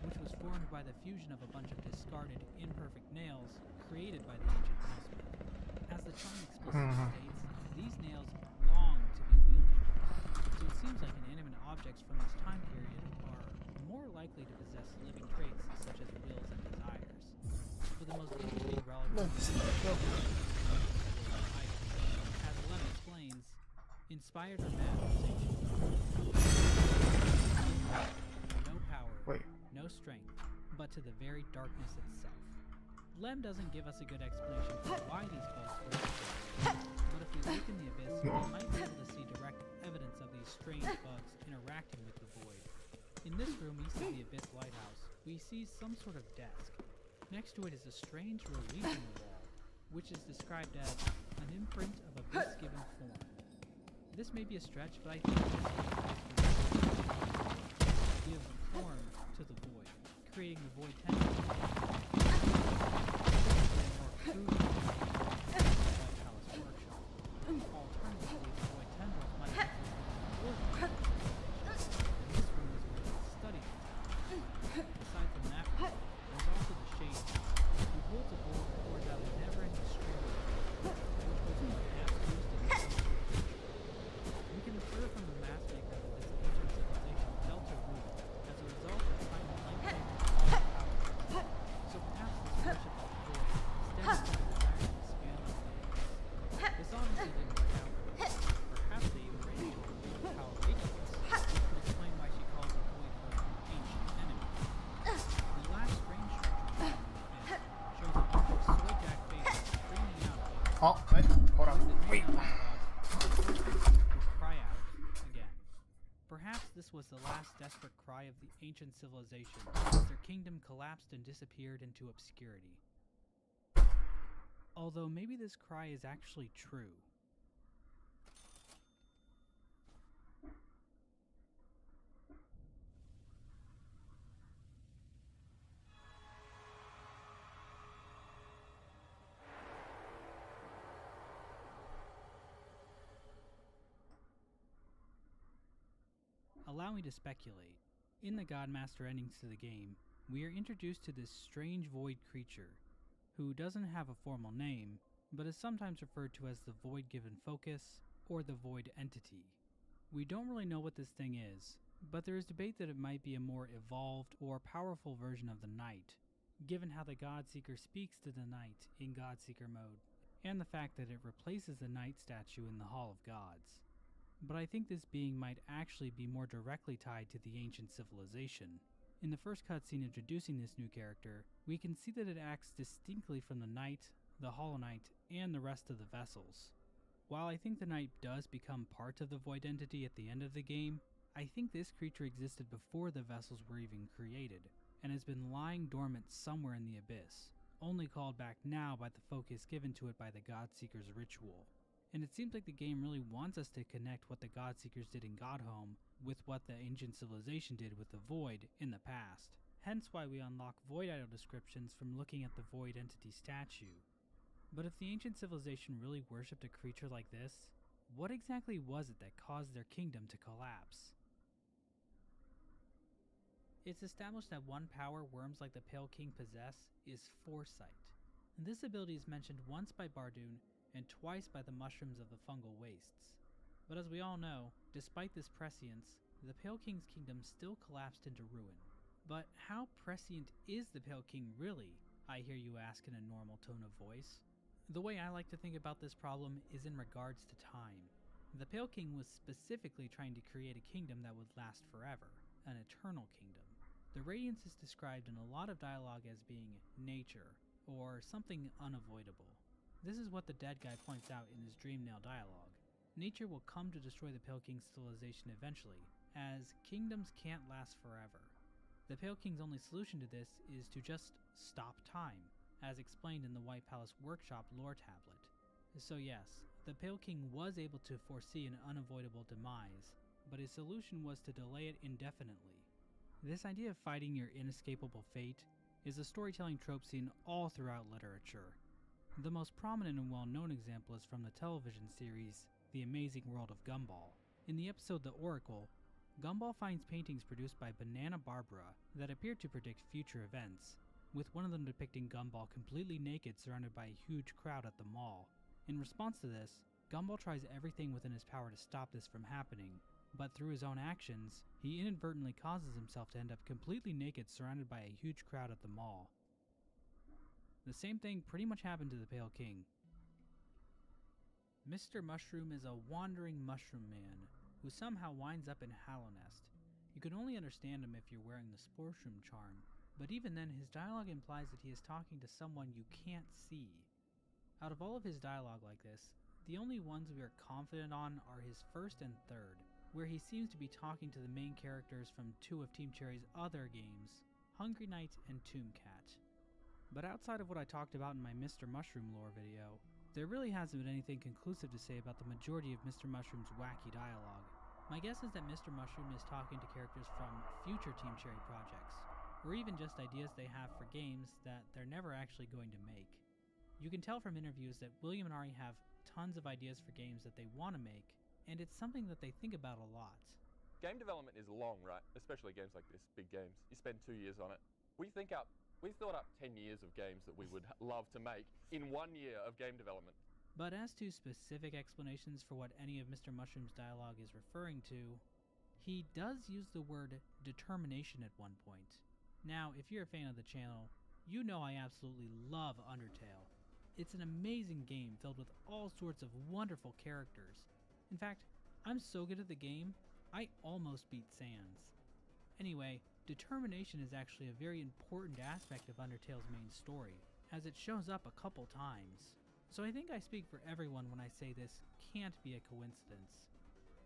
which was formed by the fusion of a bunch of discarded, imperfect nails created by the ancient nailsmith. As the charm explicitly states, these nails long to be wielded. So it seems like inanimate objects from this time period are more likely to possess living traits such as wills and desires. But the most interesting relative as Lem explains, inspired or mad with ancient no power, Wait. no strength, but to the very darkness itself. Lem doesn't give us a good explanation for why these bugs were destroyed, but if we look in the abyss, we might be able to see direct evidence of these strange bugs interacting with the void. In this room east of the Abyss Lighthouse, we see some sort of desk. Next to it is a strange relief on the wall, which is described as an imprint of abyss-given form. This may be a stretch, but I think this give form to the void, creating the void tentacle. Palace workshop. Alternatively, the void tendrils might be this room is where they study. Aside from that, there's also the shade, who holds a bowl that pours out a never-ending stream of light, which was perhaps used in some future. We can infer from the mass makeup that this ancient civilization felt a rule as a result of time lengthening all power. So perhaps this worship of the void stems from the desire to expand on things. This obviously didn't work out. Perhaps they even ran into a real power weakness, which could explain why she calls the void her ancient enemy. The last strange structure shows a bunch of soy-jack faces streaming out of it. Oh, wait. Hold on. Wait. Will cry out again. Perhaps this was the last desperate cry of the ancient civilization as their kingdom collapsed and disappeared into obscurity. Although maybe this cry is actually true. Allow me to speculate. In the Godmaster endings to the game, we are introduced to this strange void creature, who doesn't have a formal name, but is sometimes referred to as the Void Given Focus, or the Void Entity. We don't really know what this thing is, but there is debate that it might be a more evolved or powerful version of the Knight, given how the Godseeker speaks to the Knight in Godseeker mode, and the fact that it replaces the Knight statue in the Hall of Gods. But I think this being might actually be more directly tied to the ancient civilization. In the first cutscene introducing this new character, we can see that it acts distinctly from the Knight, the Hollow Knight, and the rest of the vessels. While I think the Knight does become part of the Void Entity at the end of the game, I think this creature existed before the vessels were even created, and has been lying dormant somewhere in the abyss, only called back now by the focus given to it by the Godseeker's ritual. And it seems like the game really wants us to connect what the Godseekers did in Godhome with what the ancient civilization did with the Void in the past. Hence why we unlock Void Idol descriptions from looking at the Void Entity statue. But if the ancient civilization really worshipped a creature like this, what exactly was it that caused their kingdom to collapse? It's established that one power worms like the Pale King possess is Foresight. And this ability is mentioned once by Bardoon and twice by the mushrooms of the fungal wastes. But as we all know, despite this prescience, the Pale King's kingdom still collapsed into ruin. But how prescient is the Pale King really? I hear you ask in a normal tone of voice. The way I like to think about this problem is in regards to time. The Pale King was specifically trying to create a kingdom that would last forever, an eternal kingdom. The Radiance is described in a lot of dialogue as being nature, or something unavoidable. This is what the dead guy points out in his Dreamnail dialogue. Nature will come to destroy the Pale King's civilization eventually, as kingdoms can't last forever. The Pale King's only solution to this is to just stop time, as explained in the White Palace Workshop lore tablet. So yes, the Pale King was able to foresee an unavoidable demise, but his solution was to delay it indefinitely. This idea of fighting your inescapable fate is a storytelling trope seen all throughout literature. The most prominent and well-known example is from the television series The Amazing World of Gumball. In the episode The Oracle, Gumball finds paintings produced by Banana Barbara that appear to predict future events, with one of them depicting Gumball completely naked surrounded by a huge crowd at the mall. In response to this, Gumball tries everything within his power to stop this from happening, but through his own actions, he inadvertently causes himself to end up completely naked surrounded by a huge crowd at the mall. The same thing pretty much happened to the Pale King. Mr. Mushroom is a wandering mushroom man who somehow winds up in Hallownest. You can only understand him if you're wearing the Sporshroom charm, but even then his dialogue implies that he is talking to someone you can't see. Out of all of his dialogue like this, the only ones we are confident on are his first and third, where he seems to be talking to the main characters from two of Team Cherry's other games, Hungry Knight and Tombcat. But outside of what I talked about in my Mr. Mushroom lore video, there really hasn't been anything conclusive to say about the majority of Mr. Mushroom's wacky dialogue. My guess is that Mr. Mushroom is talking to characters from future Team Cherry projects, or even just ideas they have for games that they're never actually going to make. You can tell from interviews that William and Ari have tons of ideas for games that they want to make, and it's something that they think about a lot. Game development is long, right? Especially games like this, big games. You spend 2 years on it. We thought up 10 years of games that we would love to make in 1 year of game development. But as to specific explanations for what any of Mr. Mushroom's dialogue is referring to, he does use the word determination at one point. Now, if you're a fan of the channel, you know I absolutely love Undertale. It's an amazing game filled with all sorts of wonderful characters. In fact, I'm so good at the game, I almost beat Sans. Anyway, determination is actually a very important aspect of Undertale's main story, as it shows up a couple times. So I think I speak for everyone when I say this can't be a coincidence.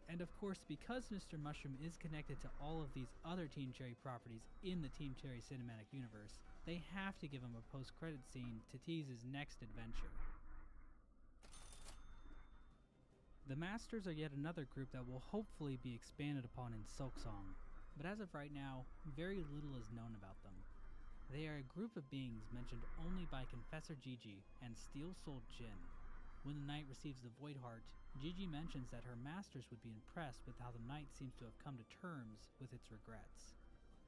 And of course, because Mr. Mushroom is connected to all of these other Team Cherry properties in the Team Cherry cinematic universe, they have to give him a post-credit scene to tease his next adventure. The Masters are yet another group that will hopefully be expanded upon in Silksong, but as of right now, very little is known about them. They are a group of beings mentioned only by Confessor Gigi and Steel Soul Jin. When the knight receives the Void Heart, Gigi mentions that her masters would be impressed with how the knight seems to have come to terms with its regrets.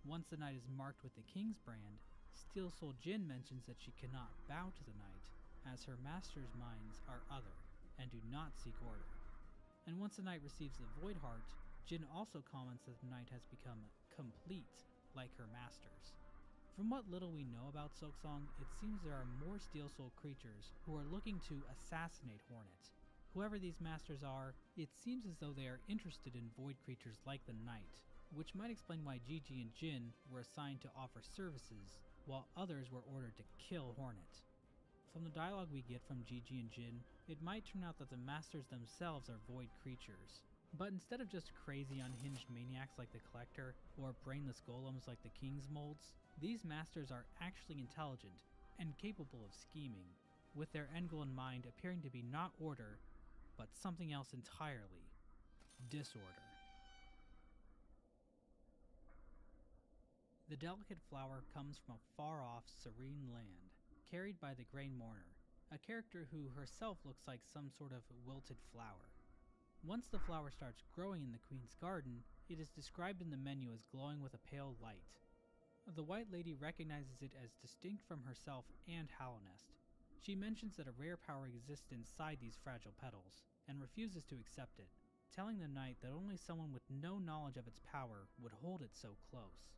Once the knight is marked with the King's brand, Steel Soul Jin mentions that she cannot bow to the knight, as her master's minds are other and do not seek order. And once the knight receives the Void Heart, Jin also comments that the knight has become complete, like her masters. From what little we know about Silksong, it seems there are more Steel Soul creatures who are looking to assassinate Hornet. Whoever these masters are, it seems as though they are interested in void creatures like the Knight, which might explain why Gigi and Jin were assigned to offer services, while others were ordered to kill Hornet. From the dialogue we get from Gigi and Jin, it might turn out that the masters themselves are void creatures. But instead of just crazy unhinged maniacs like the Collector, or brainless golems like the King's molds, these masters are actually intelligent and capable of scheming, with their end goal in mind appearing to be not order, but something else entirely: disorder. The delicate flower comes from a far-off, serene land, carried by the Grey Mourner, a character who herself looks like some sort of wilted flower. Once the flower starts growing in the Queen's garden, it is described in the menu as glowing with a pale light. The White Lady recognizes it as distinct from herself and Hallownest. She mentions that a rare power exists inside these fragile petals, and refuses to accept it. telling the knight that only someone with no knowledge of its power would hold it so close.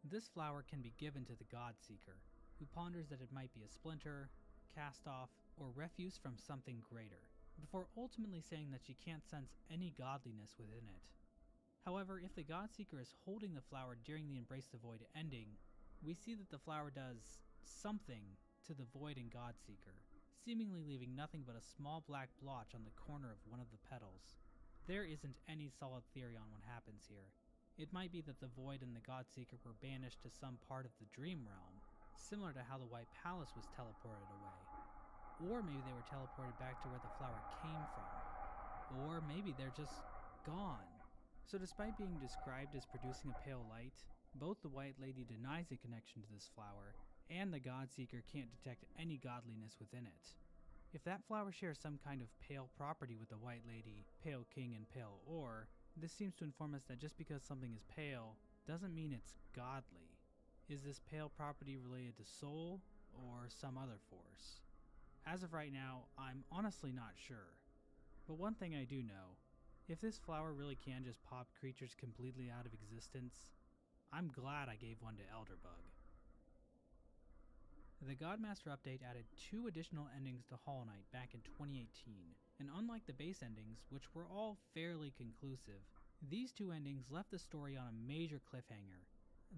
This flower can be given to the Godseeker, who ponders that it might be a splinter, cast off, or refuse from something greater, before ultimately saying that she can't sense any godliness within it. However, if the Godseeker is holding the flower during the Embrace the Void ending, we see that the flower does something to the Void and Godseeker, seemingly leaving nothing but a small black blotch on the corner of one of the petals. There isn't any solid theory on what happens here. It might be that the Void and the Godseeker were banished to some part of the Dream Realm, similar to how the White Palace was teleported away. Or maybe they were teleported back to where the flower came from. Or maybe they're just gone. So despite being described as producing a pale light, both the White Lady denies a connection to this flower, and the Godseeker can't detect any godliness within it. If that flower shares some kind of pale property with the White Lady, Pale King, and Pale Ore, this seems to inform us that just because something is pale doesn't mean it's godly. Is this pale property related to soul or some other force? As of right now, I'm honestly not sure. But one thing I do know, if this flower really can just pop creatures completely out of existence, I'm glad I gave one to Elderbug. The Godmaster update added 2 additional endings to Hollow Knight back in 2018, and unlike the base endings, which were all fairly conclusive, these 2 endings left the story on a major cliffhanger.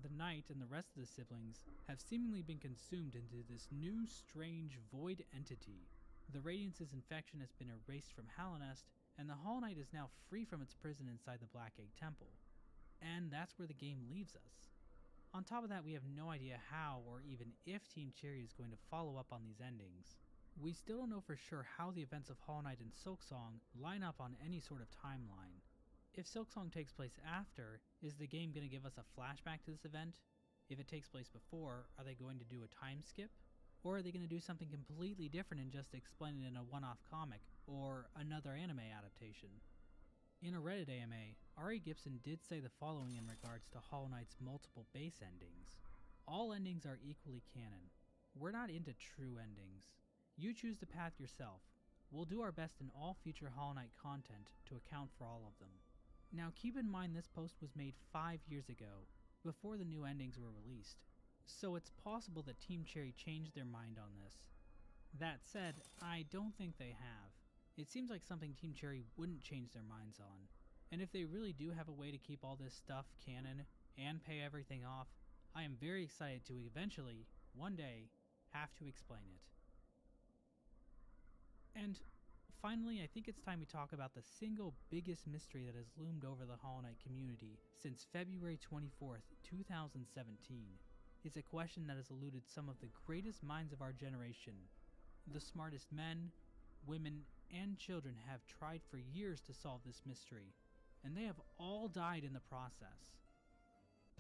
The Knight and the rest of the siblings have seemingly been consumed into this new strange void entity. The Radiance's infection has been erased from Hallownest, and the Hollow Knight is now free from its prison inside the Black Egg Temple. And that's where the game leaves us. On top of that, we have no idea how or even if Team Cherry is going to follow up on these endings. We still don't know for sure how the events of Hollow Knight and Silksong line up on any sort of timeline. If Silksong takes place after, is the game going to give us a flashback to this event? If it takes place before, are they going to do a time skip? Or are they going to do something completely different and just explain it in a one-off comic, or another anime adaptation? In a Reddit AMA, Ari Gibson did say the following in regards to Hollow Knight's multiple base endings. All endings are equally canon. We're not into true endings. You choose the path yourself. We'll do our best in all future Hollow Knight content to account for all of them. Now keep in mind this post was made 5 years ago, before the new endings were released, so it's possible that Team Cherry changed their mind on this. That said, I don't think they have. It seems like something Team Cherry wouldn't change their minds on, and if they really do have a way to keep all this stuff canon and pay everything off, I am very excited to eventually, one day, have to explain it. And finally, I think it's time we talk about the single biggest mystery that has loomed over the Hollow Knight community since February 24th, 2017. It's a question that has eluded some of the greatest minds of our generation. The smartest men, women, and children have tried for years to solve this mystery, and they have all died in the process.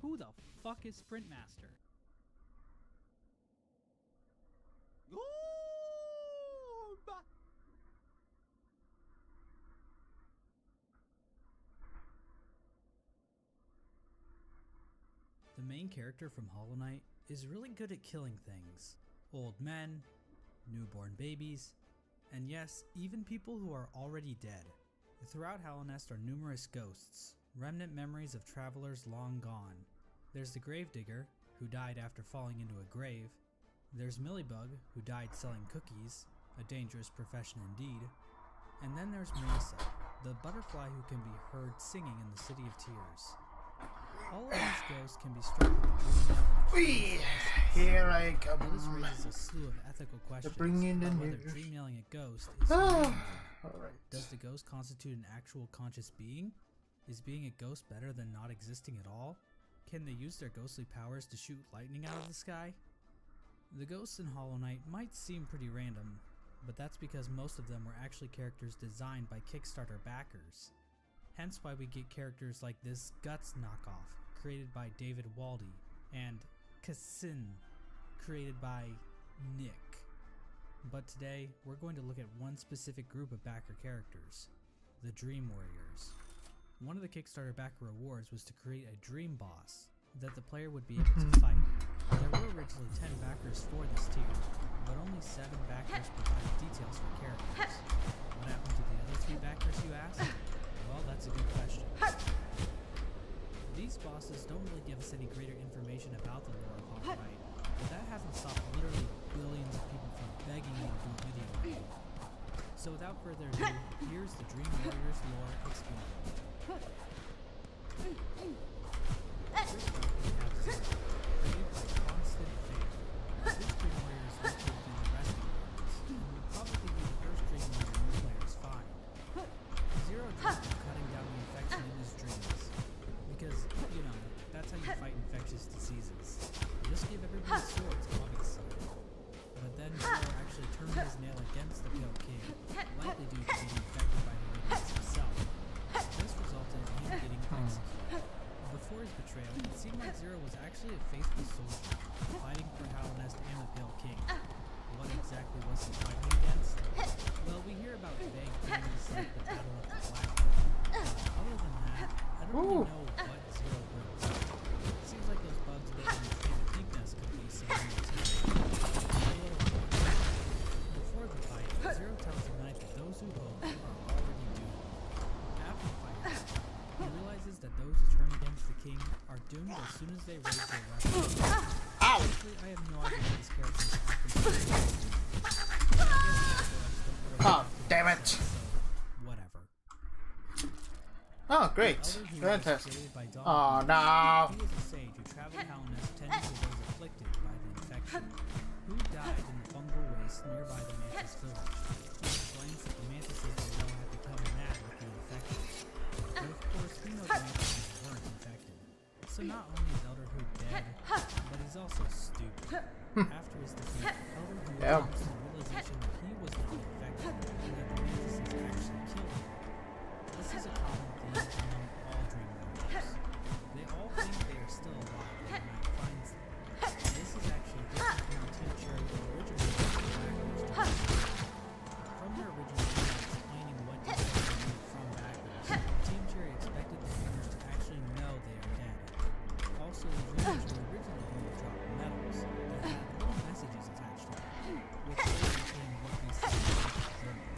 Who the fuck is Sprintmaster? The main character from Hollow Knight is really good at killing things. Old men, newborn babies, and yes, even people who are already dead. Throughout Hallownest are numerous ghosts, remnant memories of travelers long gone. There's the Gravedigger, who died after falling into a grave. There's Millibug, who died selling cookies, a dangerous profession indeed. And then there's Mesa, the butterfly who can be heard singing in the City of Tears. All of these ghosts can be struck with a dream. Here I come. Now, this raises a slew of ethical questions bringing about in whether here. dream yelling a ghost is human. Alright. Does the ghost constitute an actual conscious being? Is being a ghost better than not existing at all? Can they use their ghostly powers to shoot lightning out of the sky? The ghosts in Hollow Knight might seem pretty random, but that's because most of them were actually characters designed by Kickstarter backers. Hence why we get characters like this Guts knockoff, created by David Waldie, and Kassin, created by Nick. But today, we're going to look at one specific group of backer characters, the Dream Warriors. One of the Kickstarter backer rewards was to create a dream boss that the player would be able to fight. There were originally 10 backers for this tier, but only 7 backers provided details for characters. What happened to the other 3 backers, you ask? Well, that's a good question. These bosses don't really give us any greater information about the lore of Hollow Knight, but that hasn't stopped literally billions of people from begging me to do a video on it. So without further ado, here's the Dream Warriors lore explained. First up, we have Zero, created by Constant Fate. This Dream Warrior is located in the Resting Areas, and will probably be the first Dream Warrior new players find. Zero dreams of cutting down the infection in his dreams, because, you know, that's how you fight infectious diseases. You just give everybody swords, obviously. But then Zero actually turned his nail against the Pale King, likely due to being infected by the Radiance himself. This resulted in him getting executed. Before his betrayal, it seemed like Zero was actually a faithful soldier, fighting for Halnest and the Pale King. What exactly was he fighting against? Well, we hear about vague things like the Battle of the Black Hole. Other than that, I don't really know what Zero brings. It seems like those bugs built in the Tree of Deepness could be some new too. Before the fight, Zero tells the knight that those who hope are already doomed. After the fight, he realizes that those who turn against the king are doomed as soon as they raise their weapons. Ow! Actually, I have no idea what this character is actually. Oh, damn it! So, whatever. Oh, great. Elder Hero was Fantastic. created by Dawn. Oh, no. He was a sage who traveled Halnest tending to those afflicted by the infection, who died in the fungal waste nearby the Mantis village. He explains that the Mantises below had become mad with the infection. But of course, we know the Mantises weren't infected. So not only is Elder Who dead, but he's also stupid. After his defeat, Elder Who comes to the realization that he was not infected, and that the Mantises actually killed him. This is a common theme among all Dream Warriors. They all think they are still alive when the knight finds them. This is actually different from how Team Cherry originally from their original video explaining what to do from backwards, Team Cherry expected the dreamers to actually know they are dead. Also, the dreamers were originally going to drop medals that had little messages attached to them, which later became what we see as the journal.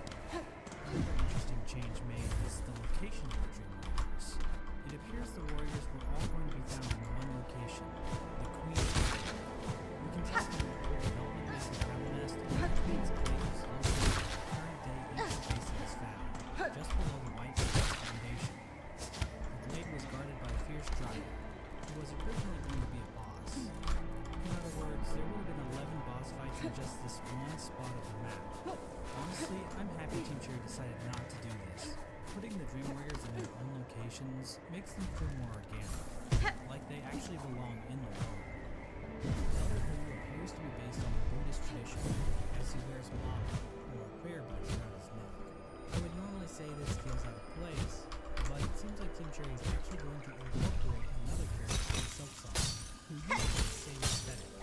Another interesting change made is the location of the Dream Warriors. It appears the warriors were all going to be found in one location, the Queen's Gate. We can tell from the early development that the Halnest and the Queen's Gate is located at the current day ancient basin is found, just below the White House Foundation. The glade was guarded by a fierce dragon, who was originally going to be a boss. In other words, there would have been 11 boss fights in just this one spot of the map. Honestly, I'm happy Team Cherry decided not to do this. Putting the Dream Warriors in their own locations makes them feel more organic, like they actually belong in the world. Elder Who appears to be based on the Buddhist tradition, as he wears mala, or prayer beads around his neck. I would normally say this feels out of place, but it seems like Team Cherry is actually going to incorporate another character, Silksong, who uses the same aesthetic,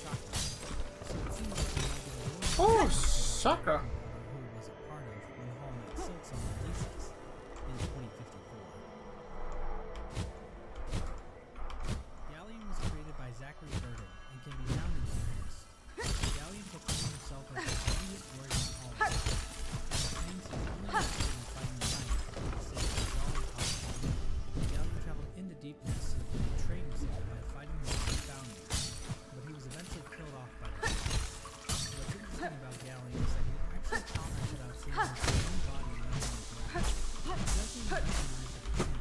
Chakra. So it seems like we might get a little Oh, more Chakra. who was a part of when Hollow Knight Silksong releases in 2054. Galleon was created by Zachary Burden and can be found in Deepness. Galleon proclaimed himself as the strongest warrior in all of it. He claims he's only interested in fighting the knight for the sake of jolly possible. Galleon traveled into Deepness so he could train himself by fighting the knight found him, but he was eventually killed off by the knight. What's interesting about Galleon is that he actually comments about seeing his own body running in the ground. He doesn't even recognize the pain.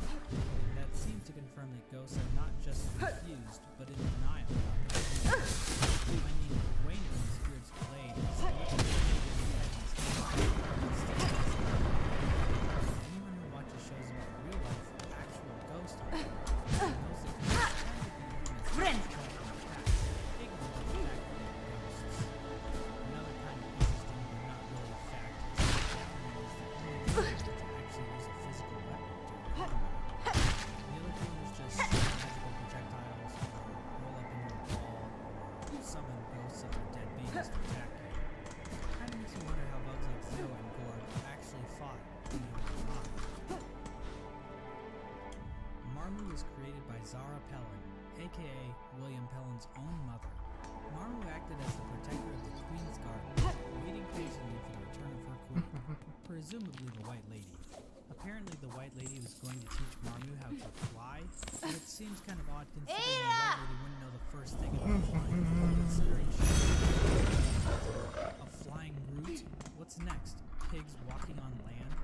That seems to confirm that ghosts are not just confused, but in denial about their pain. I mean, Wayne from the Spirit's Blade is looking at anyone who watches shows about real life, actual ghost hunting, knows that ghosts tend to be friend. Ignorant of the fact that they're ghosts. Another kind of interesting but not really fact is that Galleon is the only character to actually use a physical weapon during combat. The other thing is just magical projectiles, or roll up into a ball, or summon ghosts of their dead beings to attack you. Kind of makes you wonder how bugs like Zero and Gord actually fought in the real life. Marmu was created by Zara Pellin, aka William Pellin's own mother. Marmu acted as the protector of the Queen's Garden, waiting patiently for the return of her queen, presumably the White Lady. Apparently the White Lady was going to teach Marmu how to fly, but it seems kind of odd considering the White Lady wouldn't know the first thing about flying, considering she's a flying root. What's next? Pigs walking on land?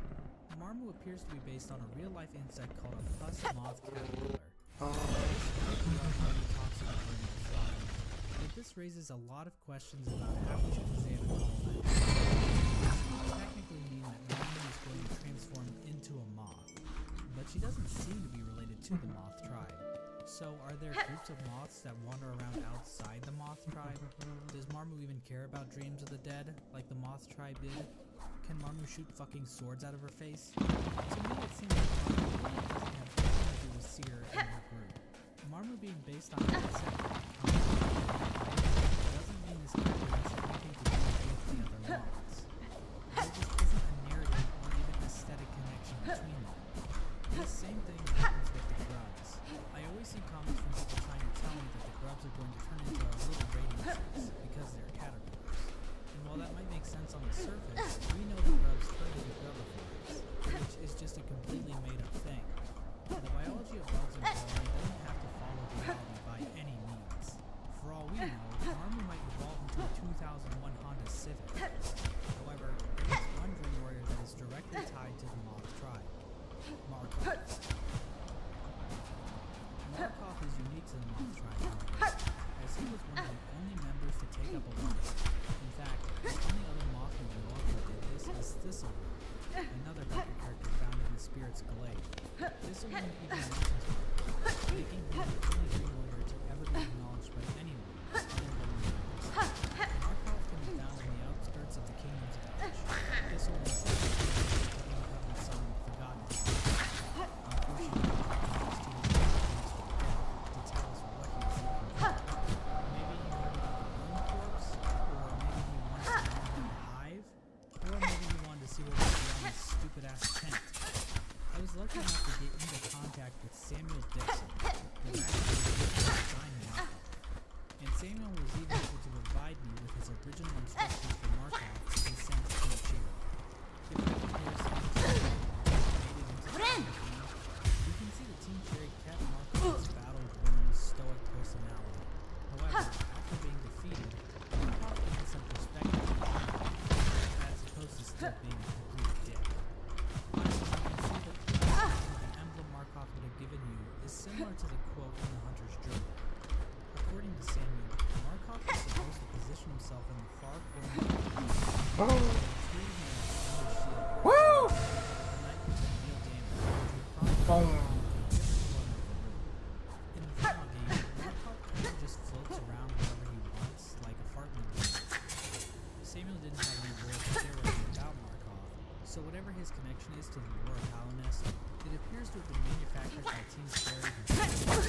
Marmu appears to be based on a real-life insect called a pus moth caterpillar. But this raises a lot of questions about how we should examine all that. This would technically mean that Marmu is going to transform into a moth, but she doesn't seem to be related to the moth tribe. So are there groups of moths that wander around outside the moth tribe? Does Marmu even care about dreams of the dead, like the moth tribe did? Can Marmu shoot fucking swords out of her face? To me it seems like Marmu really doesn't have anything to do with Seer and her group. Marmu being based on an insect doesn't mean this character has anything to do with the other moths. There just isn't a narrative or even aesthetic connection between them. The same thing happens with the grubs. I always see comments from people trying to tell me that the grubs are going to turn into little radiances because they're caterpillars. And while that might make sense on the surface, we know the grubs turn into grubbifiers, which is just a completely made-up thing. The biology of bugs and crawling doesn't have to follow reality by any means. For all we know, Marmu might evolve into a 2001 Honda Civic. However, there is one Dream Warrior that is directly tied to the moth tribe. Markov. Markov is unique to the moth tribe, however, as he was one of the only members to take up a life. In fact, the only other moth we know of who did this is Thistlewood, another Becker character found in the Spirit's Glade. Thistlewood even mentions Markov, making him the only Dream Warrior to ever be acknowledged by anyone other than the members. Markov can be found in the outskirts of the Kingdom's Edge. Thistlewood says he is the Covenant son Forgotten. Unfortunately, to tell us what he is looking for. Maybe he heard about the Bone Corpse, or maybe he wants to know the Hive, or maybe he wanted to see what was beyond this stupid-ass tent. I was lucky enough to get into contact with Samuel Dixon, who actually designed Markov. And Samuel was even able to provide me with his original instructions for Markov to be sent to Team Cherry. If we compare Samuel's made it into the game, we can see that Team Cherry kept Markov's battle-worn, stoic personality. However, after being defeated, Markov gained some perspective as opposed to still being a complete dick. Finally, you can see that the emblem Markov would have given you is similar to the quote in the Hunter's Journal. According to Samuel, Markov was supposed to position himself in the far corner of the room, treating him as a shield. Woo! The knight could then deal damage, which would probably be in the final game, Markov kind of just floats around wherever he wants, like a fart in a room. Samuel didn't have any word to share about Markov, so whatever his connection is to the lore of Hallownest, it appears to have been manufactured by Team Cherry himself.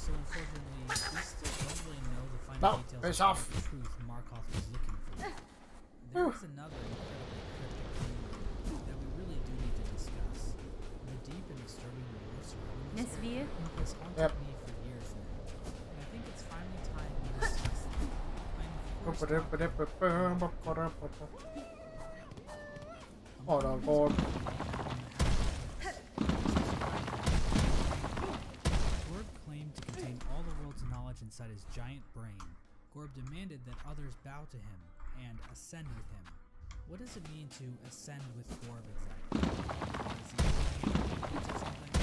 So unfortunately, we still don't really know the final details of the truth Markov was looking for. There is another incredibly cryptic theme that we really do need to discuss. The deep and disturbing lore surrounding this area has haunted me for years now. And I think it's finally time we discuss it. I'm of course Hold on, board. Gorb claimed to contain all the world's knowledge inside his giant brain. Gorb demanded that others bow to him and ascend with him. What does it mean to ascend with Gorb exactly? Is he into something?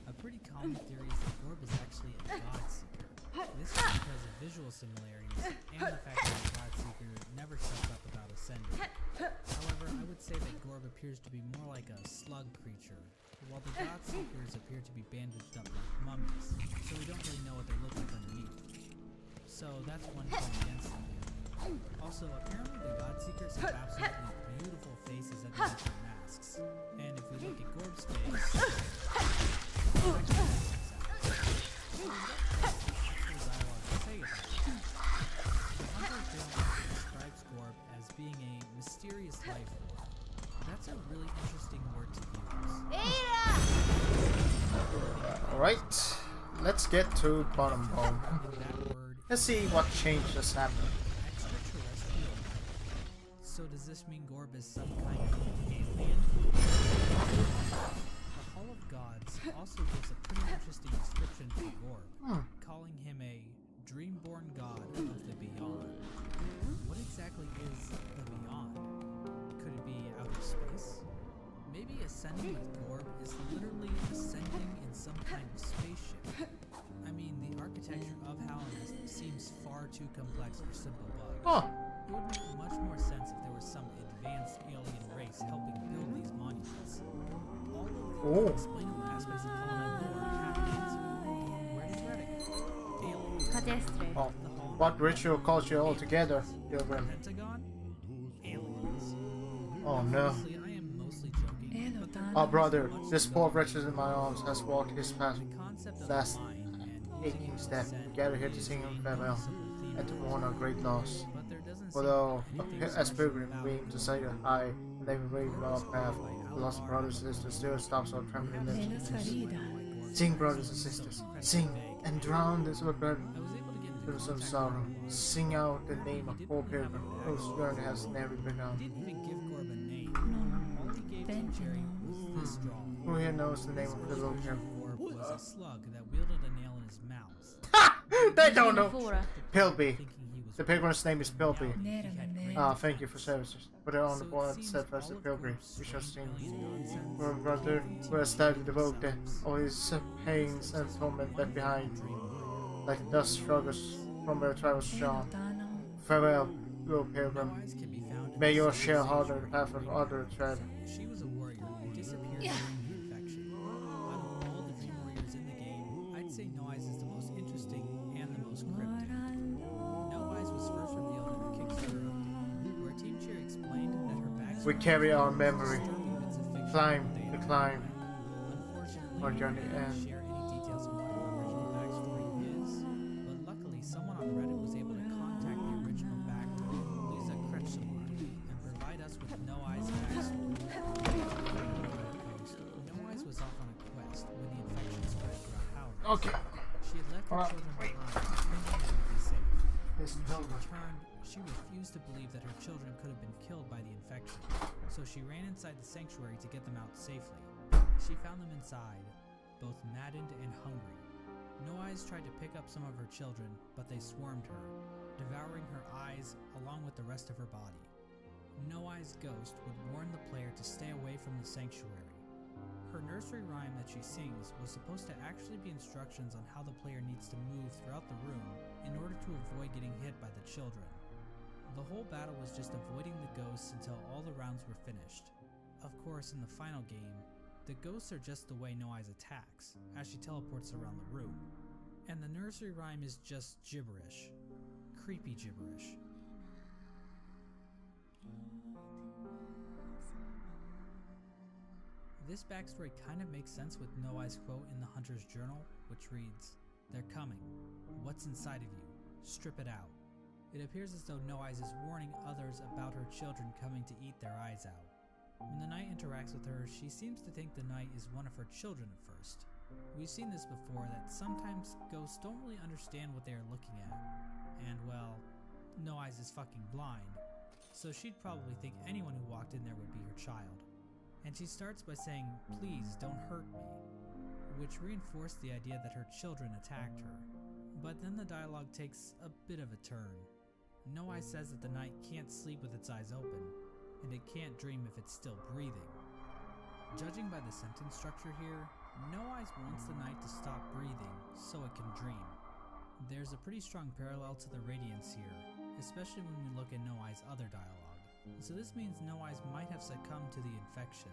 A pretty common theory is that Gorb is actually a God Seeker. This is because of visual similarities and the fact that a God Seeker never shuts up about ascending. However, I would say that Gorb appears to be more like a slug creature, while the God Seekers appear to be bandaged up like mummies, so we don't really know what they look like underneath. So that's one point against them. Also, apparently the God Seekers have absolutely beautiful faces underneath their masks, and if we look at Gorb's face, describes Gorb as being a mysterious life form. That's a really interesting word to use. Alright, let's get to bottom home. Let's see what changes happen. Extraterrestrial. So does this mean Gorb is some kind of alien? The Hall of Gods also gives a pretty interesting description for Gorb, calling him a dreamborn god of the beyond. What exactly is the beyond? Could it be outer space? Maybe ascending with Gorb is literally ascending in some kind of spaceship. I mean, the architecture of Hallownest seems far too complex for simple bugs. Oh, It would make much more sense if there was some advanced alien race helping build these monuments. All of the unexplainable aspects of Hollow Knight lore have an answer. Where does Reddit go? Aliens. Cadestre. oh. The Hollow What Knight ritual calls you all together, Pilgrim? Pentagon? Aliens. Oh no. Honestly, I am mostly joking, but there Oh is brother, much this to poor know. wretched in my arms has walked his path The concept of last mind and aching using step. consent We gather here to is sing a him farewell simple theme and to of mourn our great loss. but there doesn't Although, seem anything as special pilgrim, about we aim to say hi, and they will wave our path. The lost brothers and sisters still stops our trembling lips. Sing, brothers and sisters, sing, and drown this burden. I was able to get into Through some contact sorrow, with Gorb. sing out the name of poor pilgrim, whose journey has never He begun. didn't even give Gorb a name. All he gave Team Cherry was this drawing. Who here knows the name of the little pilgrim? Gorb was a slug that wielded a nail in his mouth. They don't know. Fora. Pilby. Thinking he was The pilgrim's name is Pilby. reality, he had great Ah, thank you for services. Put it on the So it board, seems steadfast all the of pilgrim. Gorb's We shall strange sing. alien nonsense For brother, who has died devotee, all his pains and torment left behind, like dust struggles from where travels shone. Farewell, little pilgrim. No eyes can be found in May the your Silksong share harder the sanctuary. path of other tread. She was a warrior who disappeared during the infection. Out of all the dream warriors in the game, I'd say No Eyes is the most interesting and the most cryptic. No Eyes was first revealed in a Kickstarter update, where Team Cheer explained that her backstory We carry our was memory. disturbing bits of fiction Climb, that they the had climb. Unfortunately, Our journey we didn't ends. share any details on what her original backstory is, but luckily someone on Reddit was able to contact the original backer, Lisa Kretschmar, and provide us with No Eyes' backstory. No Eyes was off on a quest when the infection spread throughout Howard. Okay. She had left her Alright, children wait. behind, thinking they would be safe. This When she pilgrim. returned, she refused to believe that her children could have been killed by the infection, so she ran inside the sanctuary to get them out safely. She found them inside, both maddened and hungry. No Eyes tried to pick up some of her children, but they swarmed her, devouring her eyes along with the rest of her body. No Eyes' ghost would warn the player to stay away from the sanctuary. Her nursery rhyme that she sings was supposed to actually be instructions on how the player needs to move throughout the room in order to avoid getting hit by the children. The whole battle was just avoiding the ghosts until all the rounds were finished. Of course, in the final game, the ghosts are just the way No Eyes attacks, as she teleports around the room. And the nursery rhyme is just gibberish. Creepy gibberish. This backstory kind of makes sense with No Eyes' quote in the Hunter's Journal, which reads, "They're coming. What's inside of you? Strip it out." It appears as though No Eyes is warning others about her children coming to eat their eyes out. When the knight interacts with her, she seems to think the knight is one of her children at first. We've seen this before, that sometimes ghosts don't really understand what they are looking at. And well, No Eyes is fucking blind, so she'd probably think anyone who walked in there would be her child. And she starts by saying, "Please don't hurt me," which reinforced the idea that her children attacked her. But then the dialogue takes a bit of a turn. No Eyes says that the knight can't sleep with its eyes open, and it can't dream if it's still breathing. Judging by the sentence structure here, No Eyes wants the knight to stop breathing so it can dream. There's a pretty strong parallel to the Radiance here, especially when we look at No Eyes' other dialogue. So this means No Eyes might have succumbed to the infection.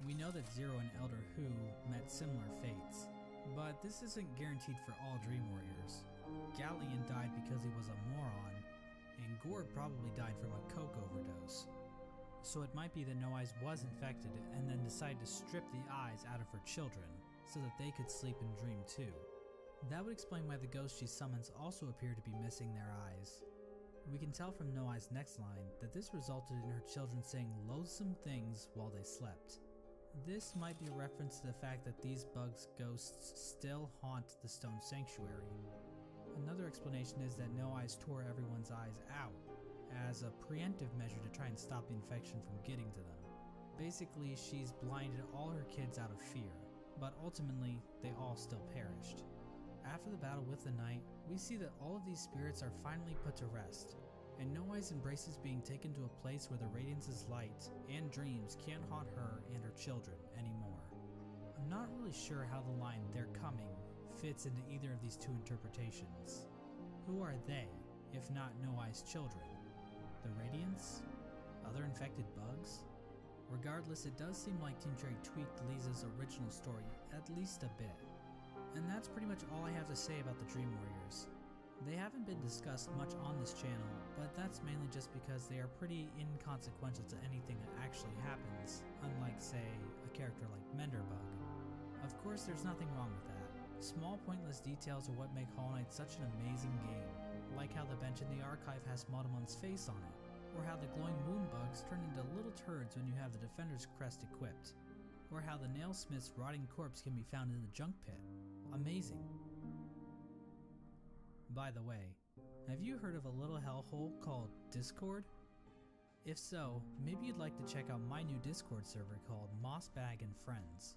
We know that Zero and Elder Who met similar fates, but this isn't guaranteed for all Dream Warriors. Galleon died because he was a moron, and Gorb probably died from a coke overdose. So it might be that No Eyes was infected and then decided to strip the eyes out of her children so that they could sleep and dream too. That would explain why the ghosts she summons also appear to be missing their eyes. We can tell from No Eyes' next line that this resulted in her children saying loathsome things while they slept. This might be a reference to the fact that these bugs' ghosts still haunt the stone sanctuary. Another explanation is that No Eyes tore everyone's eyes out, as a preemptive measure to try and stop the infection from getting to them. Basically, she's blinded all her kids out of fear, but ultimately, they all still perished. After the battle with the Knight, we see that all of these spirits are finally put to rest, and No Eyes embraces being taken to a place where the Radiance's light and dreams can't haunt her and her children anymore. I'm not really sure how the line "they're coming" fits into either of these two interpretations. Who are they, if not No Eyes' children? The Radiance? Other infected bugs? Regardless, it does seem like Team Cherry tweaked Lisa's original story at least a bit. And that's pretty much all I have to say about the Dream Warriors. They haven't been discussed much on this channel, but that's mainly just because they are pretty inconsequential to anything that actually happens, unlike, say, a character like Menderbug. Of course, there's nothing wrong with that. Small pointless details are what make Hollow Knight such an amazing game, like how the bench in the archive has Modamon's face on it, or how the glowing moon bugs turn into little turds when you have the Defender's crest equipped, or how the Nailsmith's rotting corpse can be found in the junk pit. Amazing. By the way, have you heard of a little hellhole called Discord? If so, maybe you'd like to check out my new Discord server called Mossbag and Friends.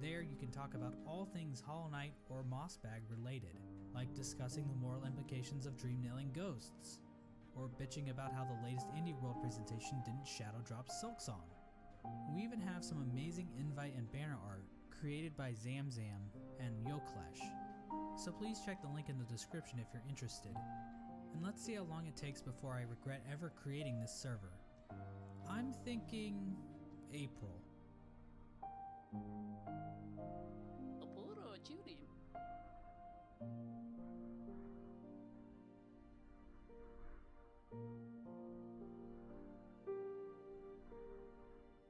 There you can talk about all things Hollow Knight or Mossbag related, like discussing the moral implications of dream nailing ghosts, or bitching about how the latest Indie World presentation didn't shadow drop Silksong. We even have some amazing invite and banner art created by Zamzam and Yoklesh. So please check the link in the description if you're interested. And let's see how long it takes before I regret ever creating this server. I'm thinking April.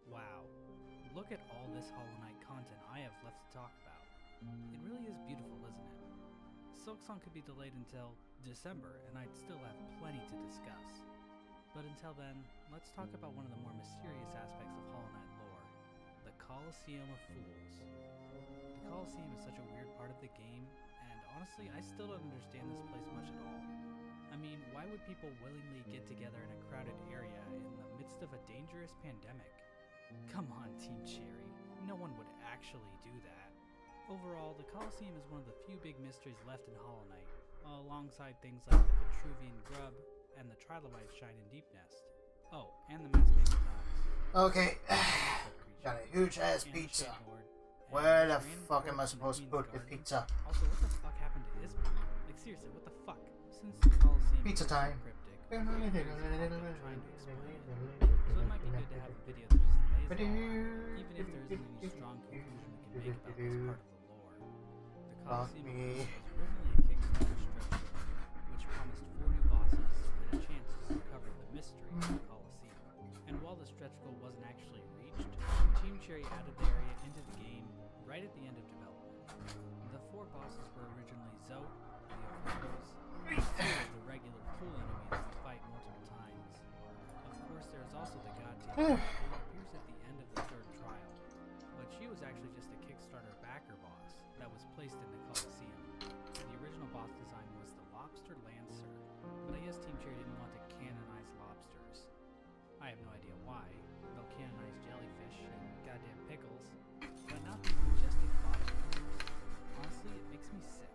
Wow, look at all this Hollow Knight content I have left to talk about. It really is beautiful, isn't it? Silksong could be delayed until December, and I'd still have plenty to discuss. But until then, let's talk about one of the more mysterious aspects of Hollow Knight lore, the Colosseum of Fools. The Colosseum is such a weird part of the game, and honestly, I still don't understand this place much at all. I mean, why would people willingly get together in a crowded area in the midst of a dangerous pandemic? Come on, Team Cherry, no one would actually do that. Overall, the Colosseum is one of the few big mysteries left in Hollow Knight, alongside things like the Vitruvian Grub and the Trilobite Shrine in Deep Nest. Oh, and the Mass Maker Dogs. Okay, got a huge ass pizza. Where the fuck am I supposed to put the pizza? Also, what the fuck happened to Isma? Like seriously, what the fuck? Since the Colosseum Pizza is so time. cryptic, trying to explain it. So it might be good to have a video that just lays it all out, even if there isn't any strong conclusion we can make about this part of the lore. The Colosseum was originally a Kickstarter stretch goal, which promised 4 new bosses and a chance to uncover the mystery of the Colosseum. And while the stretch goal wasn't actually reached, Team Cherry added the area into the game right at the end of development. The 4 bosses were originally Zote, the Overlords, and 2 of the regular pool enemies you fight multiple times. Of course, there is also the God Tamer, who appears at the end of the 3rd trial, but she was actually just a Kickstarter backer boss that was placed in the Colosseum. The original boss design was the Lobster Lancer, but I guess Team Cherry didn't want to canonize lobsters. I have no idea why. They'll canonize jellyfish and goddamn pickles, but not these majestic bottom feeders. Honestly, it makes me sick.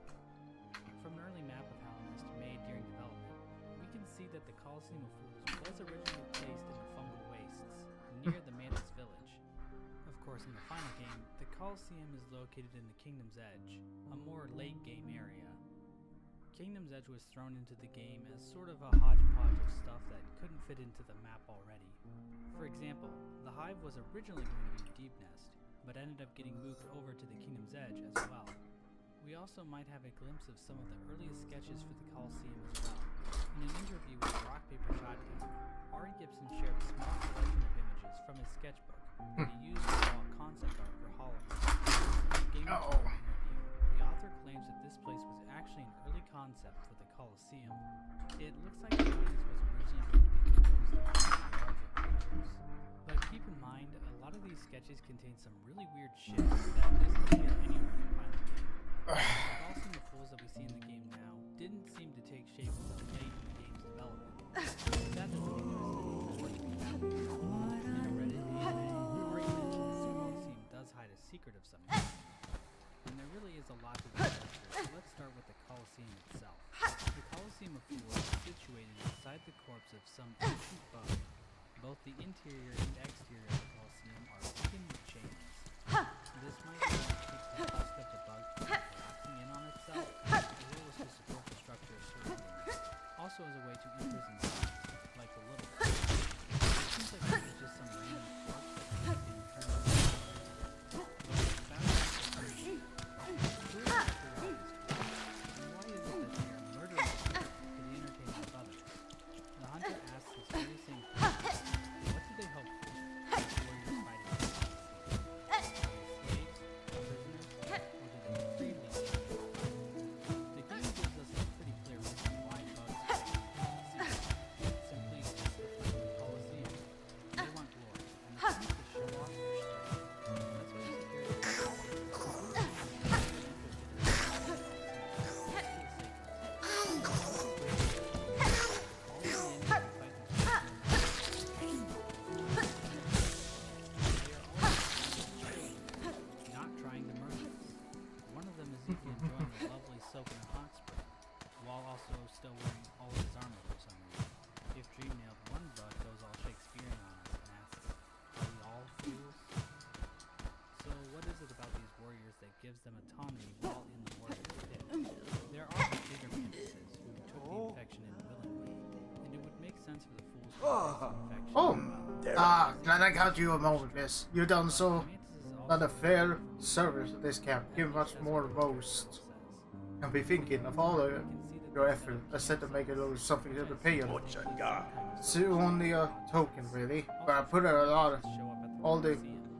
From an early map of Hallownest made during development, we can see that the Colosseum of Fools was originally placed in the fungal wastes, near the Mantis village. Of course, in the final game, the Colosseum is located in the Kingdom's Edge, a more late-game area. Kingdom's Edge was thrown into the game as sort of a hodgepodge of stuff that couldn't fit into the map already. For example, the Hive was originally going to be Deep Nest, but ended up getting moved over to the Kingdom's Edge as well. We also might have a glimpse of some of the earliest sketches for the Colosseum as well. In an interview with Rock Paper Shotgun, Ari Gibson shared a small collection of images from his sketchbook that he used to draw concept art for Hollow Knight. In a Game of Thrones interview, the author claims that this place was actually an early concept for the Colosseum. It looks like the audience was originally going to be composed of larger creatures. But keep in mind, a lot of these sketches contain some really weird shit that isn't appear anywhere in the final game. The Colosseum of Fools that we see in the game now didn't seem to take shape until late in the game's development. That Colosseum itself. The Colosseum of Fools is situated inside the corpse of some ancient bug. Both the interior and exterior of the Colosseum are hidden with chains. This might be to keep the husk of the bug from collapsing in on itself, as well as to support the structure of certain things. Also as a way to imprison things, like the little bug. It seems like this is just some random corpse that can be turned into gives them autonomy while in the warrior pit. There are bigger mantises who took the infection in willingly, and it would make sense for the fools to face the infection. Glad I got you a moment, miss. You done so not a fair service to this camp. Give much more most. And be thinking of all of your effort instead of making a little something to pay you. It's only a token, really, but I put a lot of all the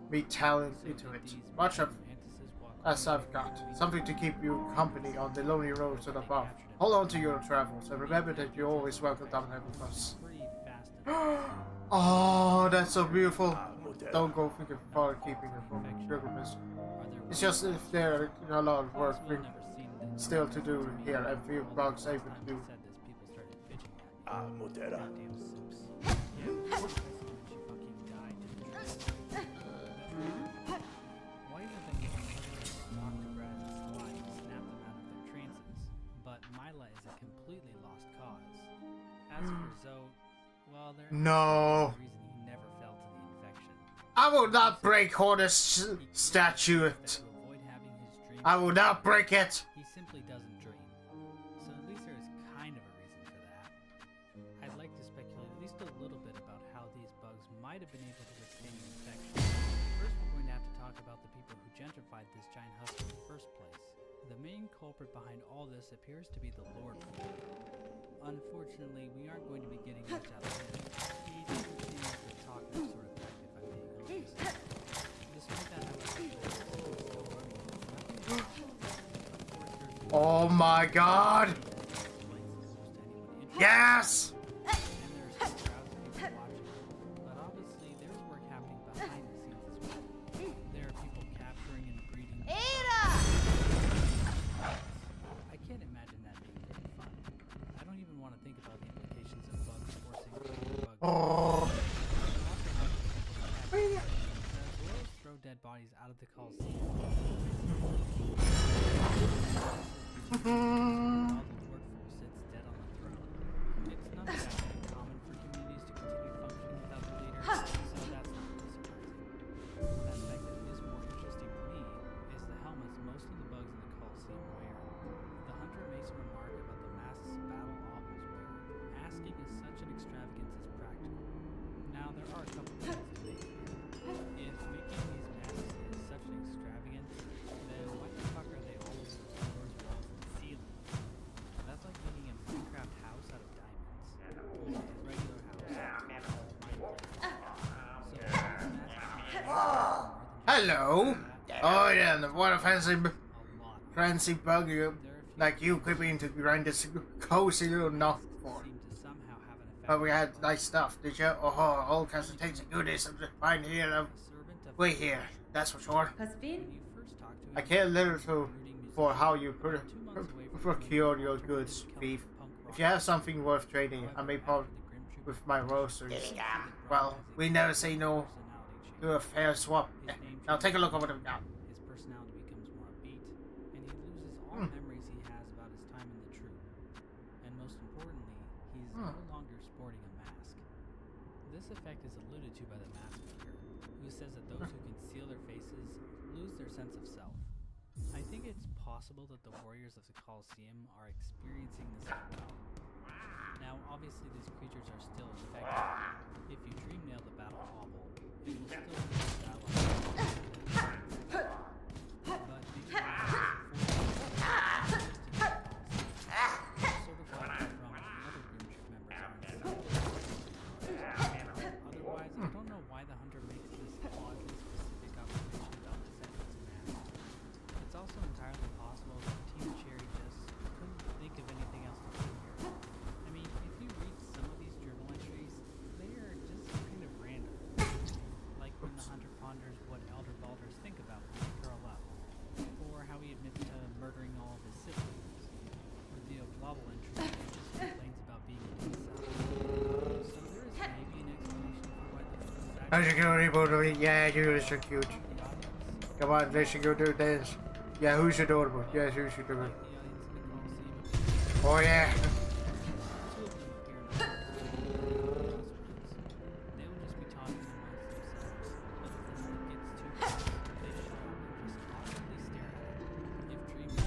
me talent into it. Much of as I've got. Something to keep you company on the lonely roads to the above. Hold on to your travels and remember that you're always welcome down here with us. Oh, that's so beautiful. Don't go thinking far keeping it from pilgrimage. It's just if there are a lot of work still to do here and few bugs able to do. Modera. Completely lost cause. As for Zoe, well, there no. is a reason he never fell to the infection. I will not break Hortus' statue. I will not break it. He simply doesn't dream. So at least there is kind of a reason for that. I'd like to speculate at least a little bit about how these bugs might have been able to withstand the infection. First, we're going to have to talk about the people who gentrified this giant husk in the first place. The main culprit behind all this appears to be the Lord. Unfortunately, we aren't going to be getting much out of him. He doesn't seem like the talkative sort of type, if I'm being honest. Despite that, oh my god! Yes! And there's some crowds of people watching. But obviously, there's work happening behind the scenes as well. There are people capturing and breeding. I can't imagine that being very fun. I don't even want to think about the implications of bugs forcing bugs. Oh. As well as throw dead bodies out of the Colosseum. While the Lord Fool sits dead on the throne. It's not exactly common for communities to continue functioning without their leader, so that's not really surprising. The aspect that is more interesting to me is the helmets most of the bugs in the Colosseum wear. The hunter makes a remark about the masks battle obels wear. Asking is such an extravagance as practical. Now, there are a couple things to make here. If making these masks is such an extravagance, then what the fuck are they all over the floors, walls, and ceilings? That's like making a Minecraft house out of diamonds. Like a regular house. Hello. Oh yeah, what a fancy bug like you could be into behind this cozy little knock for. But we had nice stuff, did you? Oh, all kinds of things and goodies fine here. Wait here, that's for sure. I care little for how you procure your goods, thief. If you have something worth trading, I may part with my roasteries. Well, we never say no to a fair swap. Now take a look at what I've got. His personality becomes more upbeat, and he loses all memories he has about his time in the no longer sporting a mask. This effect is alluded to by the mask maker, who says that those who conceal their faces lose their sense of self. I think it's possible that the warriors of the Colosseum are experiencing this as well. Now, obviously these creatures are still infected. If you dream nail the battle hobble, it will still be a dialogue. But these are certified from the other group members are otherwise, I don't know why the hunter makes this oddly specific observation about the sentence mask. It's also entirely possible that Team Cherry just couldn't think of anything else to do here. I mean, if you read some of these journal entries, they are just kind of random. Like when the hunter ponders what Elder Balders think about when they curl up, or how he admits to murdering all of his siblings, or the Oblobble entry that just complains about being an incel. So there is maybe an explanation for why the photos How's it going, everybody? Yeah, you're so cute. the audience. Come on, let's go do a dance. Yeah, who's adorable? Yes, who's adorable? The audience in the Colosseum. Oh yeah. Two of them appear in the crossroads. They will just be talking amongst themselves, but if the night gets too close, they shut up and just awkwardly stare at it. If dreaming,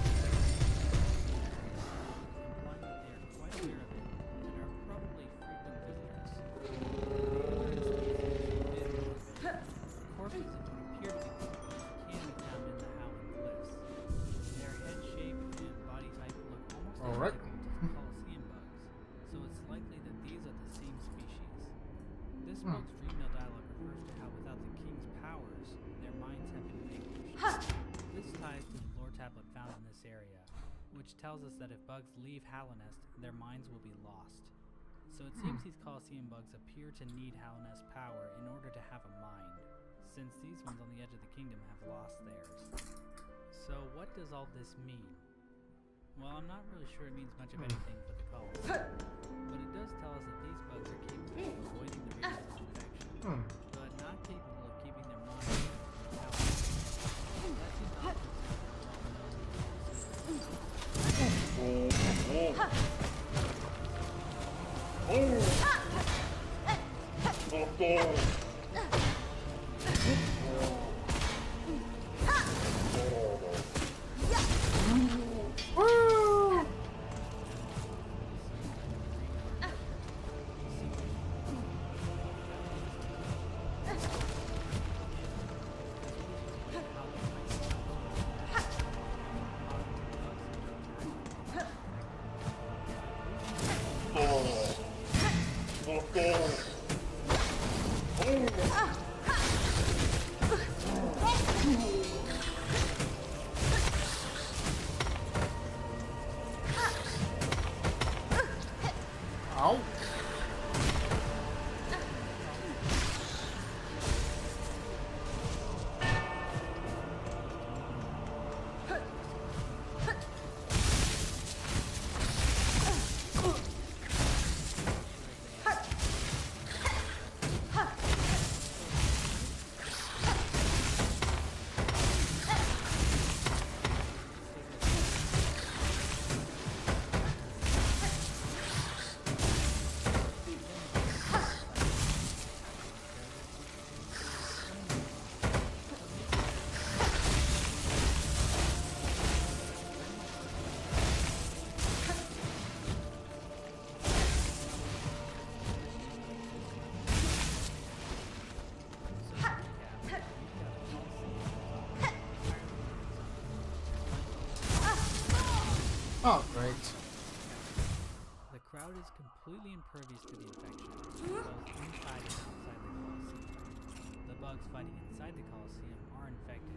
implying that they are quite aware of it and are probably frequent visitors. Corpses that would appear to be corpses can be found in the Howling Cliffs. Their head shape and body type look almost Alright. identical to the Colosseum bugs, so it's likely that these are the same species. This book's dreammail dialogue refers to how without the king's powers, their minds have been vanquished. This ties to the lore tablet found in this area, which tells us that if bugs leave Hallownest, their minds will be lost. So it seems these Colosseum bugs appear to need Hallownest power in order to have a mind, since these ones on the edge of the kingdom have lost theirs. So what does all this mean? Well, I'm not really sure it means much of anything for the cults, but it does tell us that these bugs are capable of avoiding the radius of infection, but not capable of keeping their minds out. That seems to Ow. Oh, great. The crowd is completely impervious to the infection, both inside and outside the Colosseum. The bugs fighting inside the Colosseum are infected,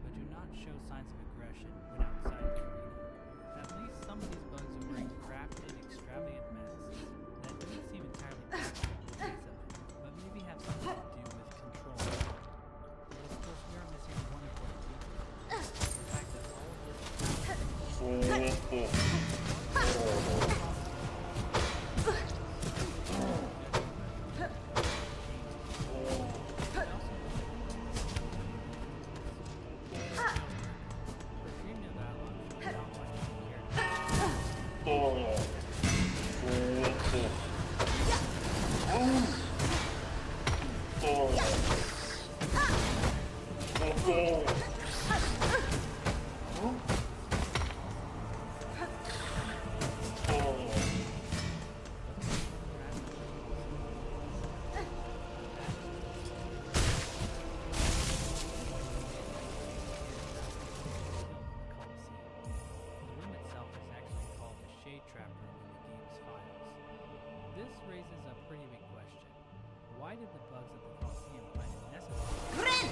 but do not show signs of aggression when outside the arena. At least some of these bugs are wearing crafted, extravagant masks that don't seem entirely practical in the face of it, but maybe have something to do with control. But of course, we are missing one important feature. The fact that all of this raises a pretty big question. Why did the bugs at the Coliseum find it necessary?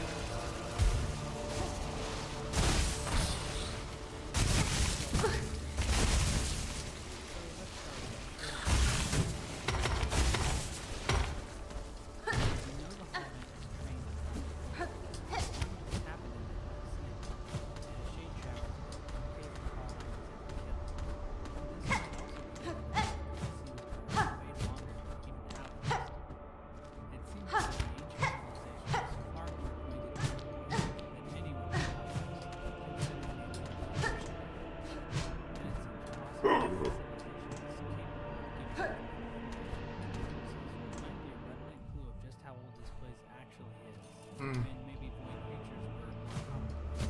And maybe void creatures were more commonplace.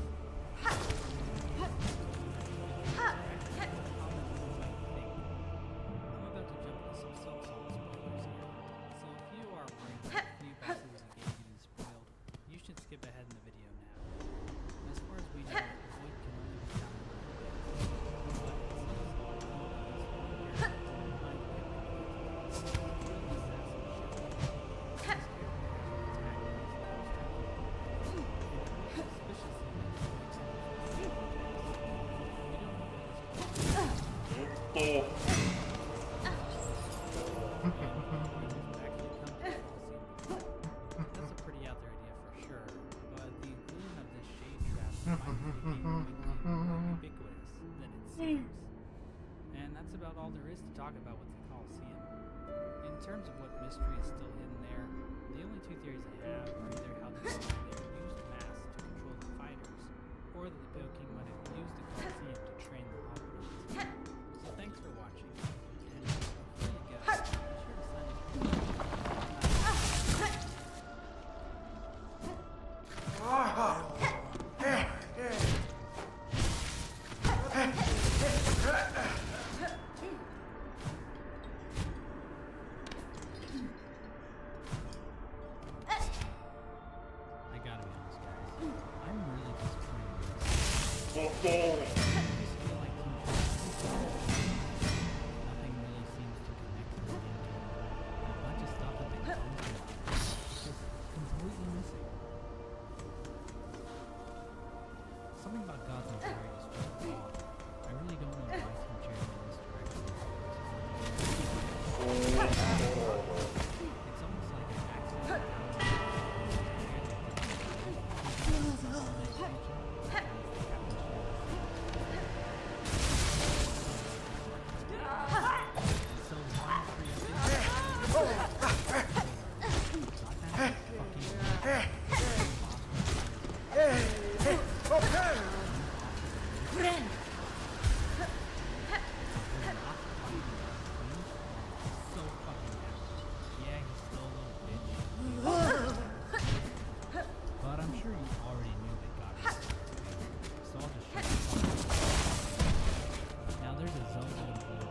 I'm about to jump into some Silksong spoilers here. So if you are worried that a few bosses in the game getting spoiled, you should skip ahead in the video now. As far as we know, void can only be found in the That's a pretty out there idea for sure, but the inclusion of this shade trap might make the game more ubiquitous than it seems. And that's about all there is to talk about with the Coliseum. In terms of what mystery is still hidden there, the only two theories I have are either how the Coliseum used mass to control the fighters, or that the Pale King might have used the Coliseum to train the Hobbits. So thanks for watching, and before you go, be sure to sign I gotta be honest, guys. I'm really disappointed with this. I just feel like nothing really seems to connect to the game. A bunch of stuff that they come to is just completely missing. Something about Gods and Fairy is just off. I really don't know why Team Cherry went in this direction. It's almost like an accident. But I'm sure you already knew they got it. So I'll just show you. Now there's a zone to go.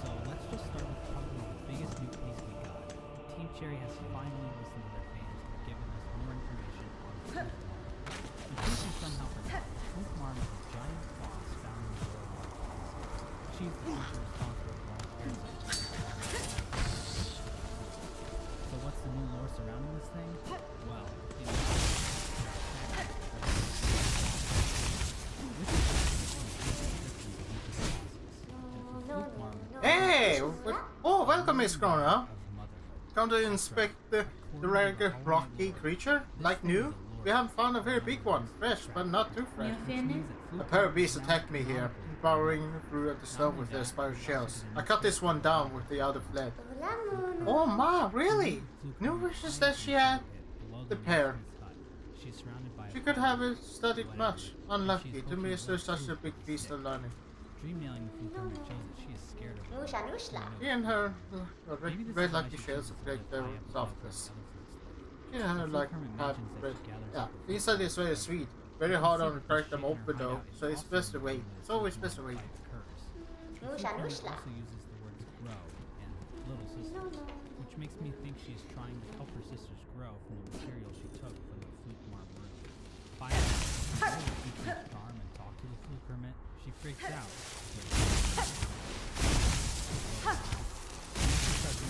So let's just start with probably the biggest new piece we got. Team Cherry has finally listened to their fans and given us more information on Flute Marm. In case you somehow forgot, Flute Marm is a giant boss found in the world marketplace. She's the creature responsible for all parasites. So what's the new lore surrounding this thing? Well, in Hey! Oh, welcome, Miss Corona. Come to inspect the rare rocky creature? Like new? We have found a very big one. Fresh, but not too fresh. A pair of beasts attacked me here, burrowing through the snow with their spiral shells. I cut this one down with the other fled. Oh ma, really? New wishes that she had? The pair. She could have studied much. Unlucky to miss such a big beast of learning. Dream-nailing the Flute Hermit shows that she is scared of her. She and her red lucky shells reflect their softness. She and her like have red. Yeah, inside is very sweet. Very hard on crack them open though, so it's best to wait. It's always best to wait. The Flute Hermit also uses the words grow and little sisters, which makes me think she is trying to help her sisters grow from the material she took from the Flute Marm room. Finally, when she features Charm and talk to the Flute Hermit, she freaks out. She starts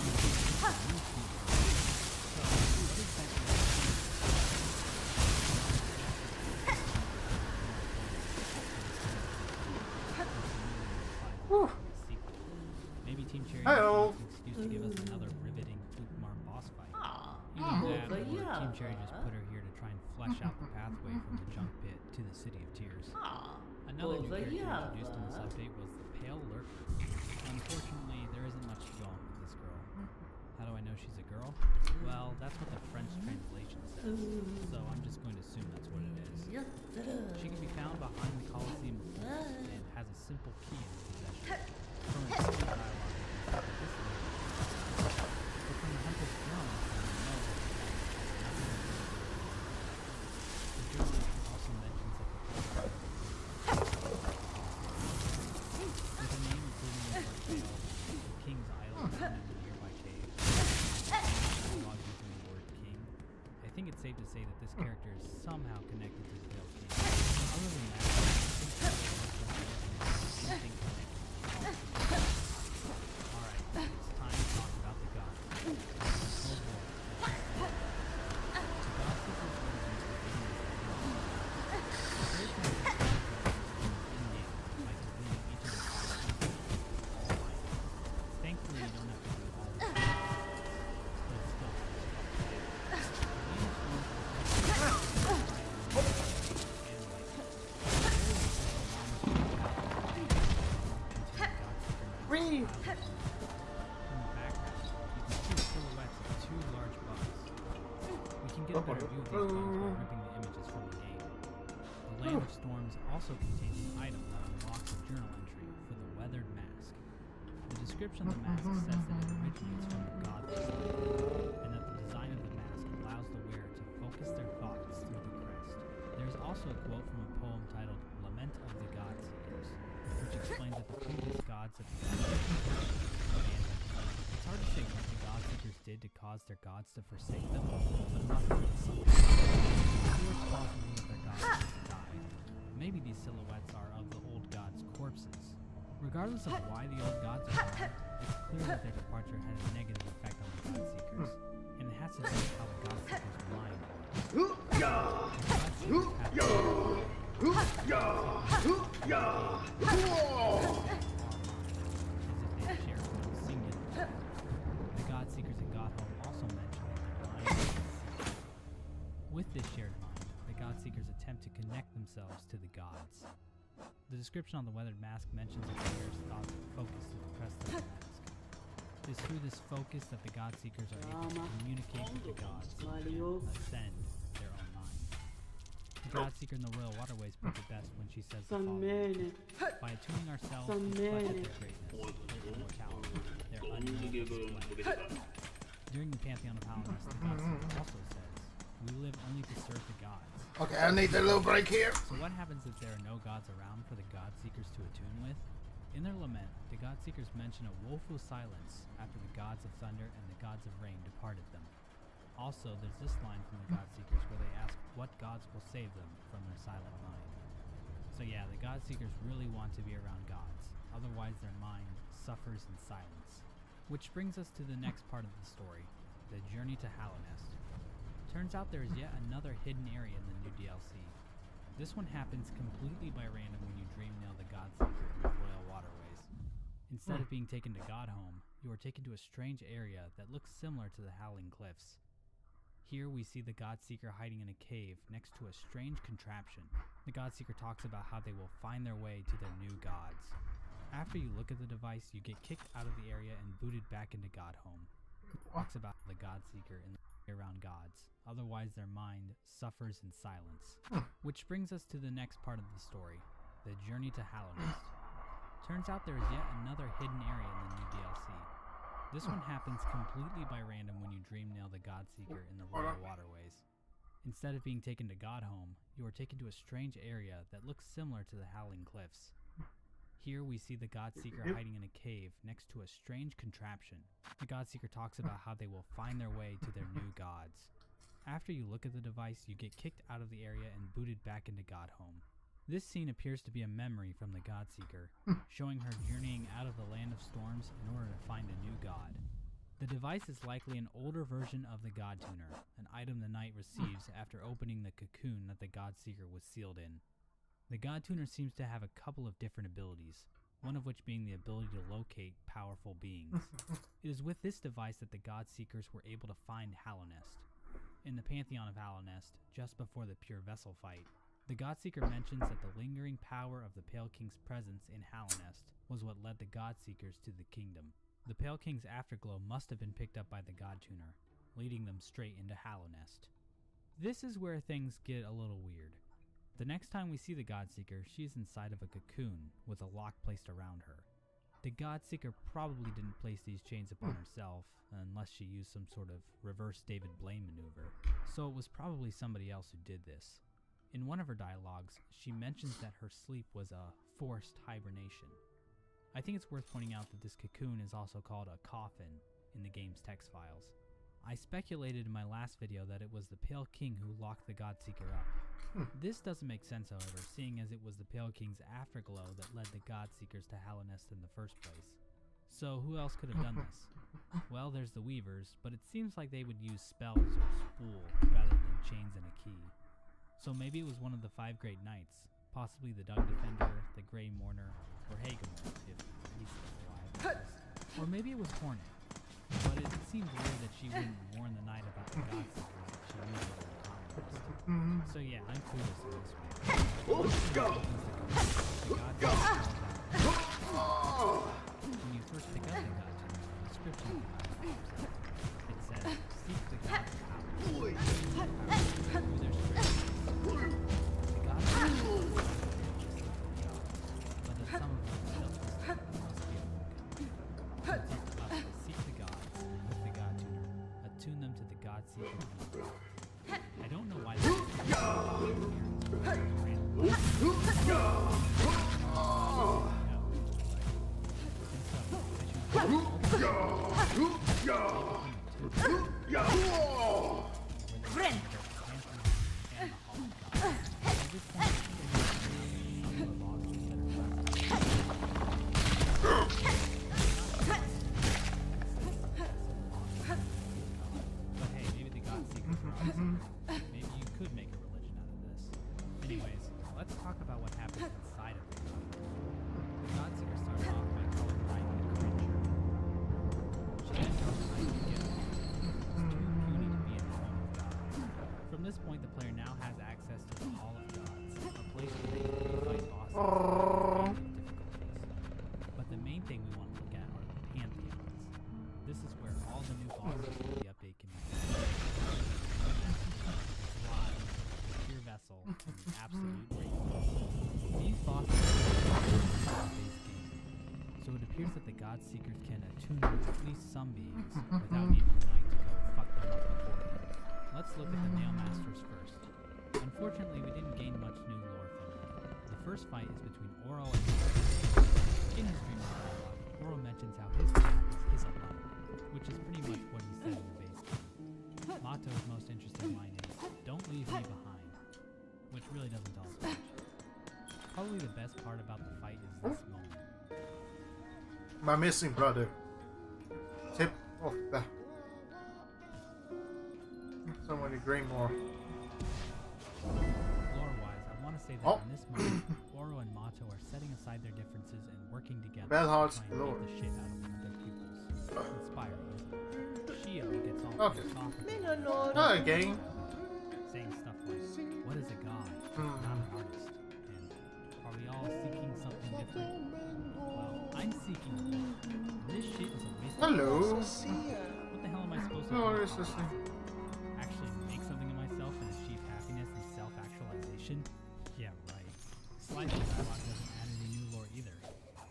Team Cherry Hello. makes an excuse to give us another riveting Flukemar boss fight. Ah, Either that, or yeah. Team Cherry just put her here to try and flesh out the pathway from the junk pit to the City of Tears. Ah, Another new character yeah. introduced in this update was the Pale Lurker. Unfortunately, there isn't much to go on with this girl. How do I know she's a girl? Well, that's what the French translation says, so I'm just going to assume that's what it is. She can be found behind the Colosseum of Fools and has a simple key in her possession. From her previous dialogue, it's this is but from the Hunter's Journal, we know that the journal also mentions that the with a name including the Tale, the King's Idol found in the nearby cave, dialogue using the word king, I think it's safe to say that this character is somehow connected to the Pale King. Other than that, I think anything connected. Alright, it's time to talk about the gods. Oh boy. The God Seekers origins begin in-game by completing each of the 5 pieces. Thankfully, you don't have to do all of it, but it's still in the background, you can see the silhouettes of 2 large bugs. We can get a better view of these bugs by ripping the images from the game. The Land of Storms also contains an item that unlocks a journal entry for the Weathered Mask. The description of the mask says that it originates from the godless land, and that the design of the mask allows the wearer to focus their thoughts through the crest. There is also a quote from a poem titled Lament of the God Seekers, which explains that the previous gods of the God Seekers abandoned. It's hard to say what the God Seekers did to cause their gods to forsake them, but enough for the song. It's possible that their gods died. Maybe these silhouettes are of the old gods' corpses. Regardless of why the old gods are gone, it's clear that their departure had a negative effect on the God Seekers, and it has to do with how the God Seekers' mind works. The God Seekers as if they share one singular. The God Seekers in Godhome also mention that their mind is secret. With this shared mind, the God Seekers attempt to connect themselves to the gods. The description on the Weathered Mask mentions that the wearer's thoughts are focused to the crest of the mask. It is through this focus that the God Seekers are able to communicate with the gods and ascend their own mind. The God Seeker in the Royal Waterways puts it best when she says the following: by attuning ourselves to the flesh of their greatness, their immortality, their unknowable splendor. During the Pantheon of Hallownest, the God Seeker also says, we live only to serve the gods. Okay, I need a little break here. So what happens if there are no gods around for the God Seekers to attune with? In their lament, the God Seekers mention a woeful silence after the gods of thunder and the gods of rain departed them. Also, there's this line from the God Seekers where they ask what gods will save them from their silent mind. So yeah, the God Seekers really want to be around gods, otherwise their mind suffers in silence. Which brings us to the next part of the story, the journey to Hallownest. Turns out there is yet another hidden area in the new DLC. This one happens completely by random when you dream nail the God Seeker in the Royal Waterways. Instead of being taken to Godhome, you are taken to a strange area that looks similar to the Howling Cliffs. Here we see the God Seeker hiding in a cave next to a strange contraption. The God Seeker talks about how they will find their way to their new gods. After you look at the device, you get kicked out of the area and booted back into Godhome. It talks about the God Seeker in the around gods, otherwise their mind suffers in silence. Which brings us to the next part of the story, the journey to Hallownest. Turns out there is yet another hidden area in the new DLC. This one happens completely by random when you dream nail the God Seeker in the Royal Waterways. Instead of being taken to Godhome, you are taken to a strange area that looks similar to the Howling Cliffs. Here we see the God Seeker hiding in a cave next to a strange contraption. The God Seeker talks about how they will find their way to their new gods. After you look at the device, you get kicked out of the area and booted back into Godhome. This scene appears to be a memory from the God Seeker, showing her journeying out of the Land of Storms in order to find a new god. The device is likely an older version of the God Tuner, an item the knight receives after opening the cocoon that the God Seeker was sealed in. The God Tuner seems to have a couple of different abilities. one of which being the ability to locate powerful beings. It is with this device that the Godseekers were able to find Hallownest. In the Pantheon of Hallownest, just before the Pure Vessel fight, the Godseeker mentions that the lingering power of the Pale King's presence in Hallownest was what led the Godseekers to the kingdom. The Pale King's afterglow must have been picked up by the God Tuner, leading them straight into Hallownest. This is where things get a little weird. The next time we see the Godseeker, she is inside of a cocoon with a lock placed around her. The Godseeker probably didn't place these chains upon herself, unless she used some sort of reverse David Blaine maneuver, so it was probably somebody else who did this. In one of her dialogues, she mentions that her sleep was a forced hibernation. I think it's worth pointing out that this cocoon is also called a coffin in the game's text files. I speculated in my last video that it was the Pale King who locked the Godseeker up. This doesn't make sense, however, seeing as it was the Pale King's afterglow that led the Godseekers to Hallownest in the first place. So who else could have done this? Well, there's the Weavers, but it seems like they would use spells or spool rather than chains and a key. So maybe it was one of the 5 Great Knights, possibly the Dug Defender, the Grey Mourner, or Hagamore, if he's still alive. Or maybe it was Hornet, but it seems weird that she wouldn't warn the knight about the Godseekers if she knew they were in Hallownest. So yeah, I'm clueless in this one. When you first pick up the God Tuner, the description of the God pops up. It says, seek the God's power. Through their strength. The God Tuner is just like the gods, but that some of them shall must be of the God. It's up to us to seek the gods, and with the God Tuner, attune them to the Godseeker. I don't know why this is But hey, maybe the Godseekers are awesome. Maybe you could make a religion out of this. Anyways, let's talk about what happens inside of it. The Godseeker starts off by calling Ryan a creature. She then tells Ryan to get off. It's too puny to be in the home of God. From this point, the player now has access to the Hall of Gods, a place where they can fight bosses and difficulties. But the main thing we want to look at are the Pantheons. This is where all the new bosses for the update can be found. Pure Vessel, and the Absolute Greatness. These bosses are the base game, so it appears that the Godseekers can attune with at least some beings without needing the knight to go fuck them up beforehand. Let's look at the Nail Masters first. Unfortunately, we didn't gain much new lore from them. The first fight is between Oro and Mato. In his dream dialogue, Oro mentions how his path is his alone, which is pretty much what he said in the base game. Mato's most interesting line is, "Don't leave me behind," which really doesn't tell us much. Probably the best part about the fight is this moment. My missing brother. Tip off the. Somebody Greymore. Lore-wise, I want to say that in this moment, Oro and Mato are setting aside their differences and working together Bellheart's to try and lore. beat the shit out of one of their pupils. Inspiring, isn't it? Shio gets all Okay. philosophical, Not again. saying stuff like, "What is a god? Not an artist." And "Are we all seeking something different?" Well, I'm seeking more. This shit is a waste of Hello. time. What the hell am I supposed to No, do? it's this thing. Actually make something of myself and achieve happiness and self-actualization? Yeah, right. Slice's dialogue doesn't add any new lore either.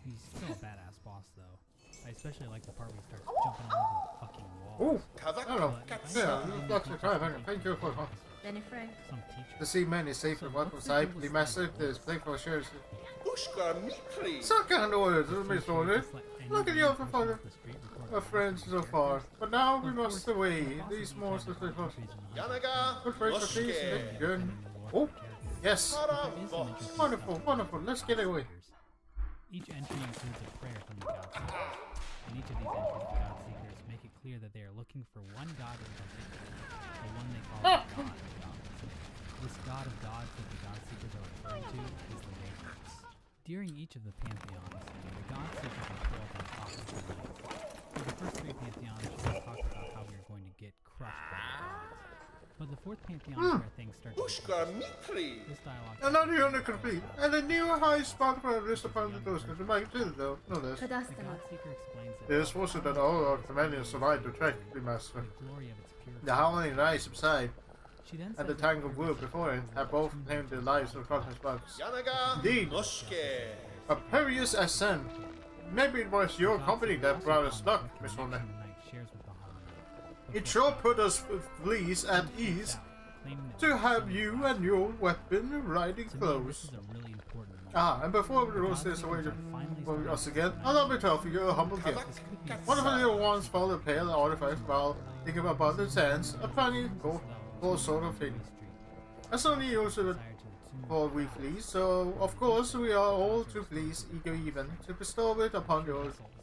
He's still a badass boss, though. I especially like the part where he starts jumping all over the fucking walls. Oh, hello. But if I Yeah, had you any lots of teachers time. to Thank you for Danny Frank. some teacher. to see many safer weapons. I the message is playful shares. Miky. Some kind of orders, this is ordered. Look at you for fun. Our friends so far, but now we must away. These monsters are close. Yanaga. Good friends for peace and make it good. Oh, yes. Wonderful, wonderful. Let's get away. Each entry includes a prayer from the Godseekers. In each of these entries, the Godseekers make it clear that they are looking for one god in particular, the one they call the God of Gods. This God of Gods that the Godseekers are referring to is the Matrix. During each of the pantheons, the gods seek to control the top of the night. For the first three pantheons, we talked about how we are going to get crushed by the gods. But the fourth pantheon is where things start to get Pushka-Miky. This dialogue. Another unit complete, and a new high spot for this upon the coast of my Citadel. No less. The God Seeker explains that This was that all our companions survived to track the master. the glory of its pure. The howling rise subside, She then and the says tangle of wood before it have both claimed their lives of countless bugs. Yanaga. Indeed. Noshke. A perilous ascent. Maybe it was your company that brought us luck, Miss Hornet. It sure put us fleas at ease to have you and your weapon riding close. Ah, and before we roast this away for us again, allow me to offer you a humble gift. One of the little ones found a pale artifact while thinking about its hands, a funny gold sort of thing. I only use it for we fleas, so of course we are all too pleased, eager even, to bestow it upon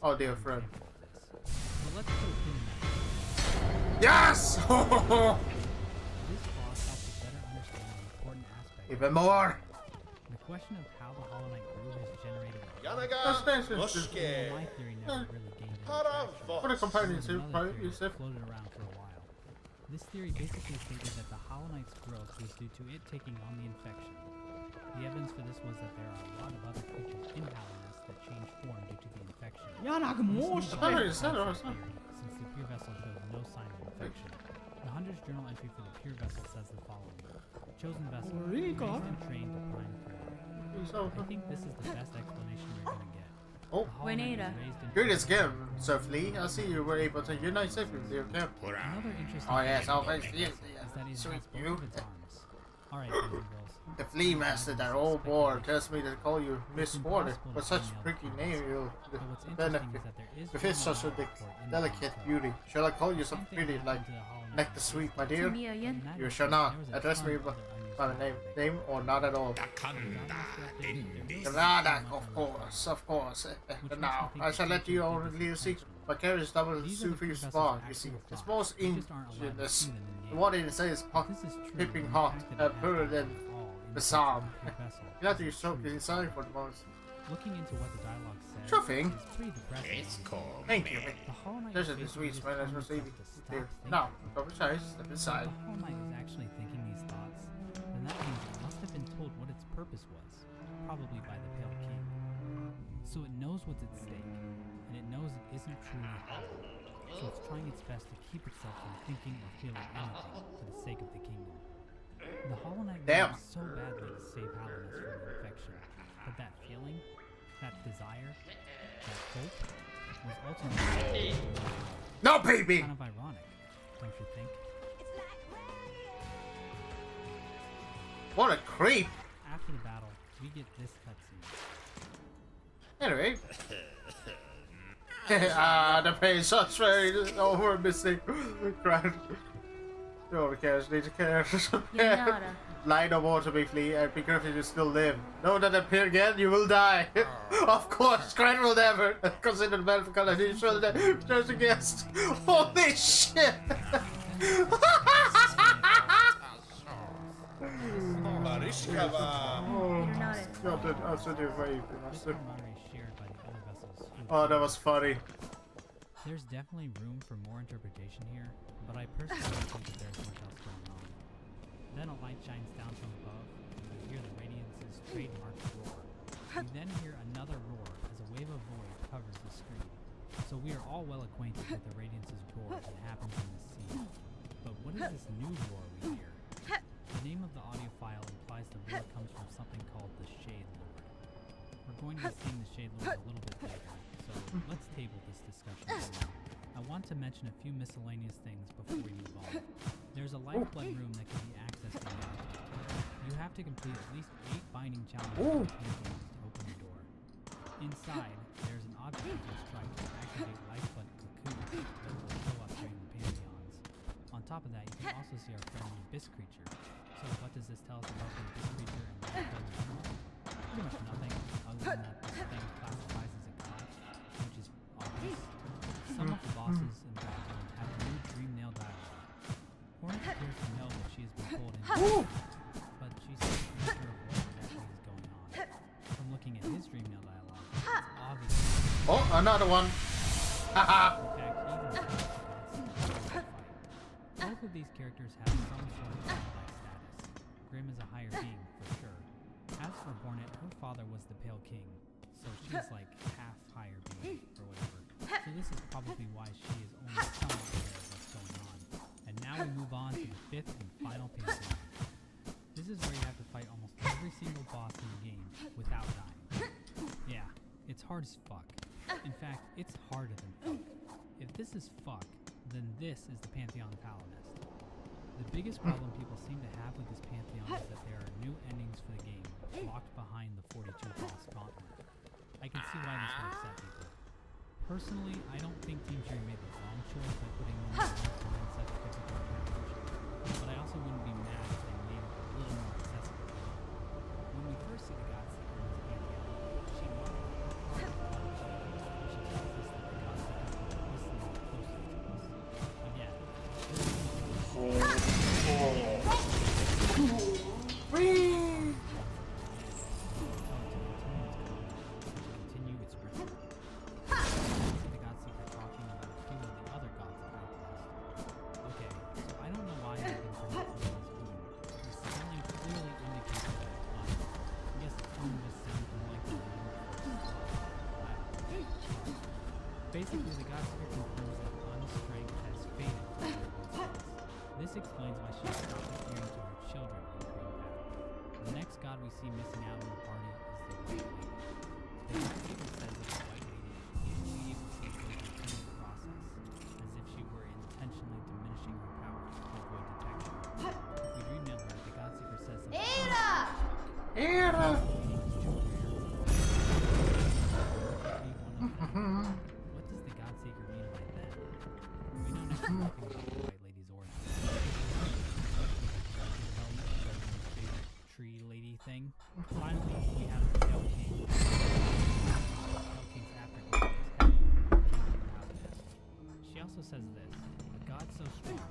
our dear friend. Yes! This boss helps us better understand an important aspect. Even more! The question of how the Hollow Knight grew has generated Yanaga. Noshke. my theory never really gained any Paravo. What a companion to Another right, theory Yusuf. floated around for a while. This theory basically stated that the Hollow Knight's growth was due to it taking on the infection. The evidence for this was that there are a lot of other creatures in Hallowness that change form due to the infection. This seems to be Sorry, a is that false awesome? theory, since the Pure Vessel shows no sign of infection. The Hunter's Journal entry for the Pure Vessel says the following. Chosen Vessel, raised and trained to climb forward. I think this is the best explanation you're gonna get. Oh, The Hollow Knight was raised and good trained as game, Softly. I see you were able to unite safely with your camp. Another interesting Oh yes, thing I'll face you. is that it Sweet has both you. of its arms. Alright, boys and girls. The flea master, that old boar, tells me to call you Miss Porter. With such a pretty name, you'll But what's interesting benefit. is that there is With one his such a more for in the delicate control. beauty. Shall I call you Same something thing pretty like happened to the Hollow Knight. Nectar Sweet, my dear? And that You is shall that not there was a address ton me of by other my unused name or not at all. Granada, of course. Now, I shall let you only see my carriage double Sufi spawn, you see. It's most ingenious. The water in the sea is pipping hot, purer than the psalm. You have to soak inside for the most. Looking into what the dialogue says, Sure thing. is pretty depressing. Thank you. The Hollow Knight There's is a basically sweet just smell as telling receiving. himself to stop Here. thinking. Now, double size, step If inside. the Hollow Knight is actually thinking these thoughts, then that means it must have been told what its purpose was, probably by the Pale King. So it knows what's at stake, and it knows it isn't truly hollow. So it's trying its best to keep itself from thinking or feeling anything for the sake of the kingdom. The Hollow Knight Damn. wanted so badly to save Hallowness from the infection, but that feeling, that desire, that hope, was ultimately No, baby! kind of ironic, don't you think? What a creep! After the battle, we get this cutscene. Anyway. The pain such very over missing. Cried. No one cares, need to care. Lie no more to me, Flea, and be careful you still live. Know that appear again, you will die. Of course, Cried will never. Consider the battle for colonization, show that just a guest. Holy shit! Barishkava. I'll send you away, This master. camaraderie is shared by the other vessels. Oh, that was funny. There's definitely room for more interpretation here, but I personally don't think that there's much else going on. Then a light shines down from above, and you hear the Radiance's trademark roar. You then hear another roar as a wave of void covers the screen. So we are all well acquainted with the Radiance's roar that happens in the sea. But what is this new roar we hear? The name of the audio file implies the roar comes from something called the Shade Lord. We're going to be seeing the Shade Lord a little bit later, so let's table this discussion for now. I want to mention a few miscellaneous things before we move on. There's a lifeblood room that can be accessed in the You have to complete at least 8 binding challenges with Pantheons to open the door. Inside, there's an object you strike to activate lifeblood cocoons that will show up during the Pantheons. On top of that, you can also see our friendly Abyss creature. So what does this tell us about the Abyss creature and lifeblood room? Pretty much nothing, other than that this thing classifies as a god, which is obvious. Some of the bosses in Battlefield have new dream nail dialogue. Hornet appears to know that she has been pulled into but she's not sure of what exactly is going on. From looking at his dream Oh, another one. Haha. In fact, even both of these characters have some sort of godlike status. Grimm is a higher being, for sure. As for Hornet, her father was the Pale King, so she's like half higher being, or whatever. So this is probably why she is only somewhat aware of what's going on. And now we move on to the 5th and final Pantheon. This is where you have to fight almost every single boss in the game without dying. Yeah, it's hard as fuck. In fact, it's harder than fuck. If this is fuck, then this is the Pantheon Palinist. The biggest problem people seem to have with this Pantheon is that there are new endings for the game, locked behind the 42 boss gauntlet. I can see why this would upset people. Personally, I don't think Team Cherry made the wrong choice by putting in such a difficult challenge, but I also wouldn't be mad if they made it a little more accessible. When we first see the Godseeker in this Pantheon, she modeled the part of the college, and she tells us that the Godseeker is listening closely to us. Again, this continue its ritual. See the Godseeker talking about a few of the other gods of Alchemist. Okay, so I don't know why I've been pronouncing his own. The spelling clearly indicates that it's not. I guess the tone just sounds more like the name of Basically, the Godseeker confirms that Anna's strength has faded from where it once was. This explains why she stopped appearing to her children in Green Path. The next god we see missing out in the party is the White Lady. The Godseeker says that the White Lady is usually able to go through the process, as if she were intentionally diminishing her powers to avoid detection. If we dream of her, the Godseeker says that Era. What does the Godseeker mean by that? We know next to nothing about the White Lady's origin. Tree lady thing. Finally, we have the Pale King. Pale King's afterglow is heavy, King of Paladin. She also says this: a god so strong,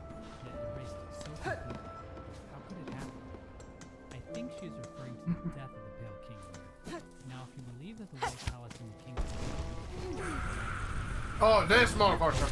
yet erased so completely. How could it happen? I think she's referring to the death of the Pale King here. Now, if you believe that the White Palace and the Kingdom Oh, this motherfucker.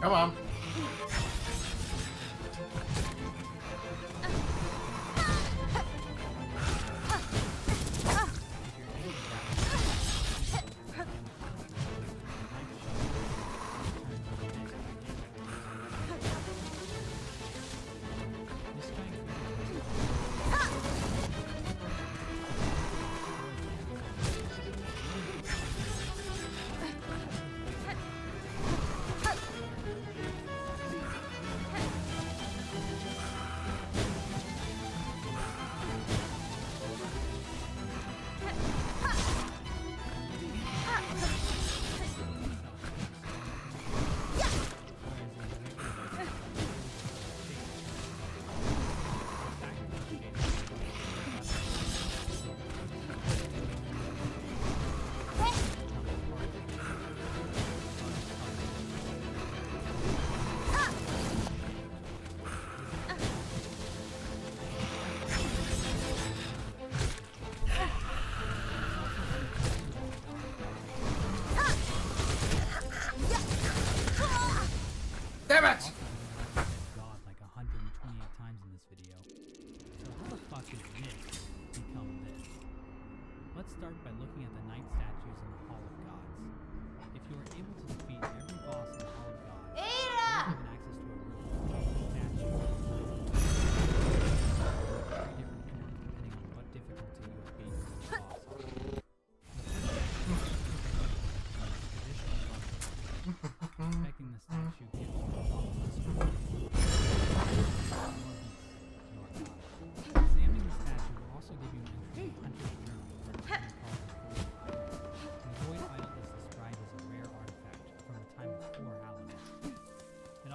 Come on. Damn it! God like 128 times in this video. So how the fuck did this become this? Let's start by looking at the knight statues in the Hall of Gods. If you are able to defeat every boss in the Hall of Gods, you are given access to a room with statues. Very different forms depending on what difficulty you have beaten each boss on. Expecting the statue gives you a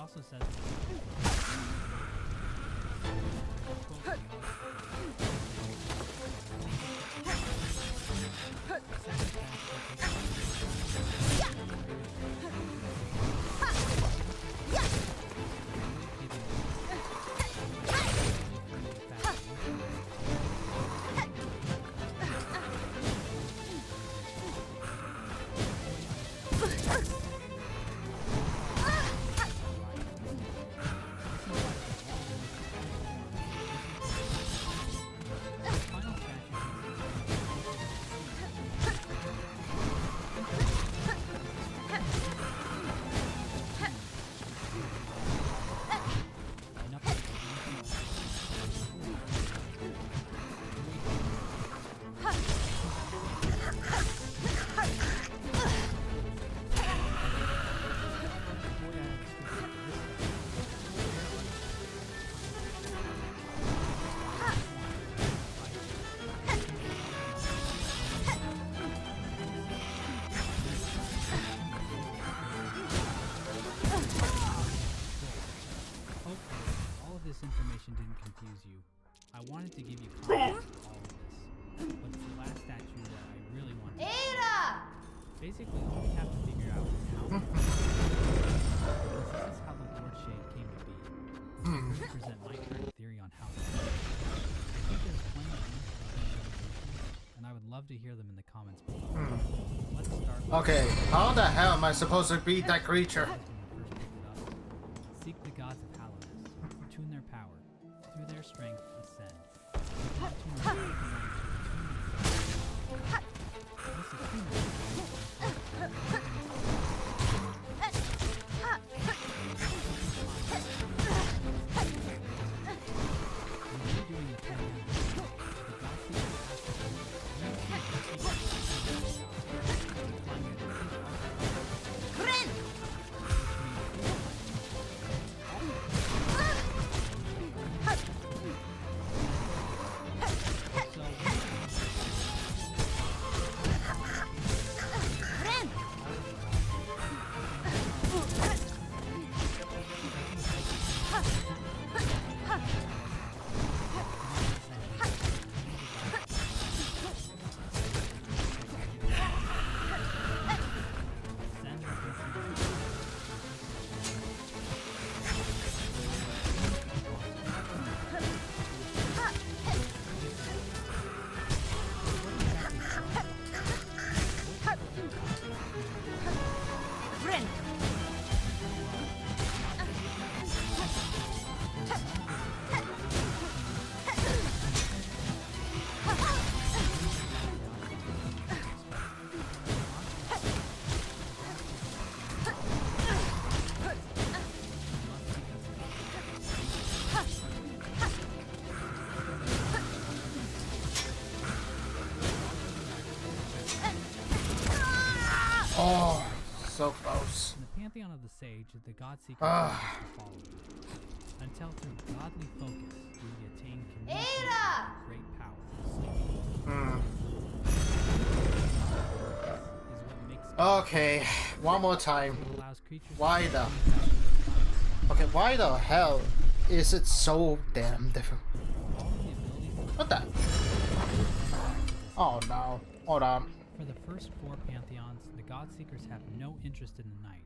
also says that this information didn't confuse you. I wanted to give you context to all of this, but it's the last statue that I really want to Basically, all we have to figure out is how this is how the Lord Shade came to be. To present my current theory on how to do it. I think there's plenty of interpretations, and I would love to hear them in the comments below. Let's start with Okay, how the hell am I supposed to beat that creature? Seek the gods of Hallowness, tune their power, through their strength ascend. Not tune their power, this attunement doing the Oh, so close. In the pantheon of the sage, the God Seeker is follow until through godly focus do we attain communication with great power. Is what makes Okay, one more time. it allows creatures Why the? Okay, why the hell is it so damn different? all of the abilities What the? Oh no, hold on. For the first 4 pantheons, the God Seekers have no interest in the night,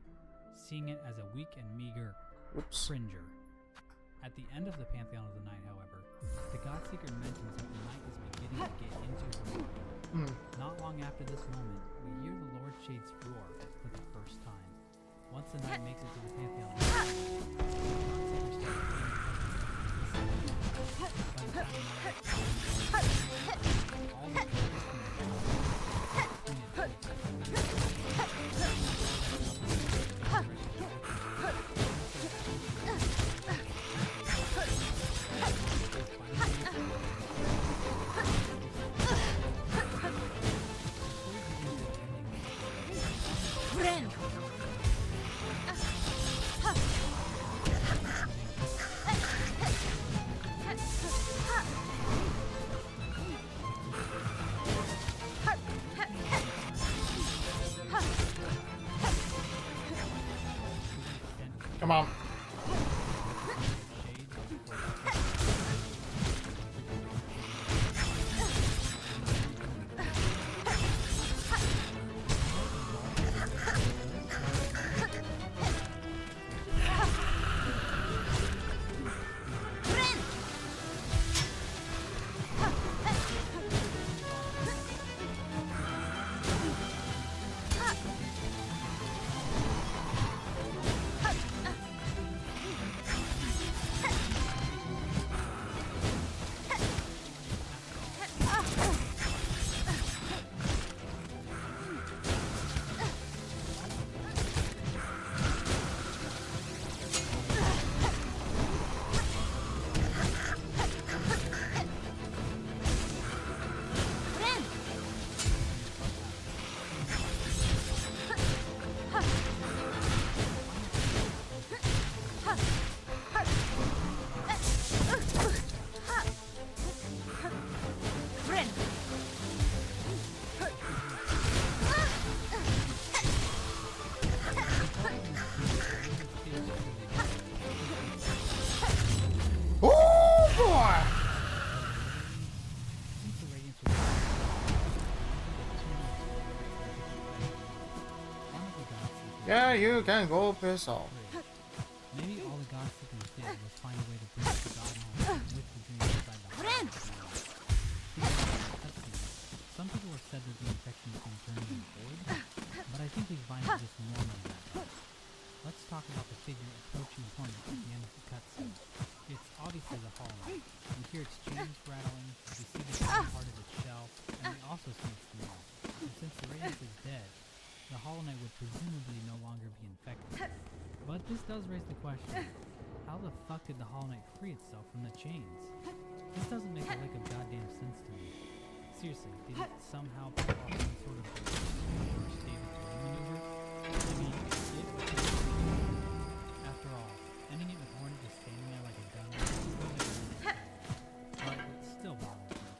seeing it as a weak and meager Oops. fringer. At the end of the pantheon of the night, however, the God Seeker mentions that the night is beginning to get into her mind. Not long after this moment, we hear the Lord Shade's roar for the first time. Once the night makes it to the pantheon, the God Seekers start by the time the night all the Come on. Yeah, you can go piss off. Maybe all the God Seekers did was find a way to bring the God home with the dream inside the heart. Some people have said that the infection is being turned into void, but I think these vines are just normal in that way. Let's talk about the figure approaching Hornet at the end of the cutscene. It's obviously the Hollow Knight. We hear its chains rattling, we see the bottom part of its shell, and we also see its smell. And since the radius is dead, the Hollow Knight would presumably no longer be infected. But this does raise the question, how the fuck did the Hollow Knight free itself from the chains? This doesn't make a lick of goddamn sense to me. Seriously, did it somehow pull off some sort of stable maneuver? I mean, it was after all, ending it with Hornet just standing there like a gun but it still bothers me.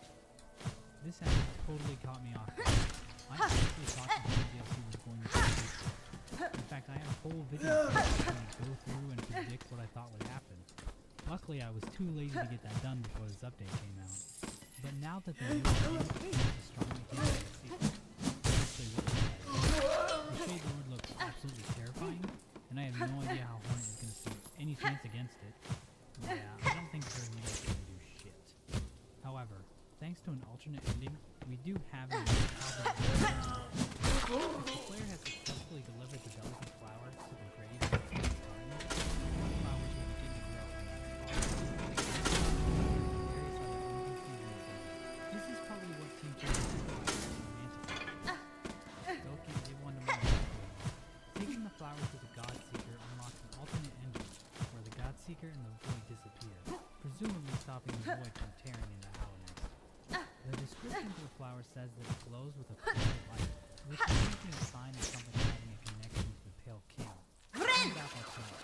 This ending totally caught me off guard. I actually thought the DLC was going to be different. In fact, I have a whole video where I go through and predict what I thought would happen. Luckily, I was too lazy to get that done before this update came out. But now that the new game is a strong DLC, actually looks like the Shade Lord looks absolutely terrifying, and I have no idea how Hornet is going to stand any chance against it. Yeah, I don't think Citadel is going to do shit. However, thanks to an alternate ending, we do have a how if the player has successfully delivered the delicate flowers to the grave at the same time, those flowers will begin to grow. This is probably what Team Cherry did romantically. Okay, they won the money. Taking the flowers to the God Seeker unlocks an alternate ending, where the God Seeker and the Void disappear, presumably stopping the Void from tearing into Hollow Knight. The description for the flower says that it glows with a pale light, which is usually a sign of something having a connection to the Pale King. Turns out that's right.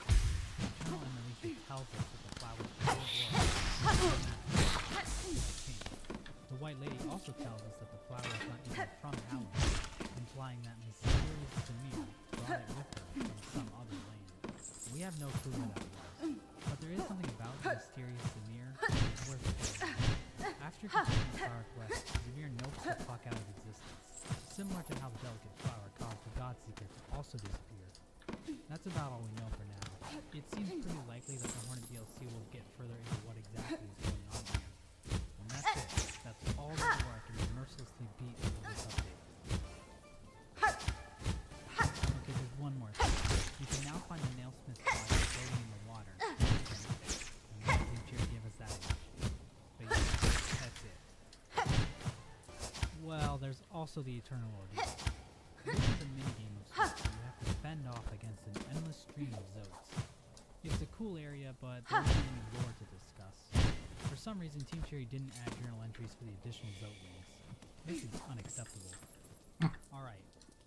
Eternal Emanation tells us that the flower's pale aura is king. The White Lady also tells us that the flower is not even from Hallow, implying that mysterious Demir brought it with her from some other land. We have no clue where that was, but there is something about the mysterious Demir that is worth playing. After completing the flower quest, Demir nopes the fuck out of existence, similar to how the delicate flower caused the God Seeker to also disappear. That's about all we know for now. It seems pretty likely that the Hornet DLC will get further into what exactly is going on here. And that's it. That's all the lore I can mercilessly beat into this update. Okay, there's one more thing. You can now find the Nailsmith's body floating in the water. And I think Jerry gave us that information. But yeah, that's it. Well, there's also the Eternal Ordeal. This is a minigame of sorts where you have to fend off against an endless stream of Zotes. It's a cool area, but there isn't any lore to discuss. For some reason, Team Cherry didn't add journal entries for the additional Zote wings. This is unacceptable. Alright,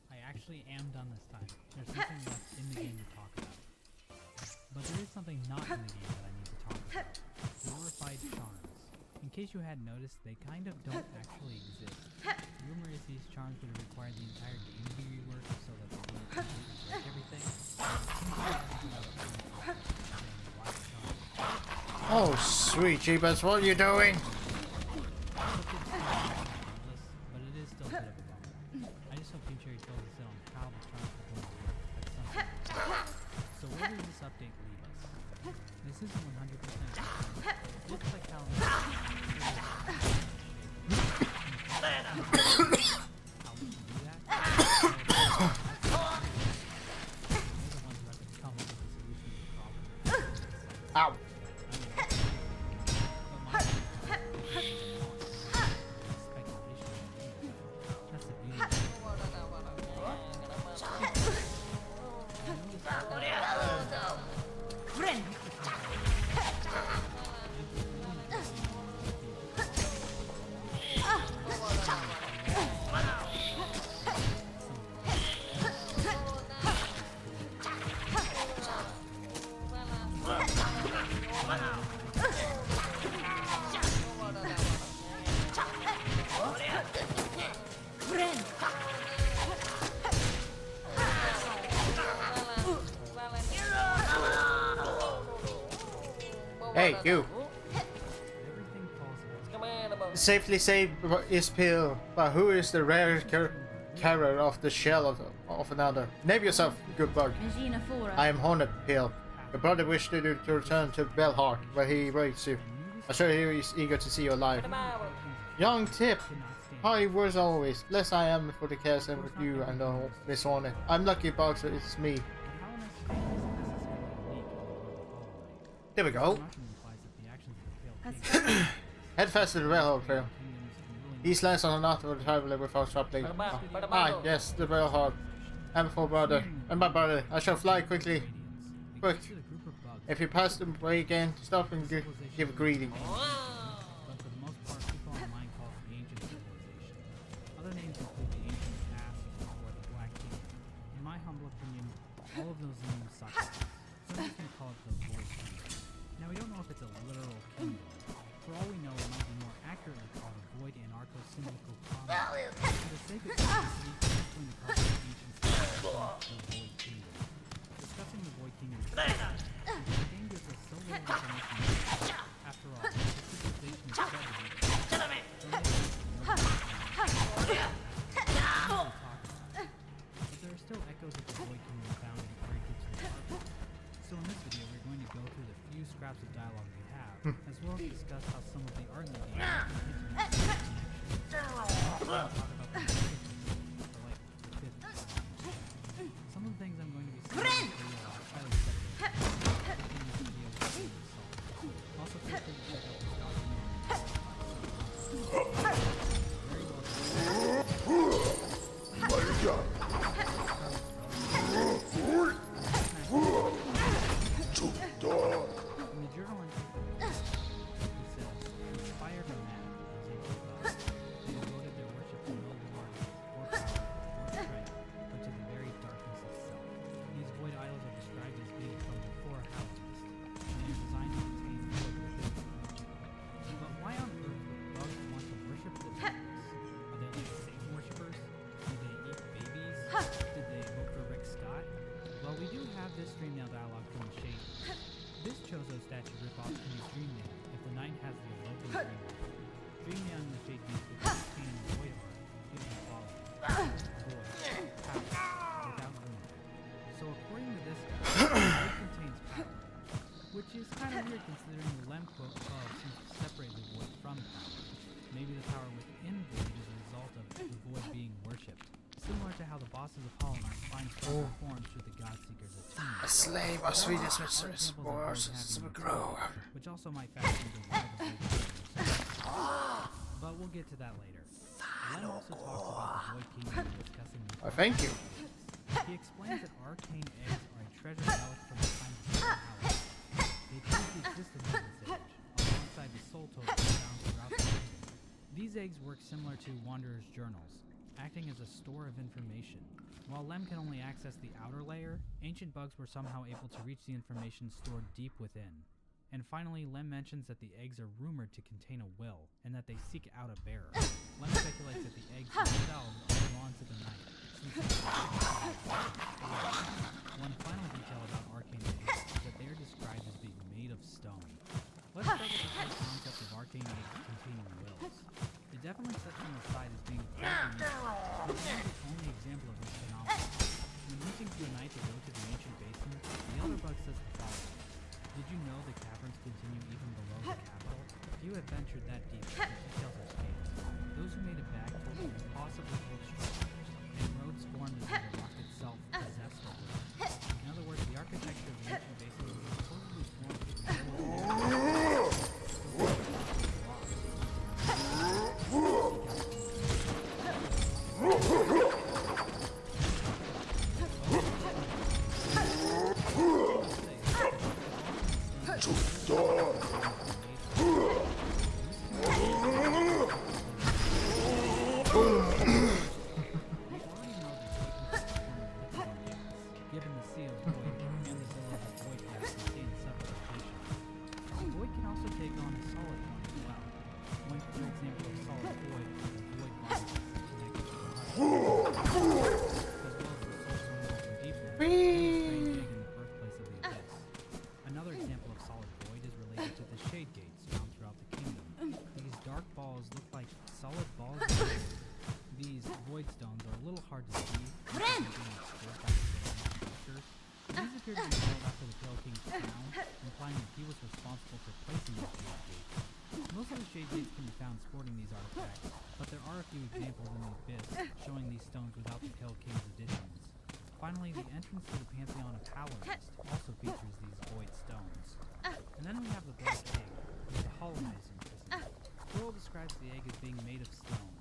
I actually am done this time. There's nothing left in the game to talk about. But there is something not in the game that I need to talk about. Glorified charms. In case you hadn't noticed, they kind of don't actually exist. Rumor is these charms would have required the entire game to be reworked so that they wouldn't completely break everything. Oh, sweet Jeebus, what are you doing? But it is still a bit of a bummer. I just hope Team Cherry fills us in on how the charms are going to work at some point. So where does this update leave us? This isn't 100% sure. It looks like how how we can do that. They're the ones who have to come up with a solution to the problem. Ow. Hey, you. Everything falls apart. Safely saved is Pill, but who is the rare carrier of the shell of another. Name yourself, good bug. I am Hornet Pale. Your brother wished you to return to Belhark, where he awaits you. I'm sure he is eager to see you alive. Young Tip, hi was always. Blessed I am for the cares and with you and Miss Hornet. I'm lucky, Bugs, it's me. There we go. Head fast to the railroad trail. These lands are not for the traveler without stopping. Ah, yes, the railroad. I'm for brother. And my brother. I shall fly quickly. Quick. If you pass the way again, stop and give a greeting. But for the most part, people online call it the ancient civilization. Other names include the ancient past or the Black Kingdom. In my humble opinion, all of those names suck. Some can call it the Void Kingdom. Now we don't know if it's a literal kingdom. For all we know, it might be more accurately called a Void Anarcho-Symbolical Commune. For the sake of simplicity, we're just going to call it the ancient civilization, the Void Kingdom. Discussing the Void Kingdom is the game gives us so little information. After all, the civilization is said to be but there are still echoes of the Void Kingdom found in breakage and artwork. So in this video, we're going to go through the few scraps of dialogue we have, as well as discuss how some of the art in the game can hint at connections. Talk about the descriptions, or like the fifth dimension. Some of the things I'm going to be saying in this video are highly speculative. In this video, we'll see the result. Also, feel free to check out this documentary. Very well done. In the journal entry, he says, inspired by man, they devoted their worship to no glory, or power, or strength, but to the very darkness itself. These void idols are described as being from before Hellfest, and they are designed to contain void within them. But why on earth would bugs want to worship the darkness? Are they like Satan worshippers? Do they eat babies? Did they vote for Rick Scott? Well, we do have this stream now dialogue from the Shade. This Chozo statue ripoff can be Dreamman if the knight has the local dream. Dreamman in the Shade Beast with Kane and Void art is the following. Void. Power. Without limit. So according to this guy, Void contains power. Which is kind of weird considering the Lem quote above seems to separate the Void from power. Maybe the power within Void is a result of the Void being worshipped. Similar to how the bosses of Hollow-Knight find stronger forms through the Godseeker's attunement. A slave of sweetest mistress, Which also might factor into why the Void Kingdom. But we'll get to that later. Lem also talks about the Void Kingdom discussing the Thank you. He explains that arcane eggs are a treasure relic from the time of Hollow. They prove the existence of this age, alongside the soul tokens found throughout the kingdom. These eggs work similar to Wanderer's journals, acting as a store of information. While Lem can only access the outer layer, ancient bugs were somehow able to reach the information stored deep within. And finally, Lem mentions that the eggs are rumored to contain a will, and that they seek out a bearer. Lem speculates that the eggs themselves are drawn to the night. One final detail about arcane eggs is that they are described as being made of stone. Let's start with the whole concept of arcane eggs containing wills. It definitely sets them aside as being quite unique, but it's not the only example of this phenomenon. When hinting to a knight to go to the ancient basin, the Elder Bug says the following. Did you know the caverns continue even below the capital? Few have ventured that deep, but the details are scant. Those who made it back told them impossibly old structures, and roads formed as though the rock itself possessed a will. In other words, the architecture of the ancient basin was supposedly formed with the will of given the sea of void and the soul of the void gas contained in several locations. The void can also take on a solid form as well. One clear example of solid void is the void body connected to the heart, as well as the Silksong ocean deepness, and the strange egg in the birthplace of the abyss. Another example of solid void is related to the shade gates found throughout the kingdom. These dark balls look like solid balls of void. These void stones are a little hard to see, being These appear to be modeled after the Pale King's crown, implying that he was responsible for placing the shade gates. Most of the shade gates can be found sporting these artifacts, but there are a few examples in the Abyss showing these stones without the Pale King's additions. Finally, the entrance to the Pantheon of Powerlist also features these void stones. And then we have the Black Egg, with the Hollownizing Prison. Quirrell describes the egg as being made of stone,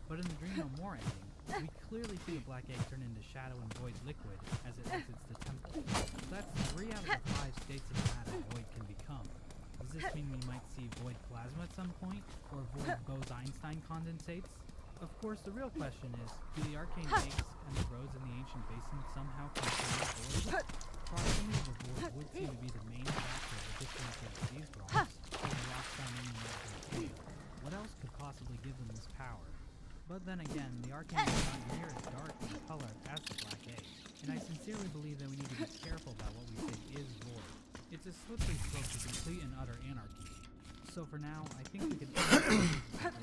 but in the Dream No More ending, we clearly see the Black Egg turn into shadow and void liquid as it exits the temple. So that's 3 out of the 5 states of matter void can become. Does this mean we might see void plasma at some point, or void Bose-Einstein condensates? Of course, the real question is, do the arcane eggs and the roads in the ancient basin somehow contain void? Proximity of a void would seem to be the main factor that differentiates these rocks from the rocks found in the arcane cave. What else could possibly give them this power? But then again, the arcane is not near as dark in color as the Black Egg, and I sincerely believe that we need to be careful about what we say is void. It's a slippery slope to complete and utter anarchy. So for now, I think we can somehow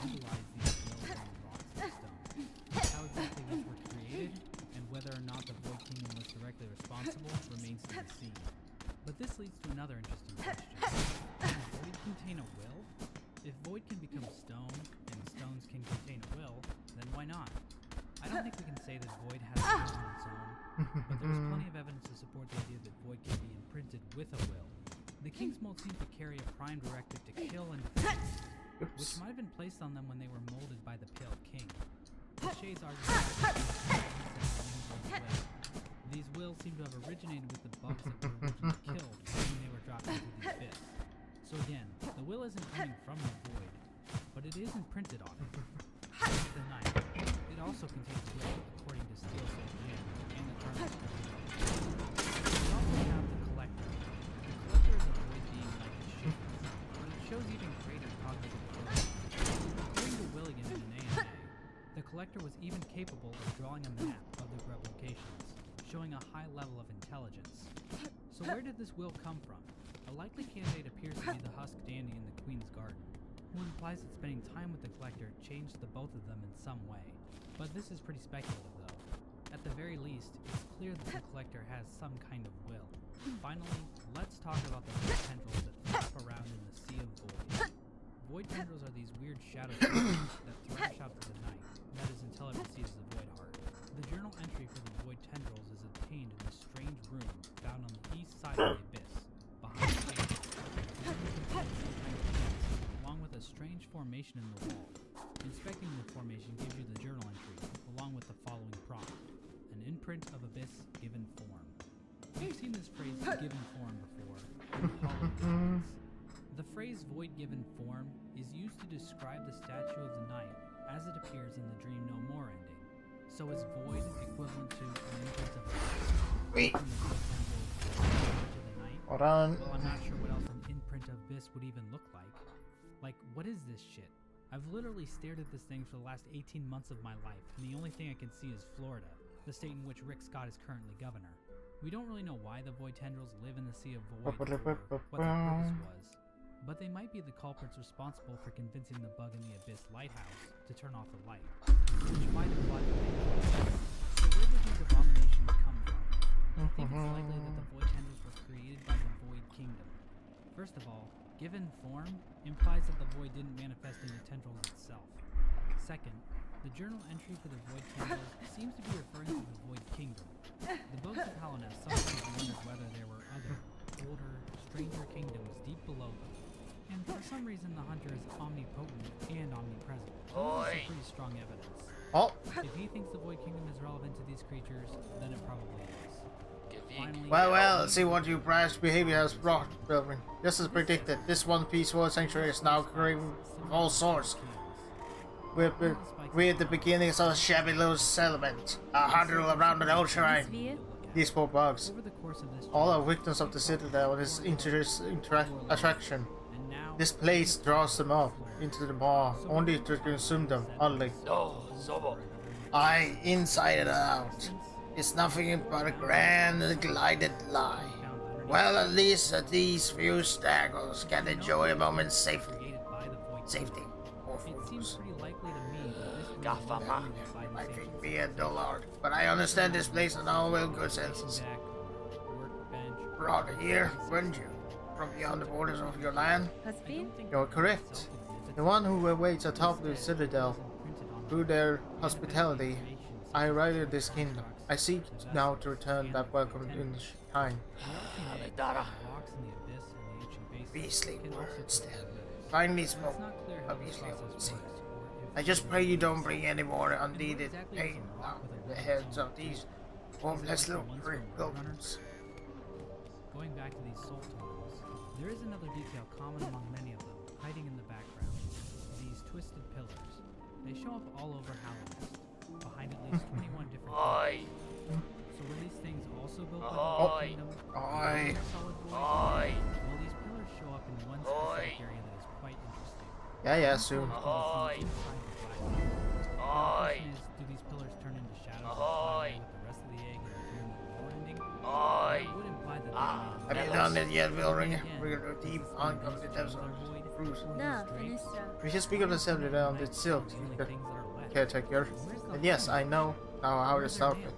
utilize these well-worn rocks and stone. How exactly these were created, and whether or not the Void Kingdom was directly responsible, remains to be seen. But this leads to another interesting question. Can Void contain a will? If Void can become stone, and stones can contain a will, then why not? I don't think we can say that Void has a will on its own, but there's plenty of evidence to support the idea that Void can be imprinted with a will. The King's Mold seems to carry a prime directive to kill and defend, which might have been placed on them when they were molded by the Pale King. The Shades argue that these wills seem to have originated with the bugs that were originally killed when they were dropped into the Abyss. So again, the will isn't coming from the Void, but it is imprinted on it. Like the Knight, it also contains will, according to Silksong and the Eternal Scripture. We also have the Collector. The Collector is a void being like the Shades, but it shows even greater cognitive ability. According to William in an AMA, the Collector was even capable of drawing a map of the grub locations, showing a high level of intelligence. So where did this will come from? A likely candidate appears to be the Husk Dandy in the Queen's Garden, who implies that spending time with the Collector changed the both of them in some way. But this is pretty speculative though. At the very least, it's clear that the Collector has some kind of will. Finally, let's talk about the void tendrils that flap around in the Sea of Void. Void tendrils are these weird shadow creatures that thrash out to the night, that is until it receives the Void Heart. The journal entry for the Void tendrils is obtained in a strange room found on the east side of the Abyss, behind the cave. The room contains some kind of fence, along with a strange formation in the wall. Inspecting the formation gives you the journal entry, along with the following prompt: an imprint of Abyss given form. We've seen this phrase given form before in Hollow Kings. The phrase void given form is used to describe the statue of the Knight as it appears in the Dream No More ending. So is void equivalent to an imprint of Abyss? Wait. From the void temple to the Knight? Hold on. Well, I'm not sure what else an imprint of Abyss would even look like. Like, what is this shit? I've literally stared at this thing for the last 18 months of my life, and the only thing I can see is Florida, the state in which Rick Scott is currently governor. We don't really know why the void tendrils live in the Sea of Void, or what their purpose was, but they might be the culprits responsible for convincing the bug in the Abyss lighthouse to turn off the light, which might imply that they know. So where did these abominations come from? I think it's likely that the void tendrils were created by the Void Kingdom. First of all, given form implies that the void didn't manifest in the tendrils itself. Second, the journal entry for the Void tendrils seems to be referring to the Void Kingdom. The books of Hallownest sometimes wondered whether there were other, older, stranger kingdoms deep below them. And for some reason the hunter is omnipotent and omnipresent. This is some pretty strong evidence. Oh. If he thinks the Void Kingdom is relevant to these creatures, then it probably is. Finally, Well, let's see what your brash behavior has brought, Belvin. Just as predicted, this one-piece world sanctuary is now craving of all sorts. We're at the beginnings of a shabby little settlement, a huddle around an old shrine. These poor bugs, over the course of this all are victims of the Citadel and its attraction. and now This place draws them up into the maw, only to consume them, only. No, Zobo. Aye, inside and out. It's nothing but a grand and glided lie. Well, at least these few staggers can enjoy a moment's safety. created by the Void Kingdom. Safety. Or It seems fools. pretty likely to me that this Gafama. was created by might think me a dullard, but I understand this place in all real good senses. Brought here, weren't you? From beyond the borders of your land? You're correct. The one who awaits atop the Citadel. Through their hospitality, I righted this kingdom. I seek now to return that welcome in time. Beastly words, then. Finally spoke. Obviously, I just pray you don't bring any more unneeded pain on the heads of these homeless little pilgrims. Going back to these soul totems, there is another detail common among many of them, hiding in the background. These twisted pillars. They show up all over Halloween, behind at least 21 different Oi. So were these things also built by Oi. the kingdom? Oi. Solid void? Oi. Well, these pillars show up in one specific area that is quite interesting. Yeah, soon. Oi. Inside the black. Oi. The question is, do these pillars turn into shadows that fly away with the rest of the egg and reveal the war ending? Oi. That would imply that Have you done it yet, Willringer? We're gonna deep uncover the depths of Bruce. We should speak of the Citadel and its silk caretaker. And yes, I know now how to stop it.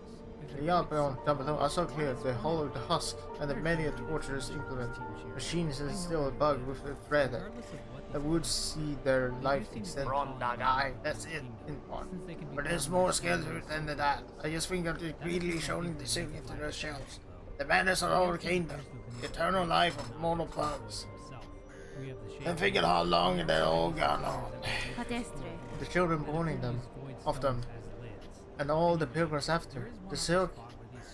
The yard down below are so clear, they hollow the husk, and the many a torturous implement. Machines is still a bug with a thread that would see their life extend. Aye, that's it, in part. But there's more skill to it than that. I just think of it greedily showing the silk into their shells. The madness of our kingdom, the eternal life of mortal bugs. And thinking how long they're all gone on. The children born in them, of them, and all the pilgrims after. The silk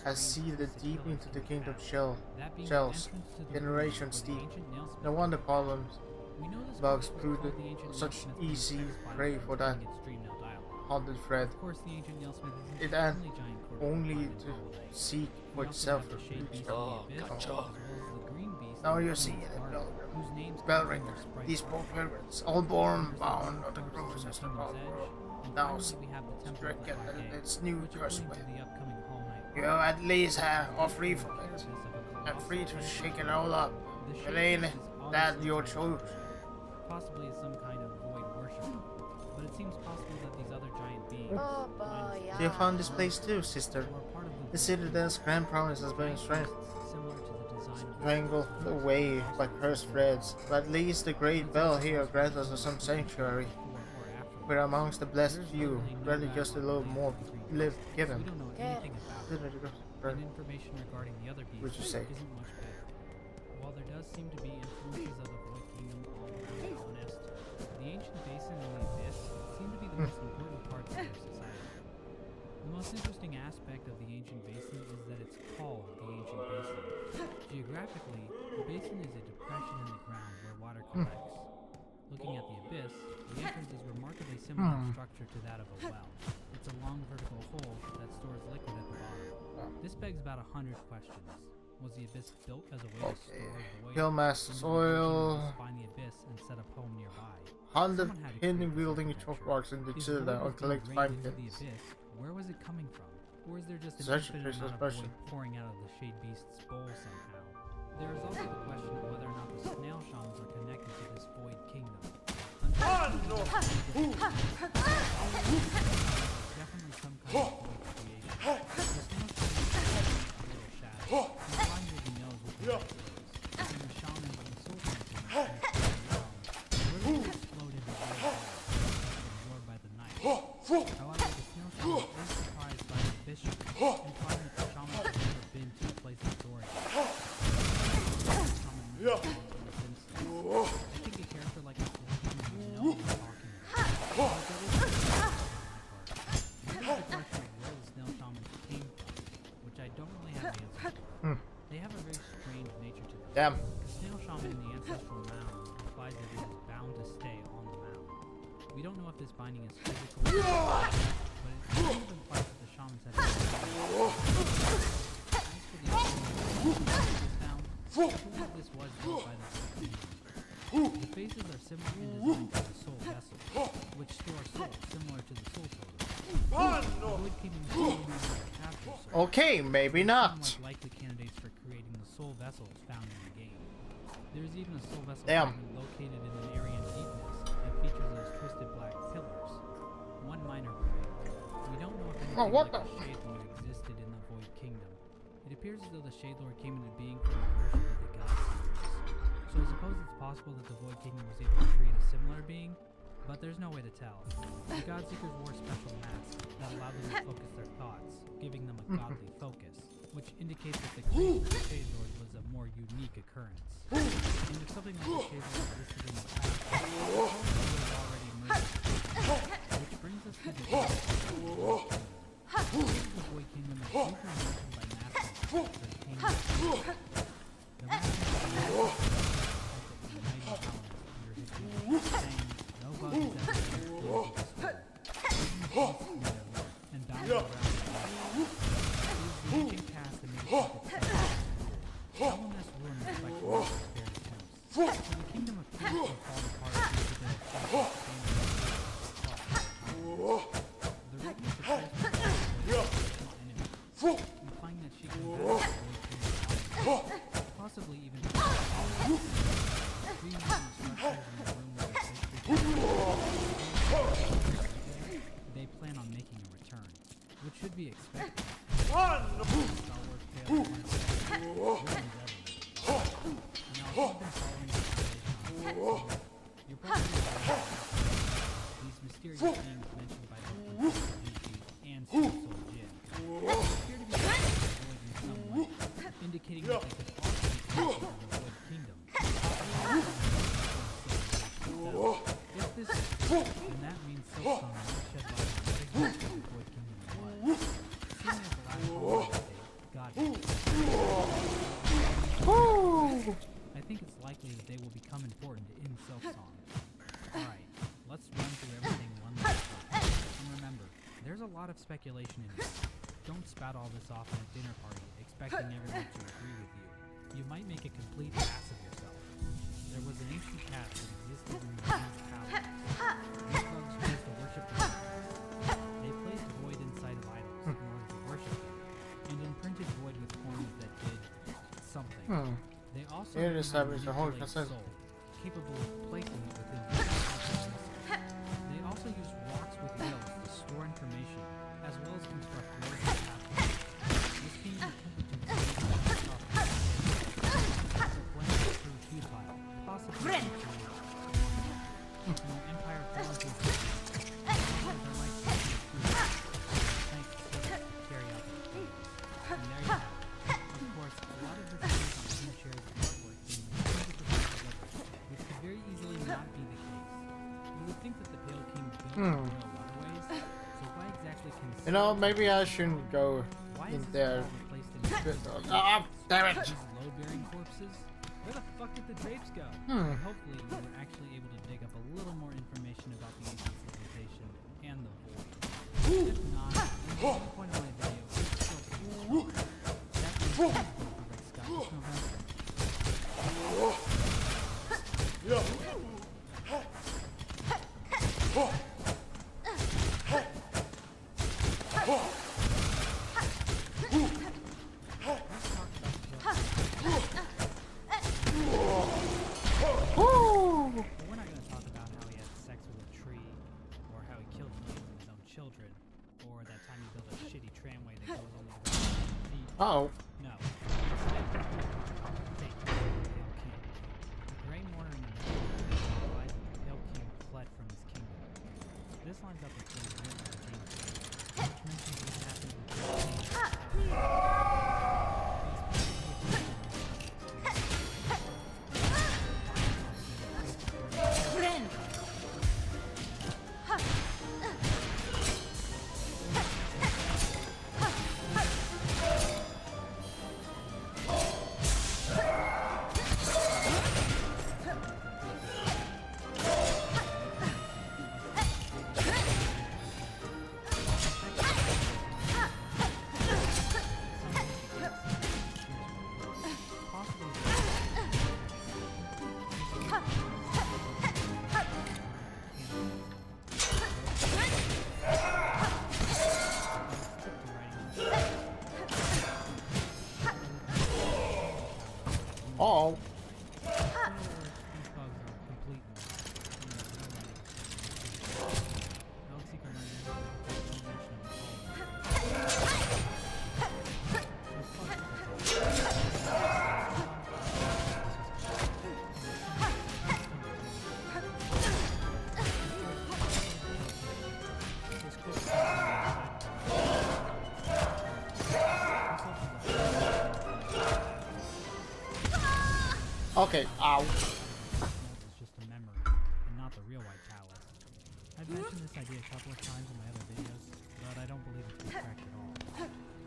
has seeded deep into the kingdom's shells, generations deep. No wonder problems bugs proved such easy prey for that haunted thread. It had only to seek for itself refuge. Now you're seeing it, Bellringer. These poor pilgrims, all born bound of the cruises of the world, now stricken in its new curse way. You at least are free from it, and free to shake it all up. But ain't that your truth? Possibly as some kind of void worship, but it seems possible that these other giant beings. You found this place too, sister. The Citadel's grand promise has been strength. Strangled away by cursed threads, but at least the great bell here grants us some sanctuary. We're amongst the blessed few, really just a little more live given. We don't know anything about it, and information regarding the other beasts What'd you say? isn't much better. While there does seem to be influences of the Void Kingdom all around the Honest, the ancient basin and the abyss seem to be the most important parts of their society. The most interesting aspect of the ancient basin is that it's called the ancient basin. Geographically, the basin is a depression in the ground where water collects. Looking at the abyss, the entrance is remarkably similar in structure to that of a well. It's a long vertical hole that stores liquid at the bottom. This begs about 100 questions. Was the abyss built as a way to store void? Kill mass soil. Find the abyss and set up home nearby. Hunt the hidden wielding chalk rocks in the Citadel and collect findings. Where was it coming from? Or is there just an Such a infinite precious amount of question. void pouring out of the Shade Beast's bowl somehow? There is also the question of whether or not the snail shamans are connected to this void kingdom. Definitely some kind of void creation. The snail shamans are a little shadow. The blind baby knows what the next is. And the shamans and the soul shamans really explode into void absorbed by the night. However, the snail shaman is surprised by the bishop and finds that the shaman has never been to a place of authority. I think a character like a knows what he's talking about. Maybe the question of where the snail shamans came from, which I don't really have the answer to. They have a very strange nature to them. Damn. The snail shaman in the ancestral mound implies that it is bound to stay on the mound. We don't know if this binding is physical or but it kind of implies that the shamans have as for the found, I think this was built by the Silksong. The faces are similar in design to the soul vessel, which store soul similar to the soul totem. The Void Kingdom is only used to capture soul. Okay, maybe Somewhat not. likely candidates for creating the soul vessels found in the game. There is even a soul vessel Damn. fragment located in an area in deepness that features those twisted black pillars. One minor query. We don't know if anything Oh, what like a the- Shade Lord existed in the Void Kingdom. It appears as though the Shade Lord came into being from the worship of the God Seekers. So I suppose it's possible that the Void Kingdom was able to create a similar being, but there's no way to tell. The God Seekers wore special masks that allowed them to focus their thoughts, giving them a godly focus, which indicates that the creation of the Shade Lord was a more unique occurrence. And if something like the Shade Lord existed in the past, it would have already emerged. Which brings us to the Void Kingdom. The Void Kingdom is briefly mentioned by Master the King of the Master under his kingdom, saying, "No bodies ever and bound around the the ancient cast and made Elements ruin the spectrum of spirit attempts. So the kingdom appears to have fallen apart due to the the Radiant betrays her enemy, implying that she can battle the Void Kingdom, possibly even three structures in the room where they plan on making a return, which should be expected. Star Wars Tale of you're probably aware of these mysterious things mentioned by both and Silksong appear to be void in some way, indicating that they could also be connected to the Void Kingdom. If this is true, then that means Silksong might shed light on what exactly the Void Kingdom was. Seeing as the last one God I think it's likely that they will become important in Silksong. Alright, let's run through everything one last time. And remember, there's a lot of speculation in this. Don't spout all this off in a dinner party, expecting everyone to agree with you. You might make a complete ass of yourself. There was an ancient caste that existed in the King's Palace. These bugs chose to worship the gods. They placed void inside of idols in order to worship them, and imprinted void with forms that did something. They also Here it is, had a the whole manipulated concept. soul, capable of placing it within the consciousness. They also use rocks with wheels to store information, as well as construct roads and pathways. This being attempted to through futile, possibly due to Empire failed to carry out their plans. And there you have it. Of course, a lot of this is on shared artwork being 100% delivered, which could very easily not be the case. You would think that the Pale King built real waterways, so why exactly can You know, maybe I shouldn't go why in is this there. wall replaced in Ah, damn it! these load-bearing corpses? Where the fuck did the drapes go? Hopefully, we were actually able to dig up a little more information about the ancient civilization and the void. If not, then the whole point of my video is still future. That means Rick Scott this November. But we're not going to talk about how he had sex with a tree, or how he killed millions of his own children, or that time he built a shitty tramway that goes only about 10 feet. Oh. No. Instead, we're going to talk about the fate of the Pale King. The Grey Mourner in the Netherlands implies that the Pale King fled from his kingdom. This lines up with what is written in the gameplay, which mentions what happened with the King. Oh. Okay, ow. Is just a memory, and not the real White Palace. I've mentioned this idea a couple of times in my other videos, but I don't believe it's correct at all.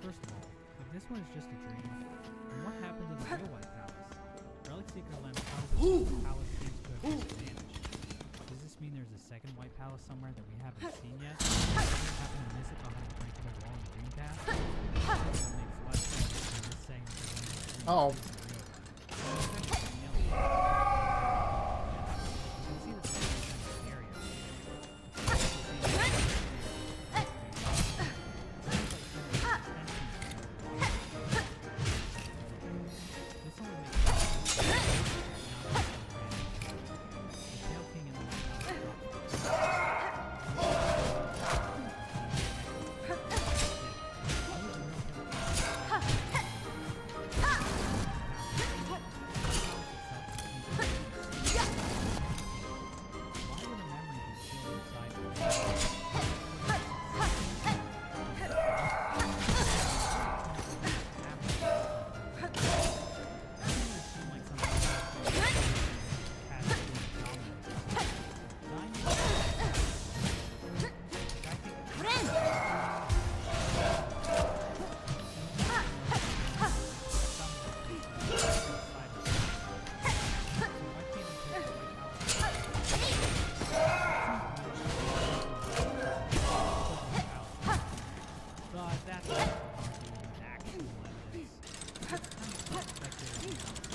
First of all, if this one is just a dream, then what happened to the real White Palace? Relic Seeker Lens tells us that the palace seems to have just vanished. Does this mean there's a second White Palace somewhere that we haven't seen yet? Did we happen to miss it behind the breakable wall in the green path? That makes less sense than just saying that the one in the green Oh. is the real one. Second, the alien. You can see the same in the area.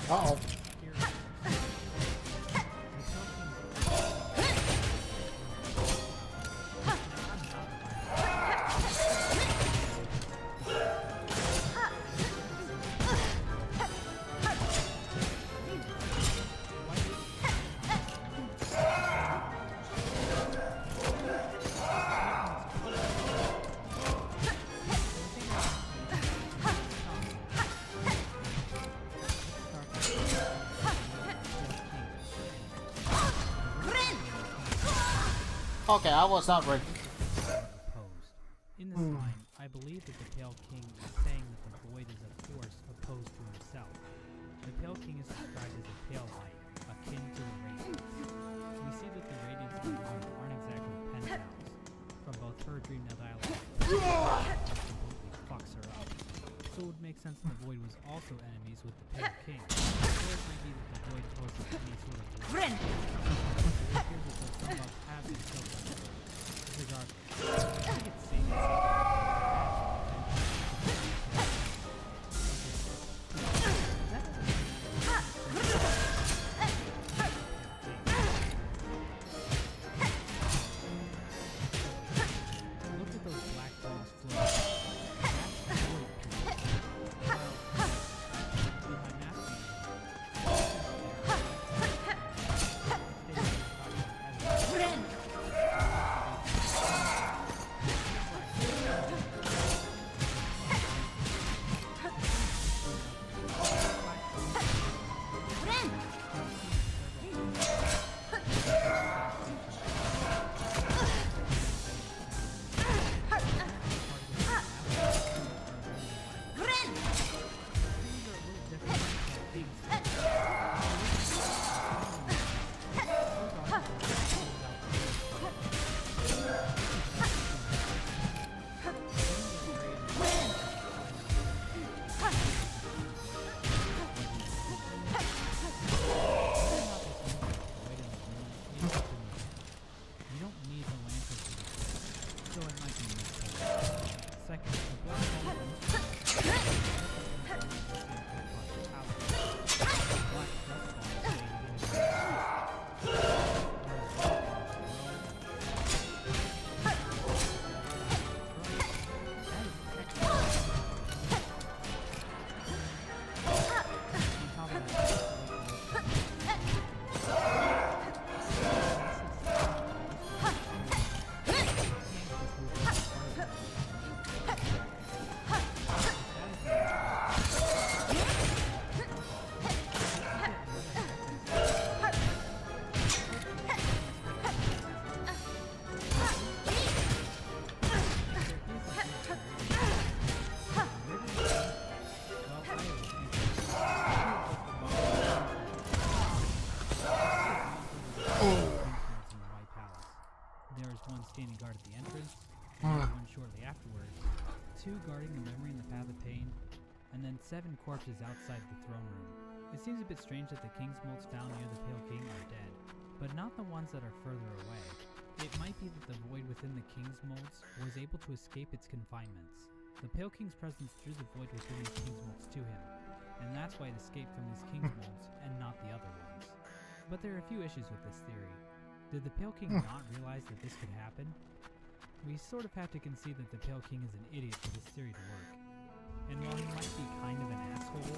Uh-oh. Okay, I was not ready. In this line, I believe that the Pale King is saying that the void is a force opposed to himself. The Pale King is described as a pale light, akin to a radiance. We see that the radiance and the void aren't exactly pen pals. From both her dream and dialogue, completely fucks her up. So it would make sense that the void was also enemies with the Pale King. Or it might be that the void poses any sort of threat. It appears as though some bugs have been killed by the void. Regardless, I think it's safe to say look at those black balls floating. That's the void piece. Well, with my map standing guard at the entrance, another one shortly afterwards, 2 guarding the memory in the Path of Pain, and then 7 corpses outside the throne room. It seems a bit strange that the King's Molds found near the Pale King are dead, but not the ones that are further away. It might be that the void within the King's Molds was able to escape its confinements. The Pale King's presence drew the void within these King's Molds to him, and that's why it escaped from these King's Molds and not the other ones. But there are a few issues with this theory. Did the Pale King not realize that this could happen? We sort of have to concede that the Pale King is an idiot for this theory to work. And while he might be kind of an asshole,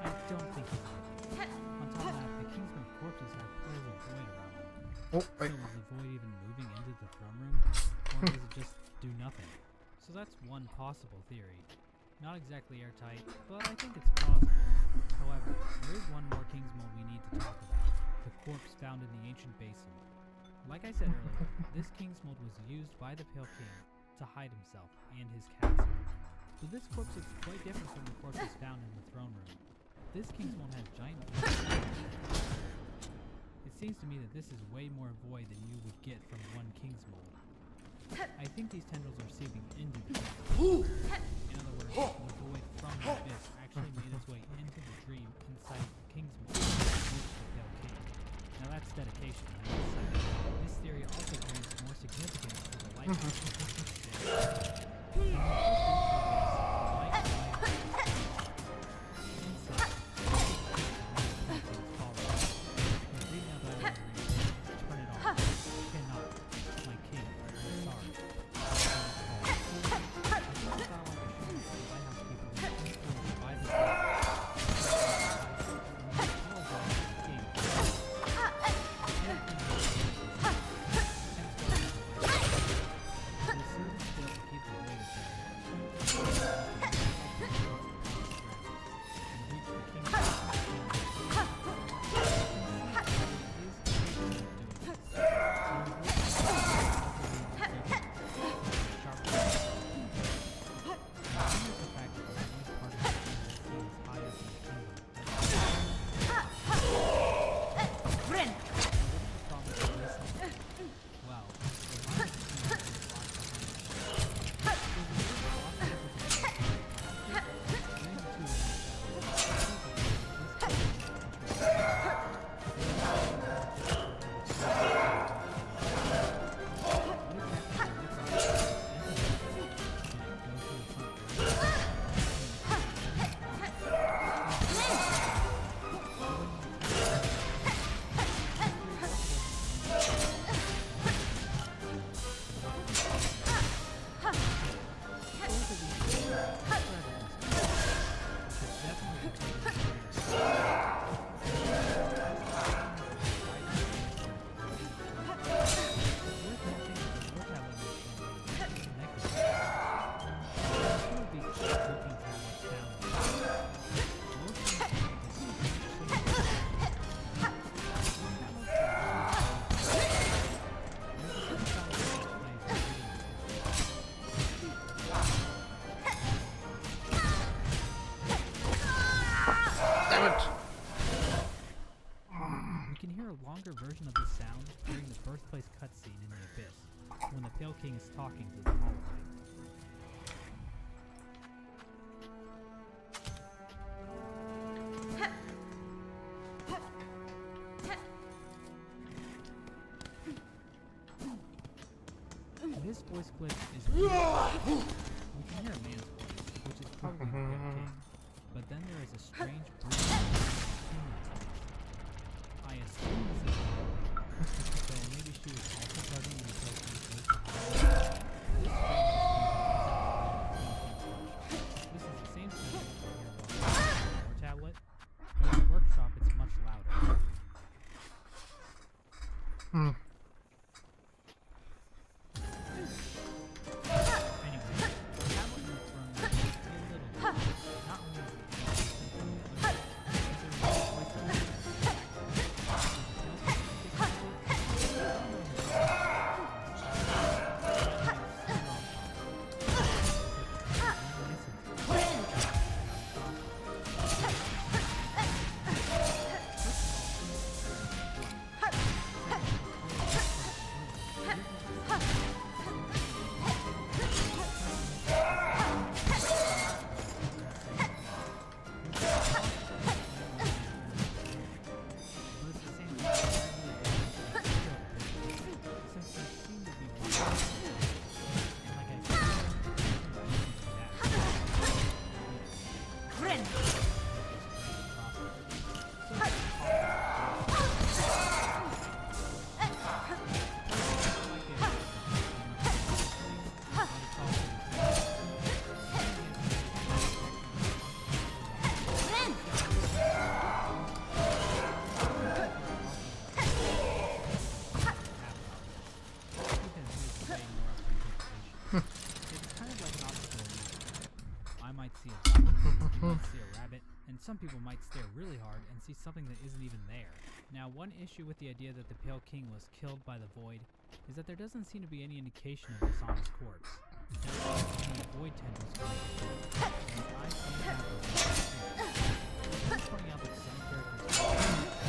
I don't think he's an idiot. On top of that, the King's Mold corpses have pools of void around them. So is the void even moving into the throne room? Or does it just do nothing? So that's one possible theory. Not exactly airtight, but I think it's plausible. However, there is one more King's Mold we need to talk about. The corpse found in the ancient basin. Like I said earlier, this King's Mold was used by the Pale King to hide himself and his castle. So this corpse is quite different from the corpses found in the throne room. This King's Mold has giant It seems to me that this is way more void than you would get from one King's Mold. I think these tendrils are seeping into the King's. In other words, the void from the abyss actually made its way into the dream inside the King's Mold, which the Pale King. Now that's dedication, I must say. This theory also brings more significance to the life of version of the sound during the birthplace cutscene in the Abyss, when the Pale King is talking to the hallway. This voice clip is we can hear a man's voice, which is probably the Pale King, but then there is a strange breathing. I assume this is so maybe she was also present when the Pale King closed the hallway. This is the same sound you can hear while on the War tablet, but in the workshop it's much louder. some people might stare really hard and see something that isn't even there. Now, one issue with the idea that the Pale King was killed by the Void is that there doesn't seem to be any indication of this on his corpse. Now, the Void tendrils can make it and I seem to have just pointing out that some characters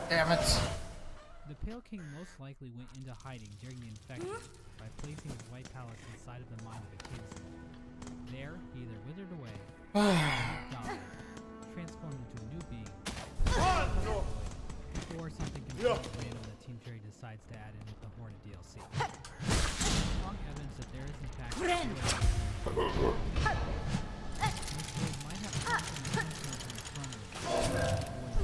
Damn it. The Pale King most likely went into hiding during the infection by placing his white palace inside of the mind of a king's. There, he either withered away or died, transformed into a new being, or something completely random that Team Cherry decides to add into the Hornet DLC. Strong evidence that there is in fact this world might have something from the throne.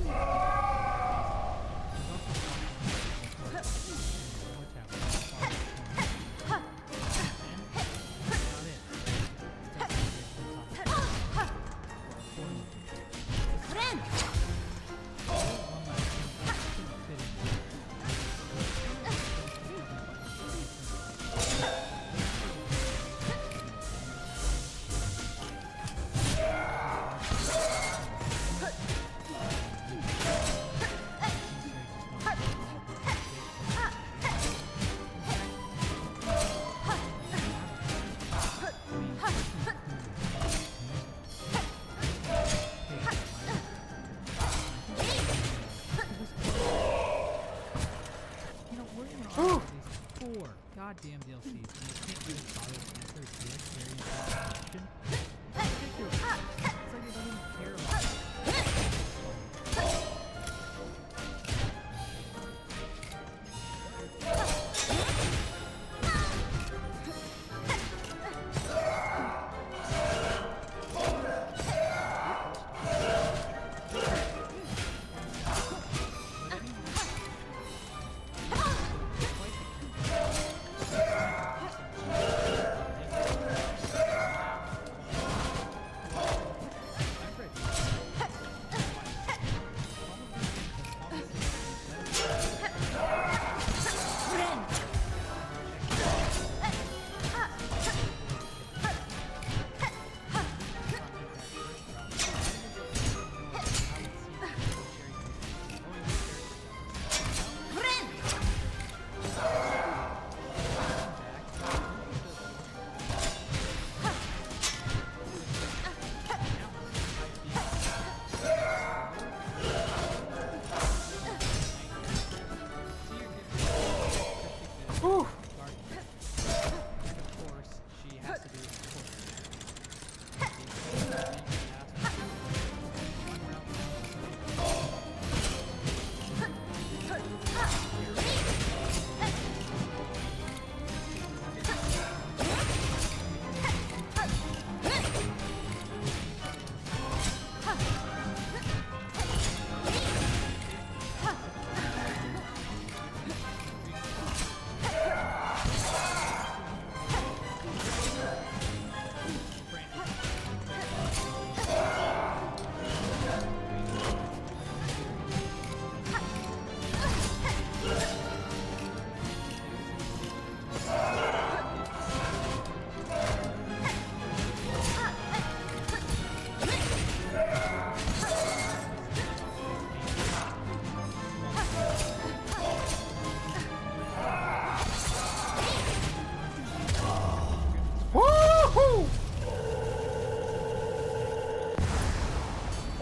Goddamn DLCs, and you can't even bother to answer a good experience question. That's ridiculous. It's like they don't even care about it.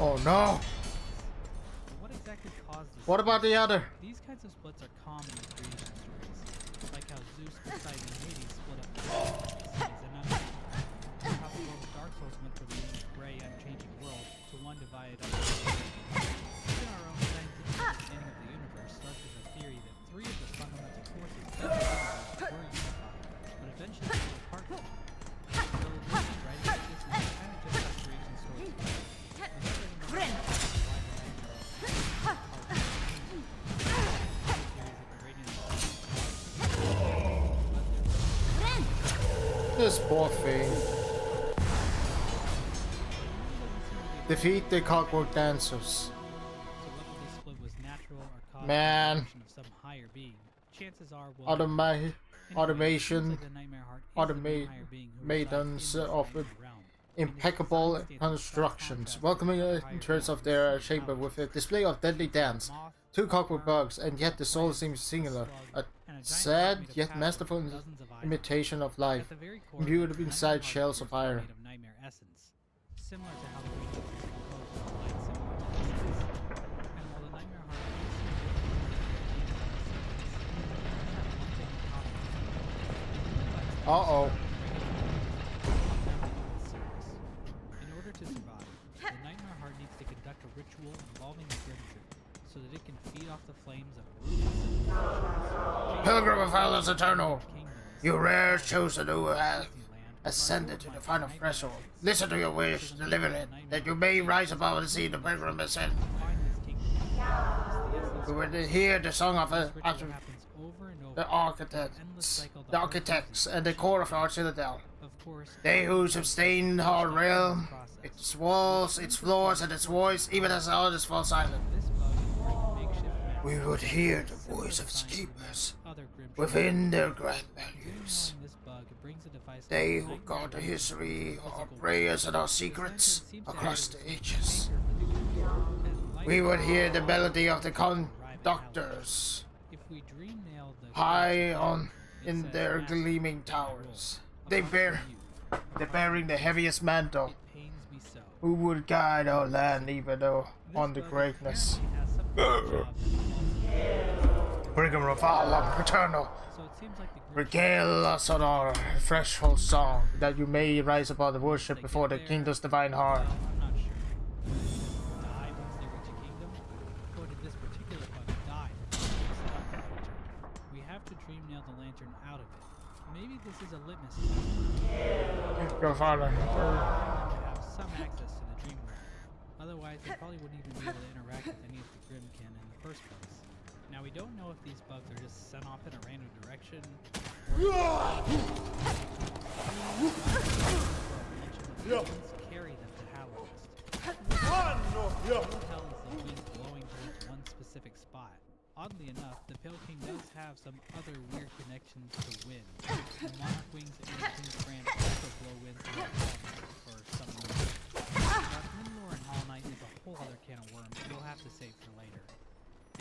Oh no! But what exactly caused this? What about the other? These kinds of splits are common in creation stories, like how Zeus, Poseidon, and Hades split up the cities and others. How the world of Dark Souls went from being a gray, unchanging world to one divided up. Even our own scientific understanding of the universe starts with a theory that three of the fundamental forces in the universe were unified, but eventually split apart from them. So, Lewis writing like this is kind of just how creation stories work. This poor thing. Defeat the clockwork dancers. So whether this split was natural or caused Man. by the action of some higher being, chances are we'll Automation, automation, maidens of impeccable constructions, welcoming entrance of their chamber with a display of deadly dance, 2 clockwork bugs, and yet the soul seems singular, a sad yet masterful imitation of life, imbued inside shells of iron. Similar to how the radiance is composed of light similar to essence. And while the Nightmare Heart Uh-oh. In order to survive, the Nightmare Heart needs to conduct a ritual involving the Grim Troop, so that it can feed off the flames of ruthless Pilgrim of Hell Eternal, you rare chosen who have ascended to the final threshold. Listen to your wish, deliver it, that you may rise above and see the pilgrim ascend. We will hear the song of the architects, and the core of our Citadel. They who sustain our realm, its walls, its floors, and its voice, even as others fall silent. We would hear the voice of sleepers within their grand values. They who guard the history, our prayers, and our secrets across the ages. We would hear the melody of the conductors high on in their gleaming towers. They're bearing the heaviest mantle. Who would guide our land even though on the greatness? Brigham of Allah, eternal. Regale us on our threshold song, that you may rise above the worship before the kingdom's divine heart. I'm not sure. Die once they reach a kingdom? Or did this particular bug die before they set up the lantern? We have to dream nail the lantern out of it. Maybe this is a litmus test. Go farther. To have some access to the dream world. Otherwise, they probably wouldn't even be able to interact with any of the Grimkin in the first place. Now, we don't know if these bugs are just sent off in a random direction, carry them to Hallowest. Hell is the wind blowing towards one specific spot. Oddly enough, the Pale King does have some other weird connections to wind. The Monarch Wings and the King's Brand also blow wind through the Hall for some reason. But Lindlore and Hall Knight is a whole other can of worms you'll have to save for later.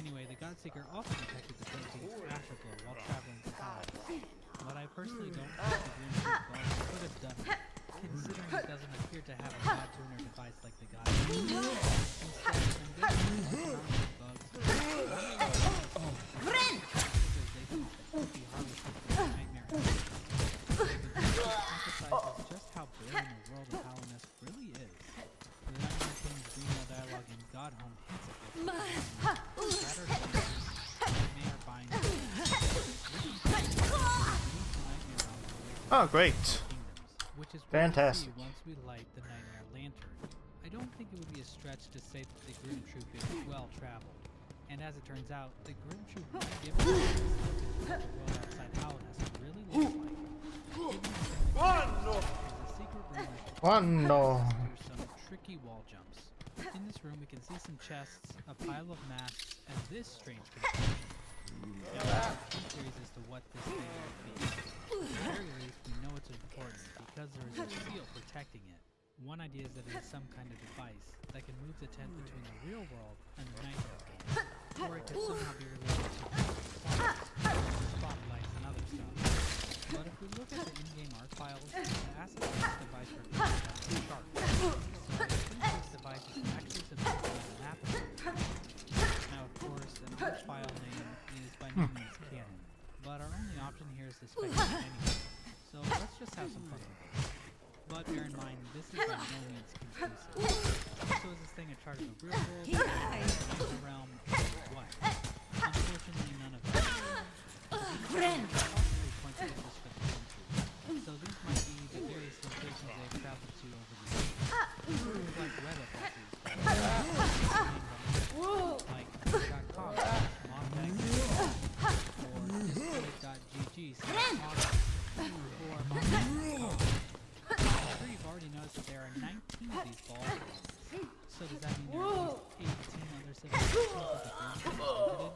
Anyway, the Godseeker also detected the Pale King's afterglow while traveling to Hallowest. But I personally don't think the Grim Troop bug could have done it, considering it doesn't appear to have a god tuner device like the god. Instead, bugs emphasizes just how barren the world of Hallownest really is. The Nightmare King's Greenwell dialogue in God Home hints at this. Shattered nightmare binds. Oh, great. Which is Fantastic. once we light the Nightmare Lantern. I don't think it would be a stretch to say that the Grim Troop is well traveled. And as it turns out, the Grim Troop might give us a look at what the world outside Hallownest really looks like. There's a secret room do some tricky wall jumps. In this room we can see some chests, a pile of masks, and this strange construction. Now there are two theories as to what this thing might be. At the very least, we know it's important because there is a seal protecting it. One idea is that it is some kind of device that can move the tent between the real world and the nightmare world. Or it could somehow be related to spotlights and other stuff. But if we look at the in-game art files, the assets of this device are sharp. So I think this device is actually But bear in mind, this is by no means conclusive. So is this thing a chart of a real world, a realm, or what? Unfortunately, none of that. Possibly points to this for the country. So these might be the various locations they've traveled to over the years. Things like Reddit like .com, Montag, or display.gg, or Montag.com. I'm sure you've already noticed that there are 19 of these balls. So does that mean there are at least 18 other civilizations that the game has visited?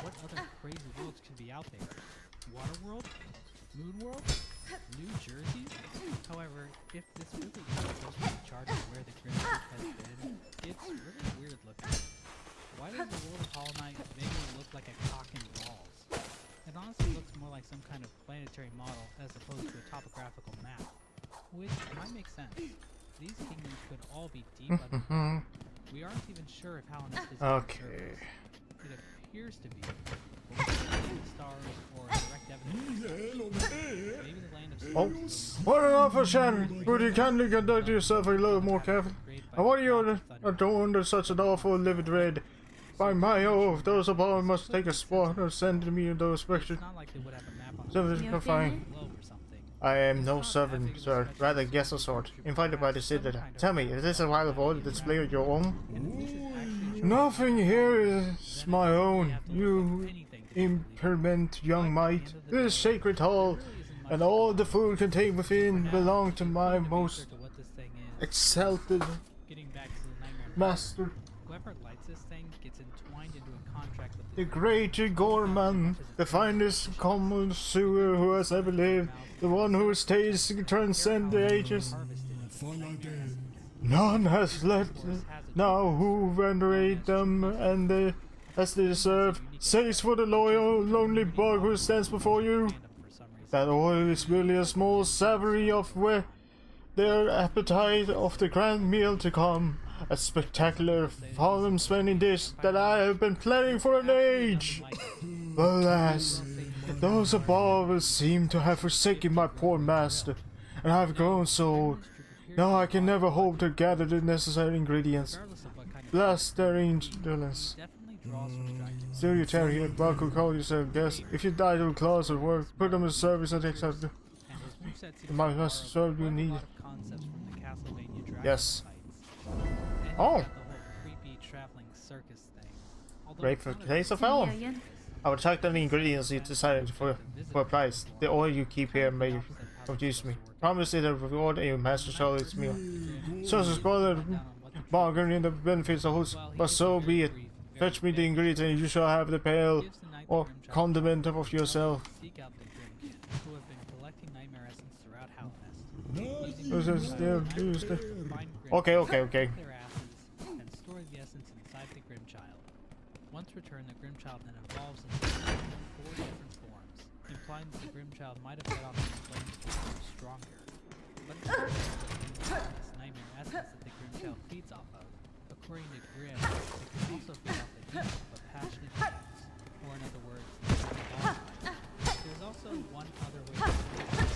What other crazy worlds could be out there? Waterworld? Moonworld? New Jersey? However, if this really is supposed to be a chart of where the Grim Peak has been, it's really weird looking. Why does the world of Hollow Knight make it look like a cock and balls? It honestly looks more like some kind of planetary model as opposed to a topographical map. Which might make sense. These kingdoms could all be deep underground. We aren't even sure if Hallownest is Okay. It appears to be. But we can't see the stars or direct evidence. Maybe the land of Oh, what an awful shadow! Would you kindly conduct yourself a little more carefully? And what are you doing under such an awful livid dread? By my oath, those above must take a spot or send me those pictures. It's not like they would have a map on So the fine. globe or something. I am no servant, sir, rather guest of sort, invited by the Citadel. Tell me, is this a wild of order display of your own? Nothing here is my own, you impertinent young mite. This sacred hall and all the food contained within belong to my most To what this thing is. exalted Getting back to the nightmare. master, Whoever lights this thing gets entwined into a contract with the great Gorman, the finest common sewer who has ever lived, the one whose taste transcend the ages. None has left now who venerate them and they, as they deserve. Says for the loyal, lonely bug who stands before you. That oil is merely a small savory of where their appetite of the grand meal to come. A spectacular, fallen-spending dish that I have been planning for an age. But alas, those above seem to have forsaken my poor master, and I have grown so old. Now I can never hope to gather the necessary ingredients. Bless their indolence. Still you tarry here, welcome call yourself guest. If you die to claws of work, put them in service and accept them. My master serve you need. Yes. Oh! Great for taste of hell. I will check the ingredients you decided for a price. The oil you keep here may confuse me. Promise it a reward and your master shall its meal. So to spoil the bargain in the benefits of host, but so be it. Fetch me the ingredients and you shall have the pail or condiment of yourself. Okay. And store the essence inside the Grimchild. Once returned, the Grimchild then evolves into 4 different forms, implying that the Grimchild might have fed off the flames to become stronger. But it's not this nightmare essence that the Grimchild feeds off of. According to Grim, it can also feed off the heat of a passionate humans, or in other words, there's also one other way to do this,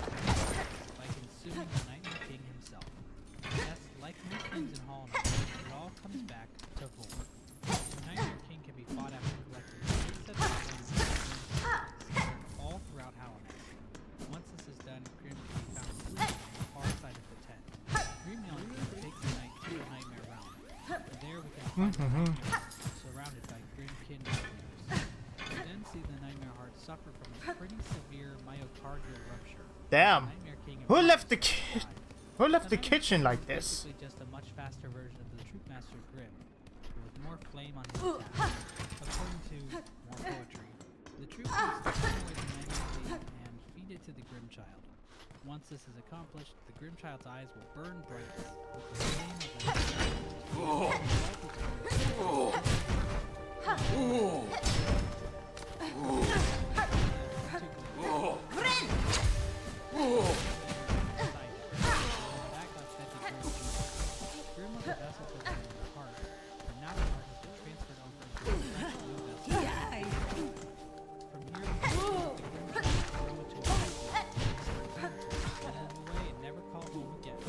by consuming the Nightmare King himself. Yes, like most things in Hollow Knight, it all comes back to Vor. The Nightmare King can be fought after collecting 6 sets of scattered all throughout Hallownest. Once this is done, Grim can be found sleeping on the far side of the tent. Grim takes the night to the Nightmare Realm. There we can find the Nightmare surrounded by Grim kin warriors. We then see the Nightmare Heart suffer from a pretty severe myocardial rupture. Damn. Nightmare King Who left the Who left the kitchen like this? Basically just a much faster version of the Troop Master Grim, with more flame on his attack. According to more poetry, the Troop Master turn away the Nightmare King and feed it to the Grimchild. Once this is accomplished, the Grimchild's eyes will burn brightest with the flame of Grim was a vessel for the heart, but now the heart has been transferred over into a fresh new vessel. From here, the Grimchild will grow into a and then away and never call home again.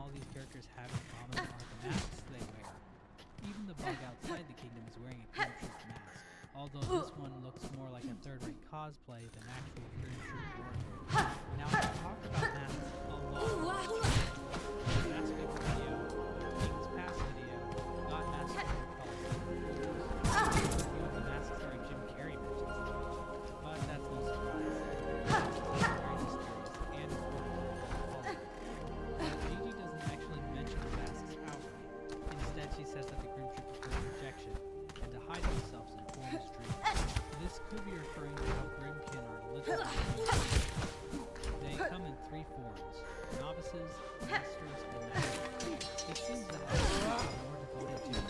all these characters have in common are the masks they wear. Even the bug outside the kingdom is wearing a Grim Troop mask, although this one looks more like a third-rate cosplay than actual Grim Troop warfare. Now, I've talked about masks a lot. Mask Pick video, King's Pass video, got masks for color. The masks are Jim Carrey versions, but that's no surprise. Very mysterious and important. Gigi doesn't actually mention the masks outright. Instead, she says that the Grim Troop prefer projection and to hide themselves in forest trees. This could be referring to how Grimkin are literally. They come in three forms: novices, masters, and masters. It seems that all are more devoted to Grim.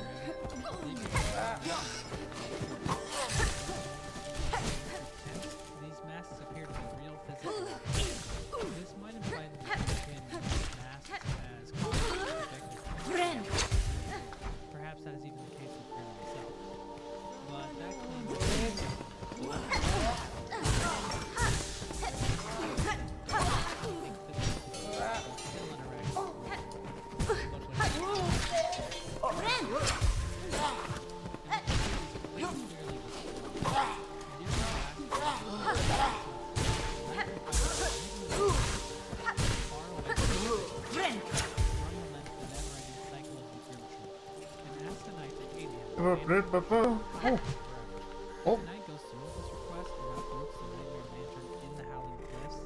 These masks appear to be real physical. This might imply that the Grimkin use masks as projected. Perhaps that is even the case with Grim himself. But that claim is Oh. Tonight goes through this request and uproots the Nightmare Lantern in the Howling Cliffs.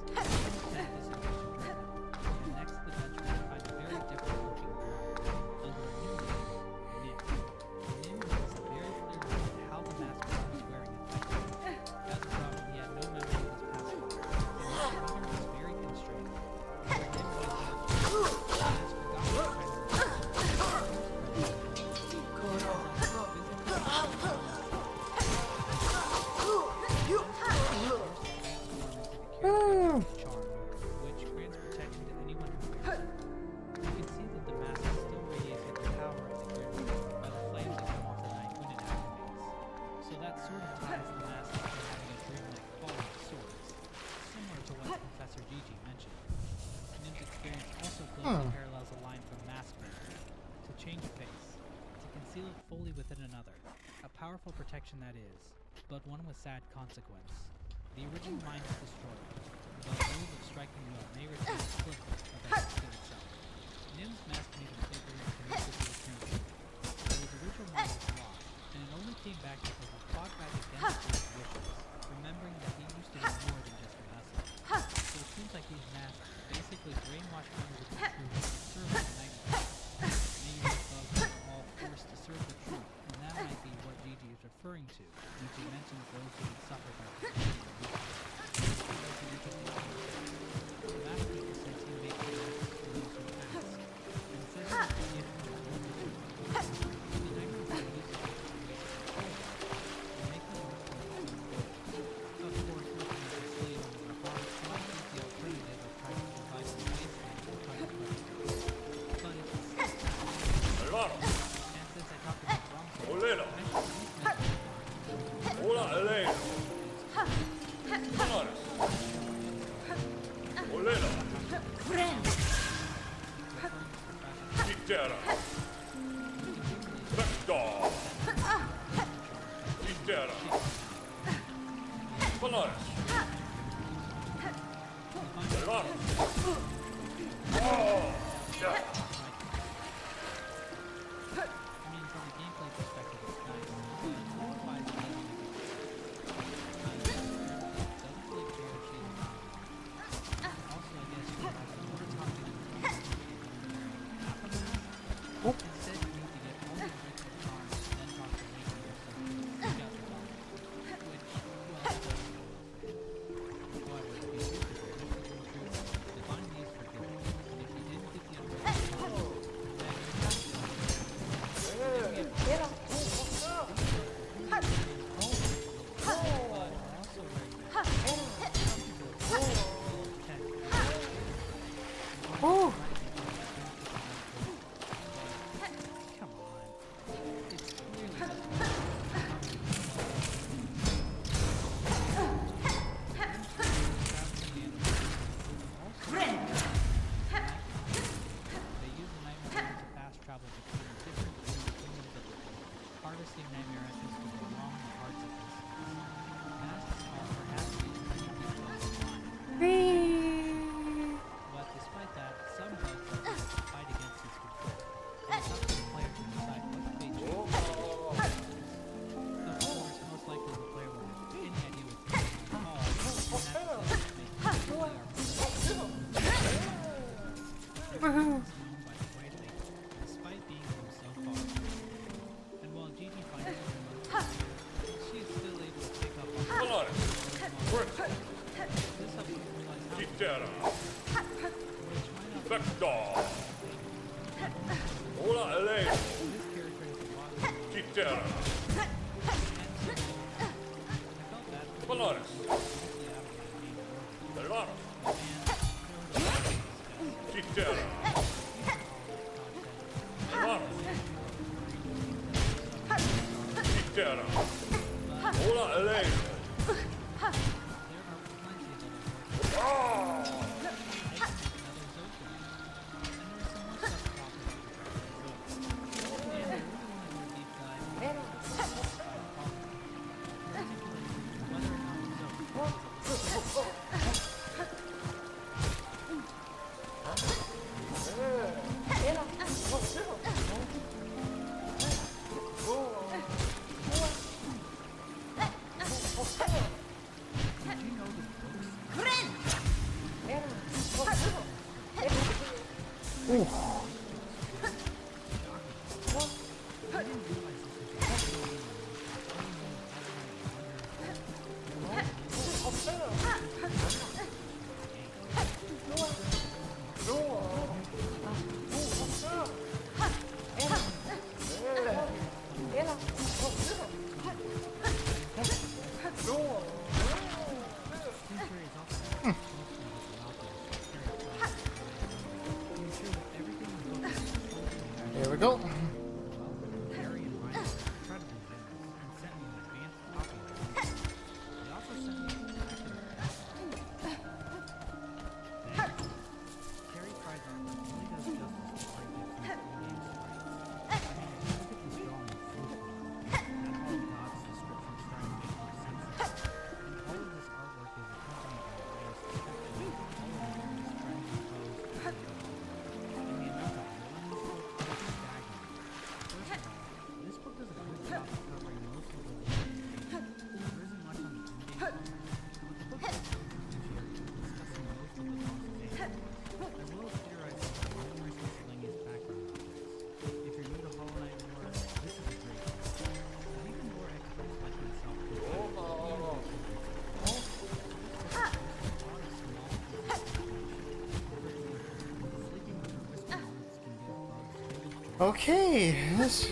And next the bench we find a very different looking girl under a new name, Nim. Nim makes a very clear note on how the mask was wearing affected him. As a problem, he had no memory of his past life, and his demeanor was very constrained. Nim was he has forgotten charm, which grants protection to anyone who wears it. You can see that the mask still radiates with the power of the Grim by the flames that come off the Night when it activates. So that sort of ties the mask to having a dreamlike quality of sorts, similar to what Professor Gigi mentioned. Nim's experience also closely parallels a line from Maskman: to change face, to conceal it fully within another. A powerful protection that is, but one with sad consequence. The original mind is destroyed, but a move of striking will may retain a splinter of that skill itself. Nim's mask made him bigger and connected to his dream shape, but his original mind was lost, and it only came back because he fought back against his wishes, remembering that he used to be more than just a vessel. So it seems like these masks basically brainwashed members of the crew to serve the nightmare. Maybe the bugs are all forced to serve the truth, and that might be what Gigi is referring to when she mentions those who would suffer by the the mask maker says he makes the masks for those who ask, and says that the gift is a multitude. The nightmare can use it to make them work for its own good. Of course, looking at the slave on the farm seems like the alternative of trying to provide some wasteland for private pleasure. But it's and since I talked about wrong Olena. Hola, Elena. Dolores. Olena. Intera. Vector. Intera. Dolores. Dolores. Oh, yeah. I mean, from a gameplay perspective, it's nice. But it implies that it doesn't really care if she's a also, I guess she has some more talking Instead, you need to get all the bricks of charms and then talk to Miky or something to seek out the dog. Which, well, doesn't go for him. However, if you do this, divine needs for good. And if you didn't get the unbreakable charms, then you're not Oh. Come on. It's clearly They use is known by the white lady, despite being from so far. And while Gigi finds her she is still able to pick up on Allora, questo, this helps you realize how Citadel, which might not Vector, Ora Elena, this character is a lot of Citadel, Valores, Delano, Citadel, Delano, Citadel, Ora Elena. Here we go. Harry and Ryan were incredibly generous and sent me an advanced copy of the movie. They also sent me a collection of Thanks. Harry Pride's artwork really does justice to great gifts and games rights. I mean, look at this drawing of Silksong. That whole God's description is starting to make more sense now. And all of this artwork is accompanied by various descriptions of all of the various trends and poses and the other. And the amount of this book is staggering. First of all, this book does a good job of covering most of the lore in the game. There isn't much on the in-game content, but the book does appreciate discussing most of the boss's animals, as well as theorizing on numerous miscellaneous background objects. If you're new to Hollow Knight lore, this is a great book. And even lore experts like myself can find it. Okay, let's...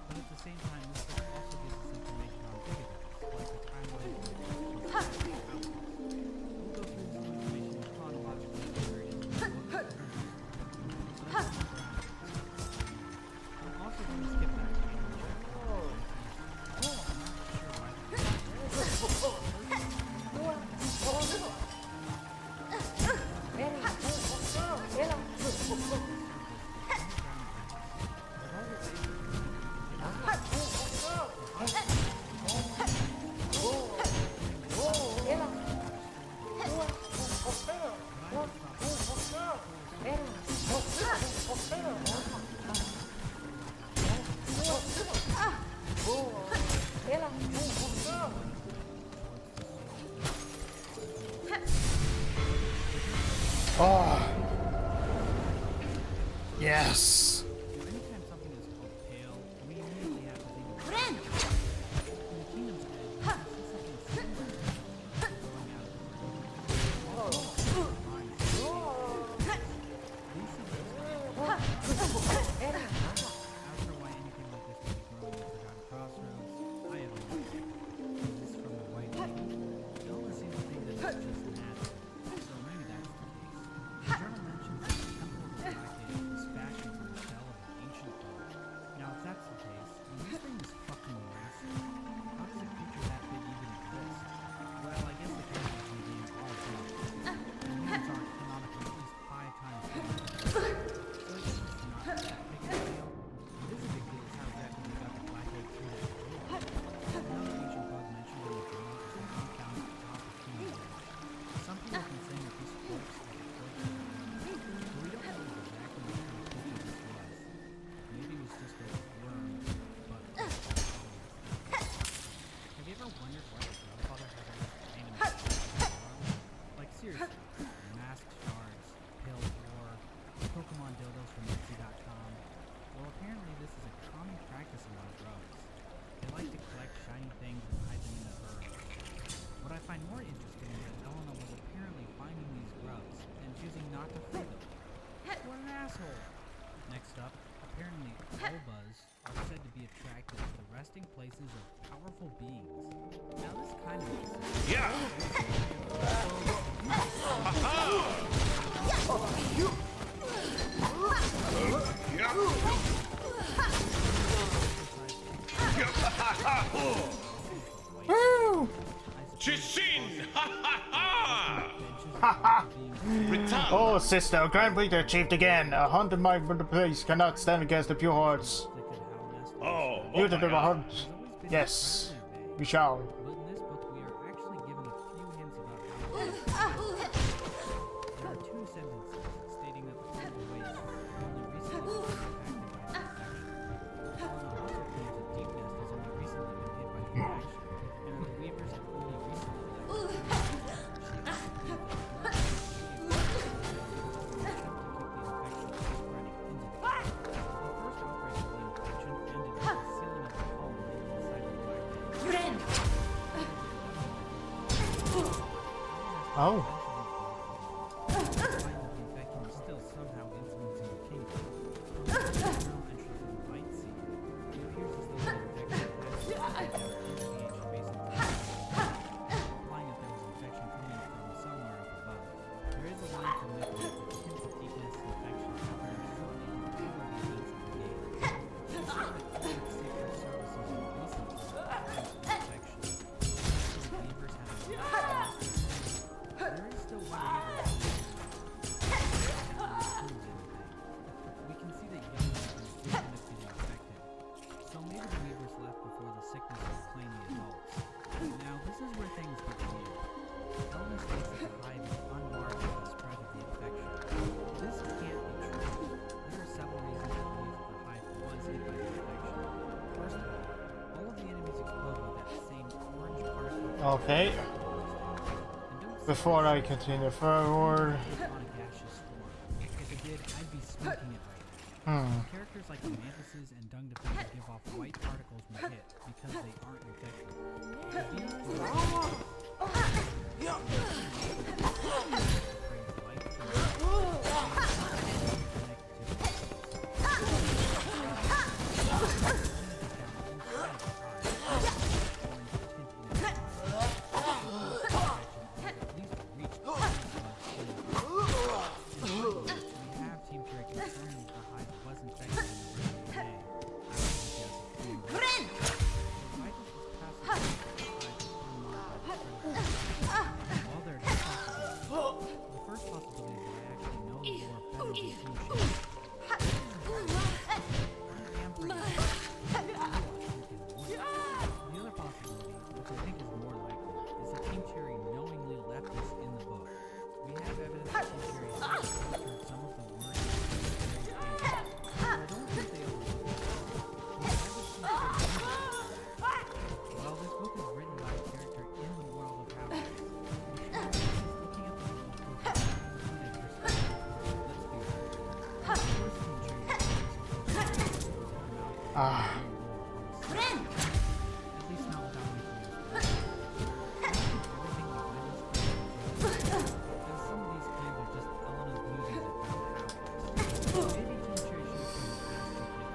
But at the same time, this book also gives us information on Citadel, like the timeline of the we'll go through this information chronologically where it is in the book. But I'm also going to skip that random chapter. I'm not sure why. Oh. Yes. Anytime something is called pale, we immediately have to think of in the Kingdom's Edge, we see something similar growing out of the ground. As for why anything like this would be growing in Forgotten Crossroads, I have no idea. Is this from the White Lady? Zelda seems to think that it's just natural, so maybe that's the case. The journal mentions that the Temple of the Black Lady was fashioned from the Pokemon dildos from Etsy.com. Well, apparently this is a common practice among grubs. They like to collect shiny things and hide them in their burrows. What I find more interesting is that Elena was apparently finding these grubs and choosing not to free them. What an asshole! Next up, apparently Obas are said to be attracted to the resting places of powerful beings. Now this kind of makes sense. Yeah! Woo! Chishin! Oh, sister, Grand Prix achieved again. A haunted mind from the place cannot stand against the pure hearts. Oh, You oh to my the God. heart. Yes, we shall. But in this book, we are actually given a few hints about how there are two sentences stating that the physical waste only recently been impacted by the infection. Elena also claims that Deep Nest has only recently been hit by the infection, and that the Weavers have only recently left the community. Oh. Okay. Before I continue forward. Characters like the mantises and dung defender give off white particles when hit because they aren't infected.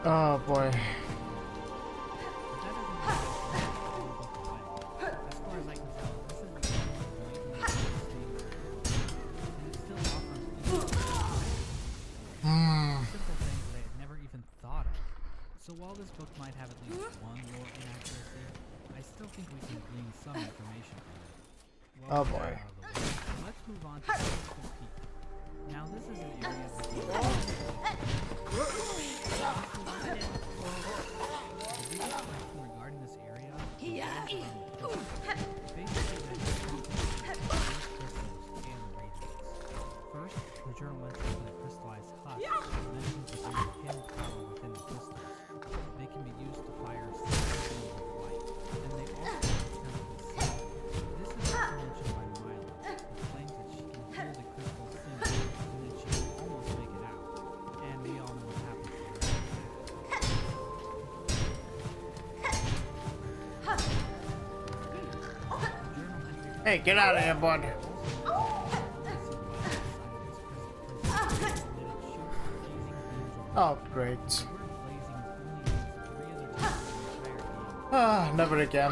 Oh boy. So while this book might have at least one lore inaccuracy, I still think we can glean some information from it. Well, Oh boy. let's move on to Crystal Peak. Now this is an area of the game. The biggest question regarding this area is basically that crystals and the radiance. First, the journal entry for the crystallized husk mentions that there is hidden power within the crystals. They can be used to fire single of light, and they also chemical seal. This is also mentioned by Milo, who claims that she can hear the crystal sing, and that she can almost make it out. Hey, get out of here, bud. Oh, great. Ah, never again.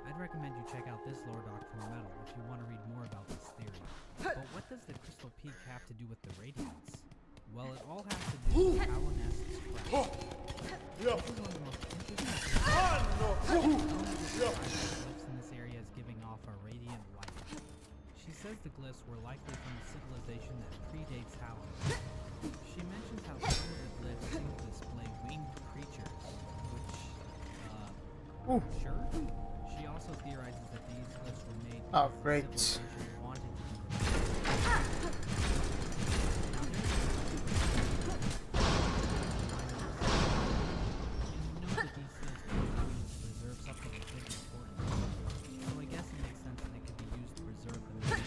I'd recommend you check out this lore doc from Metal if you want to read more about this theory. But what does the Crystal Peak have to do with the Radiance? Well, it all has to do with Alaness's craft. This is one of the most interesting glyphs in this area is giving off a radiant light. She says the glyphs were likely from a civilization that predates Howland. She mentions how some of the glyphs seem to display winged creatures, which, sure. She also theorizes that these glyphs were made Oh, great. civilization wanted to be preserve something of big importance. So I guess it makes sense that it could be used to preserve the memory.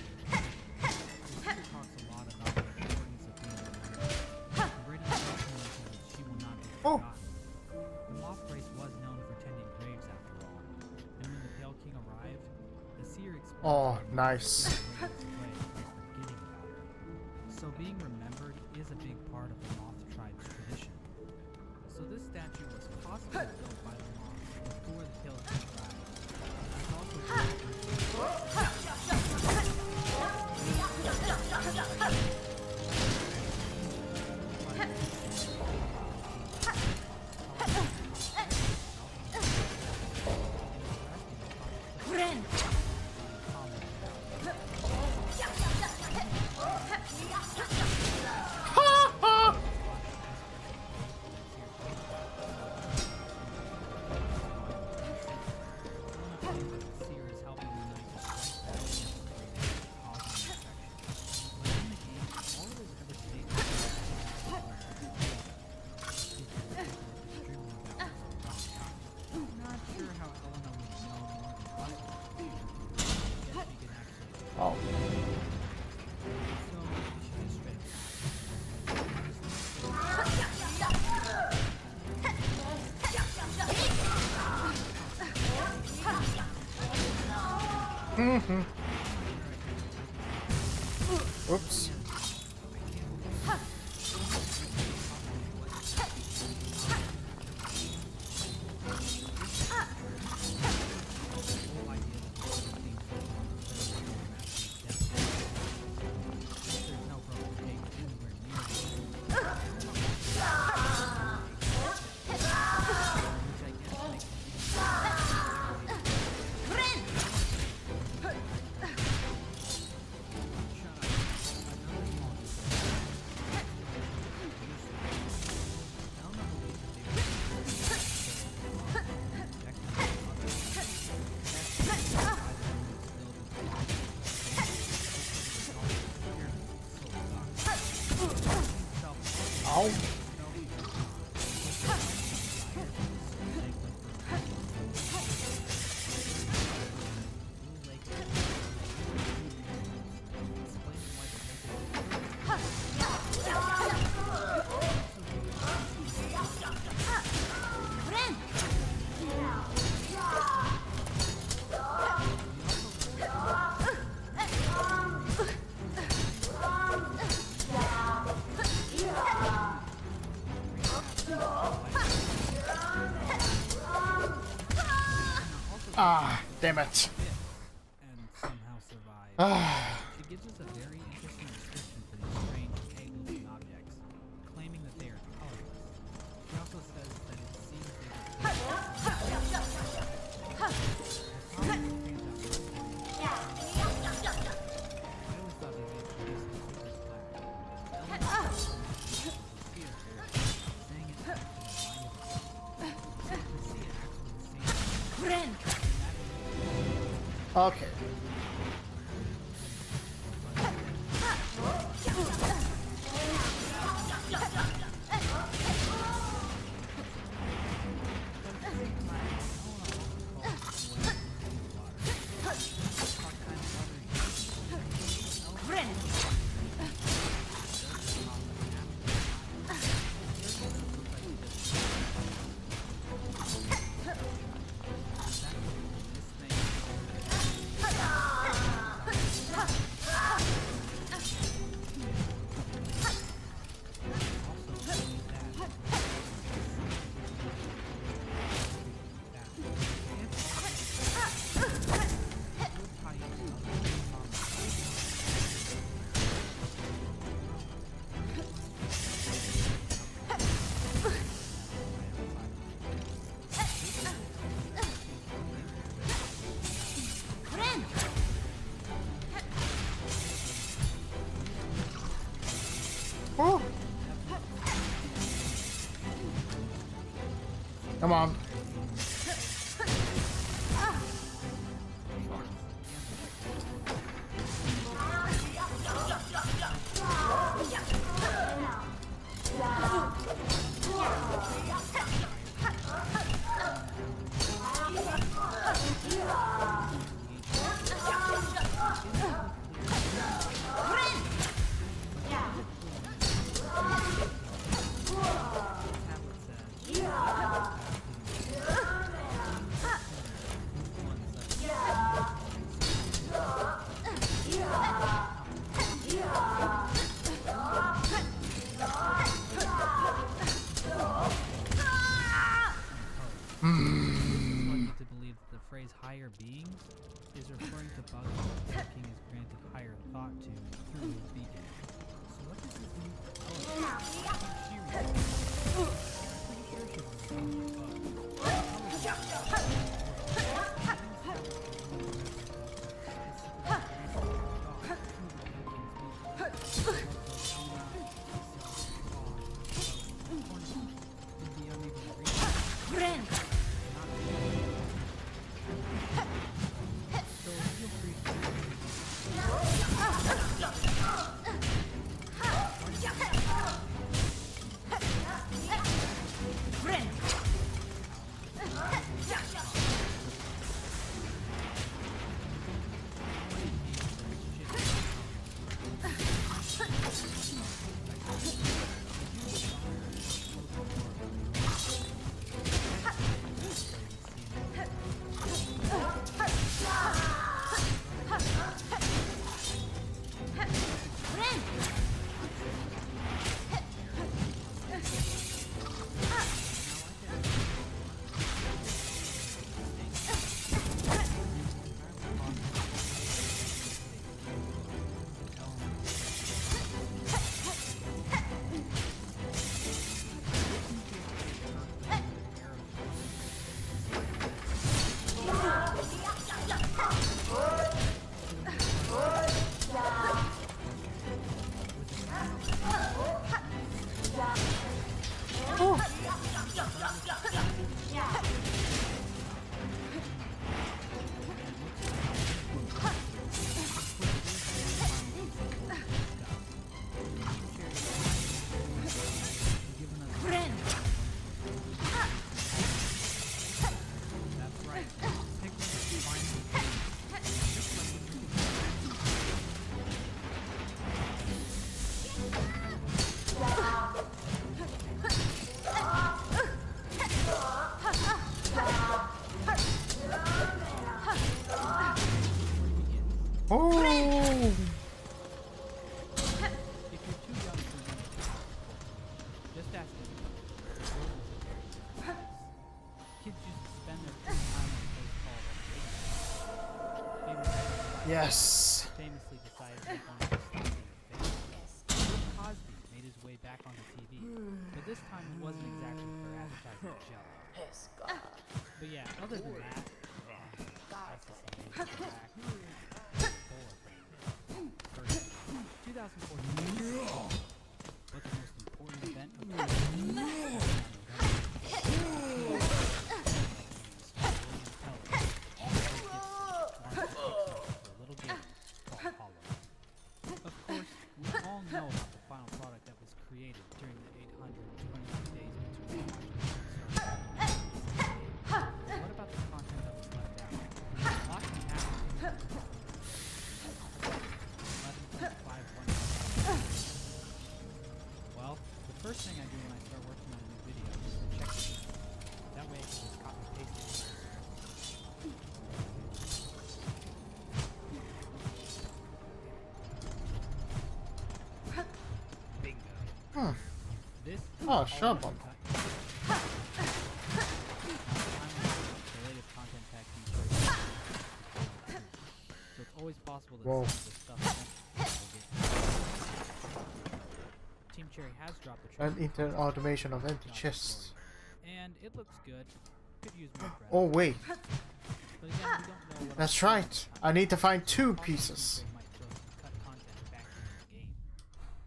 This talks a lot about the importance of being remembered. The Radiant also mentions that she will not be forgotten. The Moth race was known for tending graves after all. And when the Pale King arrived, the seer explained Oh, that nice. Radiant's away by forgetting about her. So being remembered is a big part of the Moth tribe's tradition. So this statue was possibly built by the Moths before the Pale King arrived. It's also Oh. Oops. Ow. Ah, damn it. And somehow survive. Ah. She gives us a very interesting description for these strange egg-looking objects, claiming that they are colorless. She also says that it seems they I always thought they made traditional Okay. Oh. Come on. To believe that the phrase higher beings is referring to bugs that the king is granted higher thought to through his beacon. So what does this mean for Ella? Pretty sure she's Yes. famously decided to go on to stop being famous. Bill Cosby made his way back onto TV, but this time it wasn't exactly for advertising Jello. But yeah, other than that, first, 2014, but the most important event of the year. first thing I do when I start working on a new video is to check the theme. That way I can just copy and paste it. Hmm. This is Oh, all sure, the Bob. latest content pack features. So it's always possible that Whoa. some of the stuff will get. Team Cherry has dropped the And trailer. inter automation of empty chests. And it looks good. Could use more breadth. Oh wait, But again, we don't know what that's else right. I need to find 2 pieces. might throw some cut content back into the game.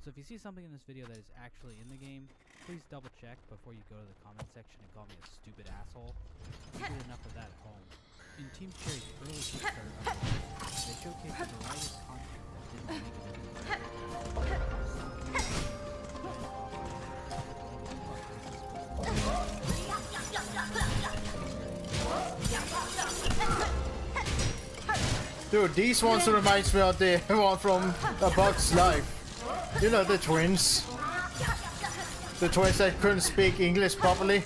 So if you see something in this video that is actually in the game, please double check before you go to the comment section and call me a stupid asshole. You did enough of that at home. In Team Cherry's early Kickstarter update, they showcased a variety of content that didn't make it into the game. Dude, these ones reminds me of the one from A Bug's Life. You know, the twins. The twins that couldn't speak English properly.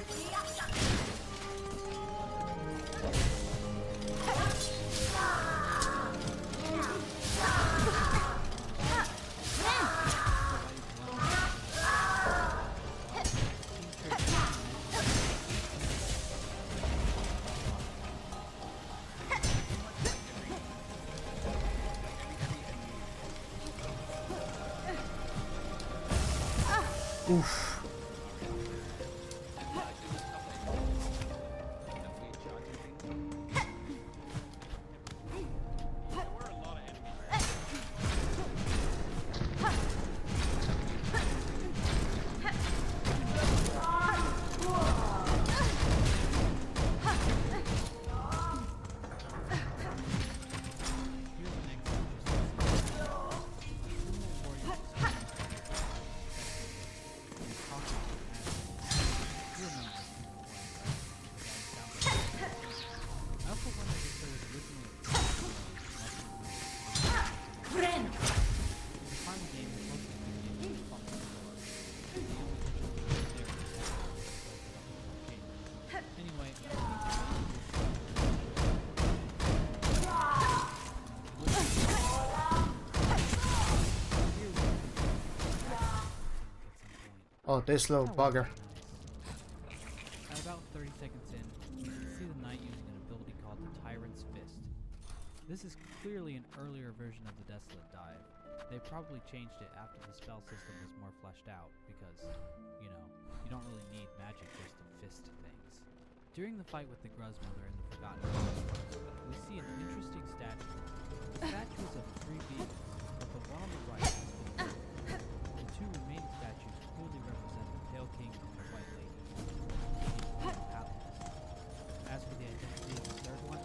Oof. Oh, this little bugger. At about 30 seconds in, you can see the knight using an ability called the Tyrant's Fist. This is clearly an earlier version of the Desolate Dive. They probably changed it after the spell system was more fleshed out because, you know, you don't really need magic just to fist things. During the fight with the Gruzmother in the Forgotten Realms, we see an interesting statue. The statue is of 3 beings, but the one on the right has been killed. The 2 remaining statues clearly represent the Pale King and the White Lady. As for the identity of the third one,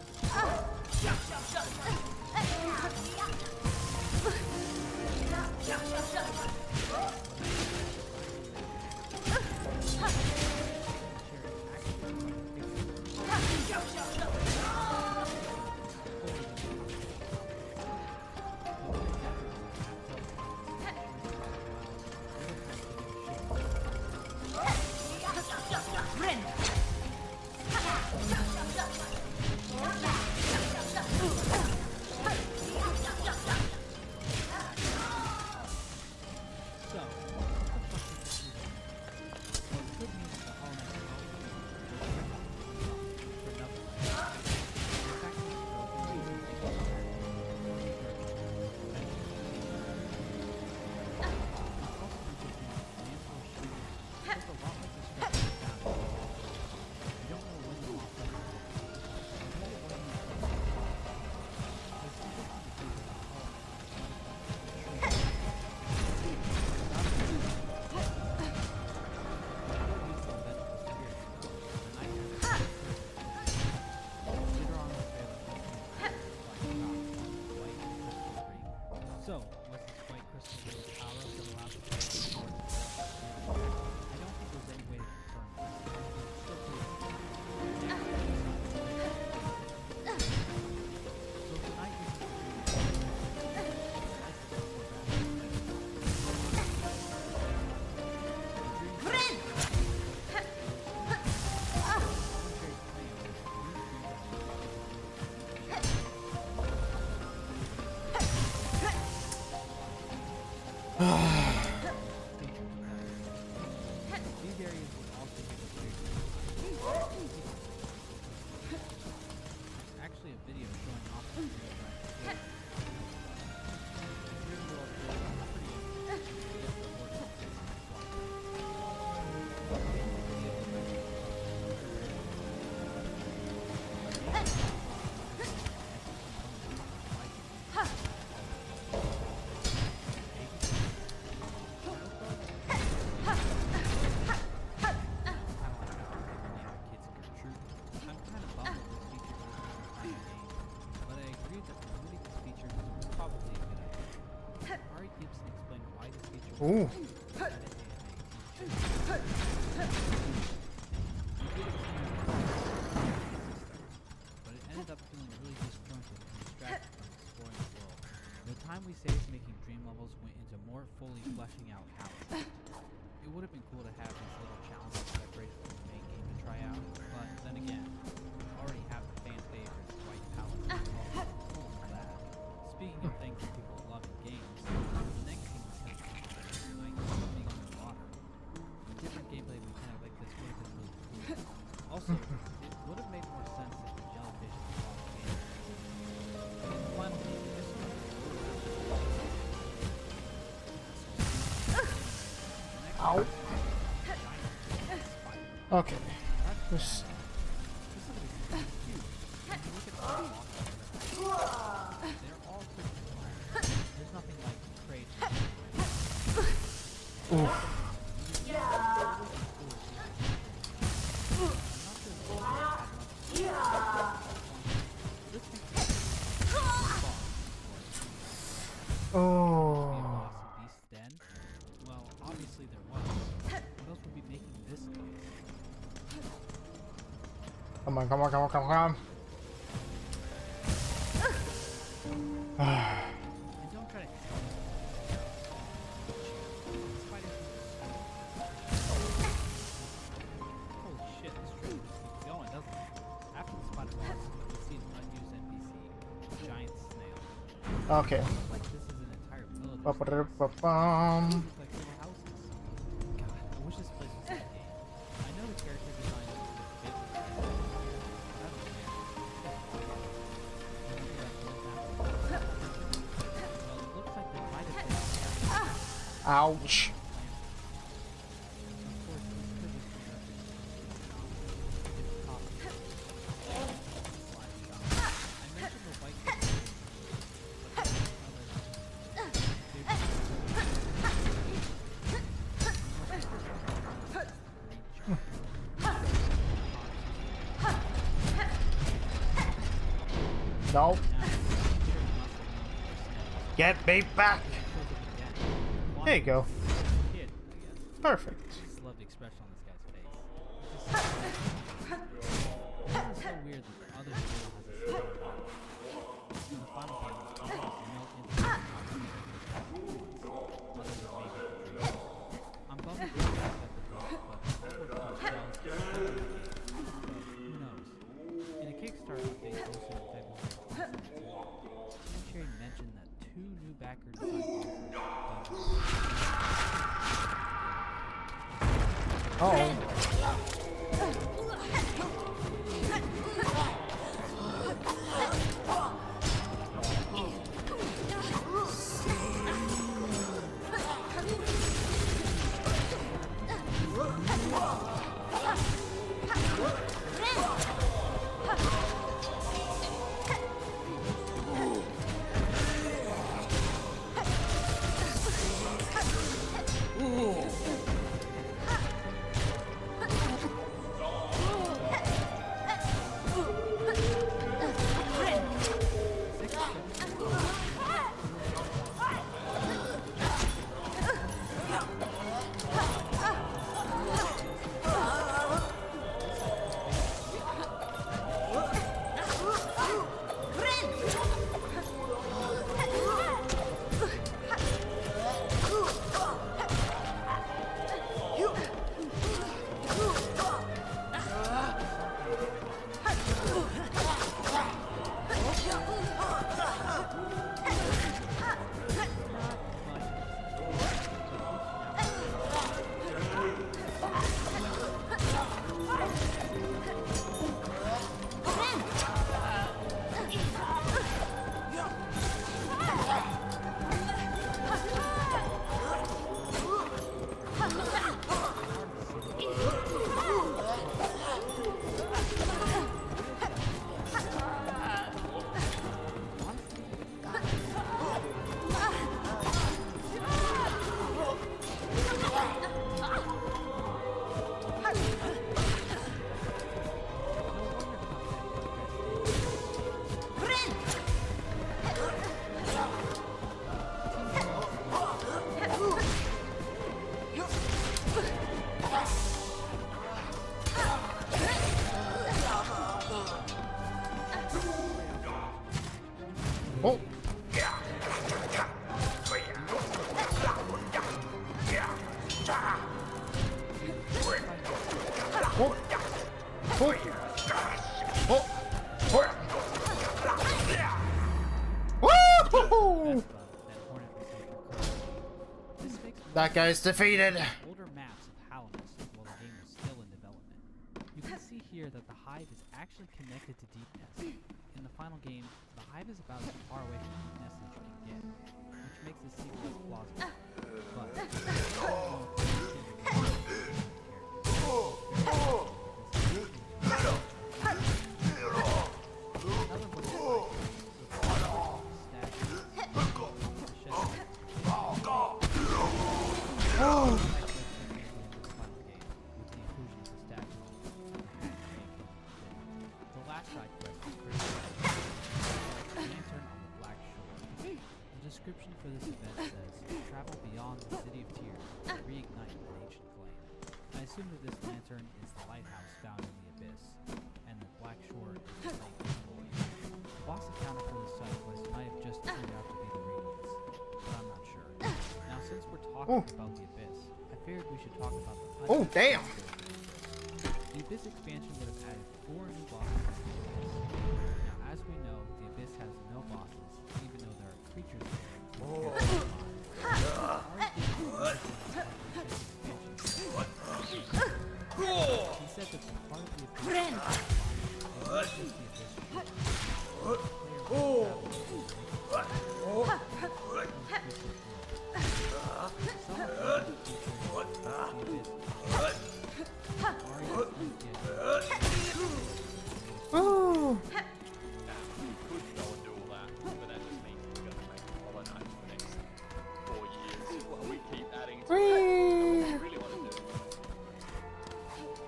Ooh. But it ended up feeling really disjointed and distracted from exploring the world. The time we saved making dream levels went into more fully fleshing out Howard. It would have been cool to have these little challenges separated from the main game to try out, but then again, we already have the fan favorites, White Palace and all of that. Speaking of things that people love in games, the next game was kind of like something underwater. A different gameplay mechanic like this would have been really cool. Also, it would have made more sense if the jellyfish was all the game. And finally, this one. Ow. Okay. This. Ooh. Oh. Well, obviously there was. What else would be making this noise? Come on, come on, come on, come on, come on. And don't try to tell me. Spiders holy shit, this trailer just keeps going, doesn't it? After the spider boss, we see an unused NPC, a giant snail. Okay. It looks like this is an entire village. Ba-ba-da-ba-bum. Looks like little houses. God, I wish this place was in the game. I know the character design is a bit Ouch. No. Get me back. There you go. Perfect. I just love the expression on this guy's face. It's so weird that the other hero has a smile. In the final game, he has to melt into the others are made with dreams. I'm bummed that they got the book, but who knows? In a Kickstarter update posted in February 2017, Cherry mentioned that 2 new backer design Oh. Oh. Oh. Oh. Woo! That guy's defeated. Older maps of Halamus while the game was still in development. You can see here that the hive is actually connected to Deepness. In the final game, the hive is about as far away from Deepness as you can get, which makes this sequence plausible. Description for this event says, travel beyond the City of Tears to reignite an ancient flame. I assume that this lantern is the lighthouse found in the Abyss, and the Black Shore is the lake employee. The boss encounter for this side quest might have just turned out to be the Radiance, but I'm not sure. Now since we're talking about the Abyss, I figured we should talk about the Oh, damn! The Abyss expansion would have added 4 new bosses to the Abyss. Now as we know, the Abyss has no bosses, even though there are creatures there. He said that the part of the Abyss was just the Oh. What we really want to do is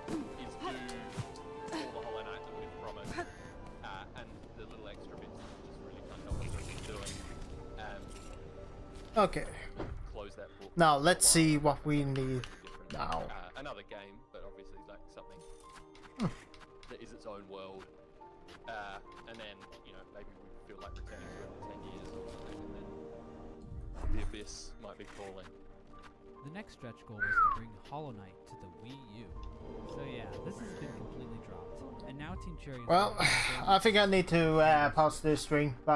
do all the Hollow Knight that we've promised, and the little extra bits that just really kind of what we're doing, Okay. close that book. Now let's see what we need now. Another game, but obviously like something that is its own world, and then, you know, maybe we feel like returning to it in 10 years or something, and then the Abyss might be calling. The next stretch goal was to bring Hollow Knight to the Wii U. So yeah, this has been completely dropped. And now Team Cherry is Well, I think I need to pause this stream. Bye.